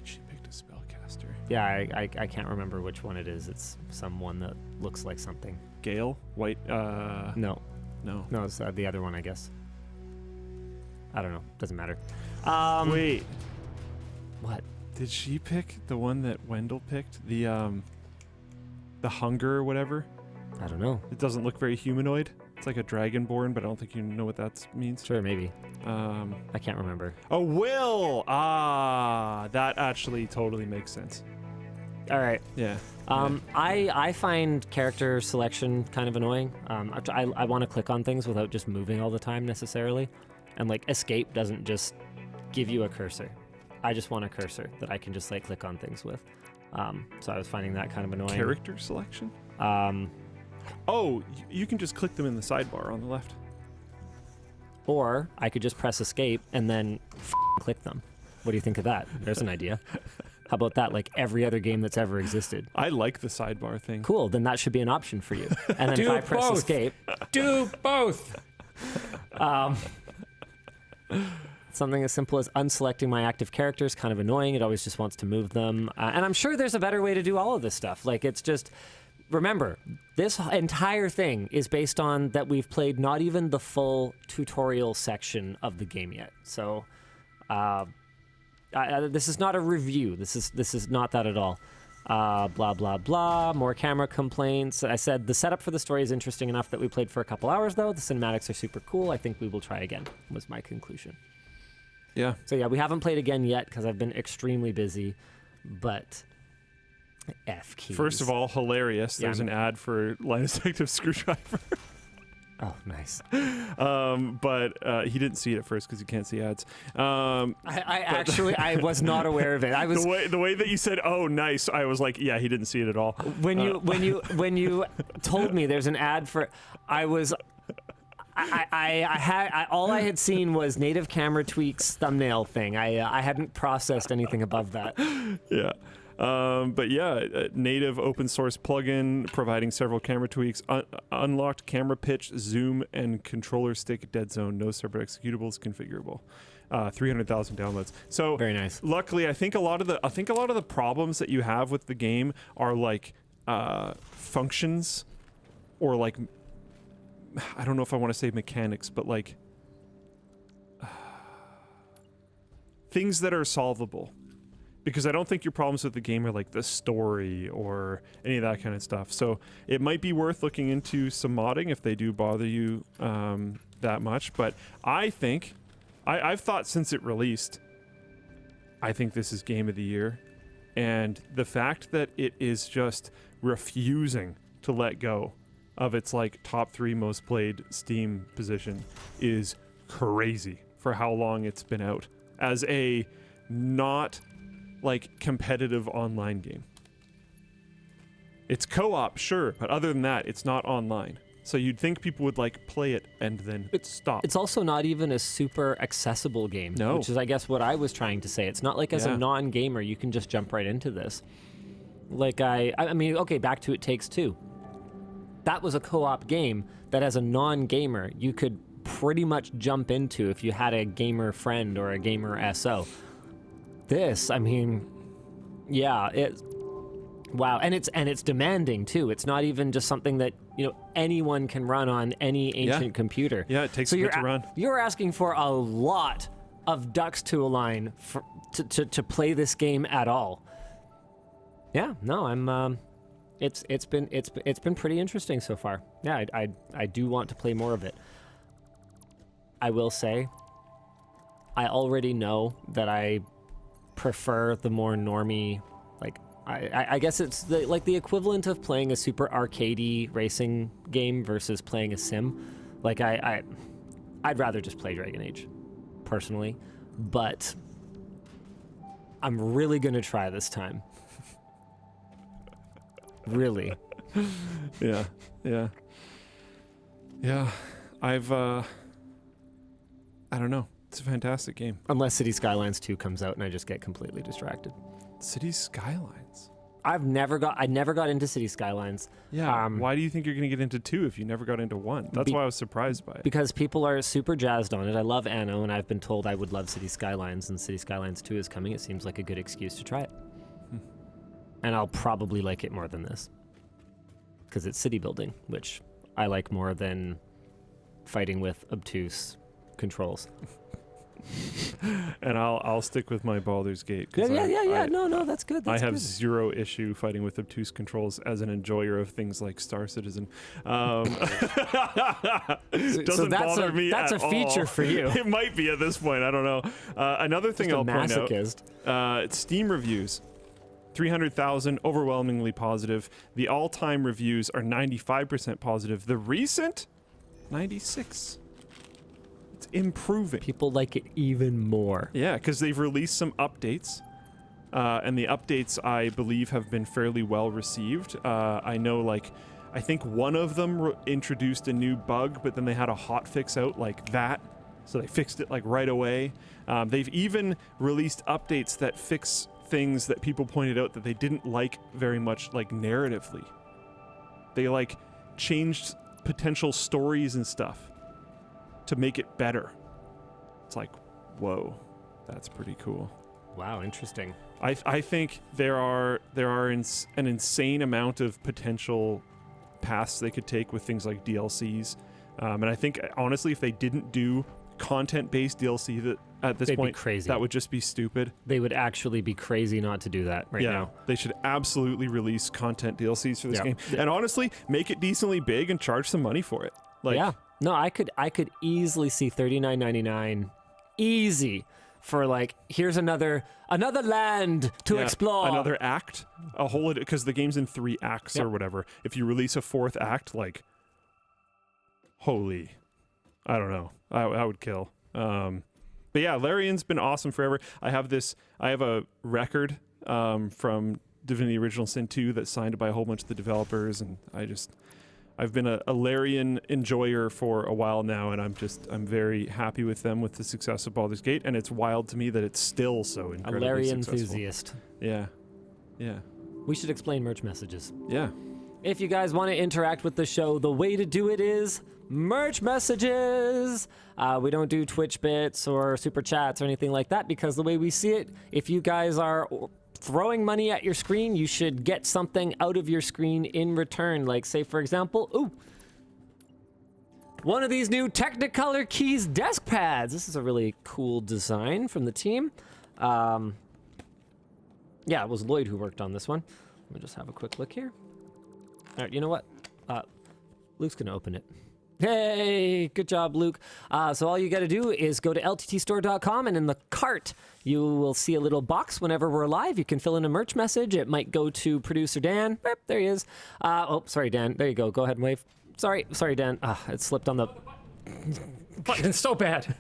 She picked a spellcaster. Yeah, I can't remember which one it is. It's someone that looks like something. Gale? White? No. No. No, it's the other one, I guess. I don't know. Doesn't matter. Wait. What? Did she pick the one that Wendell picked? The hunger or whatever? I don't know. It doesn't look very humanoid. It's like a dragonborn, but I don't think you know what that means. Sure, maybe. I can't remember. Oh, Will! Ah, that actually totally makes sense. All right. Yeah. I find character selection kind of annoying. I want to click on things without just moving all the time necessarily. And like escape doesn't just give you a cursor. I just want a cursor that I can just like click on things with. So I was finding that kind of annoying. Character selection? Oh, you can just click them in the sidebar on the left. Or I could just press escape and then click them. What do you think of that? There's an idea. How about that? Like every other game that's ever existed. I like the sidebar thing. Cool. Then that should be an option for you. And then if I press escape. Do both. Something as simple as unselecting my active characters, kind of annoying. It always just wants to move them. And I'm sure there's a better way to do all of this stuff. Like it's just, remember, this entire thing is based on that we've played not even the full tutorial section of the game yet. So this is not a review. This is not that at all. Blah, blah, blah. More camera complaints. I said the setup for the story is interesting enough that we played for a couple hours, though. The cinematics are super cool. I think we will try again, was my conclusion. Yeah. So yeah, we haven't played again yet because I've been extremely busy, but F keys. First of all, hilarious. Yeah, There's an ad for Linus Detective Screwdriver. Oh, nice. But he didn't see it at first because he can't see ads. I was not aware of it. I was the way that you said, "Oh, nice." I was like, "Yeah, he didn't see it at all." When you told me there's an ad for, all I had seen was Native Camera Tweaks thumbnail thing. I hadn't processed anything above that. Yeah. But yeah, native open source plugin providing several camera tweaks, unlocked camera pitch, zoom, and controller stick dead zone. No separate executables configurable. 300,000 downloads. So very nice. Luckily, I think a lot of the problems that you have with the game are like functions, or like, I don't know if I want to say mechanics, but like things that are solvable. Because I don't think your problems with the game are like the story or any of that kind of stuff. So it might be worth looking into some modding if they do bother you that much. But I think, I've thought since it released, I think this is Game of the Year. And the fact that it is just refusing to let go of its like top 3 most played Steam position is crazy for how long it's been out as a not like competitive online game. It's co-op, sure, but other than that, it's not online. So you'd think people would like play it and then stop. It's also not even a super accessible game, No. which is, I guess, what I was trying to say. It's not like as Yeah. a non-gamer you can just jump right into this. Like I mean, okay, back to It Takes Two. That was a co-op game that as a non-gamer you could pretty much jump into if you had a gamer friend or a gamer SO. This, I mean, yeah, wow, and it's demanding too. It's not even just something that, you know, anyone can run on any ancient computer. Yeah, it takes a bit to run. You're asking for a lot of ducks to align to play this game at all. Yeah, no, I'm it's been pretty interesting so far. Yeah, I do want to play more of it. I will say, I already know that I prefer the more normie, like I guess it's the equivalent of playing a super arcadey racing game versus playing a sim. Like I'd rather just play Dragon Age, personally, but I'm really gonna try this time. Really. Yeah. I've I don't know. It's a fantastic game. Unless City Skylines 2 comes out and I just get completely distracted. City Skylines? I never got into City Skylines. Yeah. Why do you think you're going to get into 2 if you never got into 1? That's why I was surprised by it. Because people are super jazzed on it. I love Anno, and I've been told I would love City Skylines, and City Skylines 2 is coming. It seems like a good excuse to try it. And I'll probably like it more than this. Because it's city building, which I like more than fighting with obtuse controls. And I'll stick with my Baldur's Gate. Yeah. No, that's good. That's I have good. zero issue fighting with obtuse controls as an enjoyer of things like Star Citizen. Doesn't bother me that's at a feature all. for you. It might be at this point. I don't know. Another thing I'll point out. Steam reviews. 300,000, overwhelmingly positive. The all-time reviews are 95% positive. The recent, 96. It's improving. People like it even more. Yeah, because they've released some updates. And the updates, I believe, have been fairly well received. I know, I think one of them introduced a new bug, but then they had a hot fix out like that. So they fixed it right away. They've even released updates that fix things that people pointed out that they didn't like very much, narratively. They changed potential stories and stuff to make it better. It's whoa, that's pretty cool. Wow, interesting. I think there are an insane amount of potential paths they could take with things like DLCs, and I think honestly, if they didn't do content-based DLC that at this They'd be point crazy. that would just be stupid. They would actually be crazy not to do that right now. They should absolutely release content DLCs for this Yeah. game, and honestly, make it decently big and charge some money for it. Like, yeah. No, I could easily see $39.99 easy for like, here's another land to explore. Another act, a whole, because the game's in 3 acts Yep. or whatever. If you release a 4th act, like, holy, I don't know, I would kill. But yeah, Larian's been awesome forever. I have a record from Divinity Original Sin 2 that's signed by a whole bunch of the developers, and I've been a Larian enjoyer for a while now, and I'm very happy with them with the success of Baldur's Gate, and it's wild to me that it's still so incredibly A Larian successful. enthusiast. Yeah. We should explain merch messages. Yeah. If you guys want to interact with the show, the way to do it is merch messages. We don't do Twitch bits or super chats or anything like that, because the way we see it, if you guys are throwing money at your screen, you should get something out of your screen in return. Like, say, for example, one of these new Technicolor Keys desk pads. This is a really cool design from the team. Yeah, it was Lloyd who worked on this one. Let me just have a quick look here. All right, you know what? Luke's going to open it. Hey, good job, Luke. So all you got to do is go to lttstore.com, and in the cart, you will see a little box whenever we're live. You can fill in a merch message. It might go to producer Dan. Beep, there he is. Sorry, Dan. There you go. Go ahead and wave. Sorry, Dan. It slipped on the button. It's so bad.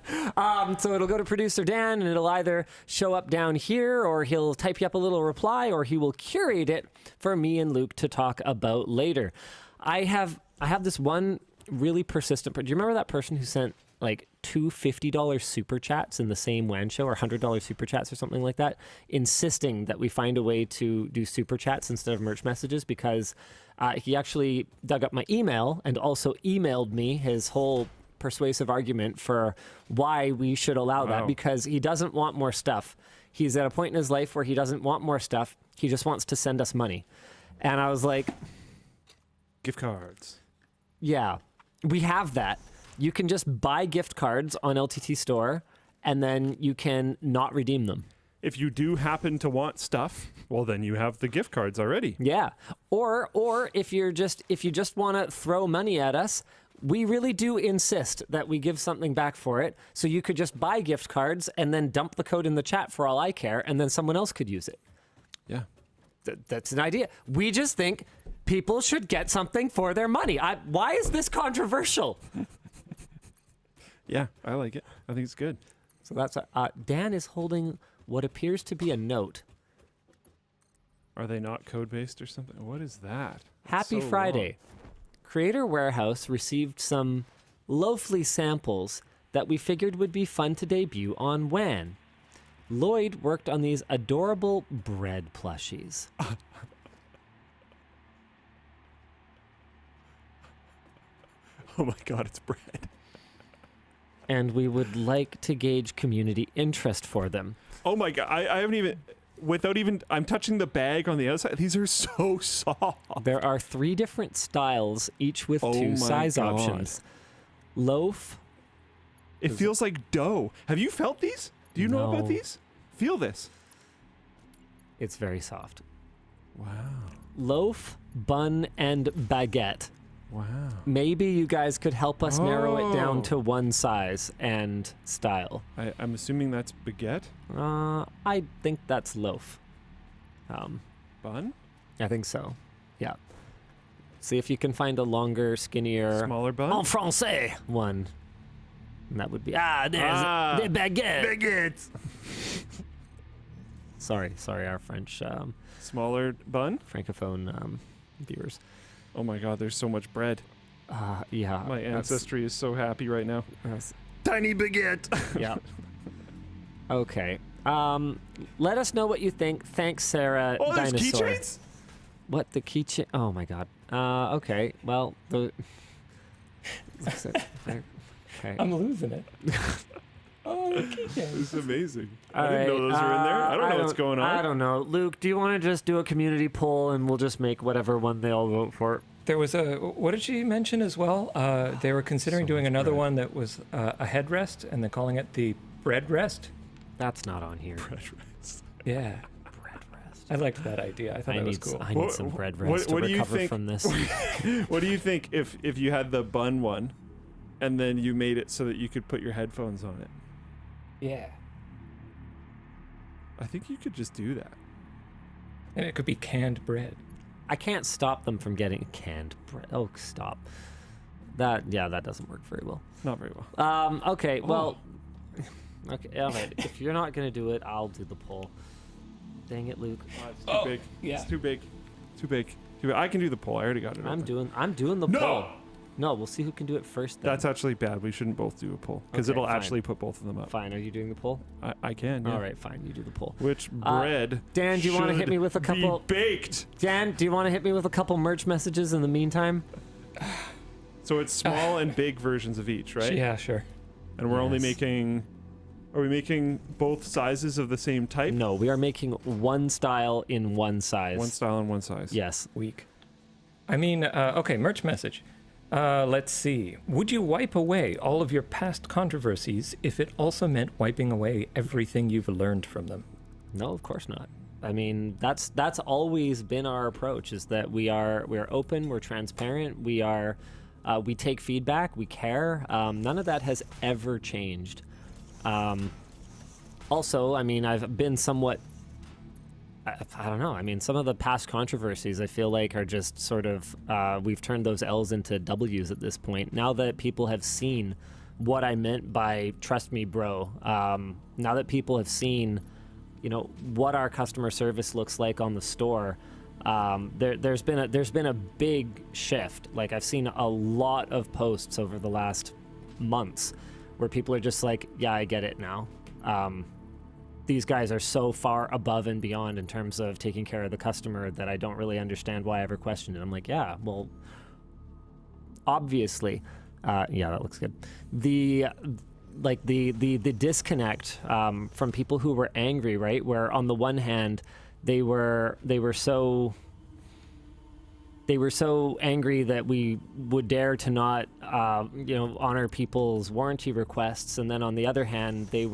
So it'll go to producer Dan, and it'll either show up down here, or he'll type you up a little reply, or he will curate it for me and Luke to talk about later. I have this one really persistent. Do you remember that person who sent like 2 $50 super chats in the same WAN show, or $100 super chats or something like that, insisting that we find a way to do super chats instead of merch messages? Because he actually dug up my email and also emailed me his whole persuasive argument for why we should allow that, because he doesn't want more stuff. He's at a point in his life where he doesn't want more stuff. He just wants to send us money. And I was like, gift cards. Yeah, we have that. You can just buy gift cards on LTT Store, and then you can not redeem them. If you do happen to want stuff, well, then you have the gift cards already. Yeah. Or if you just want to throw money at us, we really do insist that we give something back for it. So you could just buy gift cards and then dump the code in the chat for all I care, and then someone else could use it. Yeah. That's an idea. We just think people should get something for their money. Why is this controversial? Yeah, I like it. I think it's good. So that's Dan is holding what appears to be a note. Are they not code-based or something? What is that? Happy So Friday. long. Creator Warehouse received some loafly samples that we figured would be fun to debut on WAN. Lloyd worked on these adorable bread plushies. Oh my god, it's bread. And we would like to gauge community interest for them. Oh my god, I haven't even, I'm touching the bag on the outside. These are so soft. There are 3 different styles, each with 2 size options. Loaf. It feels like dough. Have you felt these? Do you know about No. these? Feel this. It's very soft. Wow. Loaf, bun, and baguette. Wow. Maybe you guys could help us narrow it down Oh. to one size and style. I'm assuming that's baguette? I think that's loaf. Bun? I think so. Yeah. See if you can find a longer, skinnier, smaller bun? En français one. And that would be, there's the baguette. Baguette. Sorry, our French. Smaller bun? Francophone viewers. Oh my god, there's so much bread. Yeah. My ancestry is so happy right now. Tiny baguette. Yeah. Okay. Let us know what you think. Thanks, Sarah. Oh, there's Dinosaur. keychains? What, the keychain? Oh my god. Okay. Well, the. Okay. I'm losing it. It's amazing. All I didn't know right, those were in there. I don't know what's going on. I don't know. Luke, do you want to just do a community poll and we'll just make whatever one they all vote for? There was what did she mention as well? They were considering doing another one that was a headrest, and they're calling it the bread rest. That's not on here. Bread rest. Yeah. Bread rest. I liked that idea. I thought that was cool. I need some bread rest to recover from this. What do you think if you had the bun one, and then you made it so that you could put your headphones on it? Yeah. I think you could just do that. And it could be canned bread. I can't stop them from getting canned bread. Oh, stop. That doesn't work very well. Not very well. Okay, well, okay, all right. If you're not gonna do it, I'll do the poll. Dang it, Luke. It's too big. yeah. It's too big. Too big. I can do the poll. I already got it. I'm doing the No! poll. No, we'll see who can do it first. Then. That's actually bad. We shouldn't both do a poll because Okay, it'll fine. actually put both of them up. Fine. Are you doing the poll? I can. Yeah. All right, fine. You do the poll. Which bread? Dan, do you want to hit me with a couple? Be baked. Dan, do you want to hit me with a couple merch messages in the meantime? So it's small and big versions of each, right? Yeah, sure. And we're only Yes. making. Are we making both sizes of the same type? No, we are making one style in one size. One style and one size. Yes. Weak. I mean, okay, merch message. Let's see. Would you wipe away all of your past controversies if it also meant wiping away everything you've learned from them? No, of course not. I mean, that's always been our approach. Is that we're open, we're transparent, we take feedback, we care. None of that has ever changed. Also, I mean, I've been somewhat. I don't know. I mean, some of the past controversies I feel like are just sort of, we've turned those L's into W's at this point. Now that people have seen what I meant by trust me, bro, now that people have seen, what our customer service looks like on the store, there's been a big shift. Like I've seen a lot of posts over the last months where people are just like, yeah, I get it now. These guys are so far above and beyond in terms of taking care of the customer that I don't really understand why I ever questioned it. I'm like, yeah, well, obviously, yeah, that looks good. The disconnect from people who were angry, right? Where on the one hand, they were so angry that we would dare to not, honor people's warranty requests, and then on the other hand, they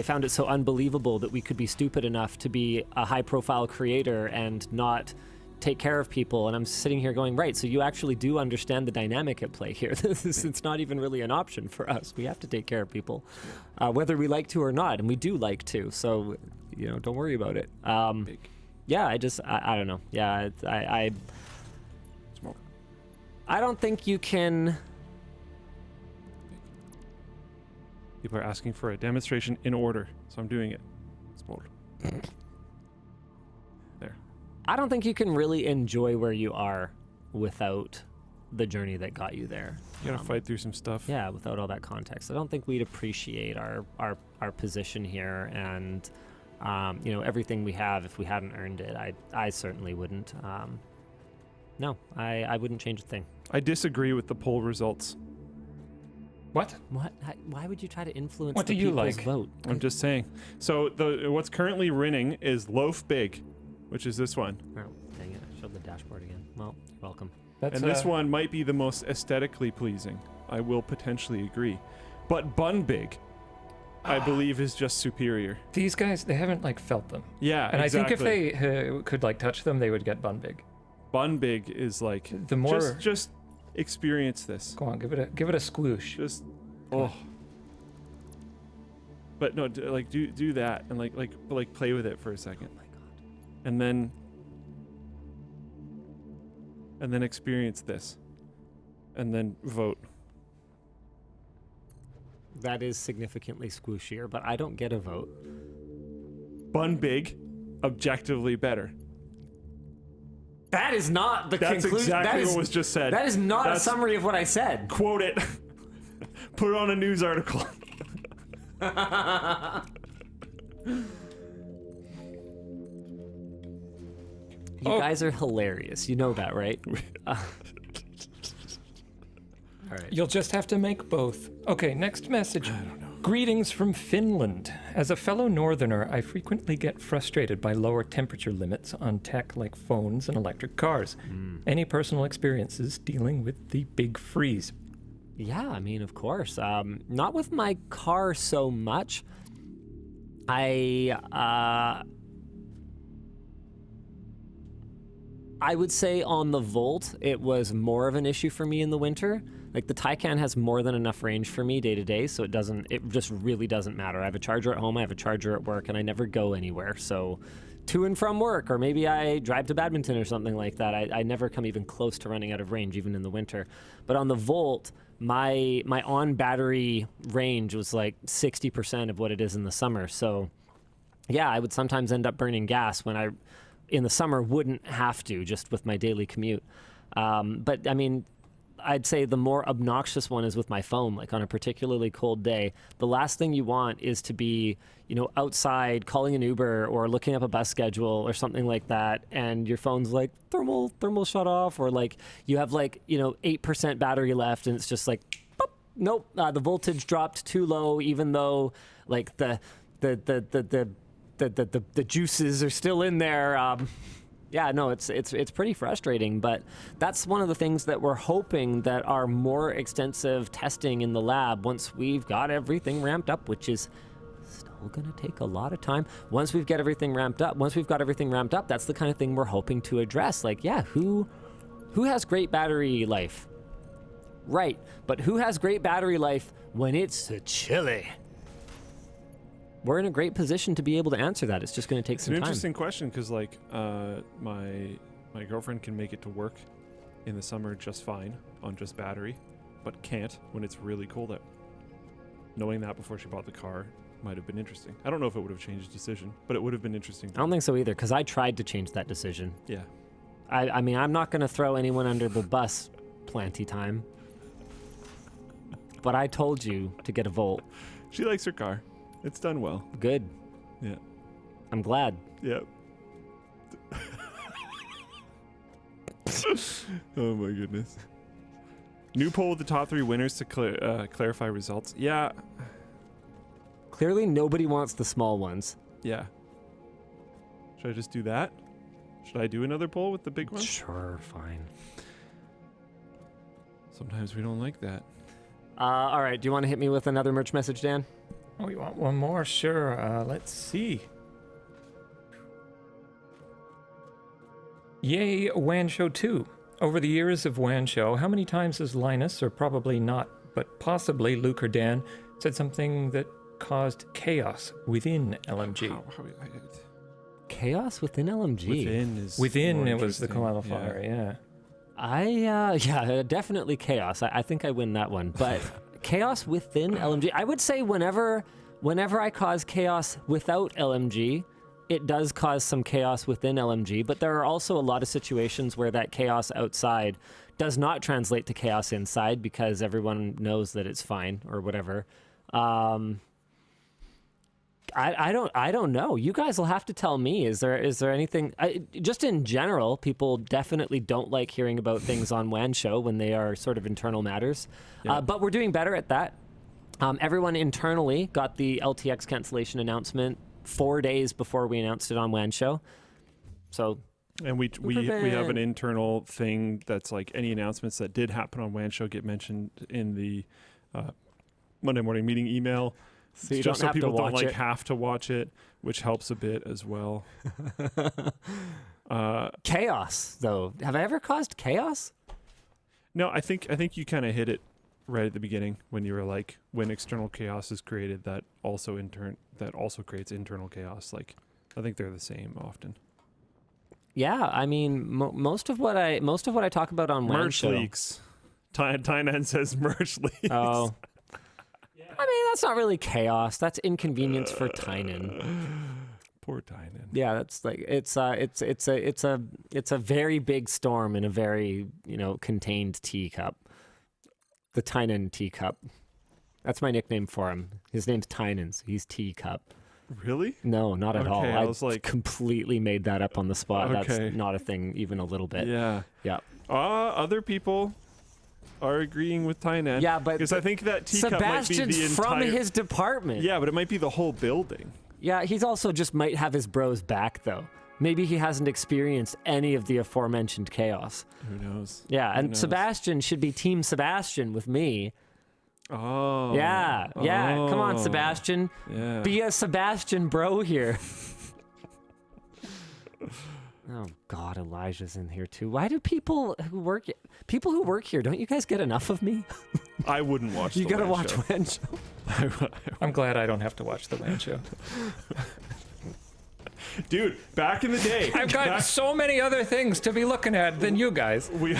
found it so unbelievable that we could be stupid enough to be a high-profile creator and not take care of people. And I'm sitting here going, right, so you actually do understand the dynamic at play here. It's not even really an option for us. We have to take care of people, whether we like to or not, and we do like to. So, don't worry about it. Yeah, I don't know. Yeah, I don't think you can. People are asking for a demonstration in order, so I'm doing it. Small. There. I don't think you can really enjoy where you are without the journey that got you there. You gotta fight through some stuff. Yeah, without all that context. I don't think we'd appreciate our position here and everything we have if we hadn't earned it. I certainly wouldn't. No, I wouldn't change a thing. I disagree with the poll results. What? Why would you try to influence What the do you people's like? vote? I'm just saying. So what's currently winning is Loaf Big, which is this one. Oh, dang it. I showed the dashboard again. Well, you're welcome. And this one might be the most aesthetically pleasing. I will potentially agree. But Bun Big, I believe, is just superior. These guys, they haven't felt them. Yeah, and exactly. I think if they could touch them, they would get Bun Big. Bun Big is the more just experience this. Go on, give it a squoosh. Just But no, do that and play with it for a second. Oh my god. And then experience this. And then vote. That is significantly squishier, but I don't get a vote. Bun Big, objectively better. That is not the conclusion. That's exactly what was just said. That is not a summary of what I said. Quote it. Put it on a news article. You guys are hilarious. You know that, right? All right. You'll just have to make both. Okay, next message. Greetings from Finland. As a fellow northerner, I frequently get frustrated by lower temperature limits on tech like phones and electric cars. Any personal experiences dealing with the big freeze? Yeah, I mean, of course. Not with my car so much. I would say on the Volt, it was more of an issue for me in the winter. Like the Taycan has more than enough range for me day to day, so it just really doesn't matter. I have a charger at home, I have a charger at work, and I never go anywhere. So to and from work, or maybe I drive to badminton or something like that, I never come even close to running out of range, even in the winter. But on the Volt, my on battery range was like 60% of what it is in the summer. So yeah, I would sometimes end up burning gas when I, in the summer, wouldn't have to, just with my daily commute. But I mean, I'd say the more obnoxious one is with my phone. Like on a particularly cold day, the last thing you want is to be, outside calling an Uber or looking up a bus schedule or something like that, and your phone's like thermal shut off, or like you have 8% battery left, and it's just like, boop, nope, the voltage dropped too low, even though like the juices are still in there. Yeah, no, it's pretty frustrating, but that's one of the things that we're hoping that our more extensive testing in the lab, once we've got everything ramped up, which is still going to take a lot of time. Once we've got everything ramped up, that's the kind of thing we're hoping to address. Like, yeah, who has great battery life? Right, but who has great battery life when it's chilly? We're in a great position to be able to answer that. It's just going to take some time. It's an interesting question because, like, my girlfriend can make it to work in the summer just fine on just battery, but can't when it's really cold out. Knowing that before she bought the car might have been interesting. I don't know if it would have changed the decision, but it would have been interesting. I don't think so either, because I tried to change that decision. Yeah. I mean, I'm not going to throw anyone under the bus plenty time, but I told you to get a Volt. She likes her car. It's done well. Good. Yeah. I'm glad. Yeah. Oh my goodness. New poll with the top 3 winners to clarify results. Yeah. Clearly nobody wants the small ones. Yeah. Should I just do that? Should I do another poll with the big ones? Sure, fine. Sometimes we don't like that. All right, do you want to hit me with another merch message, Dan? Oh, you want one more? Sure. Let's see. Yay, WAN Show 2. Over the years of WAN Show, how many times has Linus, or probably not, but possibly Luke or Dan, said something that caused chaos within LMG? Chaos within LMG? Within it was the qualifier, yeah. Definitely chaos. I think I win that one, but... Chaos within LMG. I would say whenever I cause chaos without LMG, it does cause some chaos within LMG, but there are also a lot of situations where that chaos outside does not translate to chaos inside because everyone knows that it's fine or whatever. I don't know. You guys will have to tell me. Is there anything? Just in general, people definitely don't like hearing about things on WAN Show when they are sort of internal matters. Yeah. But we're doing better at that. Everyone internally got the LTX cancellation announcement 4 days before we announced it on WAN Show. So. And we have an internal thing that's like any announcements that did happen on WAN Show get mentioned in the Monday morning meeting email. So just so people don't have to watch it, which helps a bit as well. Chaos, though. Have I ever caused chaos? No, I think you kind of hit it right at the beginning when you were like, when external chaos is created, that also creates internal chaos. Like, I think they're the same often. Yeah, I mean, most of what I talk about on WAN Show. Merch leaks. Tynan says merch leaks. Oh. I mean, that's not really chaos. That's inconvenience for Tynan. Poor Tynan. Yeah, that's like it's a very big storm in a very contained teacup. The Tynan teacup. That's my nickname for him. His name's Tynan. So he's teacup. Really? No, not at all. I was like, completely made that up on the spot. Okay. That's not a thing, even a little bit. Yeah. Yeah. Other people are agreeing with Tainan. Yeah, but because I think that teacup Sebastian's might be the entire... from his department. Yeah, but it might be the whole building. Yeah, he's also just might have his bros back, though. Maybe he hasn't experienced any of the aforementioned chaos. Who knows? Yeah, Who and knows? Sebastian should be Team Sebastian with me. Oh. Yeah, come on, Oh. Sebastian. Yeah. Be a Sebastian bro here. Oh God, Elijah's in here too. Why do people who work here, don't you guys get enough of me? I wouldn't watch You the gotta WAN watch show. WAN show. I'm glad I don't have to watch the WAN show. Dude, back in the day. I've got so many other things to be looking at than you guys. We've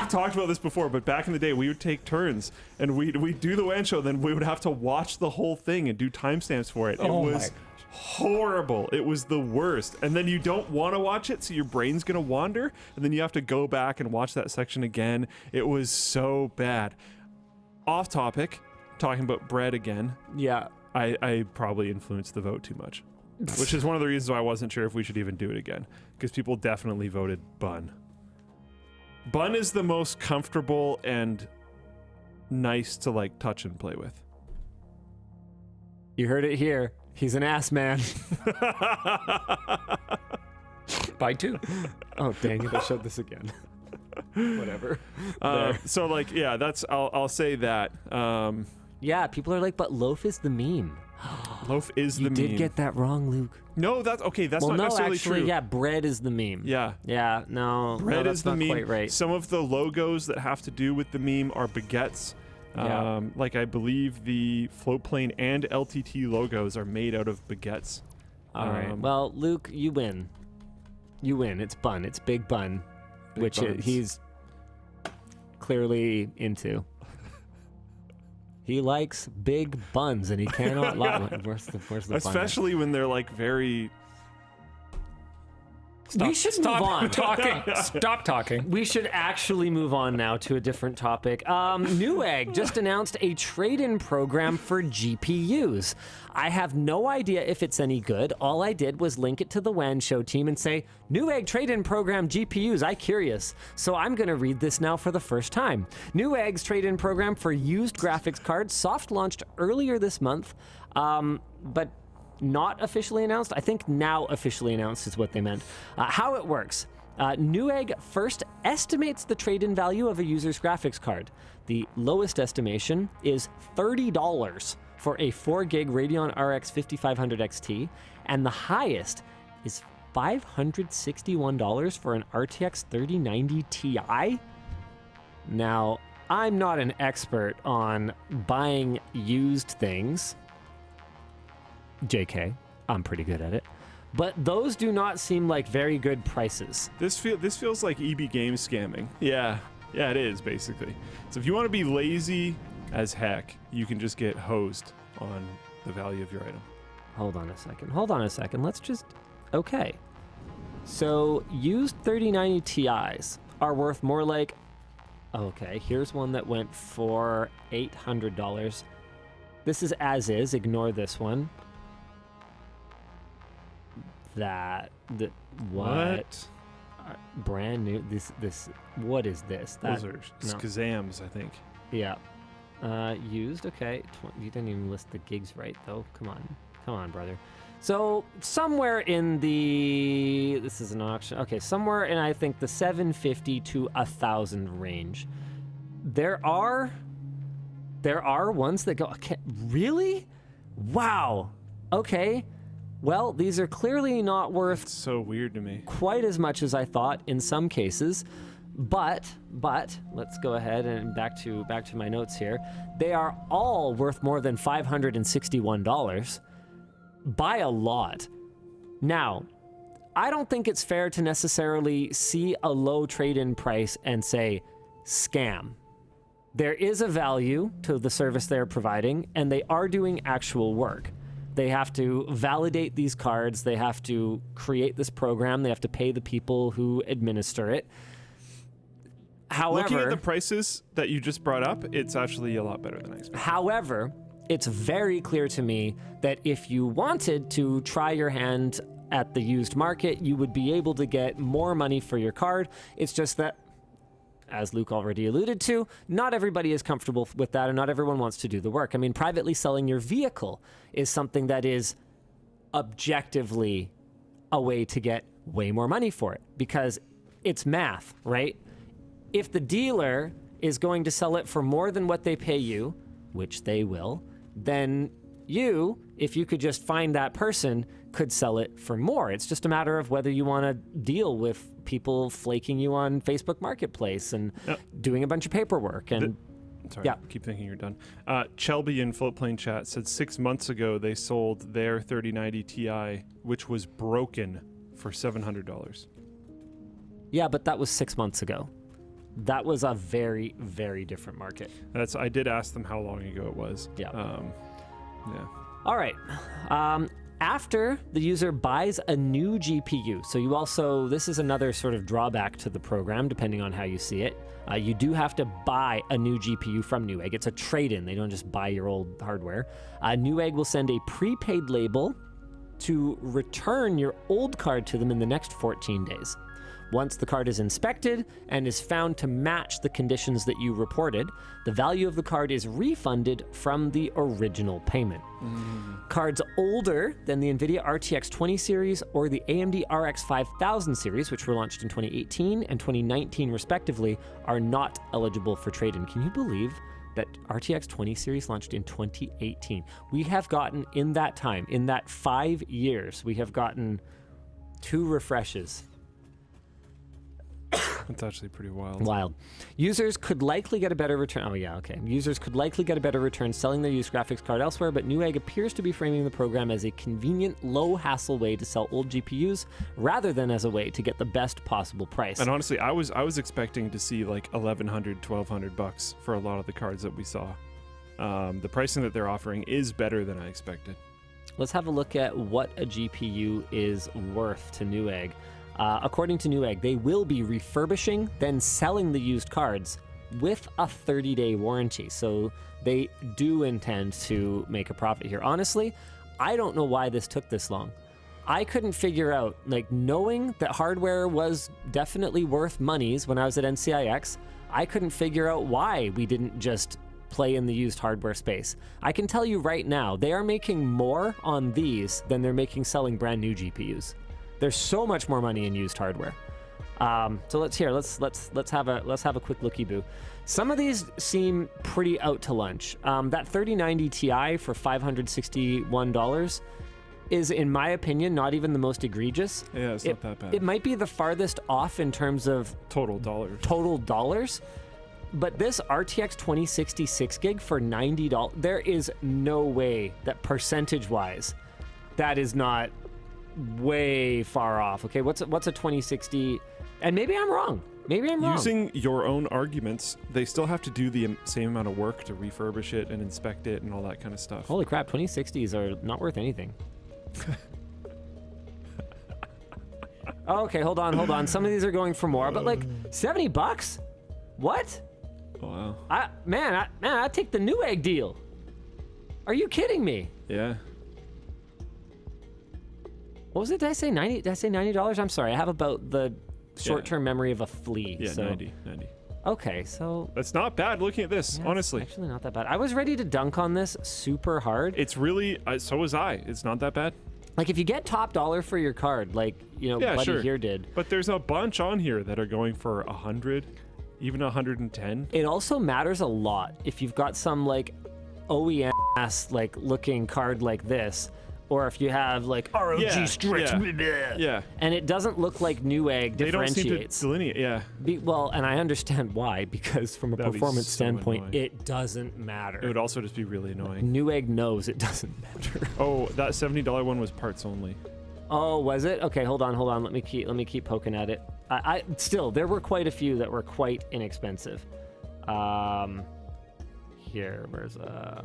talked about this before, but back in the day, we would take turns and we'd do the WAN show, then we would have to watch the whole thing and do timestamps for it. It Oh my was horrible. It was the worst. And then you don't want to watch it, so your brain's going to wander, and then you have to go back and watch that section again. It was so bad. Off topic, talking about bread again. Yeah. I probably influenced the vote too much. Which is one of the reasons why I wasn't sure if we should even do it again. Because people definitely voted bun. Bun is the most comfortable and nice to like touch and play with. You heard it here. He's an ass man. By two. Oh dang it! I showed this again. Whatever. So like, yeah, that's I'll say that. Yeah, people are like, but loaf is the meme. Loaf is the meme. You did get that wrong, Luke. No, that's okay. That's well, not no, necessarily actually, true. Yeah, bread is the meme. Yeah. Yeah, no. Bread no, is that's the not meme. quite right. Some of the logos that have to do with the meme are baguettes. Yeah. Like I believe the floatplane and LTT logos are made out of baguettes. All right. Well, Luke, you win. You win. It's bun. It's big bun, which he's clearly into. He likes big buns, and he cannot lie. Where's the bun? Especially when they're like very. We should move on. Stop talking. We should actually move on now to a different topic. Newegg just announced a trade-in program for GPUs. I have no idea if it's any good. All I did was link it to the WAN show team and say, Newegg trade-in program GPUs, I'm curious. So I'm going to read this now for the first time. Newegg's trade-in program for used graphics cards soft launched earlier this month, but not officially announced. I think now officially announced is what they meant. How it works. Newegg first estimates the trade-in value of a user's graphics card. The lowest estimation is $30 for a 4GB Radeon RX 5500 XT, and the highest is $561 for an RTX 3090 Ti. Now, I'm not an expert on buying used things. JK, I'm pretty good at it. But those do not seem like very good prices. This feels like EB Games scamming. Yeah, it is basically. So if you want to be lazy as heck, you can just get hosed on the value of your item. Hold on a second. Let's just... Okay. So used 3090 Ti's are worth more like... Okay, here's one that went for $800. This is as is. Ignore this one. What? Brand new. This. What is this? Those are Skazams, I think. Yeah. Used. Okay. You didn't even list the gigs right though. Come on, brother. So somewhere in the. This is an auction. Okay, somewhere in I think the 750 to 1,000 range. There are ones that go. Okay, really? Wow. Okay. Well, these are clearly not worth It's so weird to me. quite as much as I thought in some cases. But let's go ahead and back to my notes here. They are all worth more than $561 by a lot. Now, I don't think it's fair to necessarily see a low trade-in price and say scam. There is a value to the service they're providing, and they are doing actual work. They have to validate these cards. They have to create this program. They have to pay the people who administer it. However, looking at the prices that you just brought up, it's actually a lot better than I expected. However, it's very clear to me that if you wanted to try your hand at the used market, you would be able to get more money for your card. It's just that as Luke already alluded to, not everybody is comfortable with that, and not everyone wants to do the work. I mean, privately selling your vehicle is something that is objectively a way to get way more money for it, because it's math, right? If the dealer is going to sell it for more than what they pay you, which they will, then you, if you could just find that person, could sell it for more. It's just a matter of whether you want to deal with people flaking you on Facebook Marketplace and doing a bunch of paperwork. And Sorry, keep thinking you're done. Shelby in Floatplane Chat said 6 months ago they sold their 3090 Ti, which was broken, for $700. Yeah, but that was 6 months ago. That was a very, very different market. I did ask them how long ago it was. Yeah. Yeah. All right. After the user buys a new GPU, so you also, this is another sort of drawback to the program, depending on how you see it. You do have to buy a new GPU from Newegg. It's a trade-in. They don't just buy your old hardware. Newegg will send a prepaid label to return your old card to them in the next 14 days. Once the card is inspected and is found to match the conditions that you reported, the value of the card is refunded from the original payment. Cards older than the NVIDIA RTX 20 series or the AMD RX 5000 series, which were launched in 2018 and 2019 respectively, are not eligible for trade-in. Can you believe that RTX 20 series launched in 2018? We have gotten, in that time, in that 5 years, we have gotten 2 refreshes. That's actually pretty wild. Wild. Users could likely get a better return. Oh, yeah, okay. Users could likely get a better return selling their used graphics card elsewhere, but Newegg appears to be framing the program as a convenient, low-hassle way to sell old GPUs rather than as a way to get the best possible price. And honestly, I was expecting to see like $1,100, $1,200 for a lot of the cards that we saw. The pricing that they're offering is better than I expected. Let's have a look at what a GPU is worth to Newegg. According to Newegg, they will be refurbishing, then selling the used cards with a 30-day warranty. So they do intend to make a profit here. Honestly, I don't know why this took this long. I couldn't figure out, like, knowing that hardware was definitely worth monies when I was at NCIX, I couldn't figure out why we didn't just play in the used hardware space. I can tell you right now, they are making more on these than they're making selling brand new GPUs. There's so much more money in used hardware. So let's have a quick looky boo. Some of these seem pretty out to lunch. That 3090 Ti for $561 is, in my opinion, not even the most egregious. Yeah, it's not that bad. It might be the farthest off in terms of total dollars. But this RTX 2060 6 gig for $90, there is no way that percentage-wise, that is not way far off. Okay, what's a 2060? And maybe I'm wrong. Using your own arguments, they still have to do the same amount of work to refurbish it and inspect it and all that kind of stuff. Holy crap, 2060s are not worth anything. Okay, hold on. Some of these are going for more, but like $70? What? Wow. I'd take the Newegg deal. Are you kidding me? Yeah. What was it? Did I say 90? Did I say $90? I'm sorry. I have about the short-term memory of a flea. Yeah, so. 90. Okay, so that's not bad looking at this, honestly. It's actually not that bad. I was ready to dunk on this super hard. It's really, so was I. It's not that bad. Like, if you get top dollar for your card, like, Buddy here did. But there's a bunch on here that are going for 100, even 110. It also matters a lot if you've got some, like, OEM-ass, like, looking card like this, or if you have like ROG strips, and it doesn't look like Newegg differentiates. They don't seem to delineate, well, and I understand why, because from a performance standpoint, it doesn't matter. It would also just be really annoying. Newegg knows it doesn't matter. Oh, that $70 one was parts only. Oh, was it? Okay, hold on. Let me keep poking at it. I still, there were quite a few that were quite inexpensive. Here, where's oh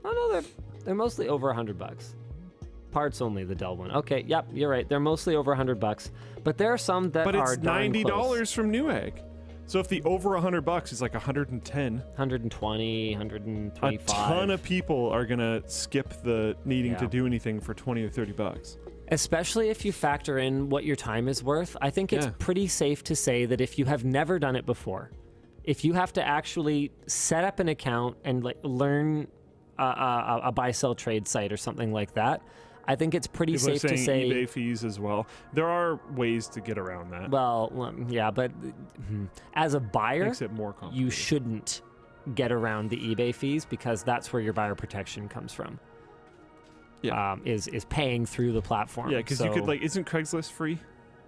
no, they're mostly over $100. Parts only, the Dell one. Okay, yep, you're right. They're mostly over $100, but there are some that are $90 from Newegg. So if the over $100 is like 110, 120, 125, a ton of people are gonna skip the needing to do anything for $20 or $30. Especially if you factor in what your time is worth, I think it's pretty safe to say that if you have never done it before, if you have to actually set up an account and like learn a buy-sell trade site or something like that, I think it's pretty People safe are to saying say eBay fees as well. There are ways to get around that. Well, yeah, but as a buyer, Makes it more complicated. you shouldn't get around the eBay fees because that's where your buyer protection comes from. Yeah, is paying through the platform. Yeah, because you could like, isn't Craigslist free?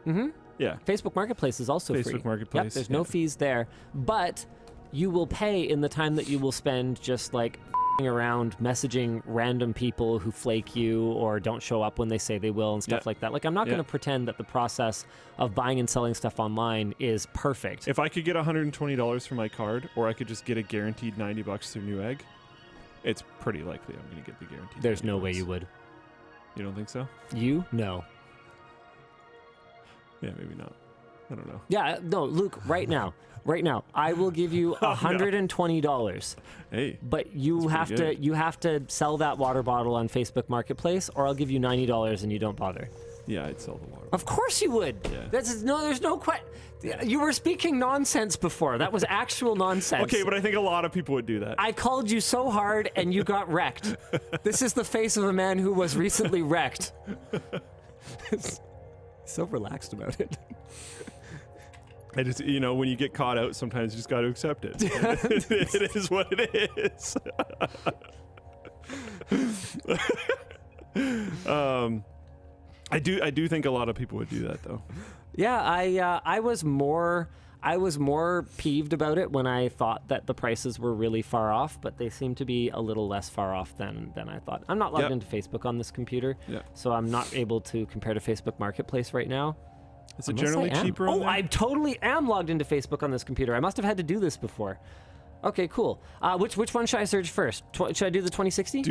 Mm-hmm. Yeah. Facebook Marketplace is also free. Facebook Marketplace. Yep, there's no fees there, but you will pay in the time that you will spend just like around messaging random people who flake you or don't show up when they say they will and stuff like that. Like, I'm not going to pretend that the process of buying and selling stuff online is perfect. If I could get $120 for my card, or I could just get a guaranteed $90 through Newegg, it's pretty likely I'm going to get the guaranteed. There's no way you would. You don't think so? You? No. Yeah, maybe not. I don't know. Yeah, no, Luke, right now, I will give you $120. Hey. But you have to sell that water bottle on Facebook Marketplace, or I'll give you $90 and you don't bother. Yeah, I'd sell the water. Of course you would. Yeah. There's no question. You were speaking nonsense before. That was actual nonsense. Okay, but I think a lot of people would do that. I called you so hard and you got wrecked. This is the face of a man who was recently wrecked. So relaxed about it. I just, when you get caught out, sometimes you just got to accept it. It is what it is. I do think a lot of people would do that, though. Yeah, I was more peeved about it when I thought that the prices were really far off, but they seem to be a little less far off than I thought. I'm not logged into Facebook on this computer, so I'm not able to compare to Facebook Marketplace right now. Is it generally cheaper on there? I totally am logged into Facebook on this computer. I must have had to do this before. Okay, cool. Which one should I search first? Should I do the 2060?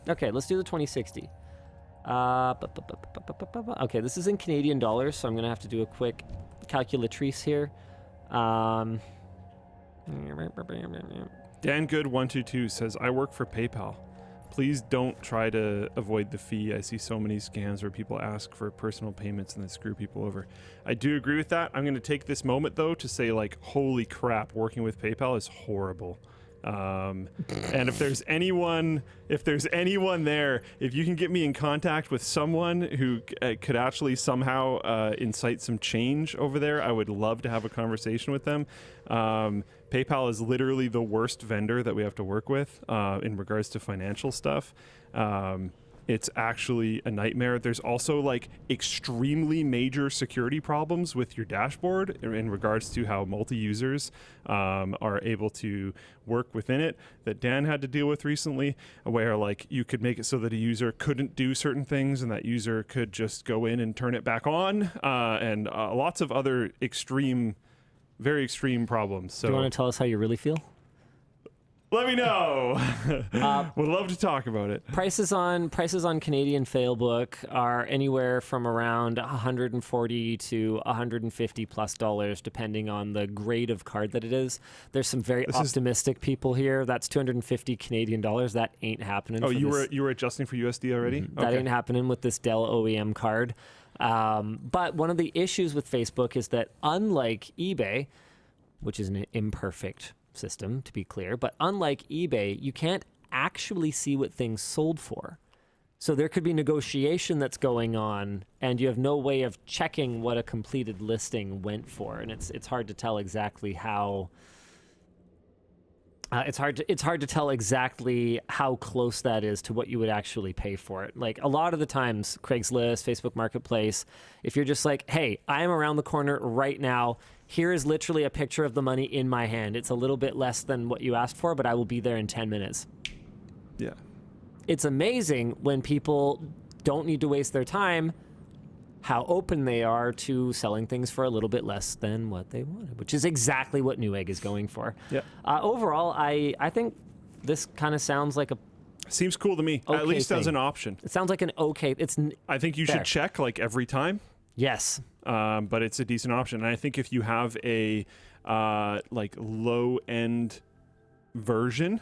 Okay, let's do the 2060. Okay, this is in Canadian dollars, so I'm going to have to do a quick calculatrice here. Dan Good122 says, I work for PayPal. Please don't try to avoid the fee. I see so many scams where people ask for personal payments and then screw people over. I do agree with that. I'm going to take this moment, though, to say, like, holy crap, working with PayPal is horrible. And if there's anyone there, if you can get me in contact with someone who could actually somehow incite some change over there, I would love to have a conversation with them. PayPal is literally the worst vendor that we have to work with in regards to financial stuff. It's actually a nightmare. There's also like extremely major security problems with your dashboard in regards to how multi-users are able to work within it that Dan had to deal with recently, where like you could make it so that a user couldn't do certain things and that user could just go in and turn it back on, and lots of other very extreme problems. So do you want to tell us how you really feel? Let me know. Would love to talk about it. Prices on Canadian Failbook are anywhere from around $140 to $150+ depending on the grade of card that it is. There's some very optimistic people here. That's 250 Canadian dollars. That ain't happening. Oh, you were adjusting for USD already? That ain't happening with this Dell OEM card. But one of the issues with Facebook is that unlike eBay, which is an imperfect system, to be clear, but unlike eBay, you can't actually see what things sold for. So there could be negotiation that's going on, and you have no way of checking what a completed listing went for, and it's hard to tell exactly how. It's hard to tell exactly how close that is to what you would actually pay for it. Like a lot of the times, Craigslist, Facebook Marketplace, if you're just like, hey, I am around the corner right now. Here is literally a picture of the money in my hand. It's a little bit less than what you asked for, but I will be there in 10 minutes. Yeah. It's amazing when people don't need to waste their time, how open they are to selling things for a little bit less than what they wanted, which is exactly what Newegg is going for. Yeah. Overall, I think this kind of sounds like a seems cool to me. Okay at least as thing. an option. It sounds like an okay. I think you should check like every time. Yes. But it's a decent option. And I think if you have a like low end version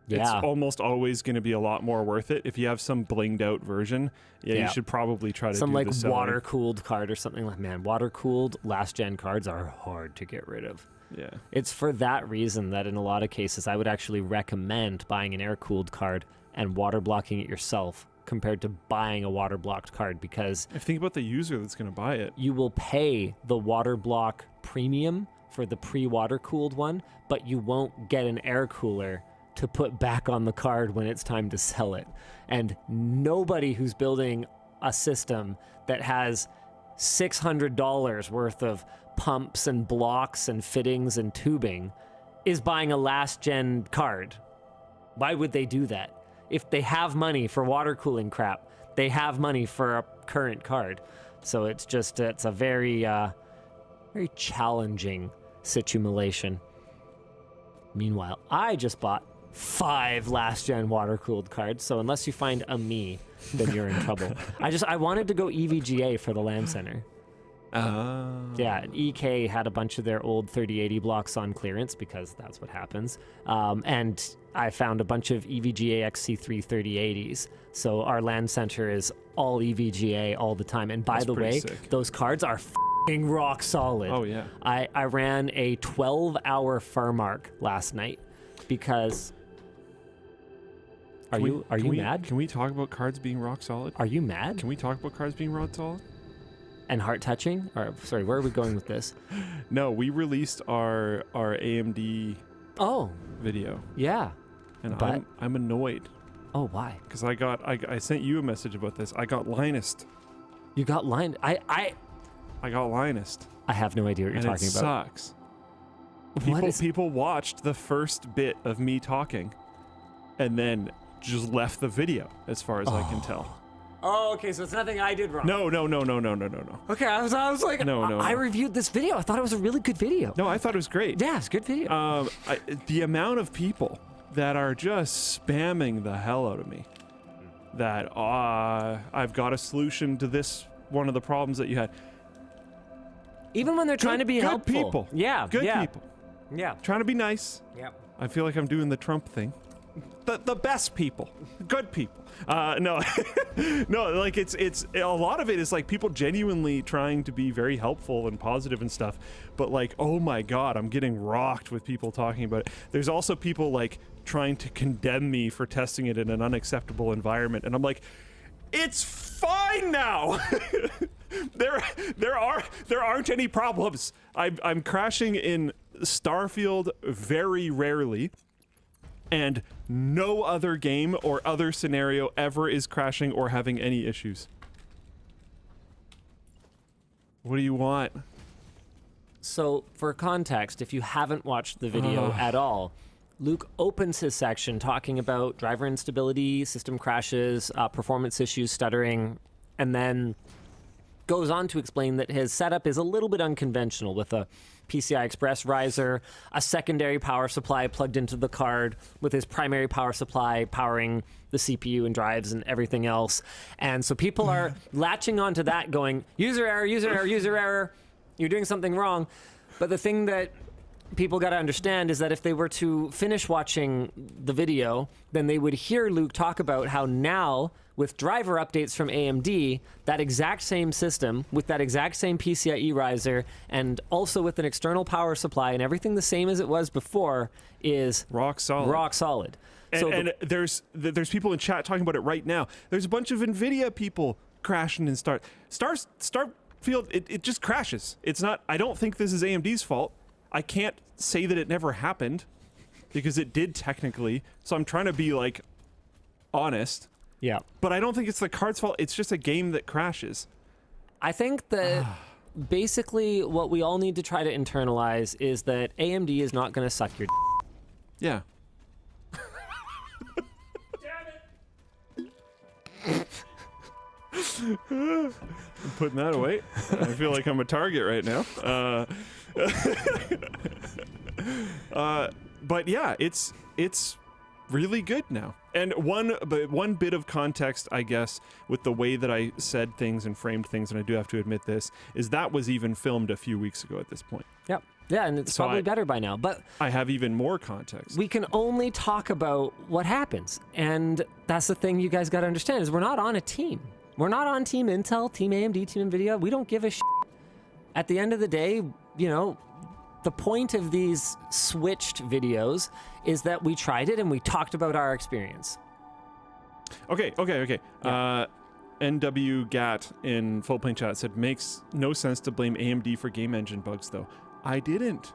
It's Yeah. almost always going to be a lot more worth it. If you have some blinged out version, you should probably try to some do like the selling. water cooled card or something. Like, man, water cooled last gen cards are hard to get rid of. Yeah. It's for that reason that in a lot of cases I would actually recommend buying an air cooled card and water blocking it yourself compared to buying a water blocked card, because if think about the user that's going to buy it, you will pay the water block premium for the pre-water cooled one, but you won't get an air cooler to put back on the card when it's time to sell it. And nobody who's building a system that has $600 worth of pumps and blocks and fittings and tubing is buying a last gen card. Why would they do that? If they have money for water cooling crap, they have money for a current card. So it's just, it's a very, very challenging situation. Meanwhile, I just bought 5 last gen water cooled cards, so unless you find a me, then you're in trouble. I wanted to go EVGA for the LAN center. Yeah, EK had a bunch of their old 3080 blocks on clearance because that's what happens. And I found a bunch of EVGA XC3 3080s. So our LAN center is all EVGA all the time. And by the way, those cards are f***ing rock solid. Oh, yeah. I ran a 12-hour Furmark last night because... Are you mad? Can we talk about cards being rock solid? Are you mad? Can we talk about cards being rock solid? And heart touching? Or sorry, where are we going with this? No, we released our AMD video. Yeah. And but I'm annoyed. Oh, why? Because I sent you a message about this. I got Linus'd. You got Linus? I got Linus'd. I have no idea what you're talking about. It sucks. People watched the first bit of me talking and then just left the video, as far as I can tell. Oh, okay, so it's nothing I did wrong. No. Okay, I was like, I reviewed this video. I thought it was a really good video. No, I thought it was great. Yeah, it's a good video. The amount of people that are just spamming the hell out of me that, I've got a solution to this, one of the problems that you had. Even when they're trying to be helpful. Good people. Yeah. Good people. Yeah. Trying to be nice. Yeah. I feel like I'm doing the Trump thing. The best people. Good people. No, like it's a lot of it is like people genuinely trying to be very helpful and positive and stuff, but like, oh my God, I'm getting rocked with people talking about it. There's also people like trying to condemn me for testing it in an unacceptable environment, and I'm like, it's fine now. There aren't any problems. I'm crashing in Starfield very rarely. And no other game or other scenario ever is crashing or having any issues. What do you want? So, for context, if you haven't watched the video at all, Luke opens his section talking about driver instability, system crashes, performance issues, stuttering, and then goes on to explain that his setup is a little bit unconventional with a PCI Express riser, a secondary power supply plugged into the card with his primary power supply powering the CPU and drives and everything else. And so people are latching onto that going, user error, user error, user error, you're doing something wrong. But the thing that people got to understand is that if they were to finish watching the video, then they would hear Luke talk about how now, with driver updates from AMD, that exact same system, with that exact same PCIe riser, and also with an external power supply and everything the same as it was before, is rock solid. Rock solid. And there's people in chat talking about it right now. There's a bunch of NVIDIA people crashing in Starfield. It just crashes. It's not. I don't think this is AMD's fault. I can't say that it never happened because it did technically. So I'm trying to be like honest. Yeah. But I don't think it's the card's fault. It's just a game that crashes. I think that basically what we all need to try to internalize is that AMD is not going to suck your Yeah. I'm putting that away. I feel like I'm a target right now. But yeah, it's really good now. And one bit of context, I guess, with the way that I said things and framed things, and I do have to admit this, is that was even filmed a few weeks ago at this point. Yep. Yeah, and it's probably better by now. But I have even more context. we can only talk about what happens. And that's the thing you guys got to understand is we're not on a team. We're not on Team Intel, Team AMD, Team NVIDIA. We don't give a shit. At the end of the day, you know, the point of these switched videos is that we tried it and we talked about our experience. Okay. Yeah. NWGAT in Full Plane Chat said, makes no sense to blame AMD for game engine bugs, though. I didn't.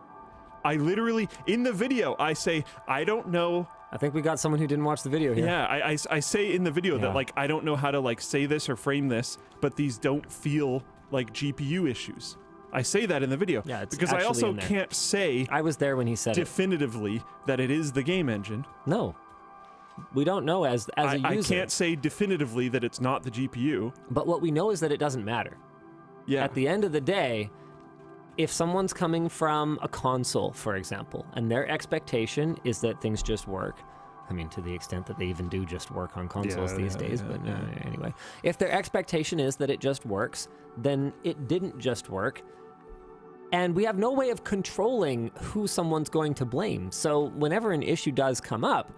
I literally, in the video, I say, I don't know. I think we got someone who didn't watch the video here. Yeah, I say in the video that, like, I don't know how to, like, say this or frame this, but these don't feel like GPU issues. I say that in the video. Yeah, it's because I also in there. can't say I was there when he said definitively that it is the game engine. No. We don't know as a user. I can't say definitively that it's not the GPU. But what we know is that it doesn't matter. Yeah. At the end of the day, if someone's coming from a console, for example, and their expectation is that things just work, I mean, to the extent that they even do just work on consoles these days, but anyway. If their expectation is that it just works, then it didn't just work. And we have no way of controlling who someone's going to blame. So whenever an issue does come up,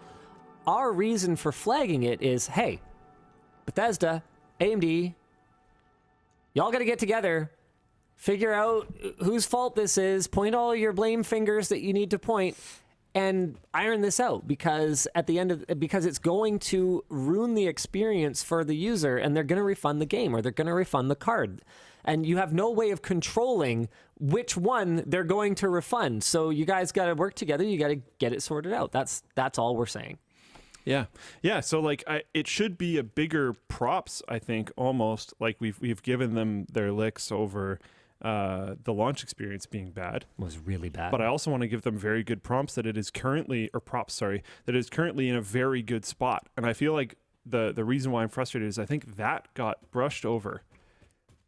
our reason for flagging it is, hey, Bethesda, AMD, y'all got to get together, figure out whose fault this is, point all your blame fingers that you need to point, and iron this out, because at the end of because it's going to ruin the experience for the user, and they're going to refund the game or they're going to refund the card. And you have no way of controlling which one they're going to refund. So you guys got to work together. You got to get it sorted out. That's all we're saying. Yeah. So like, it should be a bigger props. I think almost like we've given them their licks over the launch experience being bad. It was really bad. But I also want to give them very good prompts that it is currently that it is currently in a very good spot. And I feel like the reason why I'm frustrated is I think that got brushed over.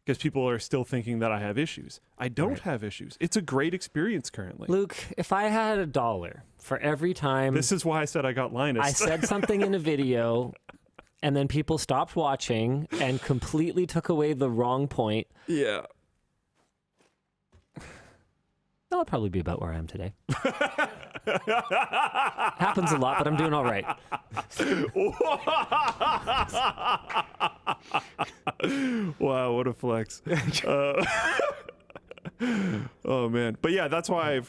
Because people are still thinking that I have issues. I don't have issues. It's a great experience currently. Luke, if I had $1 for every time... This is why I said I got Linus. I said something in a video, and then people stopped watching and completely took away the wrong point. Yeah. That'll probably be about where I am today. Happens a lot, but I'm doing all right. Wow, what a flex. Oh man, but yeah, that's why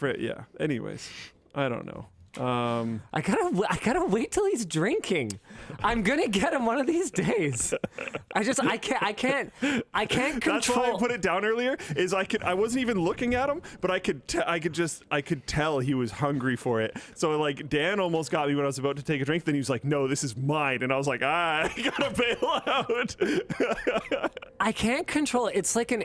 anyways, I don't know. I gotta wait till he's drinking. I'm gonna get him one of these days. I can't control. That's why I put it down earlier. I wasn't even looking at him, but I could tell he was hungry for it. So like Dan almost got me when I was about to take a drink. Then he was like, "No, this is mine," and I was like, "I gotta bail out." I can't control it. It's like an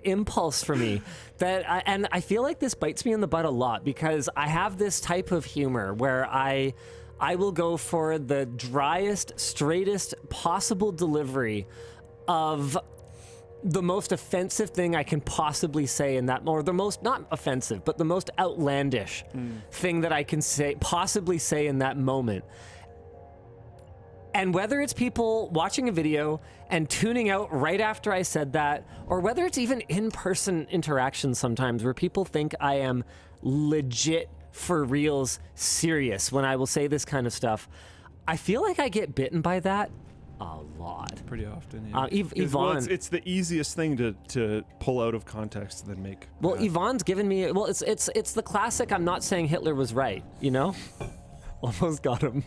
impulse for me and I feel like this bites me in the butt a lot because I have this type of humor where I will go for the driest, straightest possible delivery of the most offensive thing I can possibly say in that, or the most, not offensive, but the most outlandish thing that I can possibly say in that moment. And whether it's people watching a video and tuning out right after I said that, or whether it's even in-person interactions sometimes where people think I am legit for reals serious when I will say this kind of stuff, I feel like I get bitten by that a lot. Pretty often, yeah. Yvonne... Well, it's the easiest thing to pull out of context and then make... Well, Yvonne's given me... Well, it's the classic I'm not saying Hitler was right, you know? Almost got him.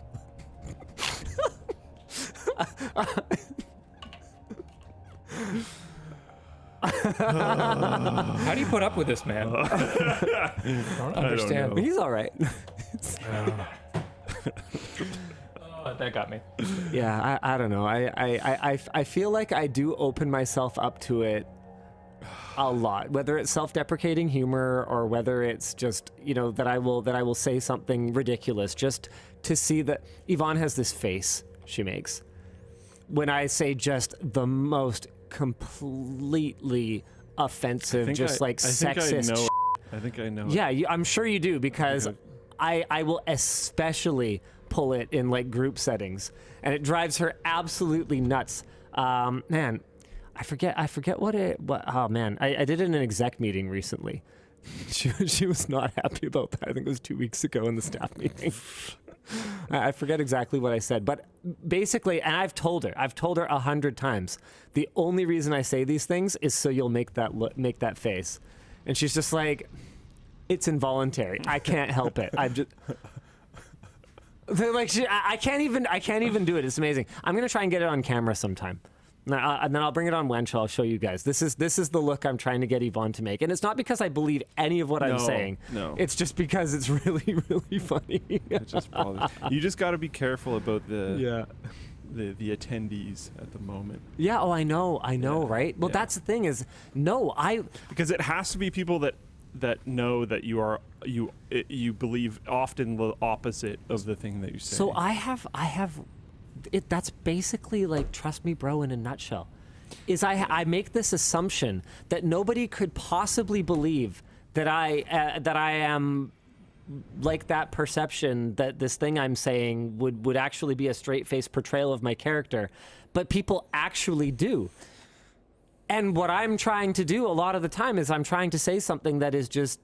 How do you put up with this, man? I don't understand. He's all right. That got me. Yeah, I don't know. I feel like I do open myself up to it a lot, whether it's self-deprecating humor or whether it's just, you know, that I will say something ridiculous just to see that Yvonne has this face she makes when I say just the most completely offensive, sexist. I think I know. Yeah, I'm sure you do, because I will especially pull it in like group settings, and it drives her absolutely nuts. Man, I forget what. Oh man, I did it in an exec meeting recently. She was not happy about that. I think it was 2 weeks ago in the staff meeting. I forget exactly what I said, but basically, and I've told her 100 times, the only reason I say these things is so you'll make that face. And she's just like, it's involuntary. I can't help it. I'm just like, I can't even do it. It's amazing. I'm gonna try and get it on camera sometime. And then I'll bring it on Wench. I'll show you guys. This is the look I'm trying to get Yvonne to make, and it's not because I believe any of what I'm saying. No, it's just because it's really, really funny. It just bothers. You just got to be careful about the attendees at the moment. Yeah. Oh, I know. Right. Well, that's the thing is, because it has to be people that know that you believe often the opposite of the thing that you say. So I have. That's basically like trust me, bro, in a nutshell. Is I make this assumption that nobody could possibly believe that I am like that perception, that this thing I'm saying would actually be a straight-faced portrayal of my character, but people actually do. And what I'm trying to do a lot of the time is I'm trying to say something that is just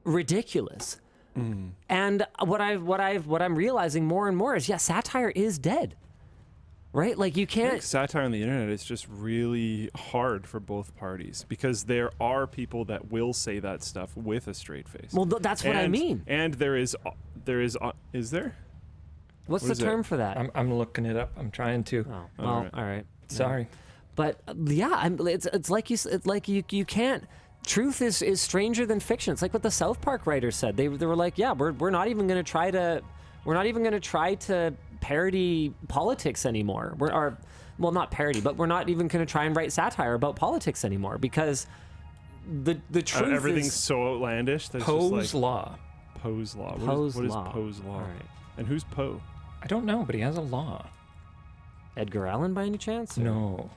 ridiculous. And what I'm realizing more and more is, satire is dead, right? Like you can't. Satire on the internet is just really hard for both parties because there are people that will say that stuff with a straight face. Well, that's what I mean. And there is there? What's the term for that? I'm looking it up. I'm trying to. Oh, well, all right. Sorry, but it's like you can't. Truth is stranger than fiction. It's like what the South Park writers said. They were like, we're not even going to try to parody politics anymore. Well, not parody, but we're not even going to try and write satire about politics anymore because the truth everything's is so outlandish. Poe's law. Poe's law. Poe's what is law. Poe's law? All right. And who's Poe? I don't know, but he has a law. Edgar Allan, by any chance? No.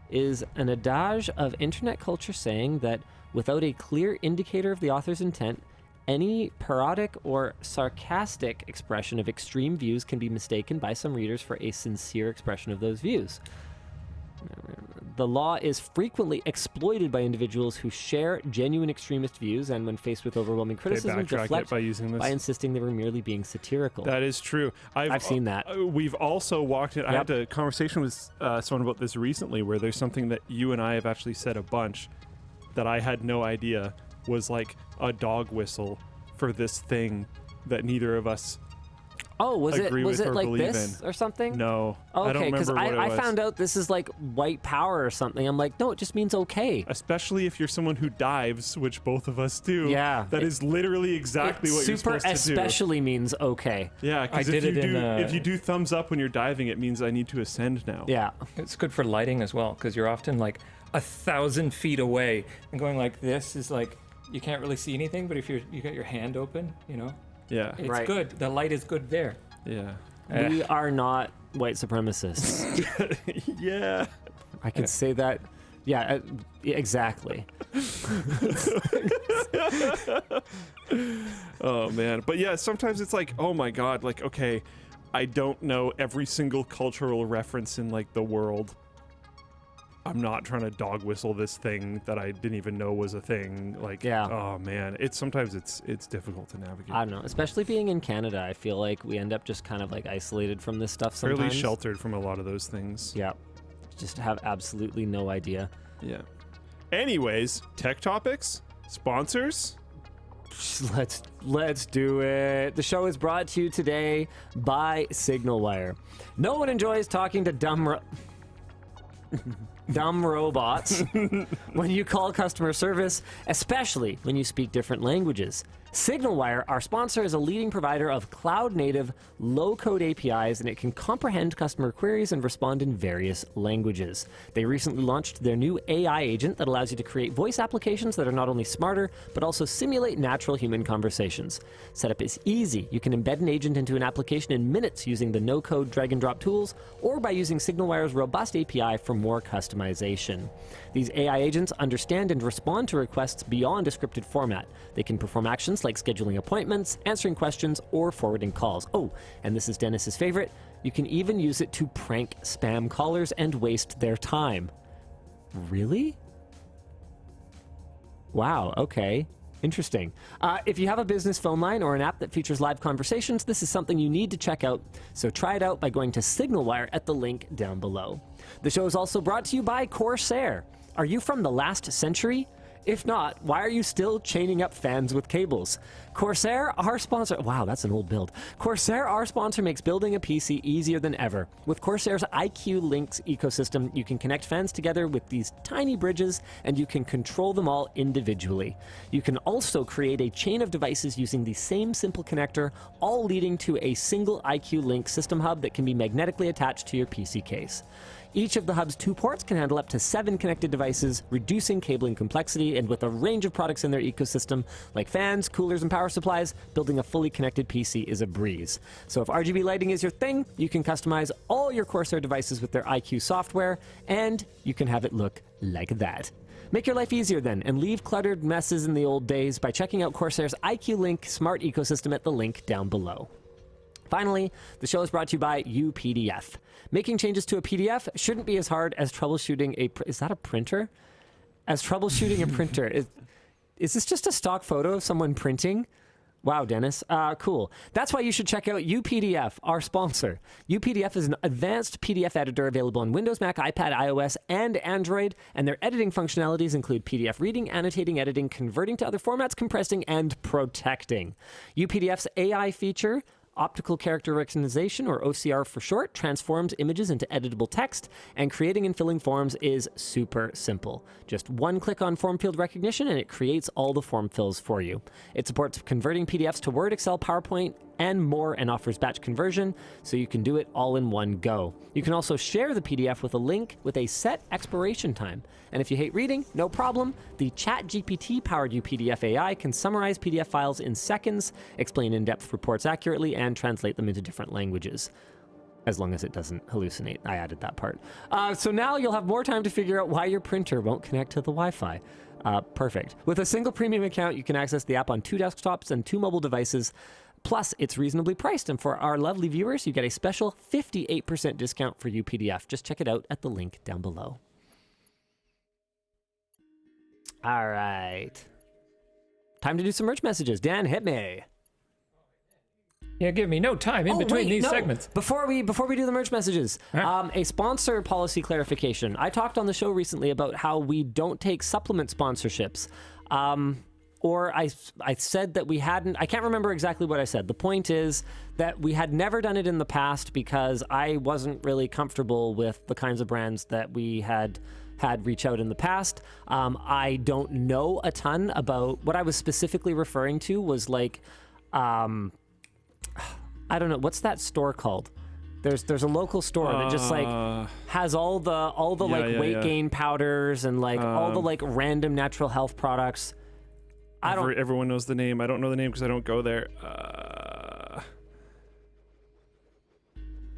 Is an adage of internet culture saying that without a clear indicator of the author's intent, any parodic or sarcastic expression of extreme views can be mistaken by some readers for a sincere expression of those views. The law is frequently exploited by individuals who share genuine extremist views and when faced with overwhelming criticism deflect by insisting they were merely being satirical. That is true. I've seen that. We've also walked in. I had a conversation with someone about this recently where there's something that you and I have actually said a bunch that I had no idea was like a dog whistle for this thing that neither of us was it like believe this in. or something? No. Okay, because I was. found out this is like white power or something. I'm like, no, it just means okay. Especially if you're someone who dives, which both of us do. Yeah. That is literally exactly what you're supposed to do. Super especially means okay. Yeah, because if you do thumbs up when you're diving, it means I need to ascend now. Yeah. It's good for lighting as well, because you're often like 1,000 feet away and going like this is like, you can't really see anything, but if you got your hand open, Yeah. It's good. The light is good there. Yeah. We are not white supremacists. Yeah. I can say that. Yeah, exactly. Oh, man. But yeah, sometimes it's like, oh my God, like, okay, I don't know every single cultural reference in like the world. I'm not trying to dog whistle this thing that I didn't even know was a thing. Like, oh man, sometimes it's difficult to navigate. I don't know, especially being in Canada. I feel like we end up just kind of like isolated from this stuff sometimes. Fairly sheltered from a lot of those things. Yeah, just have absolutely no idea. Yeah. Anyways, tech topics, sponsors. Let's do it. The show is brought to you today by SignalWire. No one enjoys talking to dumb robots when you call customer service, especially when you speak different languages. SignalWire, our sponsor, is a leading provider of cloud-native, low-code APIs, and it can comprehend customer queries and respond in various languages. They recently launched their new AI agent that allows you to create voice applications that are not only smarter, but also simulate natural human conversations. Setup is easy. You can embed an agent into an application in minutes using the no-code drag-and-drop tools, or by using SignalWire's robust API for more customization. These AI agents understand and respond to requests beyond a scripted format. They can perform actions like scheduling appointments, answering questions, or forwarding calls. Oh, and this is Dennis's favorite, you can even use it to prank spam callers and waste their time. Really? Wow, okay. Interesting. If you have a business phone line or an app that features live conversations, this is something you need to check out. So try it out by going to SignalWire at the link down below. The show is also brought to you by Corsair. Are you from the last century? If not, why are you still chaining up fans with cables? Corsair, our sponsor... Wow, that's an old build. Corsair, our sponsor, makes building a PC easier than ever. With Corsair's IQ Links ecosystem, you can connect fans together with these tiny bridges, and you can control them all individually. You can also create a chain of devices using the same simple connector, all leading to a single IQ Link system hub that can be magnetically attached to your PC case. Each of the hub's 2 ports can handle up to 7 connected devices, reducing cabling complexity, and with a range of products in their ecosystem, like fans, coolers, and power supplies, building a fully connected PC is a breeze. So if RGB lighting is your thing, you can customize all your Corsair devices with their IQ software, and you can have it look like that. Make your life easier then, and leave cluttered messes in the old days by checking out Corsair's IQ Link smart ecosystem at the link down below. Finally, the show is brought to you by UPDF. Making changes to a PDF shouldn't be as hard as troubleshooting a... Is that a printer? As troubleshooting a printer. Is this just a stock photo of someone printing? Wow, Dennis. Cool. That's why you should check out UPDF, our sponsor. UPDF is an advanced PDF editor available on Windows, Mac, iPad, iOS, and Android, and their editing functionalities include PDF reading, annotating, editing, converting to other formats, compressing, and protecting. UPDF's AI feature, Optical Character Recognition, or OCR for short, transforms images into editable text, and creating and filling forms is super simple. Just one click on form field recognition and it creates all the form fills for you. It supports converting PDFs to Word, Excel, PowerPoint, and more, and offers batch conversion, so you can do it all in one go. You can also share the PDF with a link with a set expiration time. And if you hate reading, no problem. The ChatGPT-powered UPDF AI can summarize PDF files in seconds, explain in-depth reports accurately, and translate them into different languages. As long as it doesn't hallucinate. I added that part. So now you'll have more time to figure out why your printer won't connect to the Wi-Fi. Perfect. With a single premium account, you can access the app on 2 desktops and 2 mobile devices. Plus, it's reasonably priced, and for our lovely viewers, you get a special 58% discount for UPDF. Just check it out at the link down below. All right. Time to do some merch messages. Dan, hit me. Yeah, give me no time in between these segments. Before we do the merch messages, a sponsor policy clarification. I talked on the show recently about how we don't take supplement sponsorships. Or I said that we hadn't, I can't remember exactly what I said. The point is that we had never done it in the past because I wasn't really comfortable with the kinds of brands that we had reach out in the past. I don't know a ton about what I was specifically referring to was like, I don't know, what's that store called? There's a local store that just like has all the weight gain powders and like all the like random natural health products. Everyone knows the name. I don't know the name because I don't go there.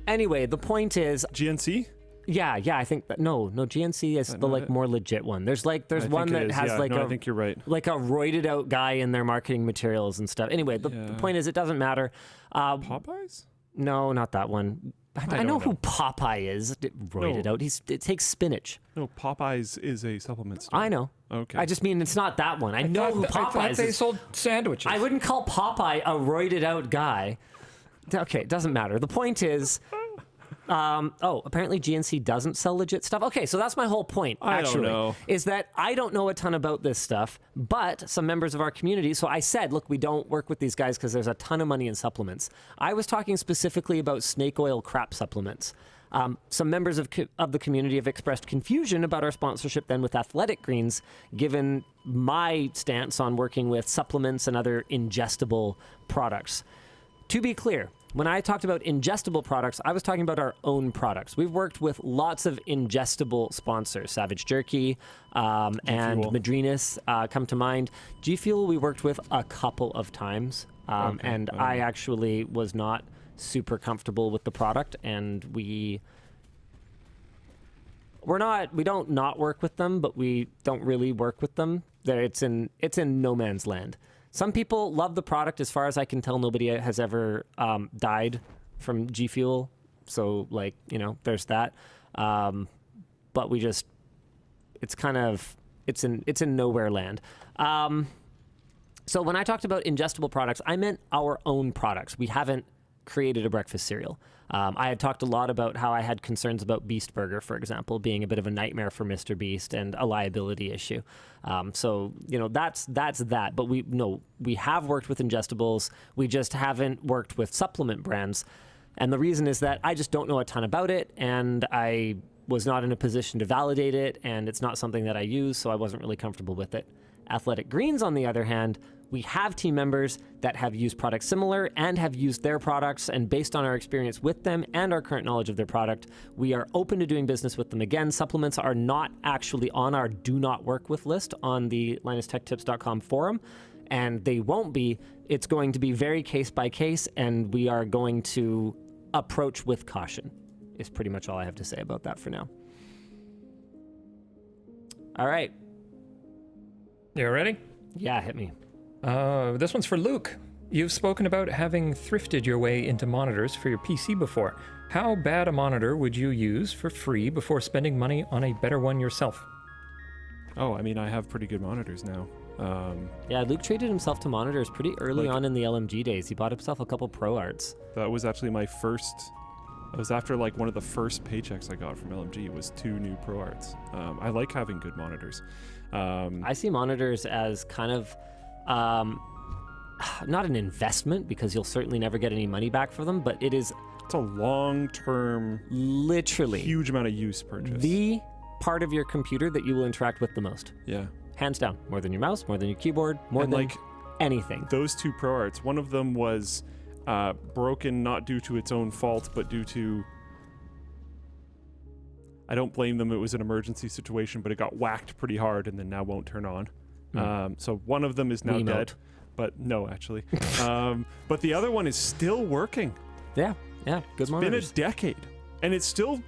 Anyway, the point is GNC. Yeah, I think that no, GNC is the like more legit one. There's one that has like I think you're right. Like a roided out guy in their marketing materials and stuff. Anyway, the point is it doesn't matter. Popeyes? No, not that one. I know who Popeye is. Roided out. It takes spinach. No, Popeyes is a supplement store. I know. Okay. I just mean it's not that one. I know who Popeye is. I thought they sold sandwiches. I wouldn't call Popeye a roided out guy. Okay, it doesn't matter. The point is, apparently GNC doesn't sell legit stuff. Okay, so that's my whole point, actually. I don't know. Is that I don't know a ton about this stuff, but some members of our community, so I said, look, we don't work with these guys because there's a ton of money in supplements. I was talking specifically about snake oil crap supplements. Some members of the community have expressed confusion about our sponsorship then with Athletic Greens, given my stance on working with supplements and other ingestible products. To be clear, when I talked about ingestible products, I was talking about our own products. We've worked with lots of ingestible sponsors. Savage Jerky and Madrinas come to mind. G Fuel we worked with a couple of times, and I actually was not super comfortable with the product, and we don't not work with them, but we don't really work with them. It's in no man's land. Some people love the product. As far as I can tell, nobody has ever died from G Fuel. So, there's that. But it's kind of it's in nowhere land. So when I talked about ingestible products, I meant our own products. We haven't created a breakfast cereal. I had talked a lot about how I had concerns about Beast Burger, for example, being a bit of a nightmare for Mr. Beast and a liability issue. So, that's that. But we have worked with ingestibles. We just haven't worked with supplement brands. And the reason is that I just don't know a ton about it, and I was not in a position to validate it, and it's not something that I use, so I wasn't really comfortable with it. Athletic Greens, on the other hand, we have team members that have used products similar and have used their products, and based on our experience with them and our current knowledge of their product, we are open to doing business with them again. Supplements are not actually on our do not work with list on the LinusTechTips.com forum, and they won't be. It's going to be very case by case, and we are going to approach with caution, is pretty much all I have to say about that for now. All right. You ready? Yeah, hit me. This one's for Luke. You've spoken about having thrifted your way into monitors for your PC before. How bad a monitor would you use for free before spending money on a better one yourself? Oh, I mean, I have pretty good monitors now. Yeah, Luke treated himself to monitors pretty early on in the LMG days. He bought himself a couple ProArts. That was actually my first... It was after like one of the first paychecks I got from LMG was 2 new ProArts. I like having good monitors. I see monitors as kind of... not an investment, because you'll certainly never get any money back for them, but it's a long-term, literally huge amount of use purchase. The part of your computer that you will interact with the most. Yeah. Hands down. More than your mouse, more than your keyboard, more than anything. Those 2 ProArts, one of them was broken not due to its own fault, but due to... I don't blame them, it was an emergency situation, but it got whacked pretty hard and then now won't turn on. So one of them is now dead, but no, actually. But the other one is still working. Yeah, good monitors. It's been a decade, and it's still,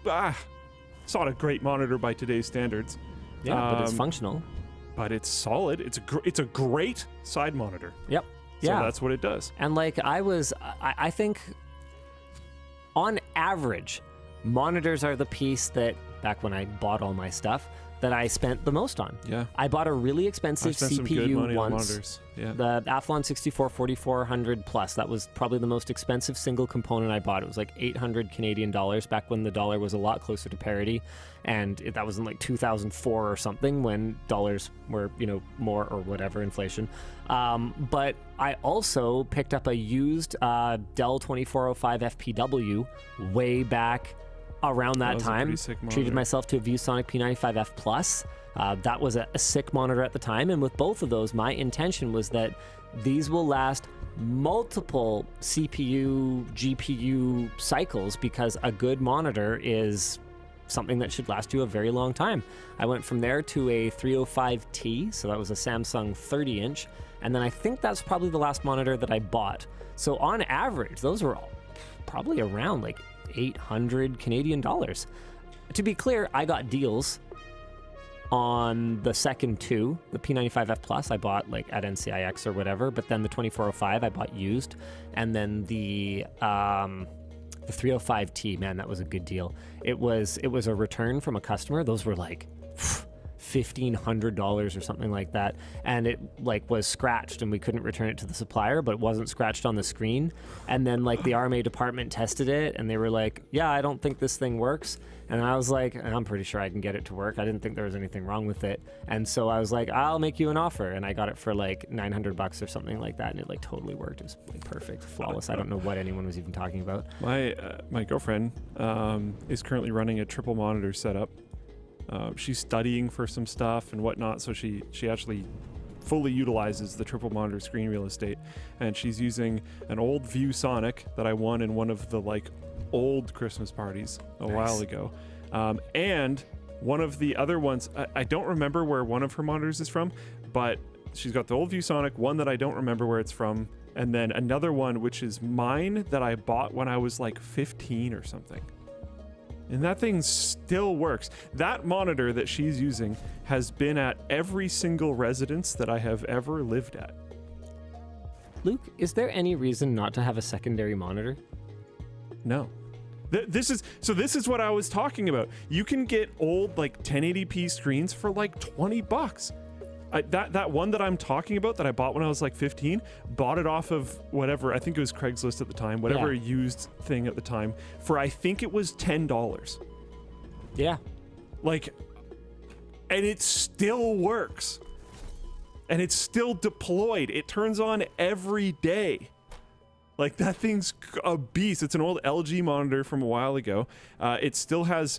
it's not a great monitor by today's standards. Yeah, but it's functional. But it's solid. It's a great side monitor. Yep. So that's what it does. And I think, on average, monitors are the piece that, back when I bought all my stuff, that I spent the most on. Yeah. I bought a really expensive I spent CPU some good money once. on monitors. Yeah. The Athlon 644400 Plus. That was probably the most expensive single component I bought. It was like 800 Canadian dollars back when the dollar was a lot closer to parity, and that was in like 2004 or something, when dollars were more or whatever inflation. But I also picked up a used Dell 2405 FPW way back around that time. Treated myself to a ViewSonic P95F Plus. That was a sick monitor at the time, and with both of those, my intention was that these will last multiple CPU, GPU cycles, because a good monitor is something that should last you a very long time. I went from there to a 305T, so that was a Samsung 30-inch, and then I think that's probably the last monitor that I bought. So on average, those were all probably around like 800 Canadian dollars. To be clear, I got deals on the second 2. The P95F Plus I bought like at NCIX or whatever, but then the 2405 I bought used, and then the 305T, man, that was a good deal. It was a return from a customer. Those were like $1,500 or something like that, and it was scratched, and we couldn't return it to the supplier, but it wasn't scratched on the screen. And then the RMA department tested it, and they were like, yeah, I don't think this thing works. And I was like, I'm pretty sure I can get it to work. I didn't think there was anything wrong with it. And so I was like, I'll make you an offer, and I got it for like $900 or something like that, and it totally worked. It was perfect, flawless. I don't know what anyone was even talking about. My girlfriend is currently running a triple monitor setup. She's studying for some stuff and whatnot, so she actually fully utilizes the triple monitor screen real estate, and she's using an old ViewSonic that I won in one of the old Christmas parties a while ago, and one of the other ones, I don't remember where one of her monitors is from, but she's got the old ViewSonic, one that I don't remember where it's from, and then another one which is mine that I bought when I was like 15 or something. And that thing still works. That monitor that she's using has been at every single residence that I have ever lived at. Luke, is there any reason not to have a secondary monitor? No. This is what I was talking about. You can get old like 1080p screens for like $20. That one that I'm talking about that I bought when I was like 15, bought it off of whatever, I think it was Craigslist at the time, whatever used thing at the time, for I think it was $10. Yeah. Like, and it still works. And it's still deployed. It turns on every day. Like, that thing's a beast. It's an old LG monitor from a while ago. It still has...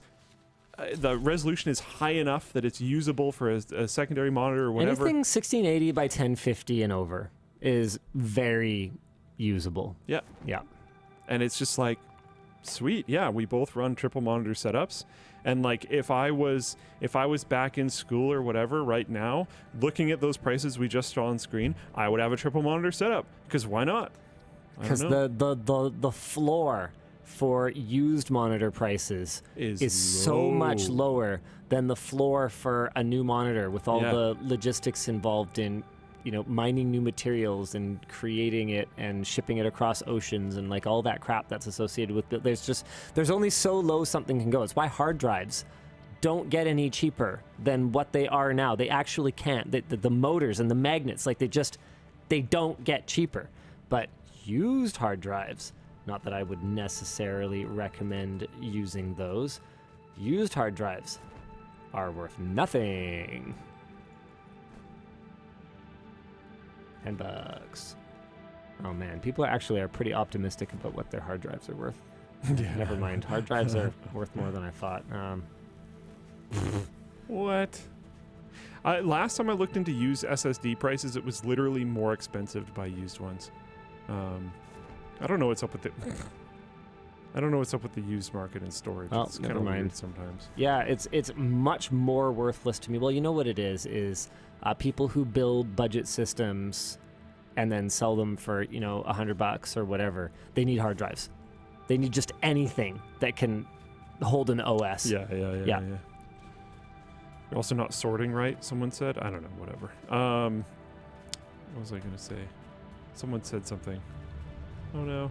the resolution is high enough that it's usable for a secondary monitor or whatever. Anything 1680 by 1050 and over is very usable. Yeah. Yeah. And it's just like, sweet. Yeah, we both run triple monitor setups. And like, if I was back in school or whatever right now, looking at those prices we just saw on screen, I would have a triple monitor setup. Because why not? Because the floor for used monitor prices is so much lower than the floor for a new monitor, with all the logistics involved in, you know, mining new materials and creating it and shipping it across oceans and like all that crap that's associated with it. There's only so low something can go. It's why hard drives don't get any cheaper than what they are now. They actually can't. The motors and the magnets, like they don't get cheaper. But used hard drives, not that I would necessarily recommend using those. Used hard drives are worth nothing. $10. Oh man, people are pretty optimistic about what their hard drives are worth. Yeah. Never mind, hard drives are worth more than I thought. What? Last time I looked into used SSD prices, it was literally more expensive to buy used ones. I don't know what's up with it. I don't know what's up with the used market and storage. Oh, it's kind never of mind. weird sometimes. Yeah, it's much more worthless to me. Well, you know what it is people who build budget systems and then sell them for, you know, $100 or whatever. They need hard drives. They need just anything that can hold an OS. Yeah. You're also not sorting right, someone said. I don't know, whatever. What was I going to say? Someone said something. Oh no.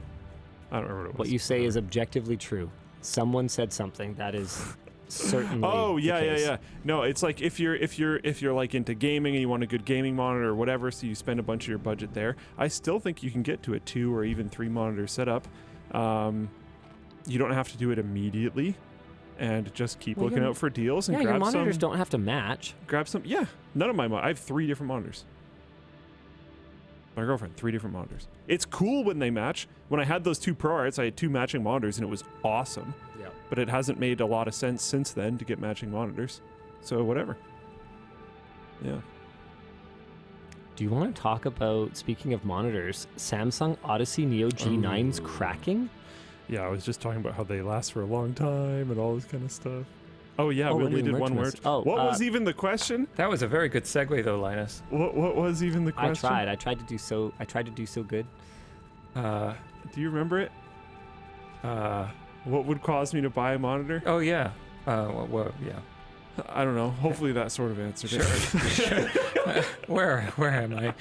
I don't remember what it was. What you say is objectively true. Someone said something that is certainly Oh the case. yeah. No, it's like if you're like into gaming and you want a good gaming monitor or whatever, so you spend a bunch of your budget there. I still think you can get to a 2 or even 3 monitor setup. You don't have to do it immediately, and just keep looking out for deals and grab your monitors some. Don't have to match. Grab some. Yeah, none of I have 3 different monitors. My girlfriend, 3 different monitors. It's cool when they match. When I had those 2 ProArts, I had 2 matching monitors, and it was awesome. Yeah. But it hasn't made a lot of sense since then to get matching monitors. So whatever. Yeah. Do you want to talk about, speaking of monitors, Samsung Odyssey Neo G9's cracking? Yeah, I was just talking about how they last for a long time and all this kind of stuff. Oh yeah, we we're only doing did one merch word. Oh, what was even the question? That was a very good segue, though, Linus. What was even the question? I tried to do so good. Do you remember it? What would cause me to buy a monitor? Oh yeah. Well, yeah. I don't know. Hopefully that sort of answered it. Where am I?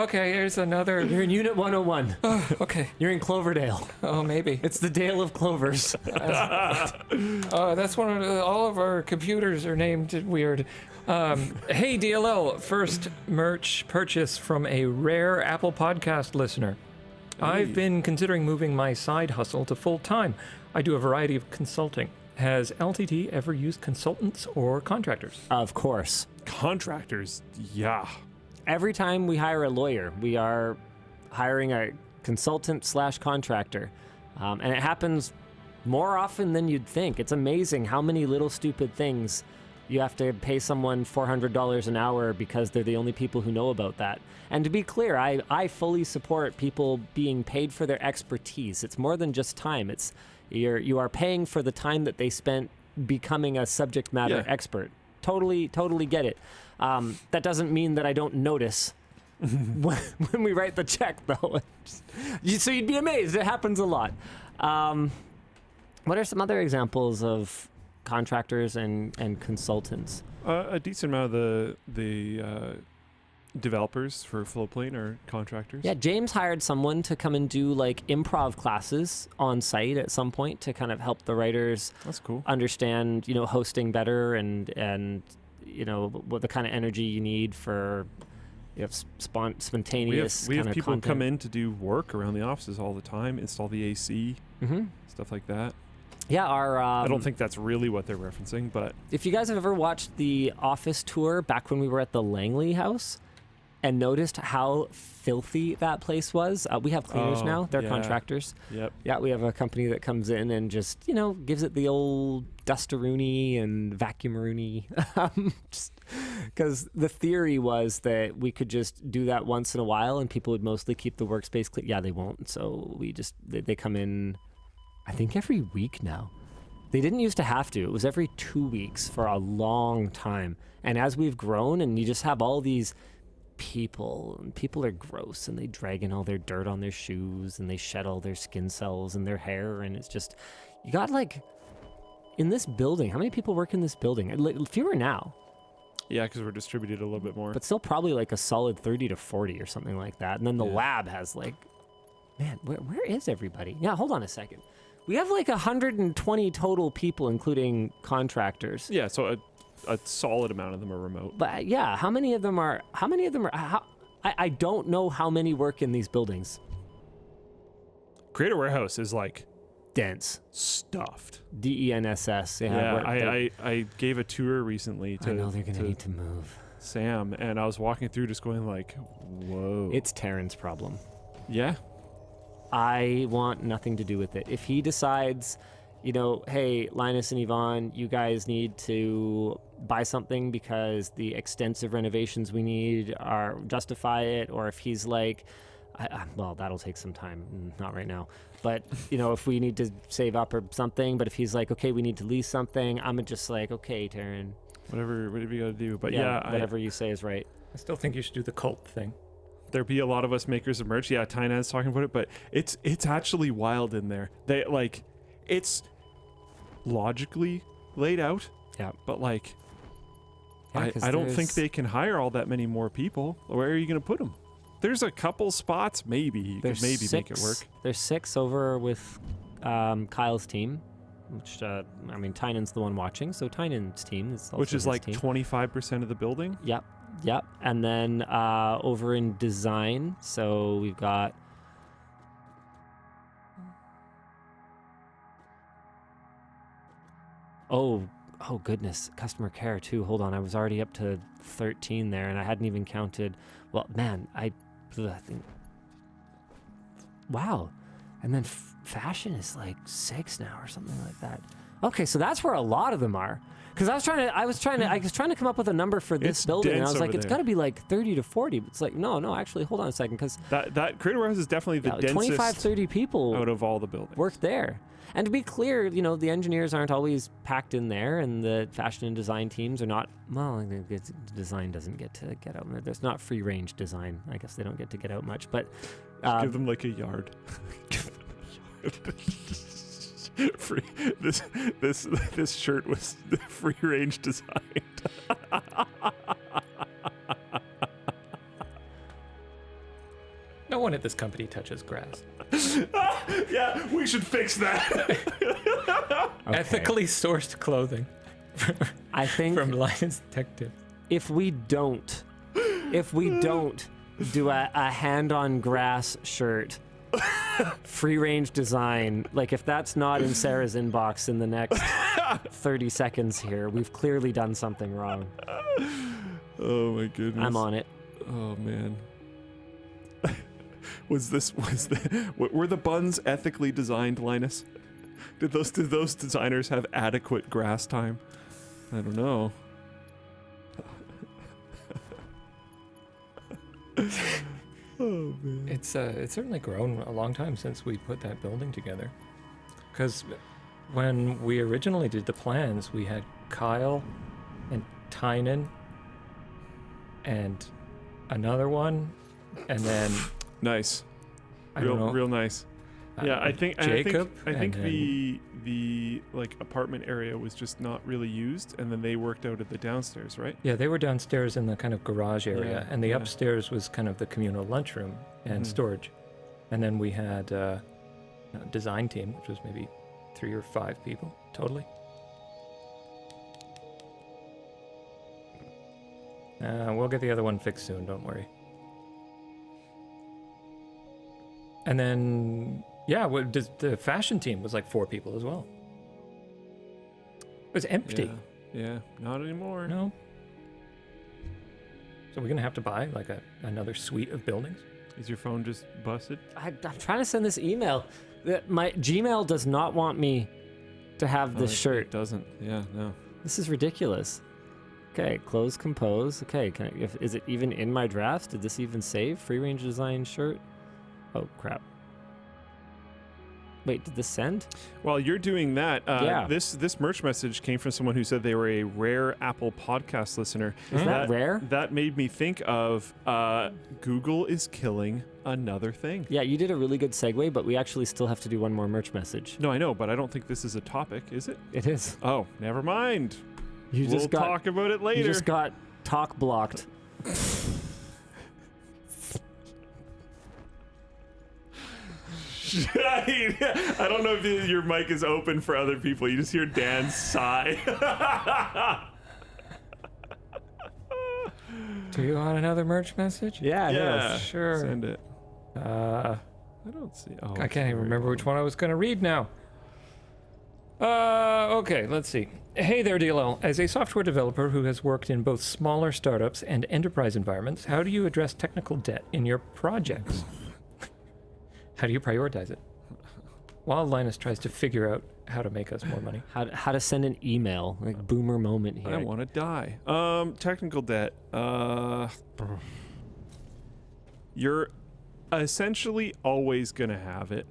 Okay, here's another. You're in Unit 101. Okay. You're in Cloverdale. Oh, maybe. It's the Dale of Clovers. That's one of all of our computers are named weird. Hey, DLL, first merch purchase from a rare Apple Podcast listener. I've been considering moving my side hustle to full-time. I do a variety of consulting. Has LTT ever used consultants or contractors? Of course. Contractors, yeah. Every time we hire a lawyer, we are hiring a consultant/contractor. And it happens more often than you'd think. It's amazing how many little stupid things you have to pay someone $400 an hour because they're the only people who know about that. And to be clear, I fully support people being paid for their expertise. It's more than just time. You are paying for the time that they spent becoming a subject matter expert. Totally get it. That doesn't mean that I don't notice when we write the check, though. So you'd be amazed. It happens a lot. What are some other examples of contractors and consultants? A decent amount of the developers for Flowplane or contractors? Yeah, James hired someone to come and do like improv classes on site at some point to kind of help the writers. That's cool. Understand, hosting better and what the kind of energy you need for spontaneous. We have kind of people content. come in to do work around the offices all the time, install the AC, stuff like that. Yeah, I don't think that's really what they're referencing, but if you guys have ever watched the office tour back when we were at the Langley house and noticed how filthy that place was, we have cleaners now. They're contractors. Yep. Yeah, we have a company that comes in and just, gives it the old dustaroony and vacuumaroony. Just because the theory was that we could just do that once in a while and people would mostly keep the workspace clean. Yeah, they won't. So they come in, I think every week now. They didn't used to have to. It was every 2 weeks for a long time. And as we've grown and you just have all these people, and people are gross and they drag in all their dirt on their shoes and they shed all their skin cells and their hair. And it's just, you got like, in this building, how many people work in this building? Fewer now. Yeah, because we're distributed a little bit more. But still probably like a solid 30 to 40 or something like that. And then the lab has like, man, where is everybody? Yeah, hold on a second. We have like 120 total people, including contractors. Yeah, so a solid amount of them are remote. But yeah, how many of them are, I don't know how many work in these buildings. Creator Warehouse is like dense. Stuffed. DENSS. Yeah, I gave a tour recently to. I know they're going to need to move. Sam, and I was walking through just going like, whoa. It's Taryn's problem. Yeah. I want nothing to do with it. If he decides, hey, Linus and Yvonne, you guys need to buy something because the extensive renovations we need justify it, or if he's like, well, that'll take some time, not right now. But, if we need to save up or something, but if he's like, okay, we need to lease something, I'm just like, okay, Taryn. Whatever you gotta do. But yeah, whatever you say is right. I still think you should do the cult thing. There be a lot of us makers of merch. Yeah, Tynan's talking about it, but it's actually wild in there. They it's logically laid out. Yeah. But I don't think they can hire all that many more people. Where are you going to put them? There's a couple spots maybe you could maybe make it work. There's 6 over with Kyle's team, which Tynan's the one watching, so Tynan's team is also which is like team. 25% of the building. Yep. And then over in design, so we've got oh goodness, customer care too. Hold on, I was already up to 13 there, and I hadn't even counted. Well, man, I think. Wow, and then fashion is like 6 now or something like that. Okay, so that's where a lot of them are. Because I was trying to come up with a number for this building, and I was like, it's got to be like 30 to 40. But it's like, no, actually, hold on a second, because that Creator Warehouse is definitely the densest 25, 30 people out of all the buildings work there. And to be clear, the engineers aren't always packed in there, and the fashion and design teams are not. Well, design doesn't get to get out. There's not free range design. I guess they don't get to get out much. But give them like a yard. Free. This shirt was free range designed. No one at this company touches grass. Yeah, we should fix that. Ethically sourced clothing. I think from Linus Tech Tips. If we don't do a hand on grass shirt. Free range design, like if that's not in Sarah's inbox in the next 30 seconds here, we've clearly done something wrong. Oh my goodness. I'm on it. Oh man. Were the buns ethically designed, Linus? Did those designers have adequate grass time? I don't know. Oh man. It's certainly grown a long time since we put that building together. Because when we originally did the plans, we had Kyle and Tynan and another one, and then nice. I don't know. Real nice. Yeah, I think Jacob. I think and the like apartment area was just not really used, and then they worked out at the downstairs, right? Yeah, they were downstairs in the kind of garage area, Yeah, and the yeah. upstairs was kind of the communal lunchroom and storage. And then we had a design team, which was maybe 3 or 5 people totally. We'll get the other one fixed soon, don't worry. And then, yeah, the fashion team was like 4 people as well. It was empty. Yeah, not anymore. No. So we're gonna have to buy like another suite of buildings. Is your phone just busted? I'm trying to send this email. My Gmail does not want me to have this shirt. It doesn't. Yeah, no. This is ridiculous. Okay, close compose. Okay, is it even in my drafts? Did this even save? Free range design shirt? Oh, crap. Wait, did this send? While you're doing that, Yeah. this merch message came from someone who said they were a rare Apple podcast listener. Is that rare? That made me think of Google is killing another thing. Yeah, you did a really good segue, but we actually still have to do one more merch message. No, I know, but I don't think this is a topic, is it? It is. Oh, never mind. We'll talk about it later. You just got talk blocked. I don't know if your mic is open for other people. You just hear Dan sigh. Do you want another merch message? Yeah, sure. Send it. I don't see. Oh, I can't even remember which one I was going to read now. Okay, let's see. Hey there, DLL. As a software developer who has worked in both smaller startups and enterprise environments, how do you address technical debt in your projects? How do you prioritize it? While Linus tries to figure out how to make us more money. How to send an email, like boomer moment here. I want to die. Technical debt. You're essentially always going to have it.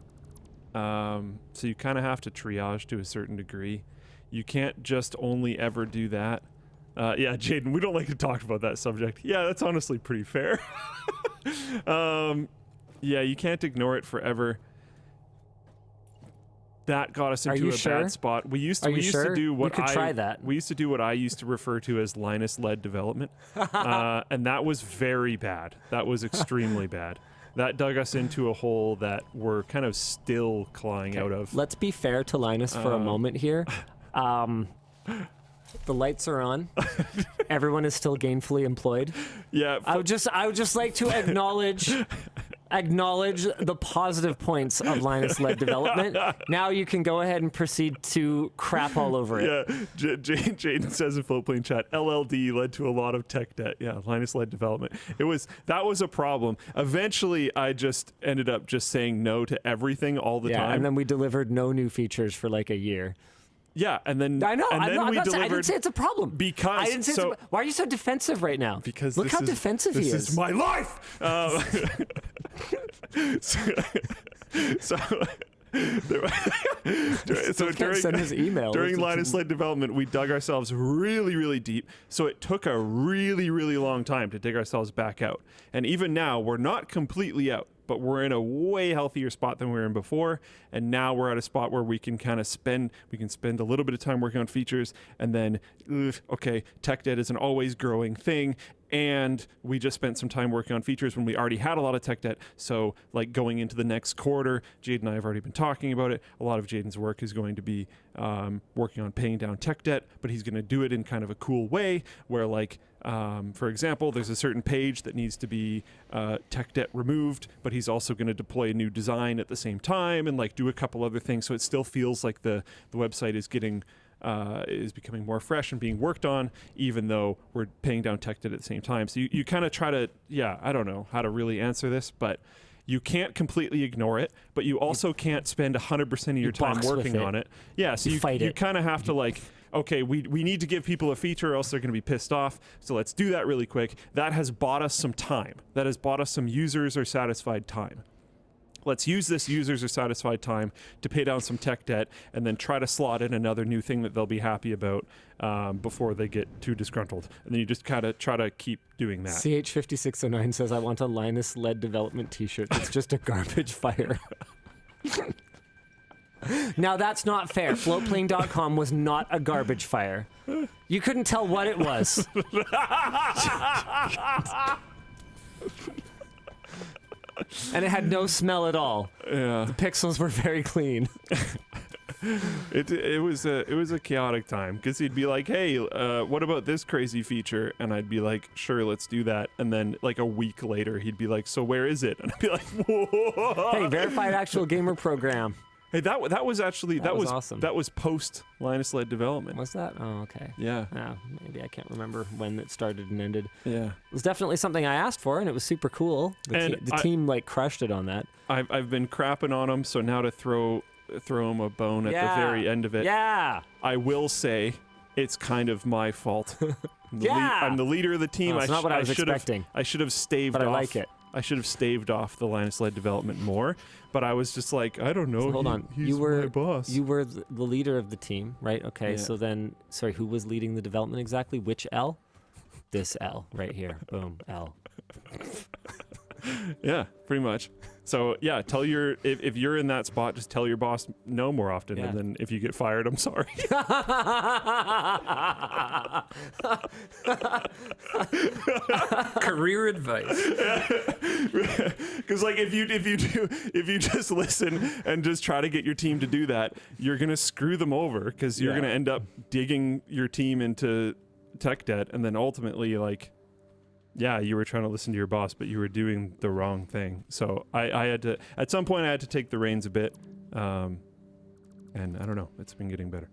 So you kind of have to triage to a certain degree. You can't just only ever do that. Yeah, Jaden, we don't like to talk about that subject. Yeah, that's honestly pretty fair. Yeah, you can't ignore it forever. That got us into a bad spot. We used to do what we used to do what I used to refer to as Linus-led development, and that was very bad. That was extremely bad. That dug us into a hole that we're kind of still clawing out of. Let's be fair to Linus for a moment here. The lights are on. Everyone is still gainfully employed. Yeah. I would just like to acknowledge the positive points of Linus-led development. Now you can go ahead and proceed to crap all over it. Yeah, Jaden says in Floatplane chat, LLD led to a lot of tech debt. Yeah, Linus-led development. That was a problem. Eventually, I just ended up just saying no to everything all the time. And then we delivered no new features for like a year. Yeah, and then I know. I didn't say it's a problem. Because I didn't say why are you so defensive right now? Because look how defensive he is. This is my life. During Linus-led development, we dug ourselves really, really deep. So it took a really, really long time to dig ourselves back out. And even now, we're not completely out, but we're in a way healthier spot than we were in before. And now we're at a spot where we can kind of spend a little bit of time working on features, and then, okay, tech debt is an always growing thing. And we just spent some time working on features when we already had a lot of tech debt. So like going into the next quarter, Jade and I have already been talking about it. A lot of Jaden's work is going to be working on paying down tech debt, but he's going to do it in kind of a cool way where like, for example, there's a certain page that needs to be tech debt removed, but he's also going to deploy a new design at the same time and like do a couple other things. So it still feels like the website is getting is becoming more fresh and being worked on, even though we're paying down tech debt at the same time. So you kind of try to, I don't know how to really answer this, but you can't completely ignore it, but you also can't spend 100% of your time working on it. Yeah, so you kind of have to like, okay, we need to give people a feature or else they're going to be pissed off. So let's do that really quick. That has bought us some time. That has bought us some users or satisfied time. Let's use this users or satisfied time to pay down some tech debt and then try to slot in another new thing that they'll be happy about before they get too disgruntled. And then you just kind of try to keep doing that. CH5609 says, I want a Linus-led development t-shirt. It's just a garbage fire. Now that's not fair. Floatplane.com was not a garbage fire. You couldn't tell what it was. And it had no smell at all. Yeah. The pixels were very clean. It was a chaotic time because he'd be like, "Hey, what about this crazy feature?" And I'd be like, "Sure, let's do that." And then like a week later, he'd be like, "So where is it?" And I'd be like, "Whoa!" Hey, verified actual gamer program. Hey, that was actually that was awesome. That was post Linus-led development. Was that? Oh, okay. Yeah. Maybe I can't remember when it started and ended. Yeah. It was definitely something I asked for, and it was super cool. The team like crushed it on that. I've been crapping on him, so now to throw him a bone at the very end of it. Yeah. I will say it's kind of my fault. Yeah. I'm the leader of the team. Oh, it's not what I was expecting. I should have staved But off. I like it. I should have staved off the Linus-led development more, but I was just like, I don't know. So hold on. He's my boss. You were the leader of the team, right? Okay. Yeah. So then, sorry, who was leading the development exactly? Which L? This L right here. Boom. L. Yeah, pretty much. So yeah, if you're in that spot, just tell your boss no more often, and then if you get fired, I'm sorry. Career advice. Because like if you just listen and just try to get your team to do that, you're gonna screw them over because you're gonna end up digging your team into tech debt, and then ultimately like. Yeah, you were trying to listen to your boss, but you were doing the wrong thing. So I had to, at some point I had to take the reins a bit. And I don't know, it's been getting better.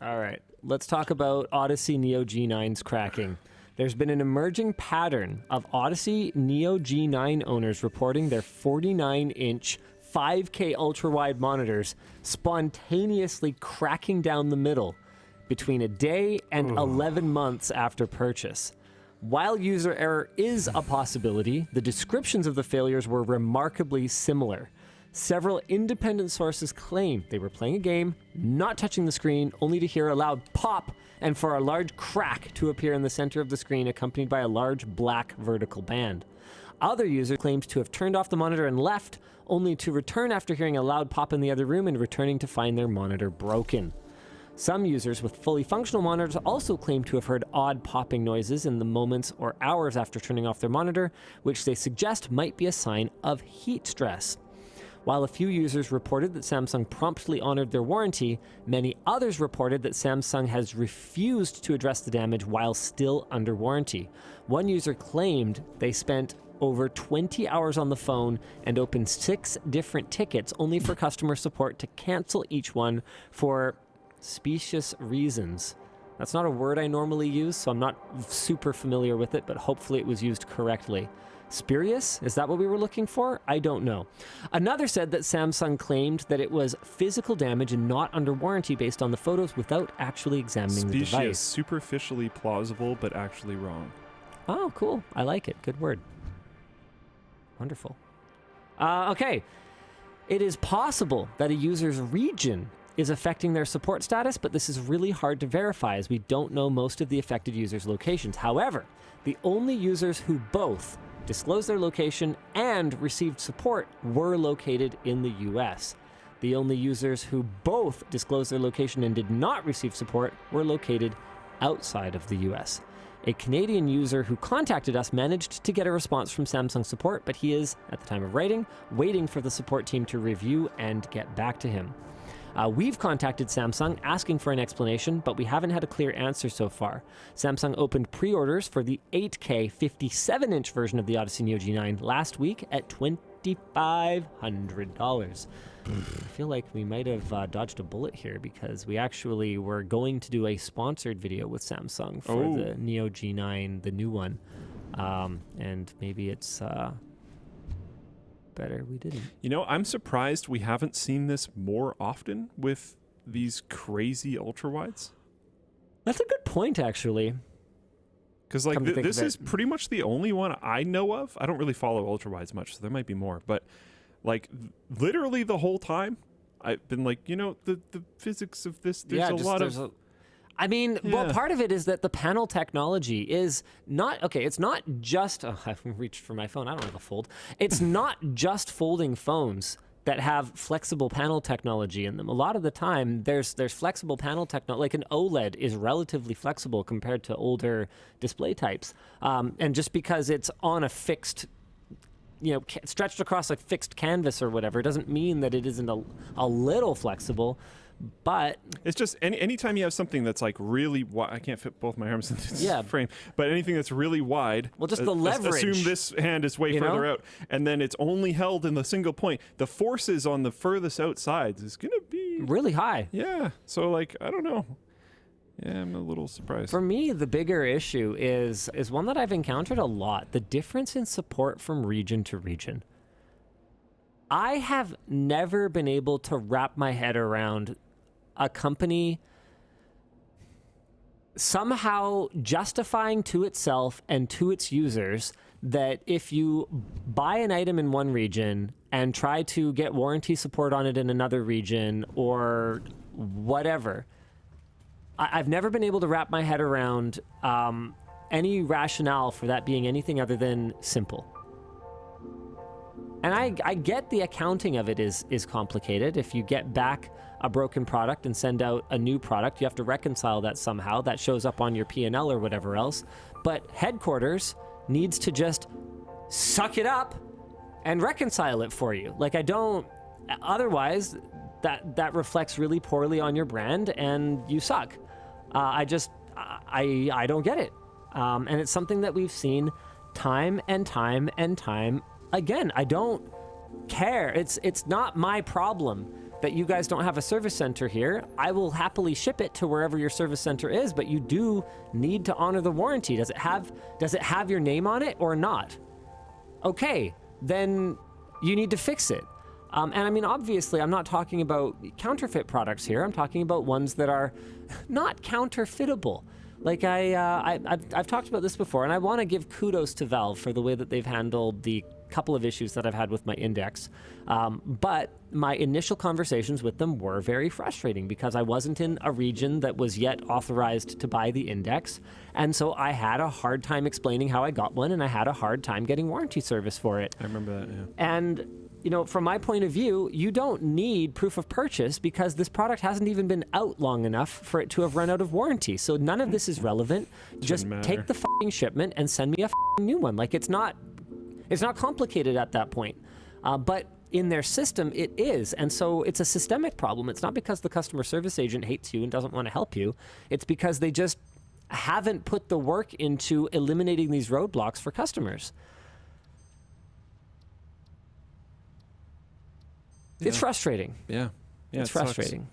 All right, let's talk about Odyssey Neo G9's cracking. There's been an emerging pattern of Odyssey Neo G9 owners reporting their 49-inch 5K ultra-wide monitors spontaneously cracking down the middle between a day and 11 months after purchase. While user error is a possibility, the descriptions of the failures were remarkably similar. Several independent sources claim they were playing a game, not touching the screen, only to hear a loud pop and for a large crack to appear in the center of the screen, accompanied by a large black vertical band. Other users claimed to have turned off the monitor and left, only to return after hearing a loud pop in the other room and returning to find their monitor broken. Some users with fully functional monitors also claim to have heard odd popping noises in the moments or hours after turning off their monitor, which they suggest might be a sign of heat stress. While a few users reported that Samsung promptly honored their warranty, many others reported that Samsung has refused to address the damage while still under warranty. One user claimed they spent over 20 hours on the phone and opened 6 different tickets only for customer support to cancel each one for specious reasons. That's not a word I normally use, so I'm not super familiar with it, but hopefully it was used correctly. Spurious? Is that what we were looking for? I don't know. Another said that Samsung claimed that it was physical damage and not under warranty based on the photos without actually examining the device. Superficially plausible, but actually wrong. Oh, cool. I like it. Good word. Wonderful. Okay. It is possible that a user's region is affecting their support status, but this is really hard to verify as we don't know most of the affected users' locations. However, the only users who both disclosed their location and received support were located in the US. The only users who both disclosed their location and did not receive support were located outside of the US. A Canadian user who contacted us managed to get a response from Samsung support, but he is, at the time of writing, waiting for the support team to review and get back to him. We've contacted Samsung asking for an explanation, but we haven't had a clear answer so far. Samsung opened pre-orders for the 8K 57-inch version of the Odyssey Neo G9 last week at $2,500. I feel like we might have dodged a bullet here because we actually were going to do a sponsored video with Samsung for the Neo G9, the new one. And maybe it's better we didn't. You know, I'm surprised we haven't seen this more often with these crazy ultrawides. That's a good point, actually. Because like this is pretty much the only one I know of. I don't really follow ultrawides much, so there might be more. But like literally the whole time, I've been like, you know, the physics of this. There's a lot of. I mean, well, part of it is that the panel technology is not, okay, it's not just, I haven't reached for my phone, I don't have a fold. It's not just folding phones that have flexible panel technology in them. A lot of the time, there's flexible panel technology, like an OLED is relatively flexible compared to older display types. And just because it's on a fixed, stretched across a fixed canvas or whatever, doesn't mean that it isn't a little flexible. But it's just anytime you have something that's like really wide, I can't fit both my arms in this frame, but anything that's really wide. Well, just the leverage. Assume this hand is way further out, and then it's only held in the single point. The forces on the furthest out sides is going to be really high. Yeah. So like, I don't know. Yeah, I'm a little surprised. For me, the bigger issue is one that I've encountered a lot: the difference in support from region to region. I have never been able to wrap my head around a company somehow justifying to itself and to its users that if you buy an item in one region and try to get warranty support on it in another region or whatever, I've never been able to wrap my head around any rationale for that being anything other than simple. And I get the accounting of it is complicated. If you get back a broken product and send out a new product, you have to reconcile that somehow. That shows up on your P&L or whatever else. But headquarters needs to just suck it up and reconcile it for you. Like, otherwise that reflects really poorly on your brand and you suck. I don't get it. And it's something that we've seen time and time and time again. I don't care. It's not my problem that you guys don't have a service center here. I will happily ship it to wherever your service center is, but you do need to honor the warranty. Does it have your name on it or not? Okay, then you need to fix it. And I mean, obviously, I'm not talking about counterfeit products here. I'm talking about ones that are not counterfeitable. Like I've talked about this before, and I want to give kudos to Valve for the way that they've handled the couple of issues that I've had with my index. But my initial conversations with them were very frustrating because I wasn't in a region that was yet authorized to buy the index. And so I had a hard time explaining how I got one, and I had a hard time getting warranty service for it. I remember that, yeah. And from my point of view, you don't need proof of purchase because this product hasn't even been out long enough for it to have run out of warranty. So none of this is relevant. Just take the fucking shipment and send me a fucking new one. Like, it's not complicated at that point. But in their system, it is. And so it's a systemic problem. It's not because the customer service agent hates you and doesn't want to help you. It's because they just haven't put the work into eliminating these roadblocks for customers. Yeah. It's frustrating. Yeah. It's frustrating.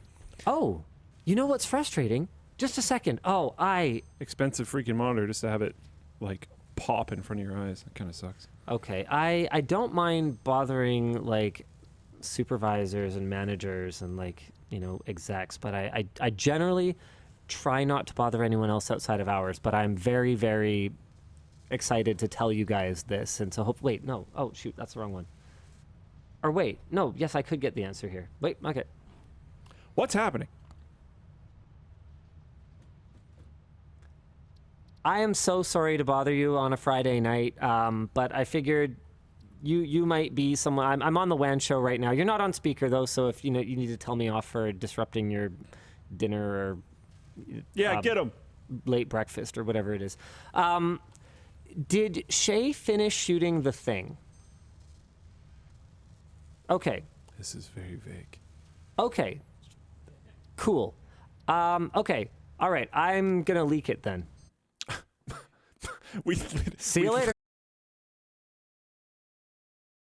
Oh, you know what's frustrating? Just a second. Expensive freaking monitor just to have it like pop in front of your eyes. That kind of sucks. Okay, I don't mind bothering like supervisors and managers and execs, but I generally try not to bother anyone else outside of hours. But I'm very, very excited to tell you guys this, and so wait, no, oh shoot, that's the wrong one. Or wait, no, yes, I could get the answer here. Wait, okay. What's happening? I am so sorry to bother you on a Friday night, but I figured you might be someone. I'm on the WAN show right now. You're not on speaker though, so if you need to tell me off for disrupting your dinner or get him late breakfast or whatever it is. Did Shay finish shooting the thing? Okay. This is very vague. Okay. Cool. Okay. All right. I'm gonna leak it then. We See you later.